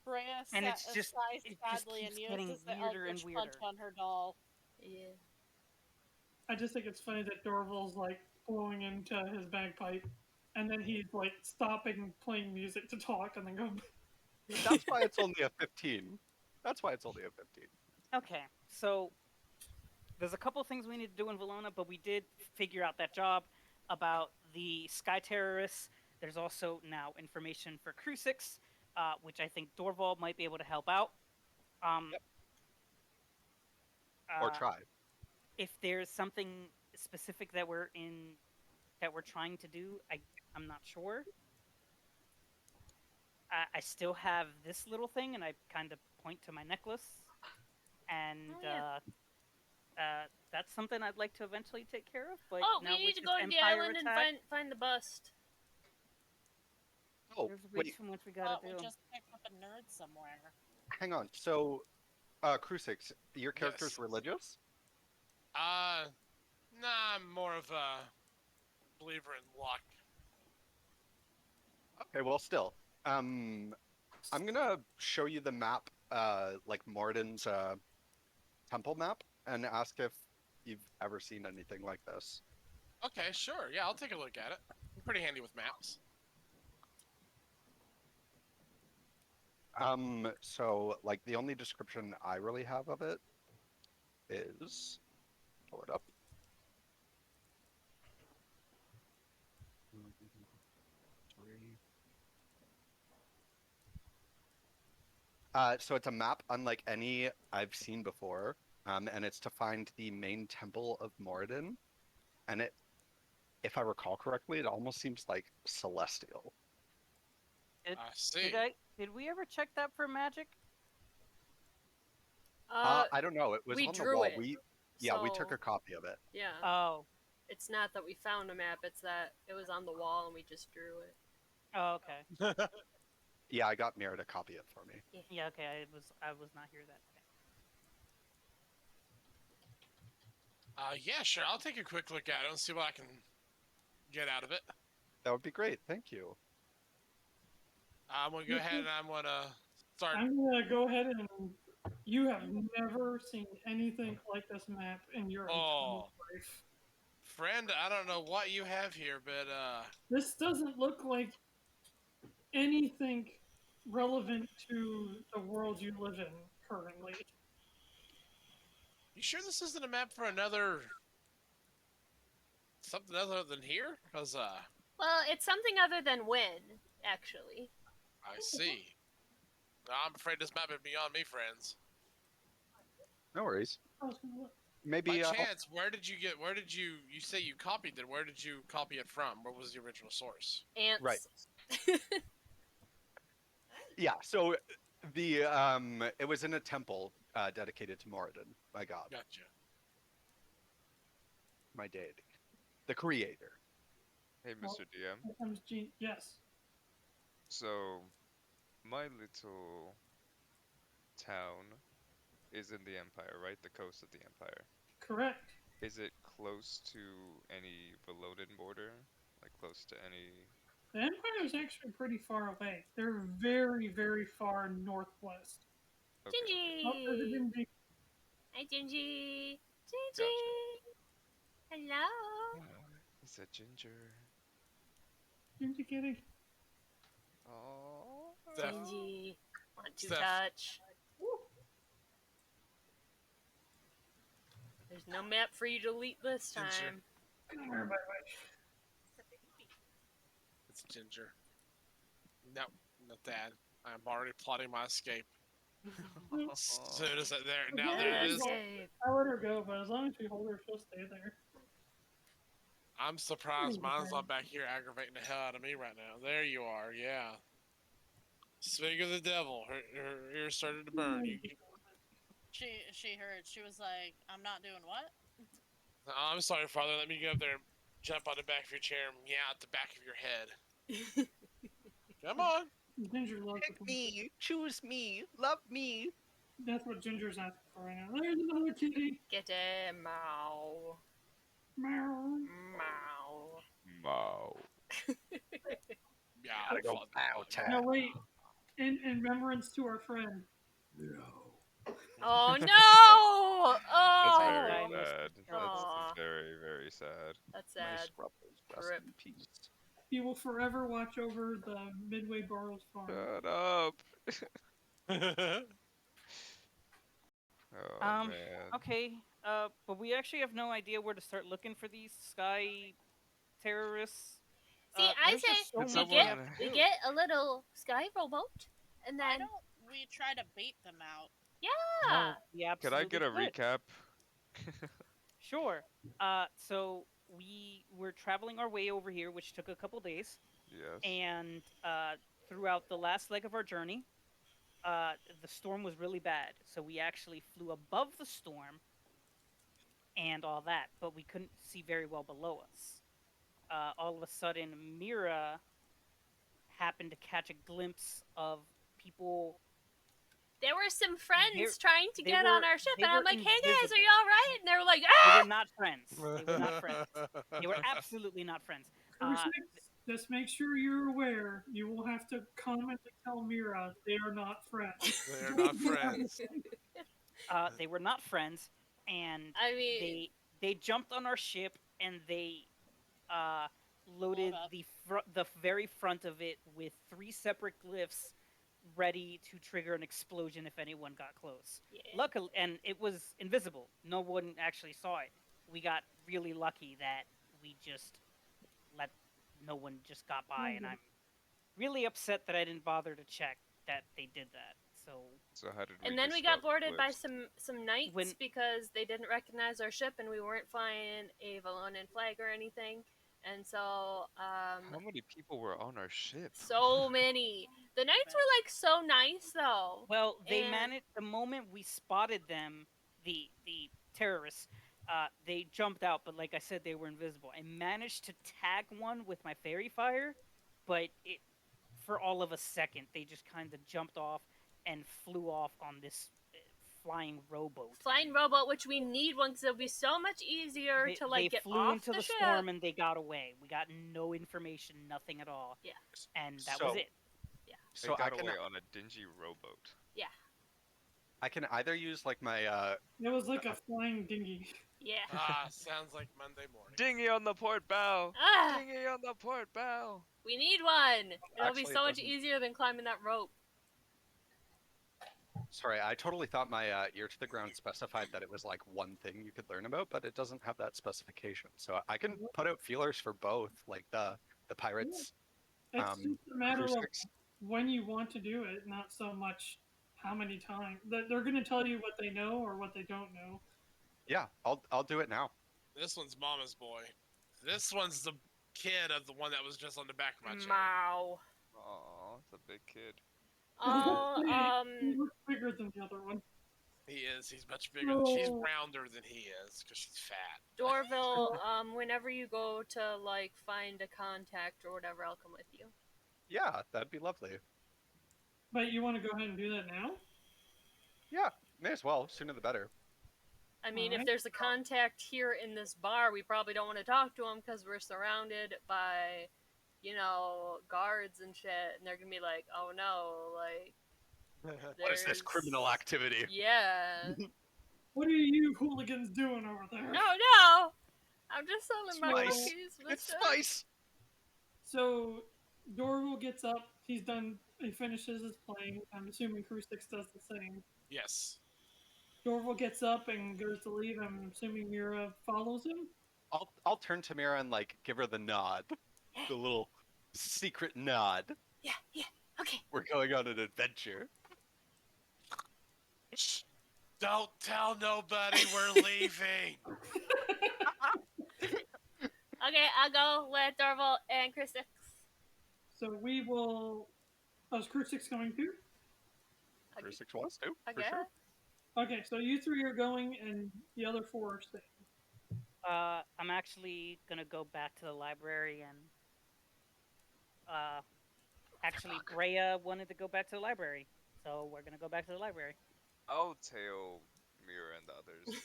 [SPEAKER 4] Breya
[SPEAKER 2] And it's just-
[SPEAKER 4] sighs
[SPEAKER 2] it just
[SPEAKER 4] sadly
[SPEAKER 2] keeps
[SPEAKER 4] and
[SPEAKER 2] getting
[SPEAKER 4] uses the
[SPEAKER 2] weirder and
[SPEAKER 4] Eldritch Punch
[SPEAKER 2] weirder.
[SPEAKER 4] on her doll.
[SPEAKER 1] Yeah.
[SPEAKER 5] I just think it's funny that Dorval's like blowing into his bagpipe, and then he's like stopping playing music to talk, and then go.
[SPEAKER 9] That's why it's only a 15. That's why it's only a 15.
[SPEAKER 2] Okay, so there's a couple things we need to do in Valona, but we did figure out that job about the Sky Terrorists. There's also now information for Crusix, which I think Dorval might be able to help out.
[SPEAKER 9] Yep. Or
[SPEAKER 2] uh,
[SPEAKER 9] try.
[SPEAKER 2] If there's something specific that we're trying to do, I'm not sure. I still have this little thing, and I kind of point to my necklace, and
[SPEAKER 1] Oh, yeah.
[SPEAKER 2] that's something I'd like to eventually take care of. But
[SPEAKER 1] Oh,
[SPEAKER 2] now
[SPEAKER 1] we need
[SPEAKER 2] with
[SPEAKER 1] to
[SPEAKER 2] this
[SPEAKER 1] go to the
[SPEAKER 2] Empire
[SPEAKER 1] island
[SPEAKER 2] attack,
[SPEAKER 1] and find the bust.
[SPEAKER 9] Oh,
[SPEAKER 2] there's way
[SPEAKER 9] wait,
[SPEAKER 2] too much we gotta
[SPEAKER 4] We
[SPEAKER 2] do.
[SPEAKER 4] just picked up a nerd somewhere.
[SPEAKER 9] hang on. So, Crusix, your character's
[SPEAKER 3] Yes.
[SPEAKER 9] religious?
[SPEAKER 3] Nah, I'm more of a believer in luck.
[SPEAKER 9] Okay, well, still. I'm gonna show you the map, like Morden's temple map, and ask if you've ever seen anything like this.
[SPEAKER 3] Okay, sure. Yeah, I'll take a look at it. I'm pretty handy with maps.
[SPEAKER 9] So, like, the only description I really have of it is... Pull it up. So it's a map unlike any I've seen before, and it's to find the main temple of Moradin, and it, if I recall correctly, it almost seems like celestial.
[SPEAKER 3] I see.
[SPEAKER 2] Did we ever check that for magic?
[SPEAKER 9] I don't know. It was
[SPEAKER 1] we
[SPEAKER 9] on the
[SPEAKER 1] drew
[SPEAKER 9] wall.
[SPEAKER 1] it,
[SPEAKER 9] We took
[SPEAKER 1] so-
[SPEAKER 9] a copy of it.
[SPEAKER 1] Yeah.
[SPEAKER 2] Oh,
[SPEAKER 1] It's not that we found a map, it's that it was on the wall and we just drew it.
[SPEAKER 2] oh, okay.
[SPEAKER 9] Yeah, I got Mirra to copy it for me.
[SPEAKER 2] Yeah, okay. I was not here that day.
[SPEAKER 3] Yeah, sure. I'll take a quick look at it and see what I can get out of it.
[SPEAKER 9] That would be great. Thank you.
[SPEAKER 3] I'm gonna go ahead and I'm gonna start.
[SPEAKER 5] I'm gonna go ahead and you have never seen anything like this map in your entire
[SPEAKER 3] Oh.
[SPEAKER 5] life.
[SPEAKER 3] Friend, I don't know what you have here, but
[SPEAKER 5] This doesn't look like anything relevant to the world you live in currently.
[SPEAKER 3] you sure this isn't a map for something other than here? Cause
[SPEAKER 1] Well, it's something other than when, actually.
[SPEAKER 3] I see. I'm afraid this map is beyond me, friends.
[SPEAKER 9] No worries.
[SPEAKER 5] I was gonna look.
[SPEAKER 9] Maybe.
[SPEAKER 3] By chance, you say you copied it? Where did you copy it from? What was the original source?
[SPEAKER 1] Ants.
[SPEAKER 9] Right. Yeah. So the it was in a temple dedicated to Moradin, my god,
[SPEAKER 3] Gotcha.
[SPEAKER 9] my deity, the creator.
[SPEAKER 6] Hey,
[SPEAKER 5] Well-
[SPEAKER 6] Mr. DM.
[SPEAKER 5] Here comes Gene. Yes.
[SPEAKER 6] So, my little town is in the Empire, right? The coast of the Empire.
[SPEAKER 5] Correct.
[SPEAKER 6] Is it close to any Valodin border? Like close to any
[SPEAKER 5] The Empire is actually pretty far away. They're very, very far northwest.
[SPEAKER 6] Okay.
[SPEAKER 5] Oh, there's a
[SPEAKER 1] Gingy!
[SPEAKER 5] Gingy.
[SPEAKER 1] Hi, Gingy! Gingy!
[SPEAKER 6] Gotcha.
[SPEAKER 1] Hello!
[SPEAKER 6] It's a ginger.
[SPEAKER 5] Gingy kitty.
[SPEAKER 6] Oh.
[SPEAKER 3] Steph,
[SPEAKER 1] Gingy! Want to
[SPEAKER 3] Steph.
[SPEAKER 1] touch? There's no map for you to delete this
[SPEAKER 3] Ginger.
[SPEAKER 1] time.
[SPEAKER 5] Come here, bye.
[SPEAKER 3] It's Ginger. No, not that. I'm already plotting my escape. As soon as there, now there it is.
[SPEAKER 1] Escape.
[SPEAKER 5] I let her go, but as long as we hold her, she'll stay there.
[SPEAKER 3] I'm surprised mine's not back here aggravating the hell out of me right now. There you are, yeah. Speak of the devil. Her ears started to burn.
[SPEAKER 4] She heard. She was like, "I'm not doing what?"
[SPEAKER 3] I'm sorry, Father. Let me go up there and jump on the back of your chair and meow at the back of your head. Come on.
[SPEAKER 5] Ginger loves
[SPEAKER 9] Pick
[SPEAKER 5] it.
[SPEAKER 9] me, choose me, love me.
[SPEAKER 5] That's what Ginger's asking for right now. There's another kitty.
[SPEAKER 1] Get it, Mow.
[SPEAKER 5] Meow.
[SPEAKER 1] Mow.
[SPEAKER 6] Wow.
[SPEAKER 3] Yeah,
[SPEAKER 9] Gotta go bow tag.
[SPEAKER 5] No, wait. In remembrance to our friend.
[SPEAKER 1] Oh no!
[SPEAKER 6] That's
[SPEAKER 1] Oh!
[SPEAKER 6] very sad.
[SPEAKER 1] Aw.
[SPEAKER 6] That's very, very sad.
[SPEAKER 1] That's
[SPEAKER 9] My
[SPEAKER 1] sad.
[SPEAKER 9] scrubbers, rest
[SPEAKER 1] Rip.
[SPEAKER 9] in peace.
[SPEAKER 5] He will forever watch over the Midway Barrows farm.
[SPEAKER 6] Shut up. Oh, man.
[SPEAKER 2] Okay. But we actually have no idea where to start looking for these sky terrorists.
[SPEAKER 1] See, I
[SPEAKER 2] there's
[SPEAKER 1] say
[SPEAKER 2] just so
[SPEAKER 6] Could
[SPEAKER 1] we
[SPEAKER 2] many
[SPEAKER 6] someone-
[SPEAKER 1] get
[SPEAKER 2] of
[SPEAKER 1] we
[SPEAKER 2] them.
[SPEAKER 1] get a little sky rowboat, and
[SPEAKER 4] Why
[SPEAKER 1] then
[SPEAKER 4] don't we try to bait them out?
[SPEAKER 1] yeah,
[SPEAKER 2] Yeah,
[SPEAKER 6] Could I get a recap?
[SPEAKER 2] Sure. So we were traveling our way over here, which took a couple days,
[SPEAKER 6] Yes.
[SPEAKER 2] and throughout the last leg of our journey, the storm was really bad. So we actually flew above the storm and all that, but we couldn't see very well below us. All of a sudden, Mirra happened to catch a glimpse of people.
[SPEAKER 1] there were some friends
[SPEAKER 2] They're-
[SPEAKER 1] trying to
[SPEAKER 2] they
[SPEAKER 1] get on
[SPEAKER 2] were-
[SPEAKER 1] our ship,
[SPEAKER 2] they
[SPEAKER 1] and I'm
[SPEAKER 2] were
[SPEAKER 1] like, "Hey guys, are
[SPEAKER 2] invisible.
[SPEAKER 1] you all right?" And they were like,
[SPEAKER 2] They
[SPEAKER 1] "Ah!"
[SPEAKER 2] were not friends. They were not friends. They were absolutely not friends.
[SPEAKER 5] Crusix, just make sure you're aware. You will have to comment and tell Mirra they are not friends.
[SPEAKER 3] They're not friends.
[SPEAKER 2] They were not friends, and
[SPEAKER 1] I mean,
[SPEAKER 2] they jumped on our ship and they loaded
[SPEAKER 4] up.
[SPEAKER 2] the very front of it with 3 separate glyphs, ready to trigger an explosion if anyone got close.
[SPEAKER 1] yeah.
[SPEAKER 2] Luckily, and it was invisible. No one actually saw it. We got really lucky that we just let no one just got by, and I'm really upset that I didn't bother to check that they did that.
[SPEAKER 6] So how did we
[SPEAKER 1] And then we got
[SPEAKER 6] disrupt
[SPEAKER 1] boarded by
[SPEAKER 6] Bliss?
[SPEAKER 1] some knights
[SPEAKER 2] When-
[SPEAKER 1] because they didn't recognize our ship, and we weren't flying a Valonan flag or anything. And so,
[SPEAKER 6] How many people were on our ship?
[SPEAKER 1] so many. The knights were like so nice though.
[SPEAKER 2] Well, they
[SPEAKER 1] And-
[SPEAKER 2] managed the moment we spotted them, the terrorists. They jumped out, but like I said, they were invisible. I managed to tag one with my fairy fire, but it for all of a second they just kind of jumped off and flew off on this flying rowboat.
[SPEAKER 1] Flying robot, which we need one because it'll be so much easier
[SPEAKER 2] They,
[SPEAKER 1] to like
[SPEAKER 2] they
[SPEAKER 1] get
[SPEAKER 2] flew
[SPEAKER 1] off
[SPEAKER 2] into the
[SPEAKER 1] ship.
[SPEAKER 2] storm and they got away. We got no information, nothing at all.
[SPEAKER 1] Yeah.
[SPEAKER 2] And that was
[SPEAKER 9] So-
[SPEAKER 2] it.
[SPEAKER 6] They
[SPEAKER 9] So I
[SPEAKER 6] got
[SPEAKER 9] can
[SPEAKER 6] away on a dingy rowboat.
[SPEAKER 9] I can either use like my
[SPEAKER 5] It was like a flying dinghy.
[SPEAKER 1] Yeah.
[SPEAKER 3] Sounds like Monday morning.
[SPEAKER 6] Dinghy on the port bow.
[SPEAKER 1] Ah,
[SPEAKER 6] Dinghy on the port bow.
[SPEAKER 1] we need one. It'll be
[SPEAKER 9] Actually,
[SPEAKER 1] so
[SPEAKER 9] it
[SPEAKER 1] much
[SPEAKER 9] doesn't.
[SPEAKER 1] easier than climbing that rope.
[SPEAKER 9] Sorry, I totally thought my ear to the ground specified that it was like one thing you could learn about, but it doesn't have that specification. So I can put out feelers for both, like the pirates.
[SPEAKER 5] It's just a matter of
[SPEAKER 9] Crusix.
[SPEAKER 5] when you want to do it, not so much how many times. They're going to tell you what they know or what they don't know.
[SPEAKER 9] Yeah, I'll do it now.
[SPEAKER 3] This one's Mama's boy. This one's the kid of the one that was just on the back of my chair.
[SPEAKER 1] Mow.
[SPEAKER 6] Aw, it's a big kid.
[SPEAKER 1] Oh,
[SPEAKER 5] He looks bigger than the other one.
[SPEAKER 3] He is. He's much bigger. She's
[SPEAKER 5] Oh.
[SPEAKER 3] rounder than he is because she's fat.
[SPEAKER 1] Dorval, whenever you go to like find a contact or whatever, I'll come with you.
[SPEAKER 9] Yeah, that'd be lovely.
[SPEAKER 5] But you want to go ahead and do that now?
[SPEAKER 9] Yeah, may as well. Sooner the better.
[SPEAKER 1] I mean, if
[SPEAKER 5] Alright.
[SPEAKER 1] there's a contact here in this bar, we probably don't want to talk to him because we're surrounded by you know, guards and shit, and they're gonna be like, oh no, like,
[SPEAKER 9] What is this criminal
[SPEAKER 1] there's-
[SPEAKER 9] activity?
[SPEAKER 1] Yeah.
[SPEAKER 5] What are you hooligans doing over there?
[SPEAKER 1] No! I'm just selling my
[SPEAKER 9] Spice.
[SPEAKER 1] cookies,
[SPEAKER 9] It's
[SPEAKER 1] mister.
[SPEAKER 9] spice.
[SPEAKER 5] So Dorval gets up. He finishes his playing. I'm assuming Crusix does the same.
[SPEAKER 3] Yes.
[SPEAKER 5] Dorval gets up and goes to leave. I'm assuming Mirra follows him.
[SPEAKER 9] I'll turn to Mirra and like give her the nod, the little secret nod.
[SPEAKER 1] Yeah, okay.
[SPEAKER 9] We're going on an adventure.
[SPEAKER 3] Don't tell nobody we're leaving.
[SPEAKER 1] Okay, I'll go with Dorval and Crusix.
[SPEAKER 5] So we will. Oh, is Crusix going too?
[SPEAKER 9] Crusix wants to,
[SPEAKER 1] I
[SPEAKER 9] for
[SPEAKER 1] guess.
[SPEAKER 9] sure.
[SPEAKER 5] Okay, so you three are going, and the other four are staying.
[SPEAKER 2] I'm actually gonna go back to the library and actually Breya wanted to go back to the library, so we're gonna go back to the library.
[SPEAKER 6] I'll tail Mirra and the others.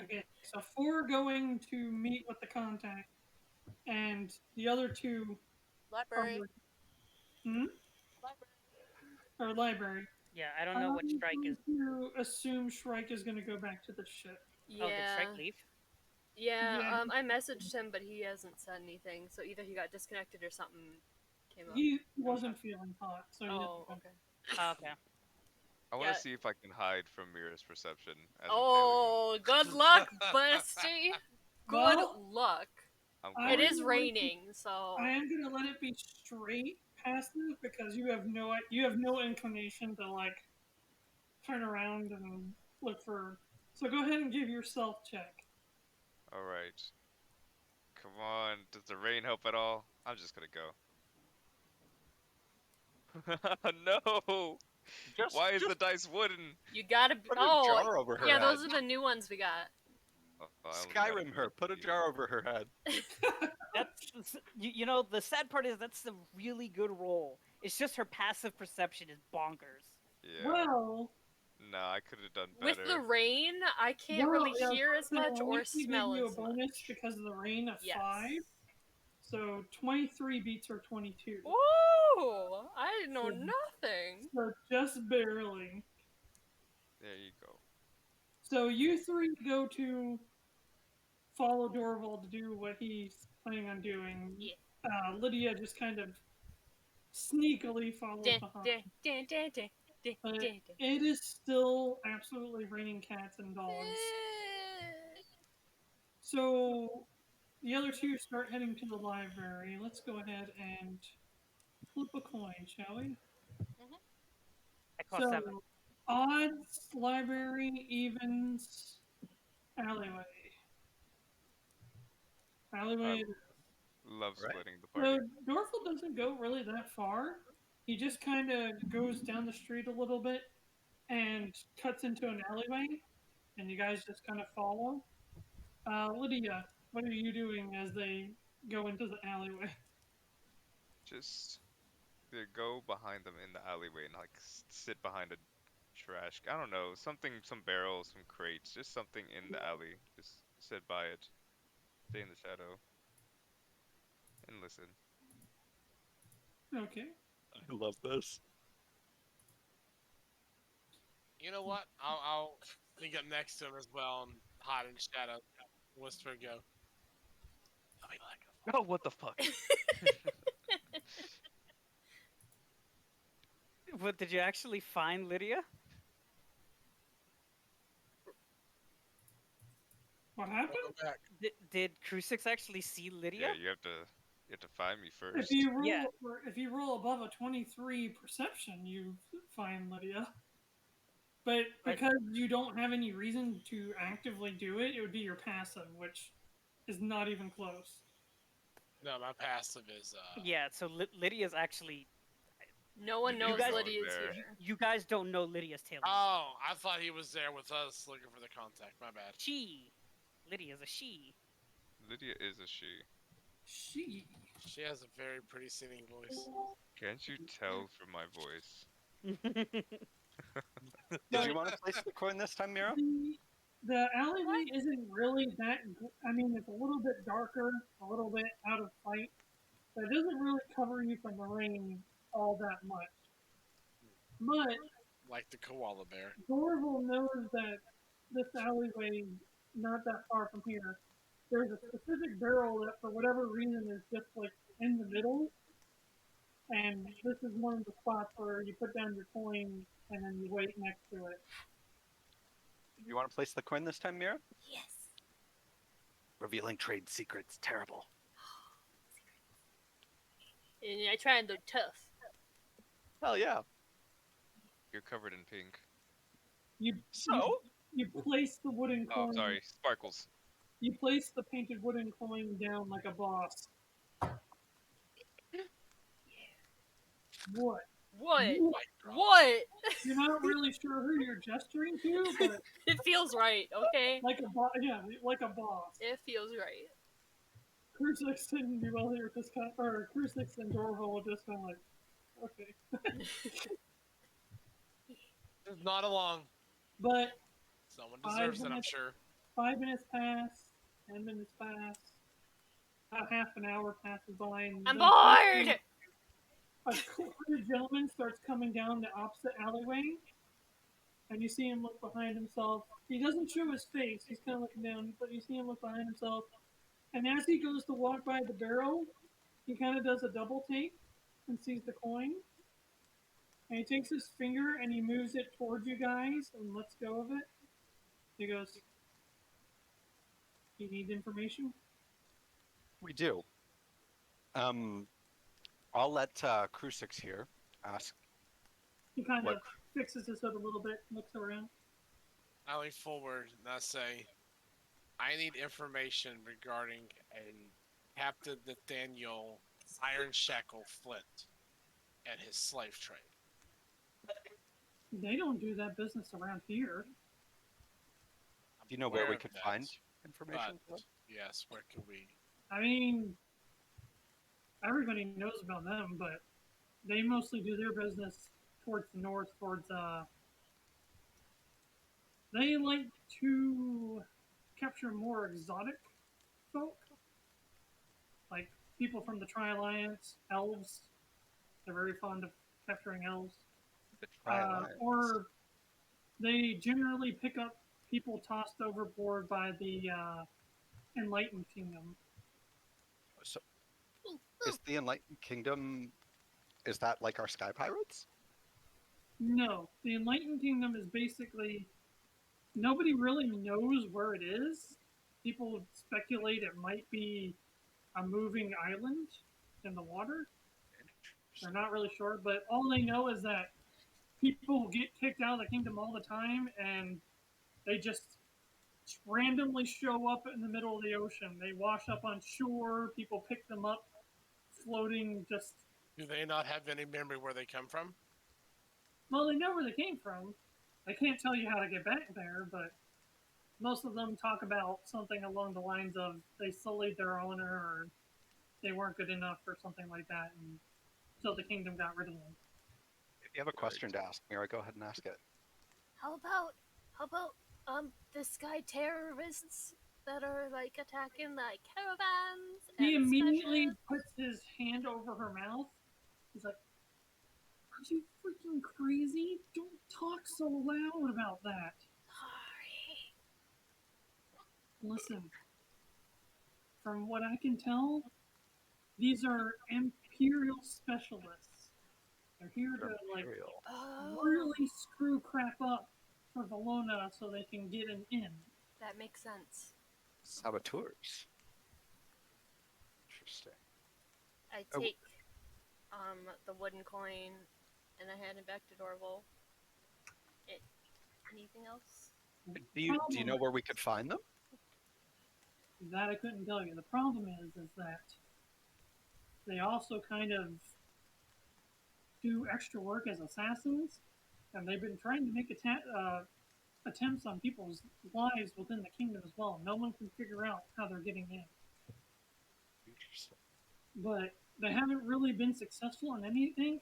[SPEAKER 5] Okay, so 4 going to meet with the contact, and the other 2
[SPEAKER 4] Library.
[SPEAKER 5] Or library.
[SPEAKER 2] Yeah, I don't know what Shrike is.
[SPEAKER 5] You assume Shrike is going to go back to the ship.
[SPEAKER 1] Yeah.
[SPEAKER 2] Oh, did Shrike leave?
[SPEAKER 1] Yeah,
[SPEAKER 5] Yeah.
[SPEAKER 1] I messaged him, but he hasn't said anything. So either he got disconnected or something came up.
[SPEAKER 5] He wasn't feeling hot, so he
[SPEAKER 1] Oh,
[SPEAKER 5] didn't
[SPEAKER 1] okay.
[SPEAKER 2] Oh, okay.
[SPEAKER 6] I want to
[SPEAKER 1] Yeah.
[SPEAKER 6] see if I can hide from Mirra's perception. As
[SPEAKER 1] Oh, good luck, bestie. Good
[SPEAKER 5] Well,
[SPEAKER 1] luck.
[SPEAKER 6] I'm
[SPEAKER 5] I
[SPEAKER 1] It
[SPEAKER 6] going
[SPEAKER 1] is
[SPEAKER 5] would-
[SPEAKER 1] raining, so
[SPEAKER 5] I am going to let it be straight passive because you have no inclination to like turn around and look for. So go ahead and give your stealth check.
[SPEAKER 6] All right. Come on. Does the rain help at all? I'm just gonna go. No. Why is the dice wooden?
[SPEAKER 1] you gotta be.
[SPEAKER 9] Put a
[SPEAKER 1] Oh,
[SPEAKER 9] jar over her
[SPEAKER 1] yeah,
[SPEAKER 9] head.
[SPEAKER 1] those are the new ones we got.
[SPEAKER 6] Oh, I only got
[SPEAKER 9] Skyrim her. Put a
[SPEAKER 6] 14.
[SPEAKER 9] jar over her head.
[SPEAKER 2] That's you know the sad part is that's a really good roll. It's just her passive perception is bonkers.
[SPEAKER 6] Yeah.
[SPEAKER 5] Well,
[SPEAKER 6] No, I could have done
[SPEAKER 1] With
[SPEAKER 6] better.
[SPEAKER 1] the rain, I can't really
[SPEAKER 5] yeah,
[SPEAKER 1] hear as
[SPEAKER 5] so
[SPEAKER 1] much
[SPEAKER 5] I'll
[SPEAKER 1] or
[SPEAKER 5] actually
[SPEAKER 1] smell
[SPEAKER 5] give you a
[SPEAKER 1] as
[SPEAKER 5] bonus
[SPEAKER 1] much.
[SPEAKER 5] because of the rain of
[SPEAKER 1] Yes.
[SPEAKER 5] 5. So 23 beats her 22.
[SPEAKER 1] Ooh, I know
[SPEAKER 5] So-
[SPEAKER 1] nothing.
[SPEAKER 5] So just barely.
[SPEAKER 6] There you go.
[SPEAKER 5] So you 3 go to follow Dorval to do what he's planning on doing.
[SPEAKER 1] Yeah.
[SPEAKER 5] Lydia just kind of sneakily follows
[SPEAKER 1] Dun,
[SPEAKER 5] behind.
[SPEAKER 1] dun, dun, dun, dun, dun,
[SPEAKER 5] But
[SPEAKER 1] dun, dun.
[SPEAKER 5] it is still absolutely raining cats and dogs. So the other 2 start heading to the library. Let's go ahead and flip a coin, shall we?
[SPEAKER 2] I cost
[SPEAKER 5] So
[SPEAKER 2] 7.
[SPEAKER 5] odds, library, evens, alleyway. Alleyway.
[SPEAKER 6] Love
[SPEAKER 9] Right.
[SPEAKER 6] splitting the
[SPEAKER 5] So
[SPEAKER 6] party.
[SPEAKER 5] Dorval doesn't go really that far. He just kind of goes down the street a little bit and cuts into an alleyway, and you guys just kind of follow. Lydia, what are you doing as they go into the alleyway?
[SPEAKER 6] Just go behind them in the alleyway and like sit behind a trash. I don't know, something, some barrels, some crates, just something in the alley. Just sit by it, stay in the shadow, and listen.
[SPEAKER 5] Okay.
[SPEAKER 9] I love this.
[SPEAKER 3] You know what? I'll sneak up next to him as well and hide in the shadow. Whisper and go. Let me let go.
[SPEAKER 9] Oh, what the fuck?
[SPEAKER 2] What did you actually find, Lydia?
[SPEAKER 5] What happened?
[SPEAKER 3] Go back.
[SPEAKER 2] Did Crusix actually see Lydia?
[SPEAKER 6] Yeah, you have to find me first.
[SPEAKER 5] If you roll above a 23 perception, you find Lydia. But because you don't have any reason to actively do it, it would be your passive, which is not even close.
[SPEAKER 3] No, my passive is
[SPEAKER 2] Yeah, so Lydia's actually.
[SPEAKER 1] No one
[SPEAKER 6] You
[SPEAKER 1] knows
[SPEAKER 6] guys-
[SPEAKER 1] Lydia's
[SPEAKER 6] there.
[SPEAKER 1] here.
[SPEAKER 2] You guys don't know Lydia's tail.
[SPEAKER 3] Oh, I thought he was there with us looking for the contact. My bad.
[SPEAKER 2] She. Lydia's a she.
[SPEAKER 6] Lydia is a she.
[SPEAKER 3] She has a very pretty singing voice.
[SPEAKER 6] Can't you tell from my voice?
[SPEAKER 9] Did you want to place the coin this time, Mirra?
[SPEAKER 5] The alleyway isn't really that. I mean, it's a little bit darker, a little bit out of sight, That doesn't really cover you from the rain all that much. But
[SPEAKER 3] Like the koala bear.
[SPEAKER 5] Dorval knows that this alleyway, not that far from here, there's a specific barrel that for whatever reason is just like in the middle. And this is one of the spots where you put down your coin and then you wait next to it.
[SPEAKER 9] You want to place the coin this time, Mirra?
[SPEAKER 1] Yes.
[SPEAKER 9] Revealing trade secrets. Terrible.
[SPEAKER 1] And I try and look tough.
[SPEAKER 9] Hell yeah.
[SPEAKER 6] You're covered in pink.
[SPEAKER 5] You place the wooden coin.
[SPEAKER 6] Oh, sorry. Sparkles.
[SPEAKER 5] You place the painted wooden coin down like a boss. What?
[SPEAKER 1] What?
[SPEAKER 3] Oh
[SPEAKER 1] What?
[SPEAKER 5] You're not really sure who you're gesturing to, but
[SPEAKER 1] It feels right, okay?
[SPEAKER 5] like a boss. Yeah, like a boss.
[SPEAKER 1] It feels right.
[SPEAKER 5] Crusix and Yuelia are just kind of, or Crusix and Dorval are just kind of like, okay.
[SPEAKER 3] Just nod along.
[SPEAKER 5] But
[SPEAKER 3] Someone
[SPEAKER 5] 5
[SPEAKER 3] deserves it, I'm
[SPEAKER 5] minutes-
[SPEAKER 3] sure.
[SPEAKER 5] 5 minutes pass, 10 minutes pass, about half an hour passes by. And
[SPEAKER 1] I'm
[SPEAKER 5] then
[SPEAKER 1] bored!
[SPEAKER 5] A cool-hearted gentleman starts coming down the opposite alleyway, and you see him look behind himself. He doesn't show his face, he's kind of looking down, but you see him look behind himself. And as he goes to walk by the barrel, he kind of does a double take and sees the coin. And he takes his finger and he moves it towards you guys and lets go of it. He goes, "You need information?"
[SPEAKER 9] We do. I'll let Crusix here ask.
[SPEAKER 5] He kind
[SPEAKER 9] What?
[SPEAKER 5] of fixes his hood a little bit, looks around.
[SPEAKER 3] I lean forward and I say, I need information regarding a Captain Nathaniel Iron Shackle Flint and his slave trade.
[SPEAKER 5] They don't do that business around here.
[SPEAKER 3] I'm
[SPEAKER 9] Do you know where
[SPEAKER 3] aware
[SPEAKER 9] we
[SPEAKER 3] of
[SPEAKER 9] could
[SPEAKER 3] that,
[SPEAKER 9] find information?
[SPEAKER 3] But, yes, where can we?
[SPEAKER 5] I mean, everybody knows about them, but they mostly do their business towards the north, towards, they like to capture more exotic folk. Like people from the Tri-Alliance, elves. They're very fond of capturing elves.
[SPEAKER 9] The Tri-Alliance.
[SPEAKER 5] Or they generally pick up people tossed overboard by the Enlightened Kingdom.
[SPEAKER 9] So, is the Enlightened Kingdom, is that like our Sky Pirates?
[SPEAKER 5] No, the Enlightened Kingdom is basically, nobody really knows where it is. People speculate it might be a moving island in the water. They're not really sure, but all they know is that people get kicked out of the kingdom all the time, and they just randomly show up in the middle of the ocean. They wash up on shore, people pick them up, floating just...
[SPEAKER 3] Do they not have any memory where they come from?
[SPEAKER 5] Well, they know where they came from. They can't tell you how to get back there, but most of them talk about something along the lines of they sullied their owner, or they weren't good enough, or something like that, and so the kingdom got rid of them.
[SPEAKER 9] If you have a question to ask, Mirra, go ahead and ask it.
[SPEAKER 1] How about the sky terrorists that are like attacking like caravans?
[SPEAKER 5] He
[SPEAKER 1] and
[SPEAKER 5] immediately
[SPEAKER 1] smashes?
[SPEAKER 5] puts his hand over her mouth. He's like, "Are you freaking crazy? Don't talk so loud about that."
[SPEAKER 1] Sorry.
[SPEAKER 5] Listen, from what I can tell, these are Imperial specialists. They're here to like
[SPEAKER 9] Imperial.
[SPEAKER 1] Oh,
[SPEAKER 5] really screw crap up for Valona so they can get an in.
[SPEAKER 1] that makes sense.
[SPEAKER 9] Saboteurs. Interesting.
[SPEAKER 1] I
[SPEAKER 9] Oh.
[SPEAKER 1] take the wooden coin and I hand it back to Dorval. Anything else?
[SPEAKER 9] Do you know where we could find them?
[SPEAKER 5] That I couldn't tell you. The problem is that they also kind of do extra work as assassins, and they've been trying to make attempts on people's lives within the kingdom as well. No one can figure out how they're getting in.
[SPEAKER 9] Interesting.
[SPEAKER 5] But they haven't really been successful in anything.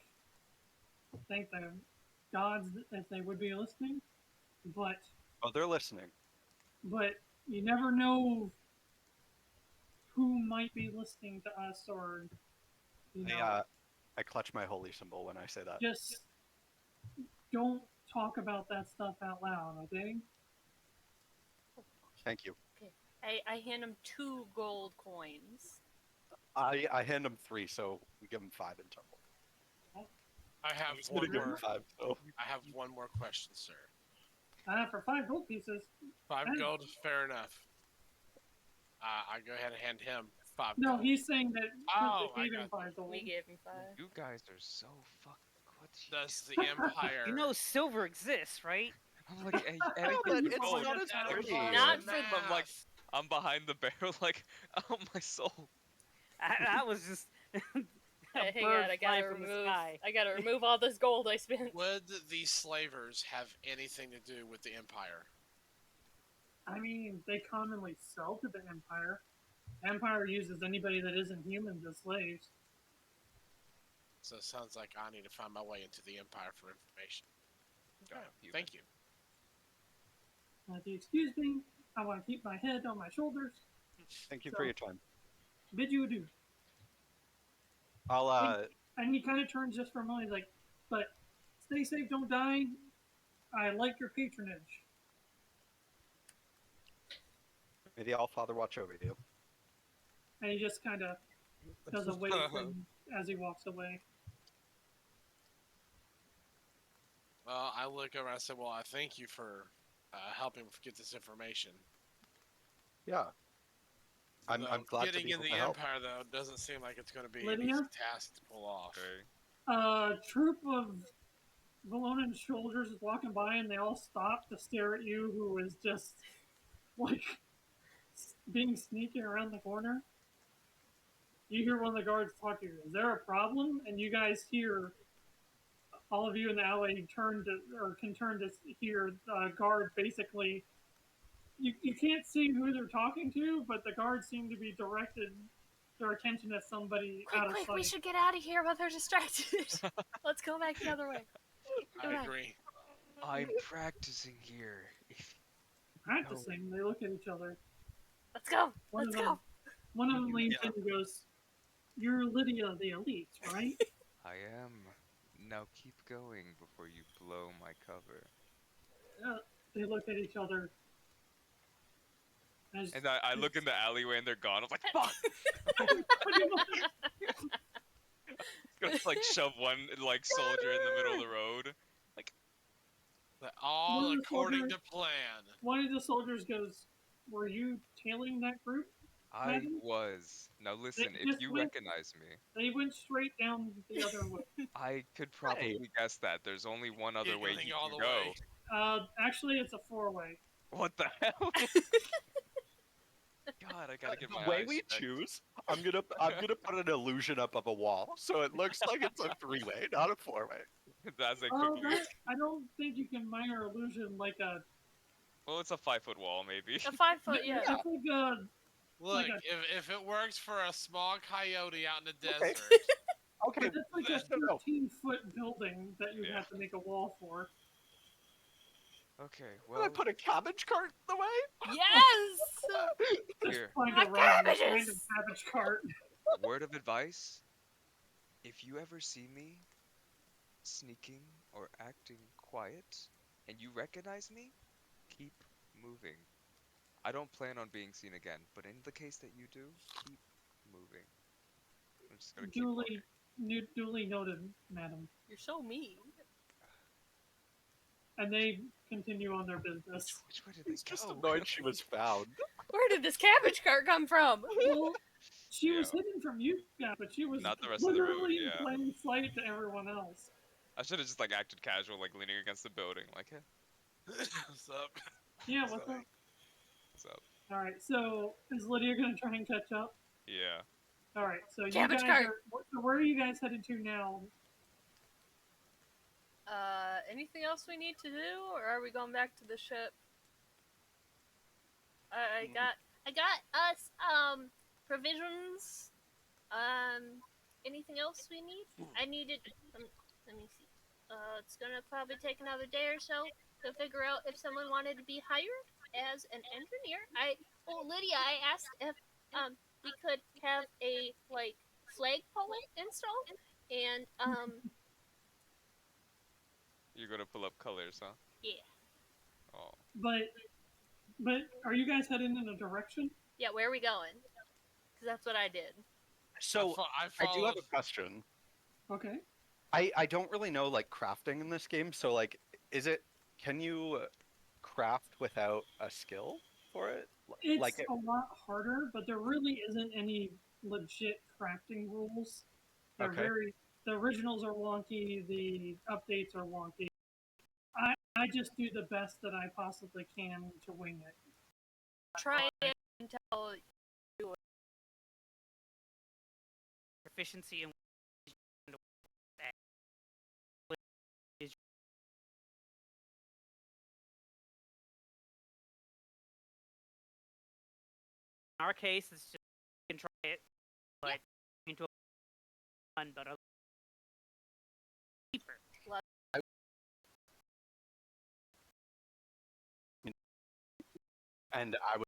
[SPEAKER 5] Thank the gods if they would be listening. But
[SPEAKER 9] Oh, they're listening.
[SPEAKER 5] you never know who might be listening to us or You know,
[SPEAKER 9] I clutch my holy symbol when I say that.
[SPEAKER 5] just don't talk about that stuff out loud, okay?
[SPEAKER 9] Thank you.
[SPEAKER 1] Okay. I hand him 2 gold coins.
[SPEAKER 9] I hand him 3, so we give him 5 in total.
[SPEAKER 3] I have
[SPEAKER 9] I'm gonna
[SPEAKER 3] one
[SPEAKER 9] give him
[SPEAKER 3] more.
[SPEAKER 9] 5. So.
[SPEAKER 3] I have one more question, sir.
[SPEAKER 5] For 5 gold pieces.
[SPEAKER 3] 5
[SPEAKER 5] Hey.
[SPEAKER 3] gold, fair enough. I go ahead and hand him 5
[SPEAKER 5] No,
[SPEAKER 3] gold.
[SPEAKER 5] he's saying that
[SPEAKER 3] Oh,
[SPEAKER 5] they
[SPEAKER 3] I
[SPEAKER 5] gave him
[SPEAKER 3] got
[SPEAKER 5] 5 gold.
[SPEAKER 1] We gave him 5.
[SPEAKER 6] You guys are so fucking. What?
[SPEAKER 3] Does the Empire?
[SPEAKER 2] You know silver exists, right?
[SPEAKER 6] I'm like, hey,
[SPEAKER 9] but
[SPEAKER 6] anything
[SPEAKER 9] it's
[SPEAKER 6] gold.
[SPEAKER 9] not as pretty.
[SPEAKER 1] Not for
[SPEAKER 6] I'm like, I'm behind the barrel, like, oh my soul.
[SPEAKER 2] That was just a
[SPEAKER 1] Hang
[SPEAKER 2] bird
[SPEAKER 1] on, I
[SPEAKER 2] flying
[SPEAKER 1] gotta
[SPEAKER 2] from the
[SPEAKER 1] remove.
[SPEAKER 2] sky.
[SPEAKER 1] I gotta remove all this gold I spent.
[SPEAKER 3] Would these slavers have anything to do with the Empire?
[SPEAKER 5] I mean, they commonly sell to the Empire. Empire uses anybody that isn't human as slaves.
[SPEAKER 3] So it sounds like I need to find my way into the Empire for information. Thank you.
[SPEAKER 5] If you excuse me, I want to keep my head on my shoulders.
[SPEAKER 9] Thank you for your time.
[SPEAKER 5] Bid you adieu.
[SPEAKER 9] I'll
[SPEAKER 5] And he kind of turns just for a moment. He's like, but stay safe, don't die. I like your patronage.
[SPEAKER 9] may the All Father watch over you.
[SPEAKER 5] And he just kind of does a wave thing as he walks away.
[SPEAKER 3] Well, I look over and I said, well, I thank you for helping get this information.
[SPEAKER 9] Yeah. I'm glad to
[SPEAKER 3] getting
[SPEAKER 9] be
[SPEAKER 3] in
[SPEAKER 9] able
[SPEAKER 3] the
[SPEAKER 9] to help.
[SPEAKER 3] Empire, though, doesn't seem like it's going to be an
[SPEAKER 5] Lydia?
[SPEAKER 3] easy task to pull off.
[SPEAKER 6] Okay.
[SPEAKER 5] A troop of Valona soldiers is walking by and they all stop to stare at you, who is just like being sneaky around the corner. You hear one of the guards talk to you. Is there a problem? And you guys hear, all of you in the alley can turn to hear guards basically. You can't see who they're talking to, but the guards seem to be directed their attention at somebody out of
[SPEAKER 1] Quick,
[SPEAKER 5] sight.
[SPEAKER 1] we should get out of here while they're distracted. Let's go back the other way. Go
[SPEAKER 3] I
[SPEAKER 1] back.
[SPEAKER 3] agree.
[SPEAKER 6] I'm practicing here.
[SPEAKER 5] Practicing, they look at each other.
[SPEAKER 1] Let's go.
[SPEAKER 5] One
[SPEAKER 1] Let's
[SPEAKER 5] of
[SPEAKER 1] go.
[SPEAKER 5] them, one of them leans in and goes, "You're Lydia the Elite, right?"
[SPEAKER 6] I am. Now keep going before you blow my cover.
[SPEAKER 5] They look at each other.
[SPEAKER 6] And I look in the alleyway and they're gone. I'm like, fuck! Gonna like shove one like soldier in the middle of the road.
[SPEAKER 3] All
[SPEAKER 5] One of the
[SPEAKER 3] according
[SPEAKER 5] soldiers-
[SPEAKER 3] to plan.
[SPEAKER 5] One of the soldiers goes, "Were you tailing that group?"
[SPEAKER 6] I
[SPEAKER 5] Madam?
[SPEAKER 6] was. Now listen,
[SPEAKER 5] They
[SPEAKER 6] if
[SPEAKER 5] just
[SPEAKER 6] you
[SPEAKER 5] went-
[SPEAKER 6] recognize me,
[SPEAKER 5] They went straight down the other way.
[SPEAKER 6] I could probably guess that. There's only one other way
[SPEAKER 3] Giggling
[SPEAKER 6] you
[SPEAKER 3] all
[SPEAKER 6] can
[SPEAKER 3] the
[SPEAKER 6] go.
[SPEAKER 3] way.
[SPEAKER 5] Actually, it's a 4-way.
[SPEAKER 6] What the hell? God, I gotta get my
[SPEAKER 9] The way
[SPEAKER 6] eyes
[SPEAKER 9] we
[SPEAKER 6] checked.
[SPEAKER 9] choose, I'm gonna put an illusion up of a wall, so it looks like it's a 3-way, not a 4-way.
[SPEAKER 6] That's a
[SPEAKER 5] Oh,
[SPEAKER 6] quick.
[SPEAKER 5] I don't think you can minor illusion like a.
[SPEAKER 6] Well, it's a 5-foot wall, maybe.
[SPEAKER 1] A 5 foot, yeah.
[SPEAKER 5] It's like a.
[SPEAKER 3] Look,
[SPEAKER 5] Like
[SPEAKER 3] if it works for a small coyote out in the
[SPEAKER 9] Okay.
[SPEAKER 3] desert,
[SPEAKER 9] Okay,
[SPEAKER 5] It's like a
[SPEAKER 9] no.
[SPEAKER 5] 13-foot building that you
[SPEAKER 6] Yeah.
[SPEAKER 5] have to make a wall for.
[SPEAKER 6] Okay,
[SPEAKER 9] Did I
[SPEAKER 6] well,
[SPEAKER 9] put a cabbage cart in the way?
[SPEAKER 1] Yes!
[SPEAKER 6] here.
[SPEAKER 5] Find
[SPEAKER 1] My
[SPEAKER 5] a random
[SPEAKER 1] cabbages!
[SPEAKER 5] cabbage cart.
[SPEAKER 6] Word of advice: if you ever see me sneaking or acting quiet, and you recognize me, keep moving. I don't plan on being seen again, but in the case that you do, keep moving. I'm just gonna keep walking.
[SPEAKER 5] Duly noted, madam.
[SPEAKER 1] You're so mean.
[SPEAKER 5] And they continue on their business.
[SPEAKER 6] Which way did they
[SPEAKER 9] Just
[SPEAKER 6] go?
[SPEAKER 9] annoyed she was found.
[SPEAKER 1] Where did this cabbage cart come from?
[SPEAKER 5] Well, she was
[SPEAKER 6] Yeah.
[SPEAKER 5] hidden from you guys, but she was
[SPEAKER 6] Not the rest of the road,
[SPEAKER 5] literally in
[SPEAKER 6] yeah.
[SPEAKER 5] plain sight to everyone else.
[SPEAKER 6] I should have just like acted casual, like leaning against the building, like, hey,
[SPEAKER 3] what's up?
[SPEAKER 5] Yeah, what's up?
[SPEAKER 6] what's up?
[SPEAKER 5] All right, so is Lydia gonna try and catch up?
[SPEAKER 6] Yeah.
[SPEAKER 5] All right, so
[SPEAKER 1] Cabbage
[SPEAKER 5] you guys
[SPEAKER 1] cart.
[SPEAKER 5] so where are you guys headed to now?
[SPEAKER 1] Anything else we need to do, or are we going back to the ship? I got us provisions. Anything else we need? I needed. Let me see. It's gonna probably take another day or so to figure out if someone wanted to be hired as an engineer. Lydia, I asked if we could have a like flagpole and Ancestral, and
[SPEAKER 6] You're gonna pull up colors, huh?
[SPEAKER 1] yeah.
[SPEAKER 6] Oh.
[SPEAKER 5] But are you guys heading in a direction?
[SPEAKER 1] Yeah, where are we going? Because that's what I did.
[SPEAKER 9] So I do have a question.
[SPEAKER 5] Okay.
[SPEAKER 9] I don't really know like crafting in this game, so like, can you craft without a skill for it?
[SPEAKER 5] It's a lot harder, but there really isn't any legit crafting rules. They're
[SPEAKER 9] Okay.
[SPEAKER 5] the originals are wonky, the updates are wonky. I just do the best that I possibly can to wing it.
[SPEAKER 1] Try it until you
[SPEAKER 2] Proficiency in in our case, it's just you can try it, but into a fun, but a deeper.
[SPEAKER 9] And I would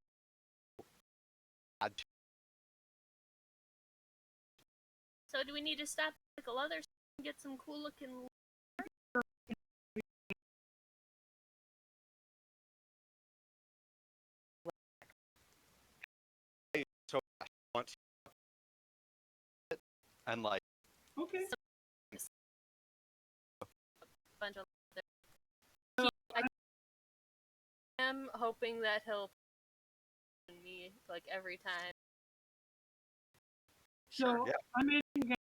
[SPEAKER 9] add to.
[SPEAKER 1] So do we need to stop at the leather and get some cool looking?
[SPEAKER 9] So I want to and like
[SPEAKER 5] Okay.
[SPEAKER 1] Bunch of leather. I am hoping that he'll me like every time.
[SPEAKER 5] So
[SPEAKER 9] yeah.
[SPEAKER 5] I'm making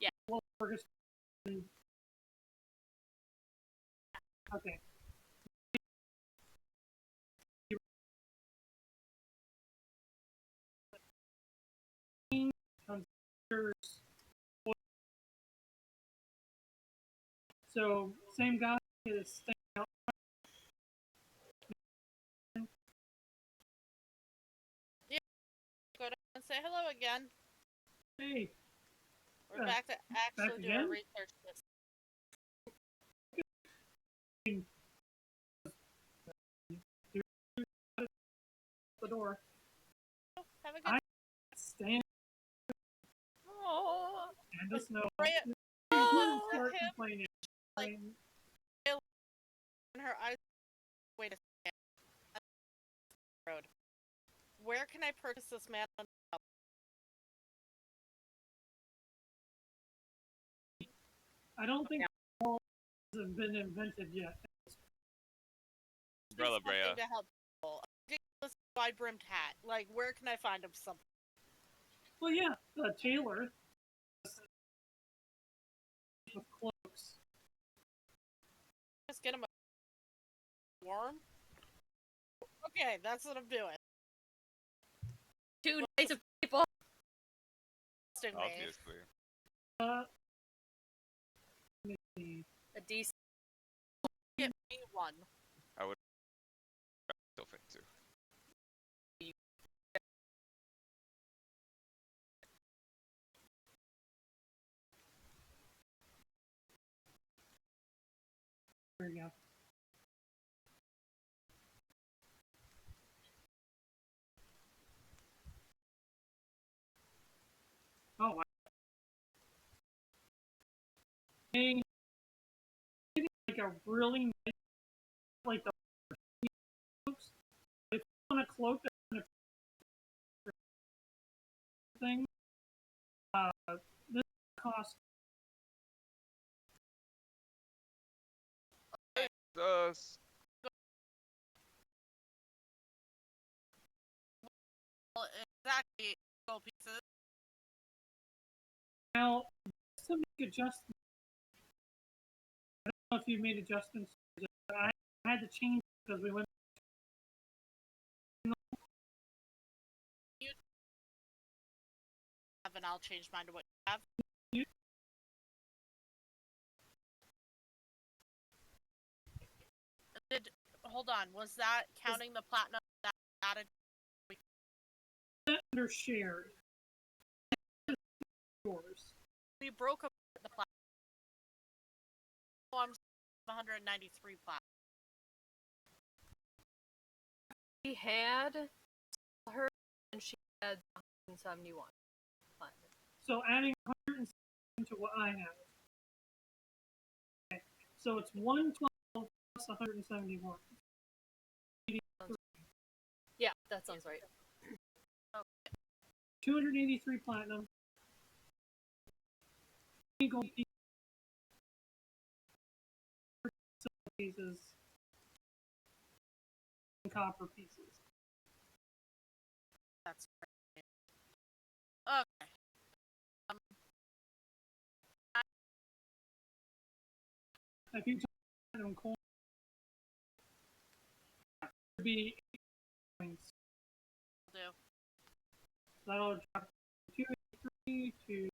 [SPEAKER 1] Yeah.
[SPEAKER 5] Okay. So same guy is staying out.
[SPEAKER 4] Yeah. Go down and say hello again.
[SPEAKER 5] Hey.
[SPEAKER 4] We're back to actually do our research this.
[SPEAKER 5] The door.
[SPEAKER 4] Have a good
[SPEAKER 5] Stand.
[SPEAKER 1] Oh.
[SPEAKER 5] And just know.
[SPEAKER 4] Start
[SPEAKER 5] complaining.
[SPEAKER 4] Like, in her eyes. Wait a second. Road. Where can I purchase this man?
[SPEAKER 5] I don't think all have been invented yet.
[SPEAKER 6] Umbrella Breya.
[SPEAKER 4] To help people. A ridiculous wide-brimmed hat. Like, where can I find him something?
[SPEAKER 5] Well, yeah, the tailor with cloaks.
[SPEAKER 4] Just get him a warm. Okay, that's what I'm doing.
[SPEAKER 1] 2 days of people.
[SPEAKER 6] Obviously.
[SPEAKER 1] A decent.
[SPEAKER 4] Get me one.
[SPEAKER 6] I would still think too.
[SPEAKER 5] There you go. Oh, wow. Like a really nice, like the cloaks. If you want a cloak that thing, this costs.
[SPEAKER 4] Well, exactly. Gold pieces.
[SPEAKER 5] Now, to make adjustments, I don't know if you made adjustments. I had to change because we went.
[SPEAKER 4] And I'll change mine to what you have. Hold on, was that counting the platinum that added?
[SPEAKER 5] Under shared. Yours.
[SPEAKER 4] We broke up the platinum. Oh, I'm 193 platinum.
[SPEAKER 1] She had her, and she had 171. Platinum.
[SPEAKER 5] So adding 107 to what I have. Okay. So it's 112 plus 171.
[SPEAKER 1] Yeah, that sounds right.
[SPEAKER 5] 283 platinum. Gold pieces. And copper pieces.
[SPEAKER 4] That's right. Okay.
[SPEAKER 5] If you platinum coin, it would be 8 coins.
[SPEAKER 4] Do.
[SPEAKER 5] That'll drop 283 to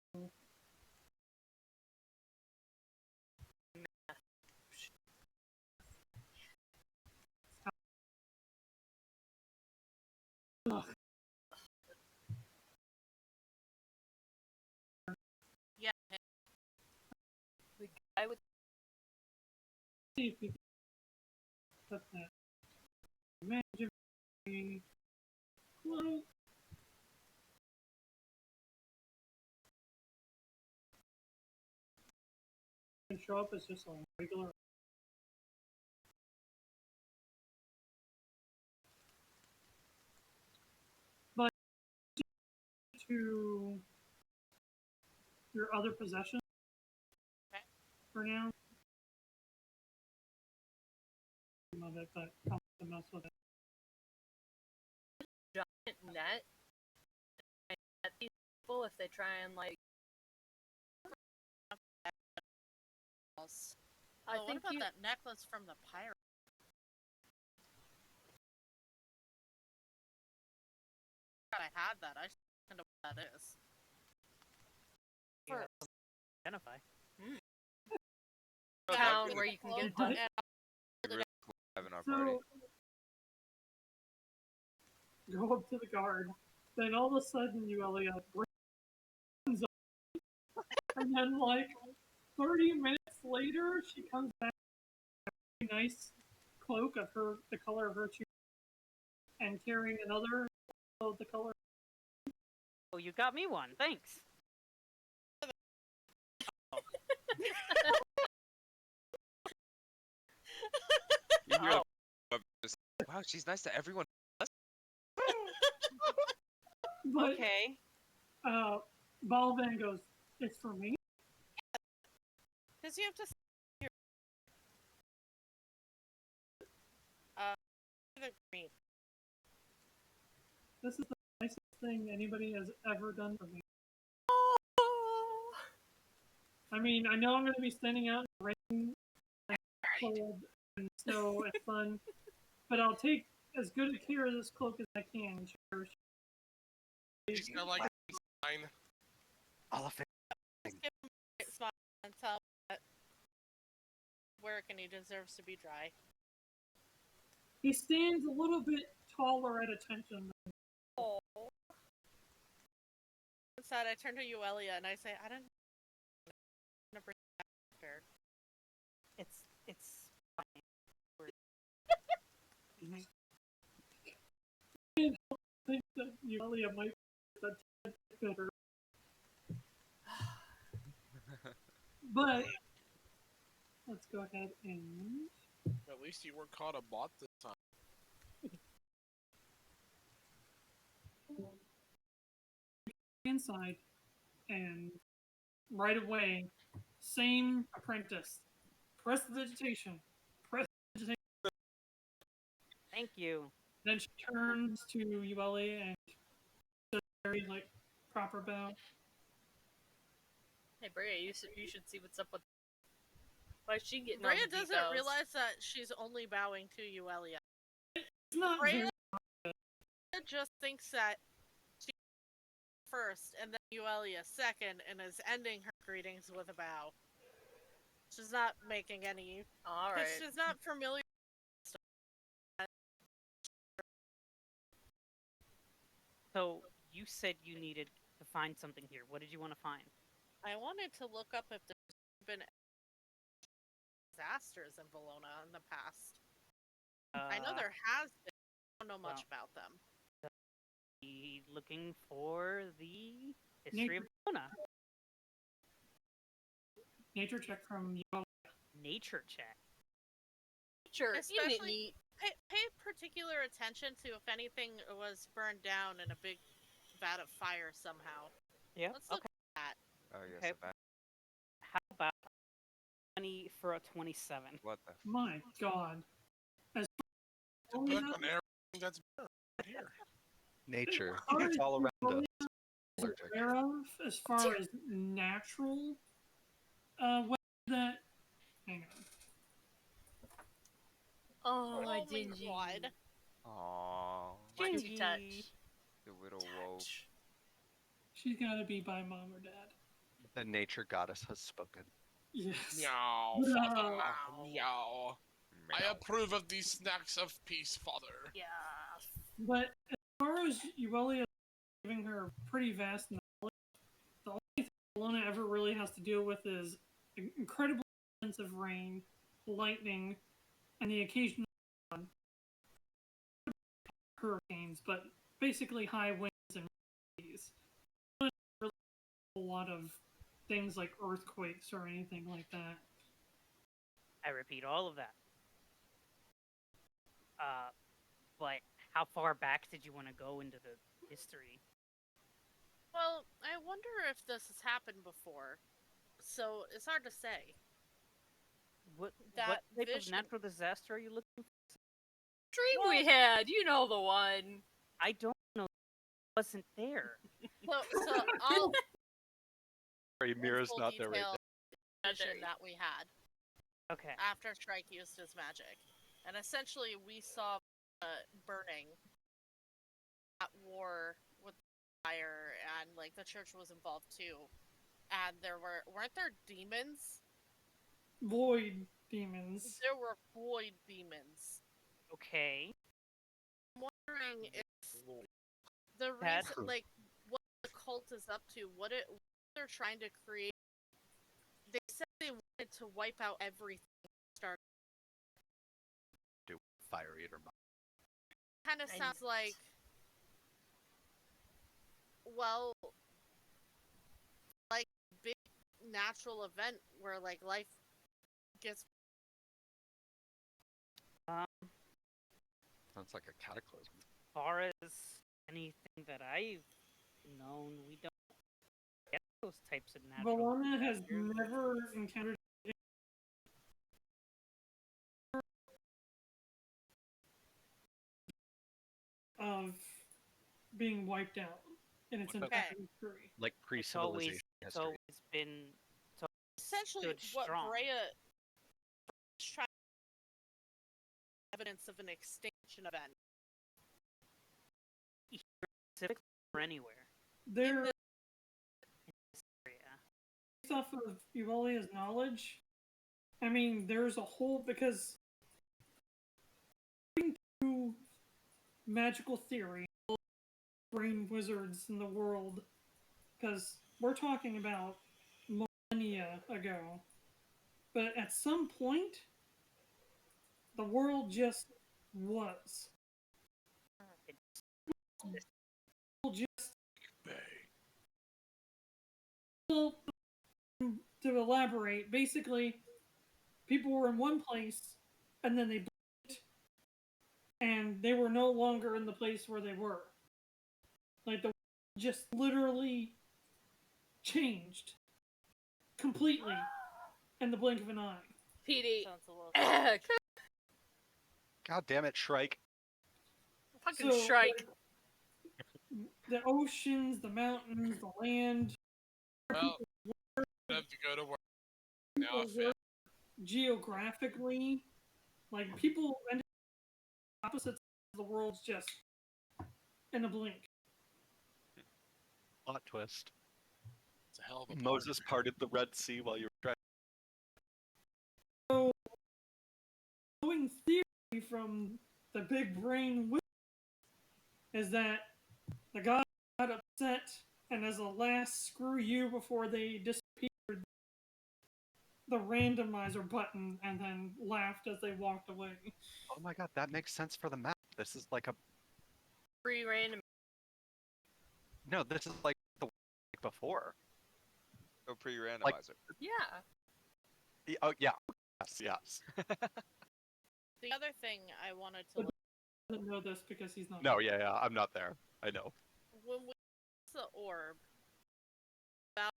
[SPEAKER 4] Yeah.
[SPEAKER 1] The guy with
[SPEAKER 5] see if we can put that. Magic close. And show up as just a regular. But to your other possession for now. That comes to mess with it.
[SPEAKER 1] giant net. At these people, if they try and like, I
[SPEAKER 4] Oh, what
[SPEAKER 1] think
[SPEAKER 4] about
[SPEAKER 1] you.
[SPEAKER 4] that necklace from the pirate? I had that. I don't know what that is.
[SPEAKER 2] You have to identify.
[SPEAKER 1] Town where you can get it done.
[SPEAKER 6] Really cool to have in our
[SPEAKER 5] So
[SPEAKER 6] party.
[SPEAKER 5] go up to the guard. Then all of a sudden, Yuelia runs up, and then like 30 minutes later, she comes back with a nice cloak of the color of her choosing, and carrying another of the color.
[SPEAKER 2] Oh, you got me one. Thanks.
[SPEAKER 6] You hear just, wow, she's nice to everyone.
[SPEAKER 5] But
[SPEAKER 2] Okay.
[SPEAKER 5] Balvan goes, "It's for me."
[SPEAKER 4] Because you have to. The green.
[SPEAKER 5] This is the nicest thing anybody has ever done for me. I mean, I know I'm going to be standing out in the rain, and cold, and snow and sun, but I'll take as good a care of this cloak as I can.
[SPEAKER 3] She's gonna like sign.
[SPEAKER 9] Elephant.
[SPEAKER 4] Just give him a great smile and tell him that work and he deserves to be dry.
[SPEAKER 5] He stands a little bit taller at attention.
[SPEAKER 4] Instead, I turn to Yuelia and I say, I don't know. I'm gonna bring that prepared.
[SPEAKER 2] It's fine.
[SPEAKER 5] I think that Yuelia might be a tad bitter. But let's go ahead and
[SPEAKER 3] At least you weren't caught a bot this time.
[SPEAKER 5] inside, and right away, same apprentice. Press the vegetation. Press the vegetation.
[SPEAKER 2] Thank you.
[SPEAKER 5] Then she turns to Yuelia and does a very like proper bow.
[SPEAKER 1] Hey, Breya, you should see what's up with. Why is she getting all
[SPEAKER 4] Breya
[SPEAKER 1] the
[SPEAKER 4] doesn't
[SPEAKER 1] details?
[SPEAKER 4] realize that she's only bowing to Yuelia.
[SPEAKER 5] It's not
[SPEAKER 4] Breya
[SPEAKER 5] very
[SPEAKER 4] just thinks that she first and then Yuelia second and is ending her greetings with a bow. She's not making any.
[SPEAKER 1] All right.
[SPEAKER 4] She's not familiar.
[SPEAKER 2] So you said you needed to find something here. What did you want to find?
[SPEAKER 4] I wanted to look up if there's been disasters in Valona in the past. I know there has been. I don't know much about them.
[SPEAKER 2] The looking for the history of Valona.
[SPEAKER 5] Nature check from Yuelia.
[SPEAKER 2] Nature check.
[SPEAKER 1] Sure,
[SPEAKER 4] Especially pay particular attention to if anything was burned down in a big vat of fire somehow.
[SPEAKER 2] Yeah.
[SPEAKER 4] Let's look at that.
[SPEAKER 6] Oh yes,
[SPEAKER 2] Okay.
[SPEAKER 6] a bat.
[SPEAKER 2] How about 20 for a 27?
[SPEAKER 6] What the?
[SPEAKER 5] My God. As
[SPEAKER 3] To
[SPEAKER 5] far
[SPEAKER 3] put
[SPEAKER 5] as
[SPEAKER 3] on everything that's right here.
[SPEAKER 9] Nature.
[SPEAKER 5] Alright,
[SPEAKER 9] It's all around us.
[SPEAKER 5] aware of, as far as natural, weapons that. Hang on.
[SPEAKER 1] Oh, my
[SPEAKER 4] Oh my
[SPEAKER 1] dingy.
[SPEAKER 4] God.
[SPEAKER 6] Aww,
[SPEAKER 1] Dingy touch.
[SPEAKER 6] the little wolf.
[SPEAKER 5] She's gotta be by mom or dad.
[SPEAKER 9] The nature goddess has spoken.
[SPEAKER 5] Yes.
[SPEAKER 3] Meow,
[SPEAKER 5] No.
[SPEAKER 3] father. Meow. I
[SPEAKER 6] Meow.
[SPEAKER 3] approve of these snacks of peace, father.
[SPEAKER 1] Yeah.
[SPEAKER 5] But as far as Yuelia giving her pretty vast knowledge, the only thing Valona ever really has to deal with is incredibly extensive rain, lightning, and the occasional hurricanes, but basically high winds and seas. Not really a lot of things like earthquakes or anything like that.
[SPEAKER 2] I repeat all of that. But how far back did you want to go into the history?
[SPEAKER 4] Well, I wonder if this has happened before. So it's hard to say.
[SPEAKER 2] What
[SPEAKER 4] That
[SPEAKER 2] type of
[SPEAKER 4] vision-
[SPEAKER 2] natural disaster are you looking for?
[SPEAKER 1] Dream we had, you know the one.
[SPEAKER 2] I don't know. I wasn't there.
[SPEAKER 4] So I'll
[SPEAKER 9] Sorry, Mirra's
[SPEAKER 4] full
[SPEAKER 9] not there right
[SPEAKER 4] detail
[SPEAKER 9] now.
[SPEAKER 4] vision that we had
[SPEAKER 2] Okay.
[SPEAKER 4] after Shrike used his magic, and essentially we saw burning at war with fire, and like the church was involved too, and weren't there demons?
[SPEAKER 5] Void demons.
[SPEAKER 4] There were void demons.
[SPEAKER 2] Okay.
[SPEAKER 4] I'm wondering if the
[SPEAKER 2] That-
[SPEAKER 4] reason, like, what the cult is up to, what they're trying to create. They said they wanted to wipe out everything.
[SPEAKER 9] Do fire eater.
[SPEAKER 4] Kind of
[SPEAKER 1] I
[SPEAKER 4] sounds
[SPEAKER 1] know.
[SPEAKER 4] like, well, like big natural event where like life gets.
[SPEAKER 9] Sounds like a cataclysm.
[SPEAKER 2] As far as anything that I've known, we don't get those types of natural
[SPEAKER 5] Valona has
[SPEAKER 2] disasters.
[SPEAKER 5] never encountered of being wiped out in its
[SPEAKER 9] Okay.
[SPEAKER 5] entire history.
[SPEAKER 9] Like
[SPEAKER 2] It's always,
[SPEAKER 9] pre-civilization
[SPEAKER 2] it's
[SPEAKER 9] history.
[SPEAKER 2] always been
[SPEAKER 4] Essentially,
[SPEAKER 2] stood
[SPEAKER 4] what
[SPEAKER 2] strong.
[SPEAKER 4] Breya is trying evidence of an extinction event.
[SPEAKER 2] specifically or anywhere.
[SPEAKER 5] There,
[SPEAKER 2] In this area.
[SPEAKER 5] based off of Yuelia's knowledge, I mean, there's a whole, because according to magical theory, brain wizards in the world, because we're talking about millennia ago, but at some point, the world just was. Just well, to elaborate, basically, people were in one place, and then they blinked, and they were no longer in the place where they were. Like, the world just literally changed completely in the blink of an eye.
[SPEAKER 1] Pedi.
[SPEAKER 4] Sounds a little.
[SPEAKER 9] God damn it, Shrike.
[SPEAKER 1] Fucking
[SPEAKER 5] So,
[SPEAKER 1] Shrike.
[SPEAKER 5] The oceans, the mountains, the land,
[SPEAKER 3] Well, I have to go to work now. I
[SPEAKER 5] people were geographically, like, people ended up opposite sides of the world just in a blink.
[SPEAKER 9] Plot twist.
[SPEAKER 3] It's a hell of a
[SPEAKER 9] Moses parted the Red Sea while you were trying.
[SPEAKER 5] So, going theory from the big brain wizard is that the god got upset, and as a last screw you before they disappeared, the randomizer button, and then laughed as they walked away.
[SPEAKER 9] Oh my god, that makes sense for the map. This is like a
[SPEAKER 1] Free random.
[SPEAKER 9] No, this is like the week before.
[SPEAKER 6] Oh, pre-randomizer.
[SPEAKER 9] Like-
[SPEAKER 1] Yeah.
[SPEAKER 9] Oh yeah. Yes.
[SPEAKER 4] The other thing I wanted to
[SPEAKER 5] But-
[SPEAKER 4] look
[SPEAKER 5] Doesn't know this because he's not.
[SPEAKER 9] No, yeah, I'm not there. I know.
[SPEAKER 4] when we the orb about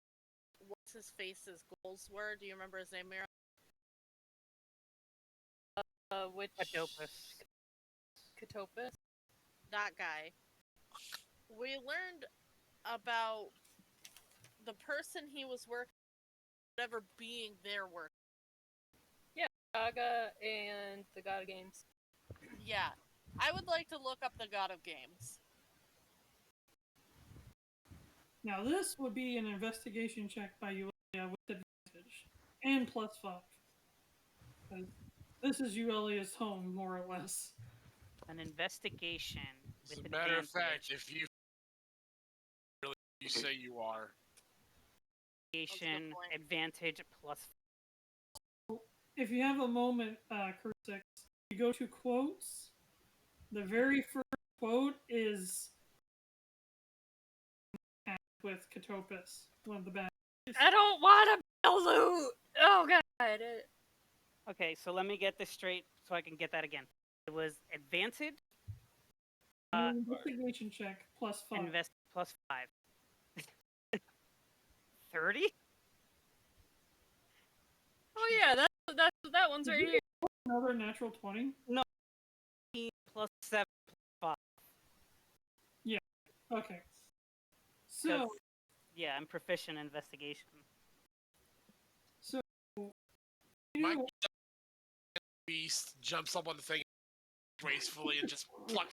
[SPEAKER 4] what's his face's goals were. Do you remember his name, Mirra?
[SPEAKER 1] Which
[SPEAKER 2] Catopus.
[SPEAKER 1] Catopus?
[SPEAKER 4] That guy. We learned about the person he was working, whatever being they're working.
[SPEAKER 1] Gaga and the God of Games.
[SPEAKER 4] Yeah, I would like to look up the God of Games.
[SPEAKER 5] Now this would be an investigation check by Yuelia with advantage and +5. 'Cause this is Yuelia's home, more or less.
[SPEAKER 2] An investigation.
[SPEAKER 3] As
[SPEAKER 2] with
[SPEAKER 3] a matter of
[SPEAKER 2] advantage.
[SPEAKER 3] fact, if you really you say you are,
[SPEAKER 2] Investigation
[SPEAKER 4] point.
[SPEAKER 2] advantage plus.
[SPEAKER 5] If you have a moment, Crusix, you go to quotes. The very first quote is with Catopus, one of the bad.
[SPEAKER 1] I don't want to loot! Oh god!
[SPEAKER 2] Okay, so let me get this straight so I can get that again. It was advantage,
[SPEAKER 5] Investigation check +5.
[SPEAKER 2] invest plus 5. 30?
[SPEAKER 1] Oh yeah, that one's right here.
[SPEAKER 5] Another natural 20.
[SPEAKER 2] Plus 7 plus 5.
[SPEAKER 5] Okay. So,
[SPEAKER 2] 'Cause, yeah, I'm proficient in investigation.
[SPEAKER 3] Mike
[SPEAKER 5] you,
[SPEAKER 3] beast jumps up on the thing gracefully and just plucks.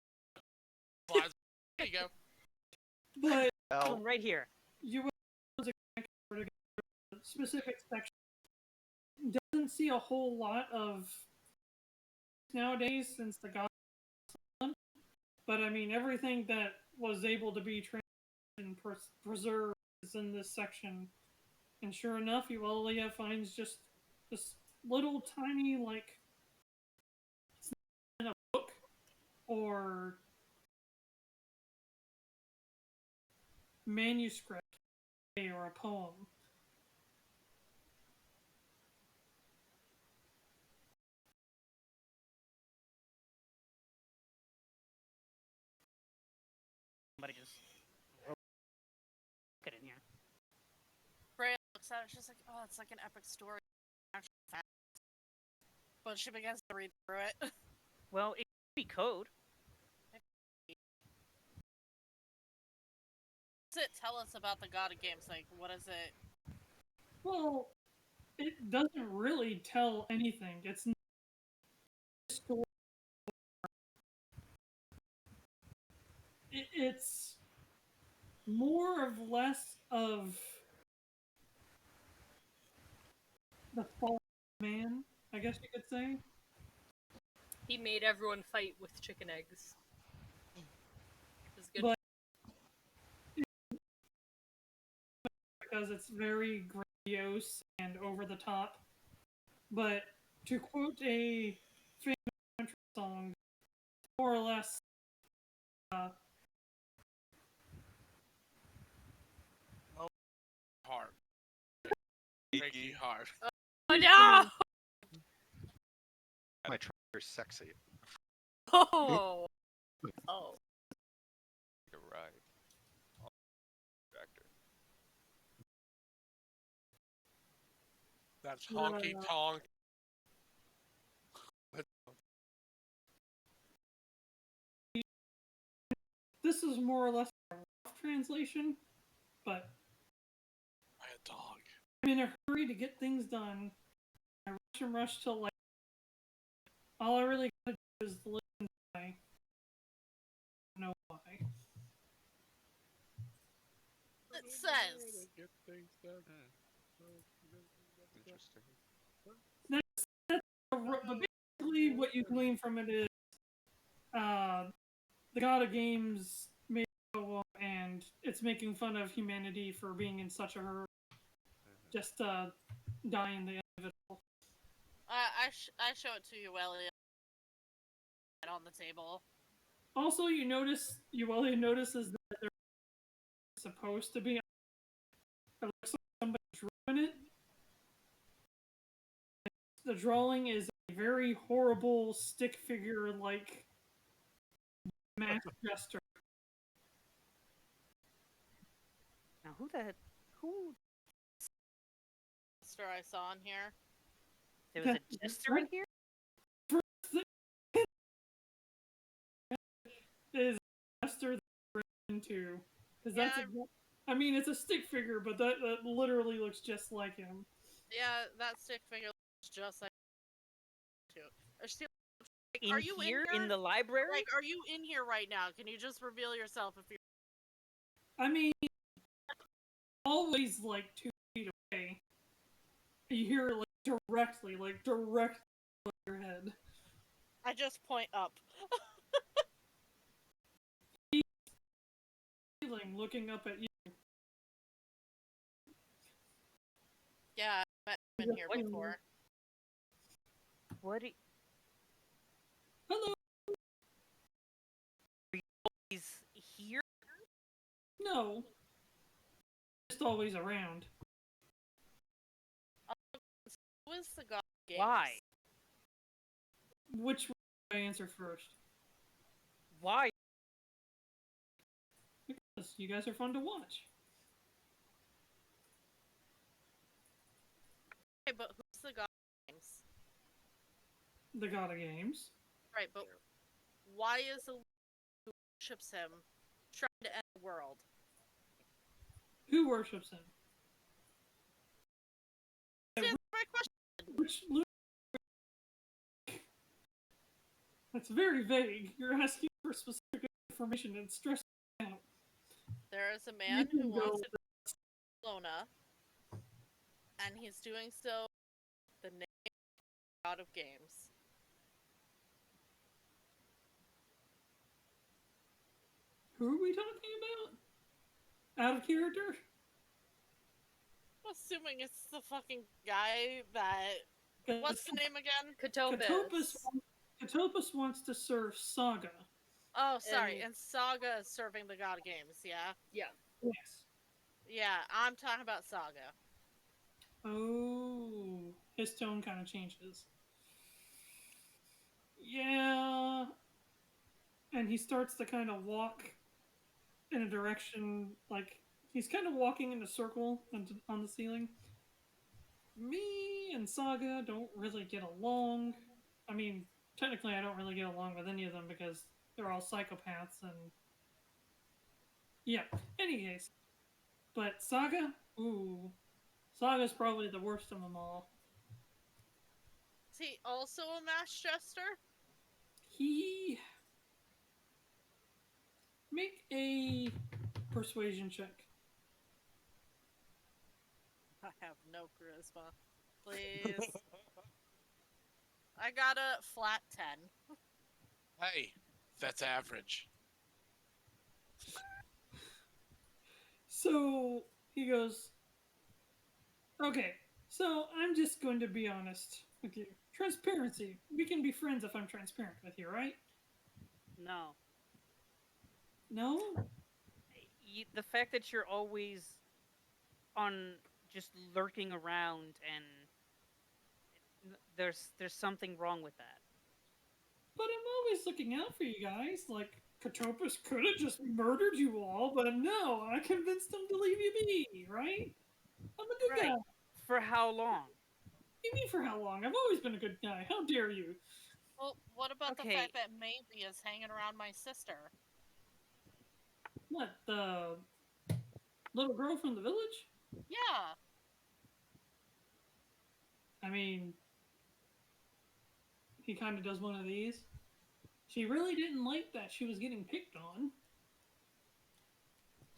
[SPEAKER 3] Slides. There you go.
[SPEAKER 5] but
[SPEAKER 2] Oh, right here.
[SPEAKER 5] you was a specific section. Doesn't see a whole lot of nowadays since the God. But I mean, everything that was able to be translated and preserved is in this section. And sure enough, Yuelia finds just this little tiny, like, it's not in a book or manuscript or a poem.
[SPEAKER 2] Somebody just get in here.
[SPEAKER 4] Breya looks at it, she's like, oh, it's like an epic story. But she begins to read through it.
[SPEAKER 2] Well, it could be code.
[SPEAKER 4] What does it tell us about the God of Games? Like, what is it?
[SPEAKER 5] Well, it doesn't really tell anything. It's not a story. It's more or less of the fall of man, I guess you could say.
[SPEAKER 1] He made everyone fight with chicken eggs. It was good.
[SPEAKER 5] But because it's very grandiose and over the top. But to quote a famous country song, more or less,
[SPEAKER 3] Hard. Make you hard.
[SPEAKER 1] Oh no!
[SPEAKER 9] My tractor's sexy.
[SPEAKER 1] Oh! Oh.
[SPEAKER 6] A ride. Tractor.
[SPEAKER 3] That's honky tonk.
[SPEAKER 5] this is more or less a rough translation, but
[SPEAKER 3] By a dog.
[SPEAKER 5] I'm in a hurry to get things done. I rush and rush till like all I really gotta do is listen. I don't know why.
[SPEAKER 4] It says,
[SPEAKER 3] Get things done.
[SPEAKER 6] Interesting.
[SPEAKER 5] But basically, what you glean from it is the God of Games made a poem, and it's making fun of humanity for being in such a hurry, just dying the inevitable.
[SPEAKER 4] I show it to Yuelia on the table.
[SPEAKER 5] Also, Yuelia notices that there supposed to be. It looks like somebody's drawing it. The drawing is a very horrible stick figure like masked jester.
[SPEAKER 2] Now, who
[SPEAKER 4] Jester I saw in here.
[SPEAKER 2] there was a jester in here?
[SPEAKER 5] Is jester into because that's I mean it's a stick figure, but that literally looks just like him.
[SPEAKER 4] Yeah, that stick figure looks just like too.
[SPEAKER 2] Are you here in the library?
[SPEAKER 4] Like, are you in here right now? Can you just reveal yourself if you're?
[SPEAKER 5] I mean, always like 2 feet away. You hear it like directly on your head.
[SPEAKER 4] I just point up.
[SPEAKER 5] Looking up at you.
[SPEAKER 4] Yeah, I met him in here before.
[SPEAKER 2] What?
[SPEAKER 5] Hello.
[SPEAKER 2] Are you always here?
[SPEAKER 5] No. Just always around.
[SPEAKER 4] Who is the god of games?
[SPEAKER 2] Why?
[SPEAKER 5] Which one do I answer first?
[SPEAKER 2] Why?
[SPEAKER 5] Because you guys are fun to watch.
[SPEAKER 4] Okay, but who's the god of games?
[SPEAKER 5] The god of games.
[SPEAKER 4] Right, but why is a who worships him trying to end the world?
[SPEAKER 5] Who worships him?
[SPEAKER 4] Answer my question.
[SPEAKER 5] Which That's very vague. You're asking for specific information and stressing out.
[SPEAKER 4] There is a man who wants to go to Valona, and he's doing so the name of the god of games.
[SPEAKER 5] Who are we talking about? Out of character?
[SPEAKER 4] I'm assuming it's the fucking guy that. What's the name again?
[SPEAKER 5] Katopus wants to serve Saga.
[SPEAKER 4] Oh, sorry. And Saga is serving the god of games, yeah?
[SPEAKER 1] Yeah.
[SPEAKER 5] Yes.
[SPEAKER 4] Yeah, I'm talking about Saga.
[SPEAKER 5] Oh, his tone kind of changes. Yeah. And he starts to kind of walk in a direction, like, he's kind of walking in a circle on the ceiling. Me and Saga don't really get along. I mean, technically I don't really get along with any of them because they're all psychopaths and... Yeah, any case. But Saga? Ooh. Saga's probably the worst of them all.
[SPEAKER 4] Is he also a mass jester?
[SPEAKER 5] He... Make a persuasion check.
[SPEAKER 4] I have no charisma. Please. I got a flat 10.
[SPEAKER 3] Hey, that's average.
[SPEAKER 5] So, he goes, okay, so I'm just going to be honest with you. Transparency. We can be friends if I'm transparent with you, right?
[SPEAKER 2] No.
[SPEAKER 5] No?
[SPEAKER 2] The fact that you're always on just lurking around and there's something wrong with that.
[SPEAKER 5] But I'm always looking out for you guys. Like, Katopus could have just murdered you all, but no, I convinced him to leave you be, right? I'm a good guy.
[SPEAKER 2] For how long?
[SPEAKER 5] What do you mean for how long? I've always been a good guy. How dare you?
[SPEAKER 4] Well, what about the fact that Maybe is hanging around my sister?
[SPEAKER 5] What, the little girl from the village?
[SPEAKER 4] Yeah.
[SPEAKER 5] I mean, he kind of does one of these. She really didn't like that she was getting picked on.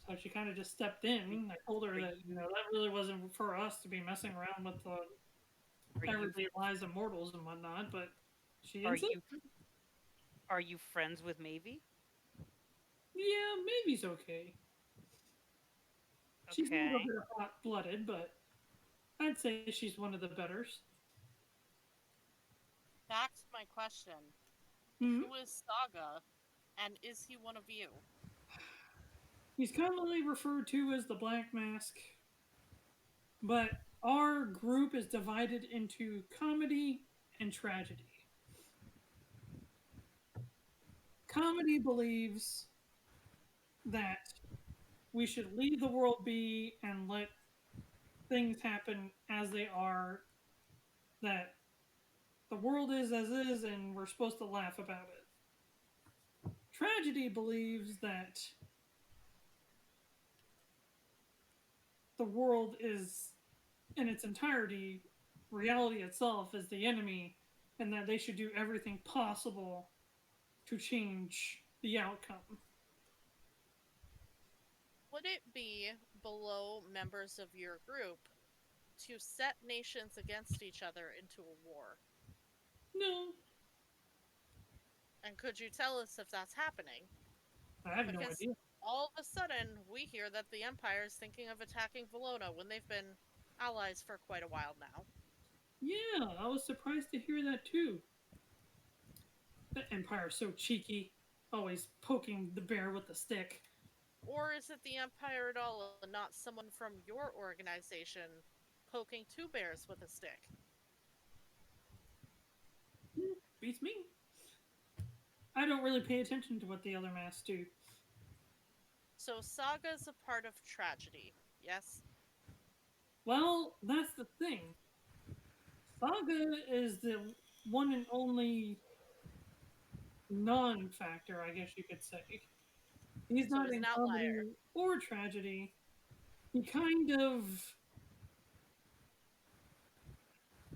[SPEAKER 5] So she kind of just stepped in. I told her that, you know, that really wasn't for us to be messing around with the everyday lives of mortals and whatnot, but she insisted.
[SPEAKER 2] Are you friends with Maybe?
[SPEAKER 5] Yeah, Maybe's okay. She's a little bit hot-blooded, but I'd say she's one of the betters.
[SPEAKER 4] Back to my question.
[SPEAKER 5] Mm-hmm.
[SPEAKER 4] Who is Saga, and is he one of you?
[SPEAKER 5] He's commonly referred to as the Black Mask, but our group is divided into comedy and tragedy. Comedy believes that we should leave the world be and let things happen as they are, that the world is as is and we're supposed to laugh about it. Tragedy believes that the world is in its entirety, reality itself is the enemy, and that they should do everything possible to change the outcome.
[SPEAKER 4] Would it be below members of your group to set nations against each other into a war?
[SPEAKER 5] No,
[SPEAKER 4] And could you tell us if that's happening?
[SPEAKER 5] I have no
[SPEAKER 4] Because
[SPEAKER 5] idea.
[SPEAKER 4] all of a sudden, we hear that the Empire is thinking of attacking Valona when they've been allies for quite a while now.
[SPEAKER 5] Yeah, I was surprised to hear that too. The Empire's so cheeky, always poking the bear with the stick.
[SPEAKER 4] Or is it the Empire at all and not someone from your organization poking two bears with a stick?
[SPEAKER 5] Beats me. I don't really pay attention to what the other masks do.
[SPEAKER 4] So Saga's a part of tragedy, yes?
[SPEAKER 5] Well, that's the thing. Saga is the one and only non-factor, I guess you could say. He's
[SPEAKER 4] So
[SPEAKER 5] not
[SPEAKER 4] he's
[SPEAKER 5] in
[SPEAKER 4] an outlier.
[SPEAKER 5] comedy or tragedy. He kind of...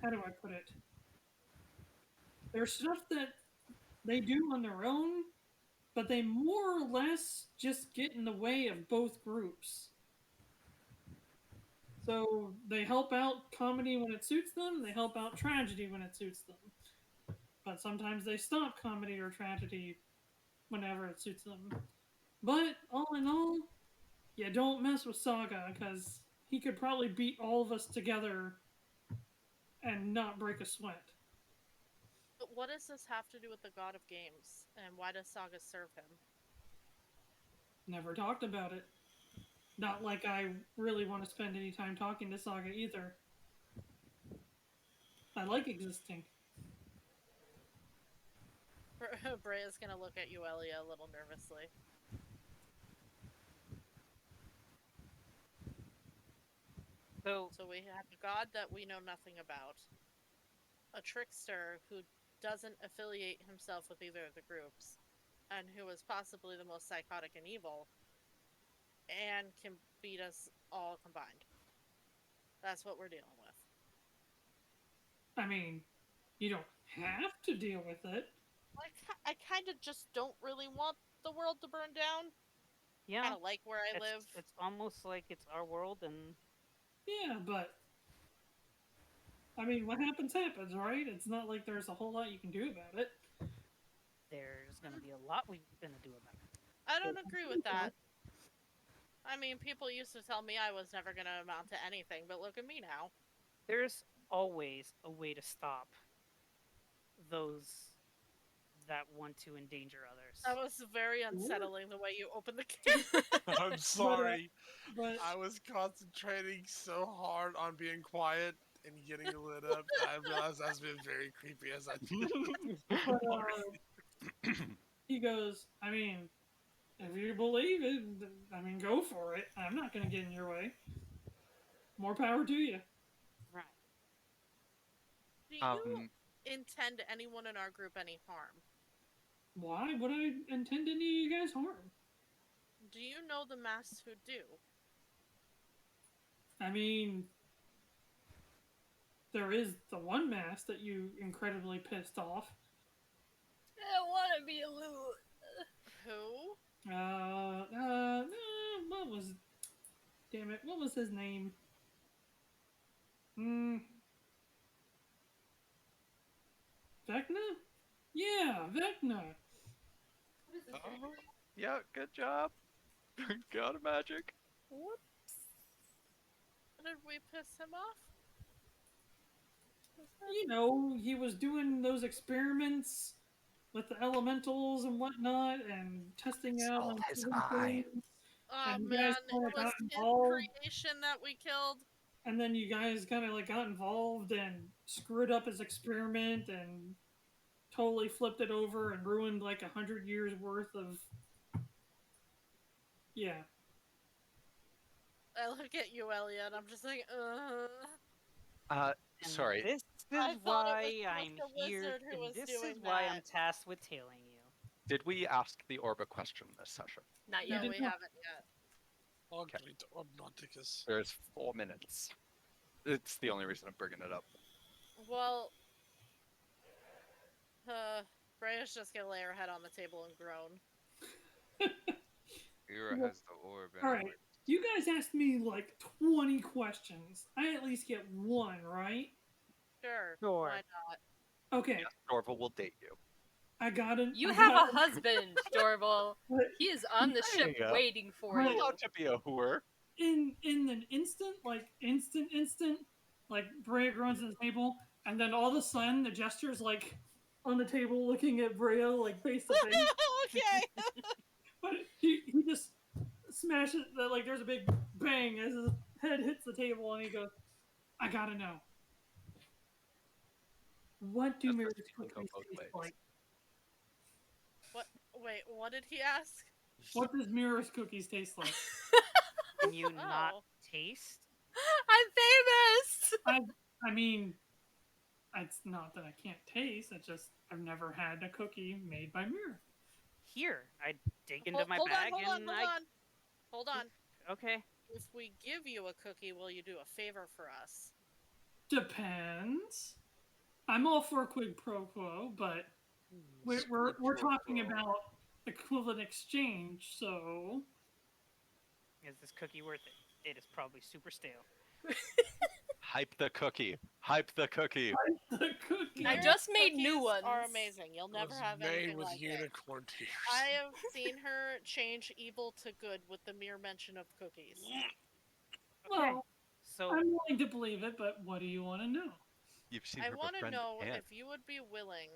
[SPEAKER 5] How do I put it? There's stuff that they do on their own, but they more or less just get in the way of both groups. So they help out comedy when it suits them, they help out tragedy when it suits them. But sometimes they stop comedy or tragedy whenever it suits them. But all in all, yeah, don't mess with Saga, because he could probably beat all of us together and not break a sweat.
[SPEAKER 4] But what does this have to do with the God of Games? And why does Saga serve him?
[SPEAKER 5] Never talked about it. Not like I really want to spend any time talking to Saga either. I like existing.
[SPEAKER 4] Breya's gonna look at Yuelia a little nervously. So we have a god that we know nothing about, a trickster who doesn't affiliate himself with either of the groups, and who is possibly the most psychotic and evil, and can beat us all combined. That's what we're dealing with.
[SPEAKER 5] I mean, you don't have to deal with it.
[SPEAKER 4] I kind of just don't really want the world to burn down.
[SPEAKER 2] Yeah.
[SPEAKER 4] Kind of like where I live.
[SPEAKER 2] It's almost like it's our world, and
[SPEAKER 5] Yeah, but I mean, what happens happens, right? It's not like there's a whole lot you can do about it.
[SPEAKER 2] there's gonna be a lot we're gonna do about it.
[SPEAKER 4] I don't agree with that. I mean, people used to tell me I was never going to amount to anything, but look at me now.
[SPEAKER 2] There's always a way to stop those that want to endanger others.
[SPEAKER 4] That was very unsettling the way you opened the camera.
[SPEAKER 3] I'm sorry.
[SPEAKER 5] But
[SPEAKER 3] I was concentrating so hard on being quiet and getting lit up that I realized I was being very creepy as I did.
[SPEAKER 5] he goes, I mean, if you believe it, I mean, go for it. I'm not going to get in your way. More power to you.
[SPEAKER 2] Right.
[SPEAKER 4] Do you intend anyone in our group any harm?
[SPEAKER 5] Why would I intend any of you guys harm?
[SPEAKER 4] Do you know the masks who do?
[SPEAKER 5] I mean, there is the one mask that you incredibly pissed off.
[SPEAKER 1] I don't want to be a loot.
[SPEAKER 4] Who?
[SPEAKER 5] What was... Damn it, what was his name? Vecna? Yeah, Vecna.
[SPEAKER 9] Yeah, good job. God of magic.
[SPEAKER 4] Whoops. Did we piss him off?
[SPEAKER 5] You know, he was doing those experiments with the elementals and whatnot, and testing out on
[SPEAKER 9] his
[SPEAKER 5] living
[SPEAKER 9] eye.
[SPEAKER 5] things.
[SPEAKER 4] Oh
[SPEAKER 5] And you
[SPEAKER 4] man,
[SPEAKER 5] guys kinda
[SPEAKER 4] it was
[SPEAKER 5] got
[SPEAKER 4] his
[SPEAKER 5] involved.
[SPEAKER 4] creation that we killed.
[SPEAKER 5] And then you guys kind of like got involved and screwed up his experiment and totally flipped it over and ruined like 100 years worth of. Yeah.
[SPEAKER 4] I look at Yuelia and I'm just like,
[SPEAKER 2] And
[SPEAKER 9] Sorry.
[SPEAKER 2] This
[SPEAKER 4] I
[SPEAKER 2] is
[SPEAKER 4] thought it
[SPEAKER 2] why
[SPEAKER 4] was just
[SPEAKER 2] I'm
[SPEAKER 4] a
[SPEAKER 2] here,
[SPEAKER 4] wizard who
[SPEAKER 2] and
[SPEAKER 4] was
[SPEAKER 2] this
[SPEAKER 4] doing
[SPEAKER 2] is why I'm
[SPEAKER 4] that.
[SPEAKER 2] tasked with tailing you.
[SPEAKER 9] Did we ask the orb a question this session?
[SPEAKER 1] Not
[SPEAKER 5] You
[SPEAKER 1] yet.
[SPEAKER 4] No,
[SPEAKER 5] did
[SPEAKER 4] we
[SPEAKER 5] not.
[SPEAKER 4] haven't yet.
[SPEAKER 3] Ugly Obnoticus.
[SPEAKER 9] There's 4 minutes. It's the only reason I'm bringing it up.
[SPEAKER 4] Well, Breya's just gonna lay her head on the table and groan.
[SPEAKER 6] Mirra has the orb.
[SPEAKER 5] All right.
[SPEAKER 6] Anyway.
[SPEAKER 5] You guys asked me like 20 questions. I at least get one, right?
[SPEAKER 4] Sure.
[SPEAKER 2] Sure.
[SPEAKER 4] Why not?
[SPEAKER 5] Okay.
[SPEAKER 9] Yes, Dorval will date you.
[SPEAKER 5] I got it.
[SPEAKER 1] You have a husband, Dorval. He is on the ship
[SPEAKER 9] Yeah.
[SPEAKER 1] waiting for
[SPEAKER 5] Right.
[SPEAKER 1] you.
[SPEAKER 9] Not to be a whore.
[SPEAKER 5] in an instant, like instant, like Breya groans at the table, and then all of a sudden the jester's like on the table looking at Breya like face to face.
[SPEAKER 4] Okay.
[SPEAKER 5] But he just smashes like there's a big bang as his head hits the table and he goes, I gotta know. What do
[SPEAKER 9] Just
[SPEAKER 5] Mirra's
[SPEAKER 9] as people go
[SPEAKER 5] cookies
[SPEAKER 9] both
[SPEAKER 5] taste
[SPEAKER 9] ways.
[SPEAKER 5] like?
[SPEAKER 4] What? Wait, what did he ask?
[SPEAKER 5] What does Mirra's cookies taste like?
[SPEAKER 2] Can you not
[SPEAKER 4] Oh.
[SPEAKER 2] taste?
[SPEAKER 1] I'm famous!
[SPEAKER 5] I mean, it's not that I can't taste, it's just I've never had a cookie made by Mirra.
[SPEAKER 2] Here, I dig into
[SPEAKER 4] Hold-
[SPEAKER 2] my
[SPEAKER 4] hold
[SPEAKER 2] bag
[SPEAKER 4] on, hold
[SPEAKER 2] and
[SPEAKER 4] on,
[SPEAKER 2] I.
[SPEAKER 4] hold on.
[SPEAKER 2] Okay.
[SPEAKER 4] If we give you a cookie, will you do a favor for us?
[SPEAKER 5] Depends. I'm all for a quid pro quo, but we're talking about equivalent exchange, so
[SPEAKER 2] Is this cookie worth it? It is probably super stale.
[SPEAKER 9] Hype the cookie. Hype the cookie.
[SPEAKER 5] the cookie.
[SPEAKER 1] I
[SPEAKER 4] Mirra's
[SPEAKER 1] just made
[SPEAKER 4] cookies
[SPEAKER 1] new ones.
[SPEAKER 4] Are amazing. You'll
[SPEAKER 3] It
[SPEAKER 4] never
[SPEAKER 3] was
[SPEAKER 4] have
[SPEAKER 3] made
[SPEAKER 4] anything
[SPEAKER 3] with
[SPEAKER 4] like it.
[SPEAKER 3] unicorn tears.
[SPEAKER 4] I have seen her change evil to good with the mere mention of cookies.
[SPEAKER 5] Well,
[SPEAKER 2] So
[SPEAKER 5] I'm willing to believe it, but what do you want to know?
[SPEAKER 9] You've seen
[SPEAKER 4] I
[SPEAKER 9] her
[SPEAKER 4] want to
[SPEAKER 9] befriend
[SPEAKER 4] know
[SPEAKER 9] Anne.
[SPEAKER 4] if you would be willing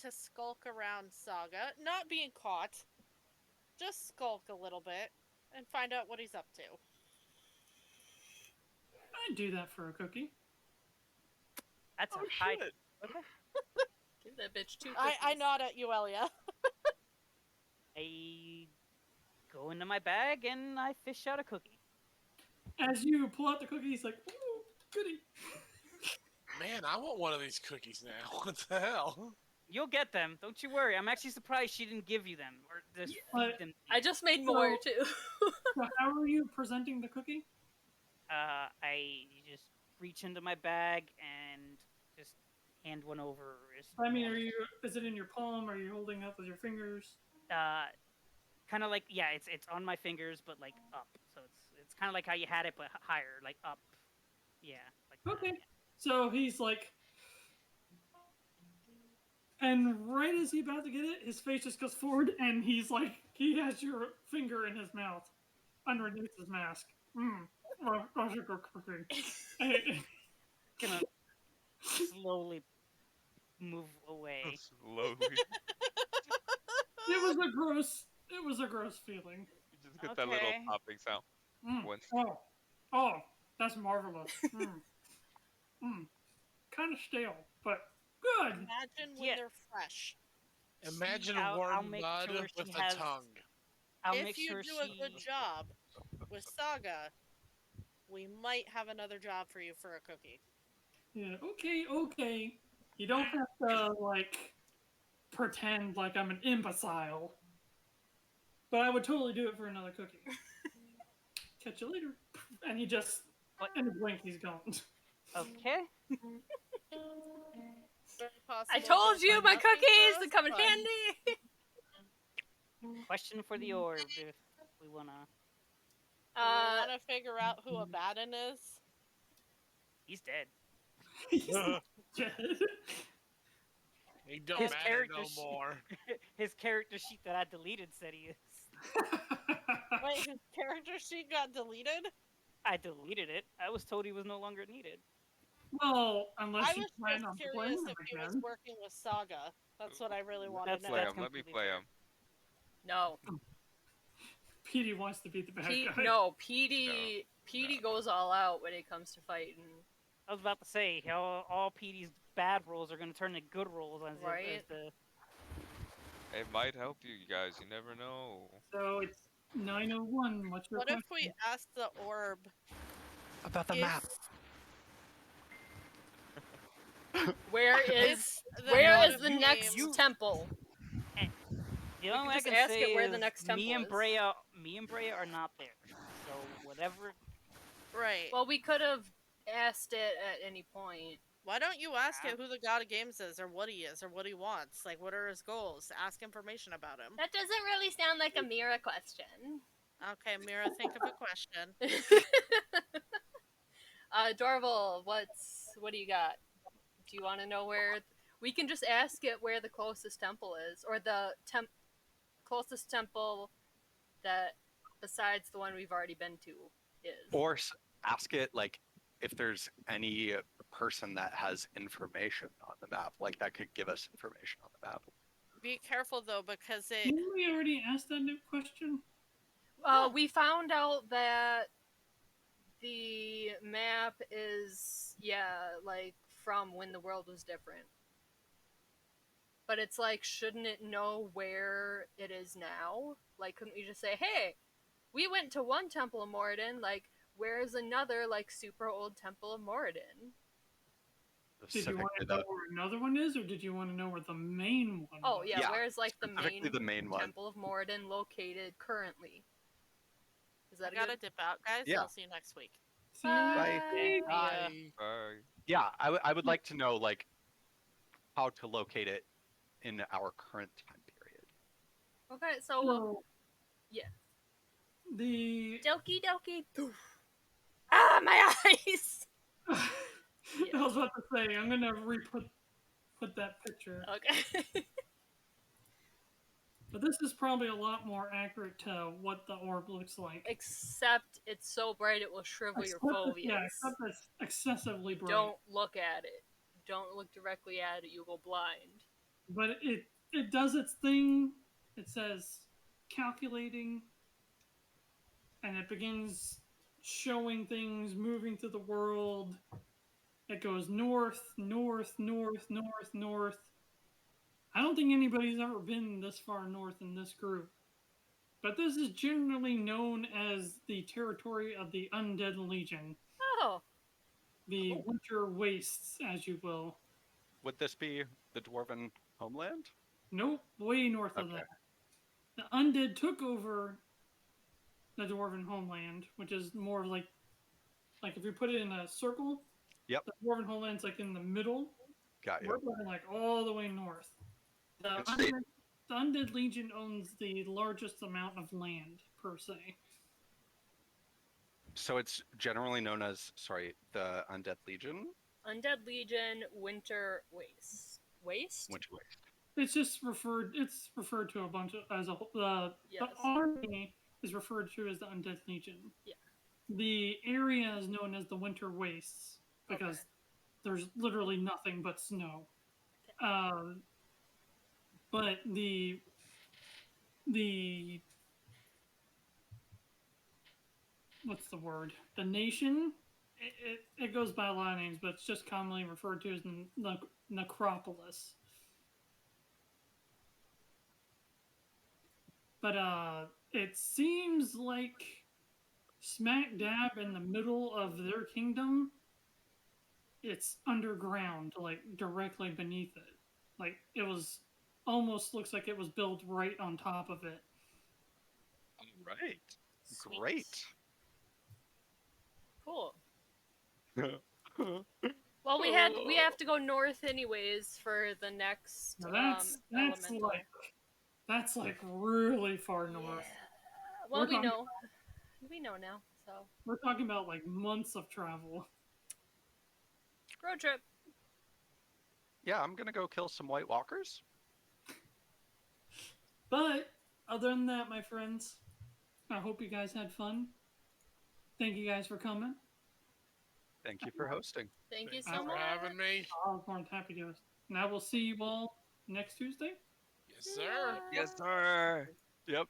[SPEAKER 4] to skulk around Saga, not being caught, just skulk a little bit and find out what he's up to.
[SPEAKER 5] I'd do that for a cookie.
[SPEAKER 2] that's
[SPEAKER 9] Oh,
[SPEAKER 2] a high.
[SPEAKER 9] shit.
[SPEAKER 2] Okay.
[SPEAKER 1] Give that bitch two
[SPEAKER 4] I
[SPEAKER 1] cookies.
[SPEAKER 4] nod at Yuelia.
[SPEAKER 2] I go into my bag and I fish out a cookie.
[SPEAKER 5] As you pull out the cookie, he's like, ooh, goody.
[SPEAKER 3] Man, I want one of these cookies now. What the hell?
[SPEAKER 2] You'll get them. Don't you worry. I'm actually surprised she didn't give you them or just
[SPEAKER 5] But-
[SPEAKER 2] feed them. to
[SPEAKER 1] I
[SPEAKER 2] you.
[SPEAKER 1] just made more too.
[SPEAKER 5] So how are you presenting the cookie?
[SPEAKER 2] I just reach into my bag and just hand one over.
[SPEAKER 5] I mean, is it in your palm? Are you holding up with your fingers?
[SPEAKER 2] Kind of like it's on my fingers, but like up. So it's kind of like how you had it, but higher, like up. Yeah. Like that,
[SPEAKER 5] Okay.
[SPEAKER 2] yeah.
[SPEAKER 5] So he's like, and right as he's about to get it, his face just goes forward, and he's like, he has your finger in his mouth, underneath his mask. How's your cookie?
[SPEAKER 2] Gonna slowly move away.
[SPEAKER 6] Slowly.
[SPEAKER 5] It was a gross feeling.
[SPEAKER 6] You just get that little
[SPEAKER 2] Okay.
[SPEAKER 6] popping sound.
[SPEAKER 5] Mm.
[SPEAKER 6] Once.
[SPEAKER 5] Oh, that's marvelous. Kind of stale, but good.
[SPEAKER 4] Imagine when
[SPEAKER 2] Yeah.
[SPEAKER 4] they're fresh.
[SPEAKER 3] Imagine
[SPEAKER 2] I'll
[SPEAKER 3] warm
[SPEAKER 2] make
[SPEAKER 3] mud
[SPEAKER 2] sure
[SPEAKER 3] with
[SPEAKER 2] she
[SPEAKER 3] a
[SPEAKER 2] has-
[SPEAKER 3] tongue.
[SPEAKER 2] I'll
[SPEAKER 4] if
[SPEAKER 2] make
[SPEAKER 4] you
[SPEAKER 2] sure
[SPEAKER 4] do a good
[SPEAKER 2] she.
[SPEAKER 4] job with Saga, we might have another job for you for a cookie.
[SPEAKER 5] Yeah, okay. You don't have to, like, pretend like I'm an imbecile. But I would totally do it for another cookie. Catch you later. And he just,
[SPEAKER 2] What?
[SPEAKER 5] in a blink, he's gone.
[SPEAKER 2] Okay.
[SPEAKER 4] Very possible
[SPEAKER 1] I told
[SPEAKER 4] that
[SPEAKER 1] you
[SPEAKER 4] might
[SPEAKER 1] my
[SPEAKER 4] not be for
[SPEAKER 1] cookies
[SPEAKER 4] us,
[SPEAKER 1] to come in
[SPEAKER 4] but-
[SPEAKER 1] handy.
[SPEAKER 2] Question for the orb if we wanna.
[SPEAKER 4] Do we want to figure out who Abaddon is?
[SPEAKER 2] He's dead.
[SPEAKER 5] He's dead.
[SPEAKER 3] He don't
[SPEAKER 2] His
[SPEAKER 3] matter
[SPEAKER 2] character
[SPEAKER 3] no
[SPEAKER 2] sheet-
[SPEAKER 3] more.
[SPEAKER 2] His character sheet that I deleted said he is.
[SPEAKER 4] Wait, his character sheet got deleted?
[SPEAKER 2] I deleted it. I was told he was no longer needed.
[SPEAKER 5] Well, unless
[SPEAKER 4] I
[SPEAKER 5] you
[SPEAKER 4] was
[SPEAKER 5] plan
[SPEAKER 4] just
[SPEAKER 5] on
[SPEAKER 4] curious
[SPEAKER 5] playing him
[SPEAKER 4] if he was
[SPEAKER 5] again.
[SPEAKER 4] working with Saga. That's what I really want
[SPEAKER 2] That's
[SPEAKER 4] to
[SPEAKER 6] Play
[SPEAKER 4] know.
[SPEAKER 6] him. Let me
[SPEAKER 2] completely
[SPEAKER 6] play
[SPEAKER 2] fair.
[SPEAKER 6] him.
[SPEAKER 1] No.
[SPEAKER 5] Pedi wants to be the bad guy.
[SPEAKER 1] No, Pedi goes all out when it comes to fighting.
[SPEAKER 2] I was about to say, all PD's bad rolls are going to turn to good rolls as
[SPEAKER 1] Right.
[SPEAKER 2] the...
[SPEAKER 6] It might help you guys. You never know.
[SPEAKER 5] So it's 9:01. What's your
[SPEAKER 4] What
[SPEAKER 5] question?
[SPEAKER 4] if we ask the orb
[SPEAKER 9] About the
[SPEAKER 4] if,
[SPEAKER 9] map.
[SPEAKER 1] Where is
[SPEAKER 4] if
[SPEAKER 1] the next
[SPEAKER 4] game-
[SPEAKER 1] temple?
[SPEAKER 2] The only way I
[SPEAKER 1] just
[SPEAKER 2] can
[SPEAKER 1] ask
[SPEAKER 2] say
[SPEAKER 1] it where the
[SPEAKER 2] is
[SPEAKER 1] next
[SPEAKER 2] me and
[SPEAKER 1] temple is.
[SPEAKER 2] Breya are not there. So whatever.
[SPEAKER 4] Right.
[SPEAKER 1] Well, we could have asked it at any point.
[SPEAKER 4] Why don't you ask it who the god of games is, or what he is, or what he wants? Like, what are his goals? Ask information about him.
[SPEAKER 1] That doesn't really sound like a Mirra question.
[SPEAKER 4] Okay, Mirra, think of a question.
[SPEAKER 1] Dorval, what do you got? Do you want to know where? We can just ask it where the closest temple is, or the closest temple that, besides the one we've already been to, is.
[SPEAKER 9] Or ask it like if there's any person that has information on the map, like that could give us information on the map.
[SPEAKER 4] Be careful though, because it.
[SPEAKER 5] Didn't we already ask that new question?
[SPEAKER 1] We found out that the map is, like from when the world was different. But it's like, shouldn't it know where it is now? Like, couldn't we just say, hey, we went to one Temple of Moradin, like, where's another, like, super old Temple of Moradin?
[SPEAKER 5] Did you want to know where another one is, or did you want to know where the main one
[SPEAKER 1] Oh,
[SPEAKER 5] was?
[SPEAKER 1] yeah, where's, like, the
[SPEAKER 9] main one.
[SPEAKER 1] Temple of Moradin located currently? Is that
[SPEAKER 4] I gotta dip out, guys.
[SPEAKER 9] Yeah.
[SPEAKER 4] I'll see you next week.
[SPEAKER 5] See you
[SPEAKER 9] Bye.
[SPEAKER 6] Bye.
[SPEAKER 9] Yeah, I would like to know like how to locate it in our current time period.
[SPEAKER 1] Okay, so,
[SPEAKER 5] So,
[SPEAKER 1] yeah.
[SPEAKER 5] The
[SPEAKER 1] Doki doki. Poof. Ah, my eyes!
[SPEAKER 5] I was about to say, I'm gonna put that picture.
[SPEAKER 1] Okay.
[SPEAKER 5] But this is probably a lot more accurate to what the orb looks like.
[SPEAKER 1] Except it's so bright it will shrivel your foveas.
[SPEAKER 5] Yeah, except it's excessively bright.
[SPEAKER 1] Don't look at it. Don't look directly at it, you go blind.
[SPEAKER 5] But it does its thing. It says calculating, and it begins showing things moving through the world. It goes north, north, north, north, north. I don't think anybody's ever been this far north in this group. But this is generally known as the territory of the Undead Legion.
[SPEAKER 1] Oh.
[SPEAKER 5] The Winter Wastes, as you will.
[SPEAKER 9] Would this be the Dwarven homeland?
[SPEAKER 5] Nope, way north of that. The Undead took over the Dwarven homeland, which is more like if you put it in a circle,
[SPEAKER 9] Yep.
[SPEAKER 5] The Dwarven homeland's like in the middle.
[SPEAKER 9] Got you.
[SPEAKER 5] We're going like all the way north. The Undead Legion owns the largest amount of land, per se.
[SPEAKER 9] So it's generally known as, the Undead Legion?
[SPEAKER 1] Undead Legion, Winter Waste. Waste?
[SPEAKER 9] Winter Waste.
[SPEAKER 5] It's just referred to a bunch of, as a the army is referred to as the Undead Legion.
[SPEAKER 1] Yeah.
[SPEAKER 5] The area is known as the Winter Wastes because there's literally nothing but snow. But the what's the word? The nation, it goes by a lot of names, but it's just commonly referred to as the Necropolis. But it seems like smack dab in the middle of their kingdom, it's underground, like directly beneath it. Like it was almost looks like it was built right on top of it.
[SPEAKER 9] All right.
[SPEAKER 1] Sweet.
[SPEAKER 9] Great.
[SPEAKER 1] Cool. Well, we have to go north anyways for the next.
[SPEAKER 5] Now that's like really far north.
[SPEAKER 1] Yeah. Well, we know now. So
[SPEAKER 5] we're talking about like months of travel.
[SPEAKER 1] Road trip.
[SPEAKER 9] Yeah, I'm gonna go kill some White Walkers.
[SPEAKER 5] But other than that, my friends, I hope you guys had fun. Thank you guys for coming.
[SPEAKER 9] Thank you for hosting.
[SPEAKER 1] Thank you so
[SPEAKER 3] Thanks
[SPEAKER 1] much.
[SPEAKER 3] for having me.
[SPEAKER 5] I was more than happy to. And I will see you all next Tuesday.
[SPEAKER 3] Yes, sir.
[SPEAKER 6] Yes, sir.
[SPEAKER 9] Yep.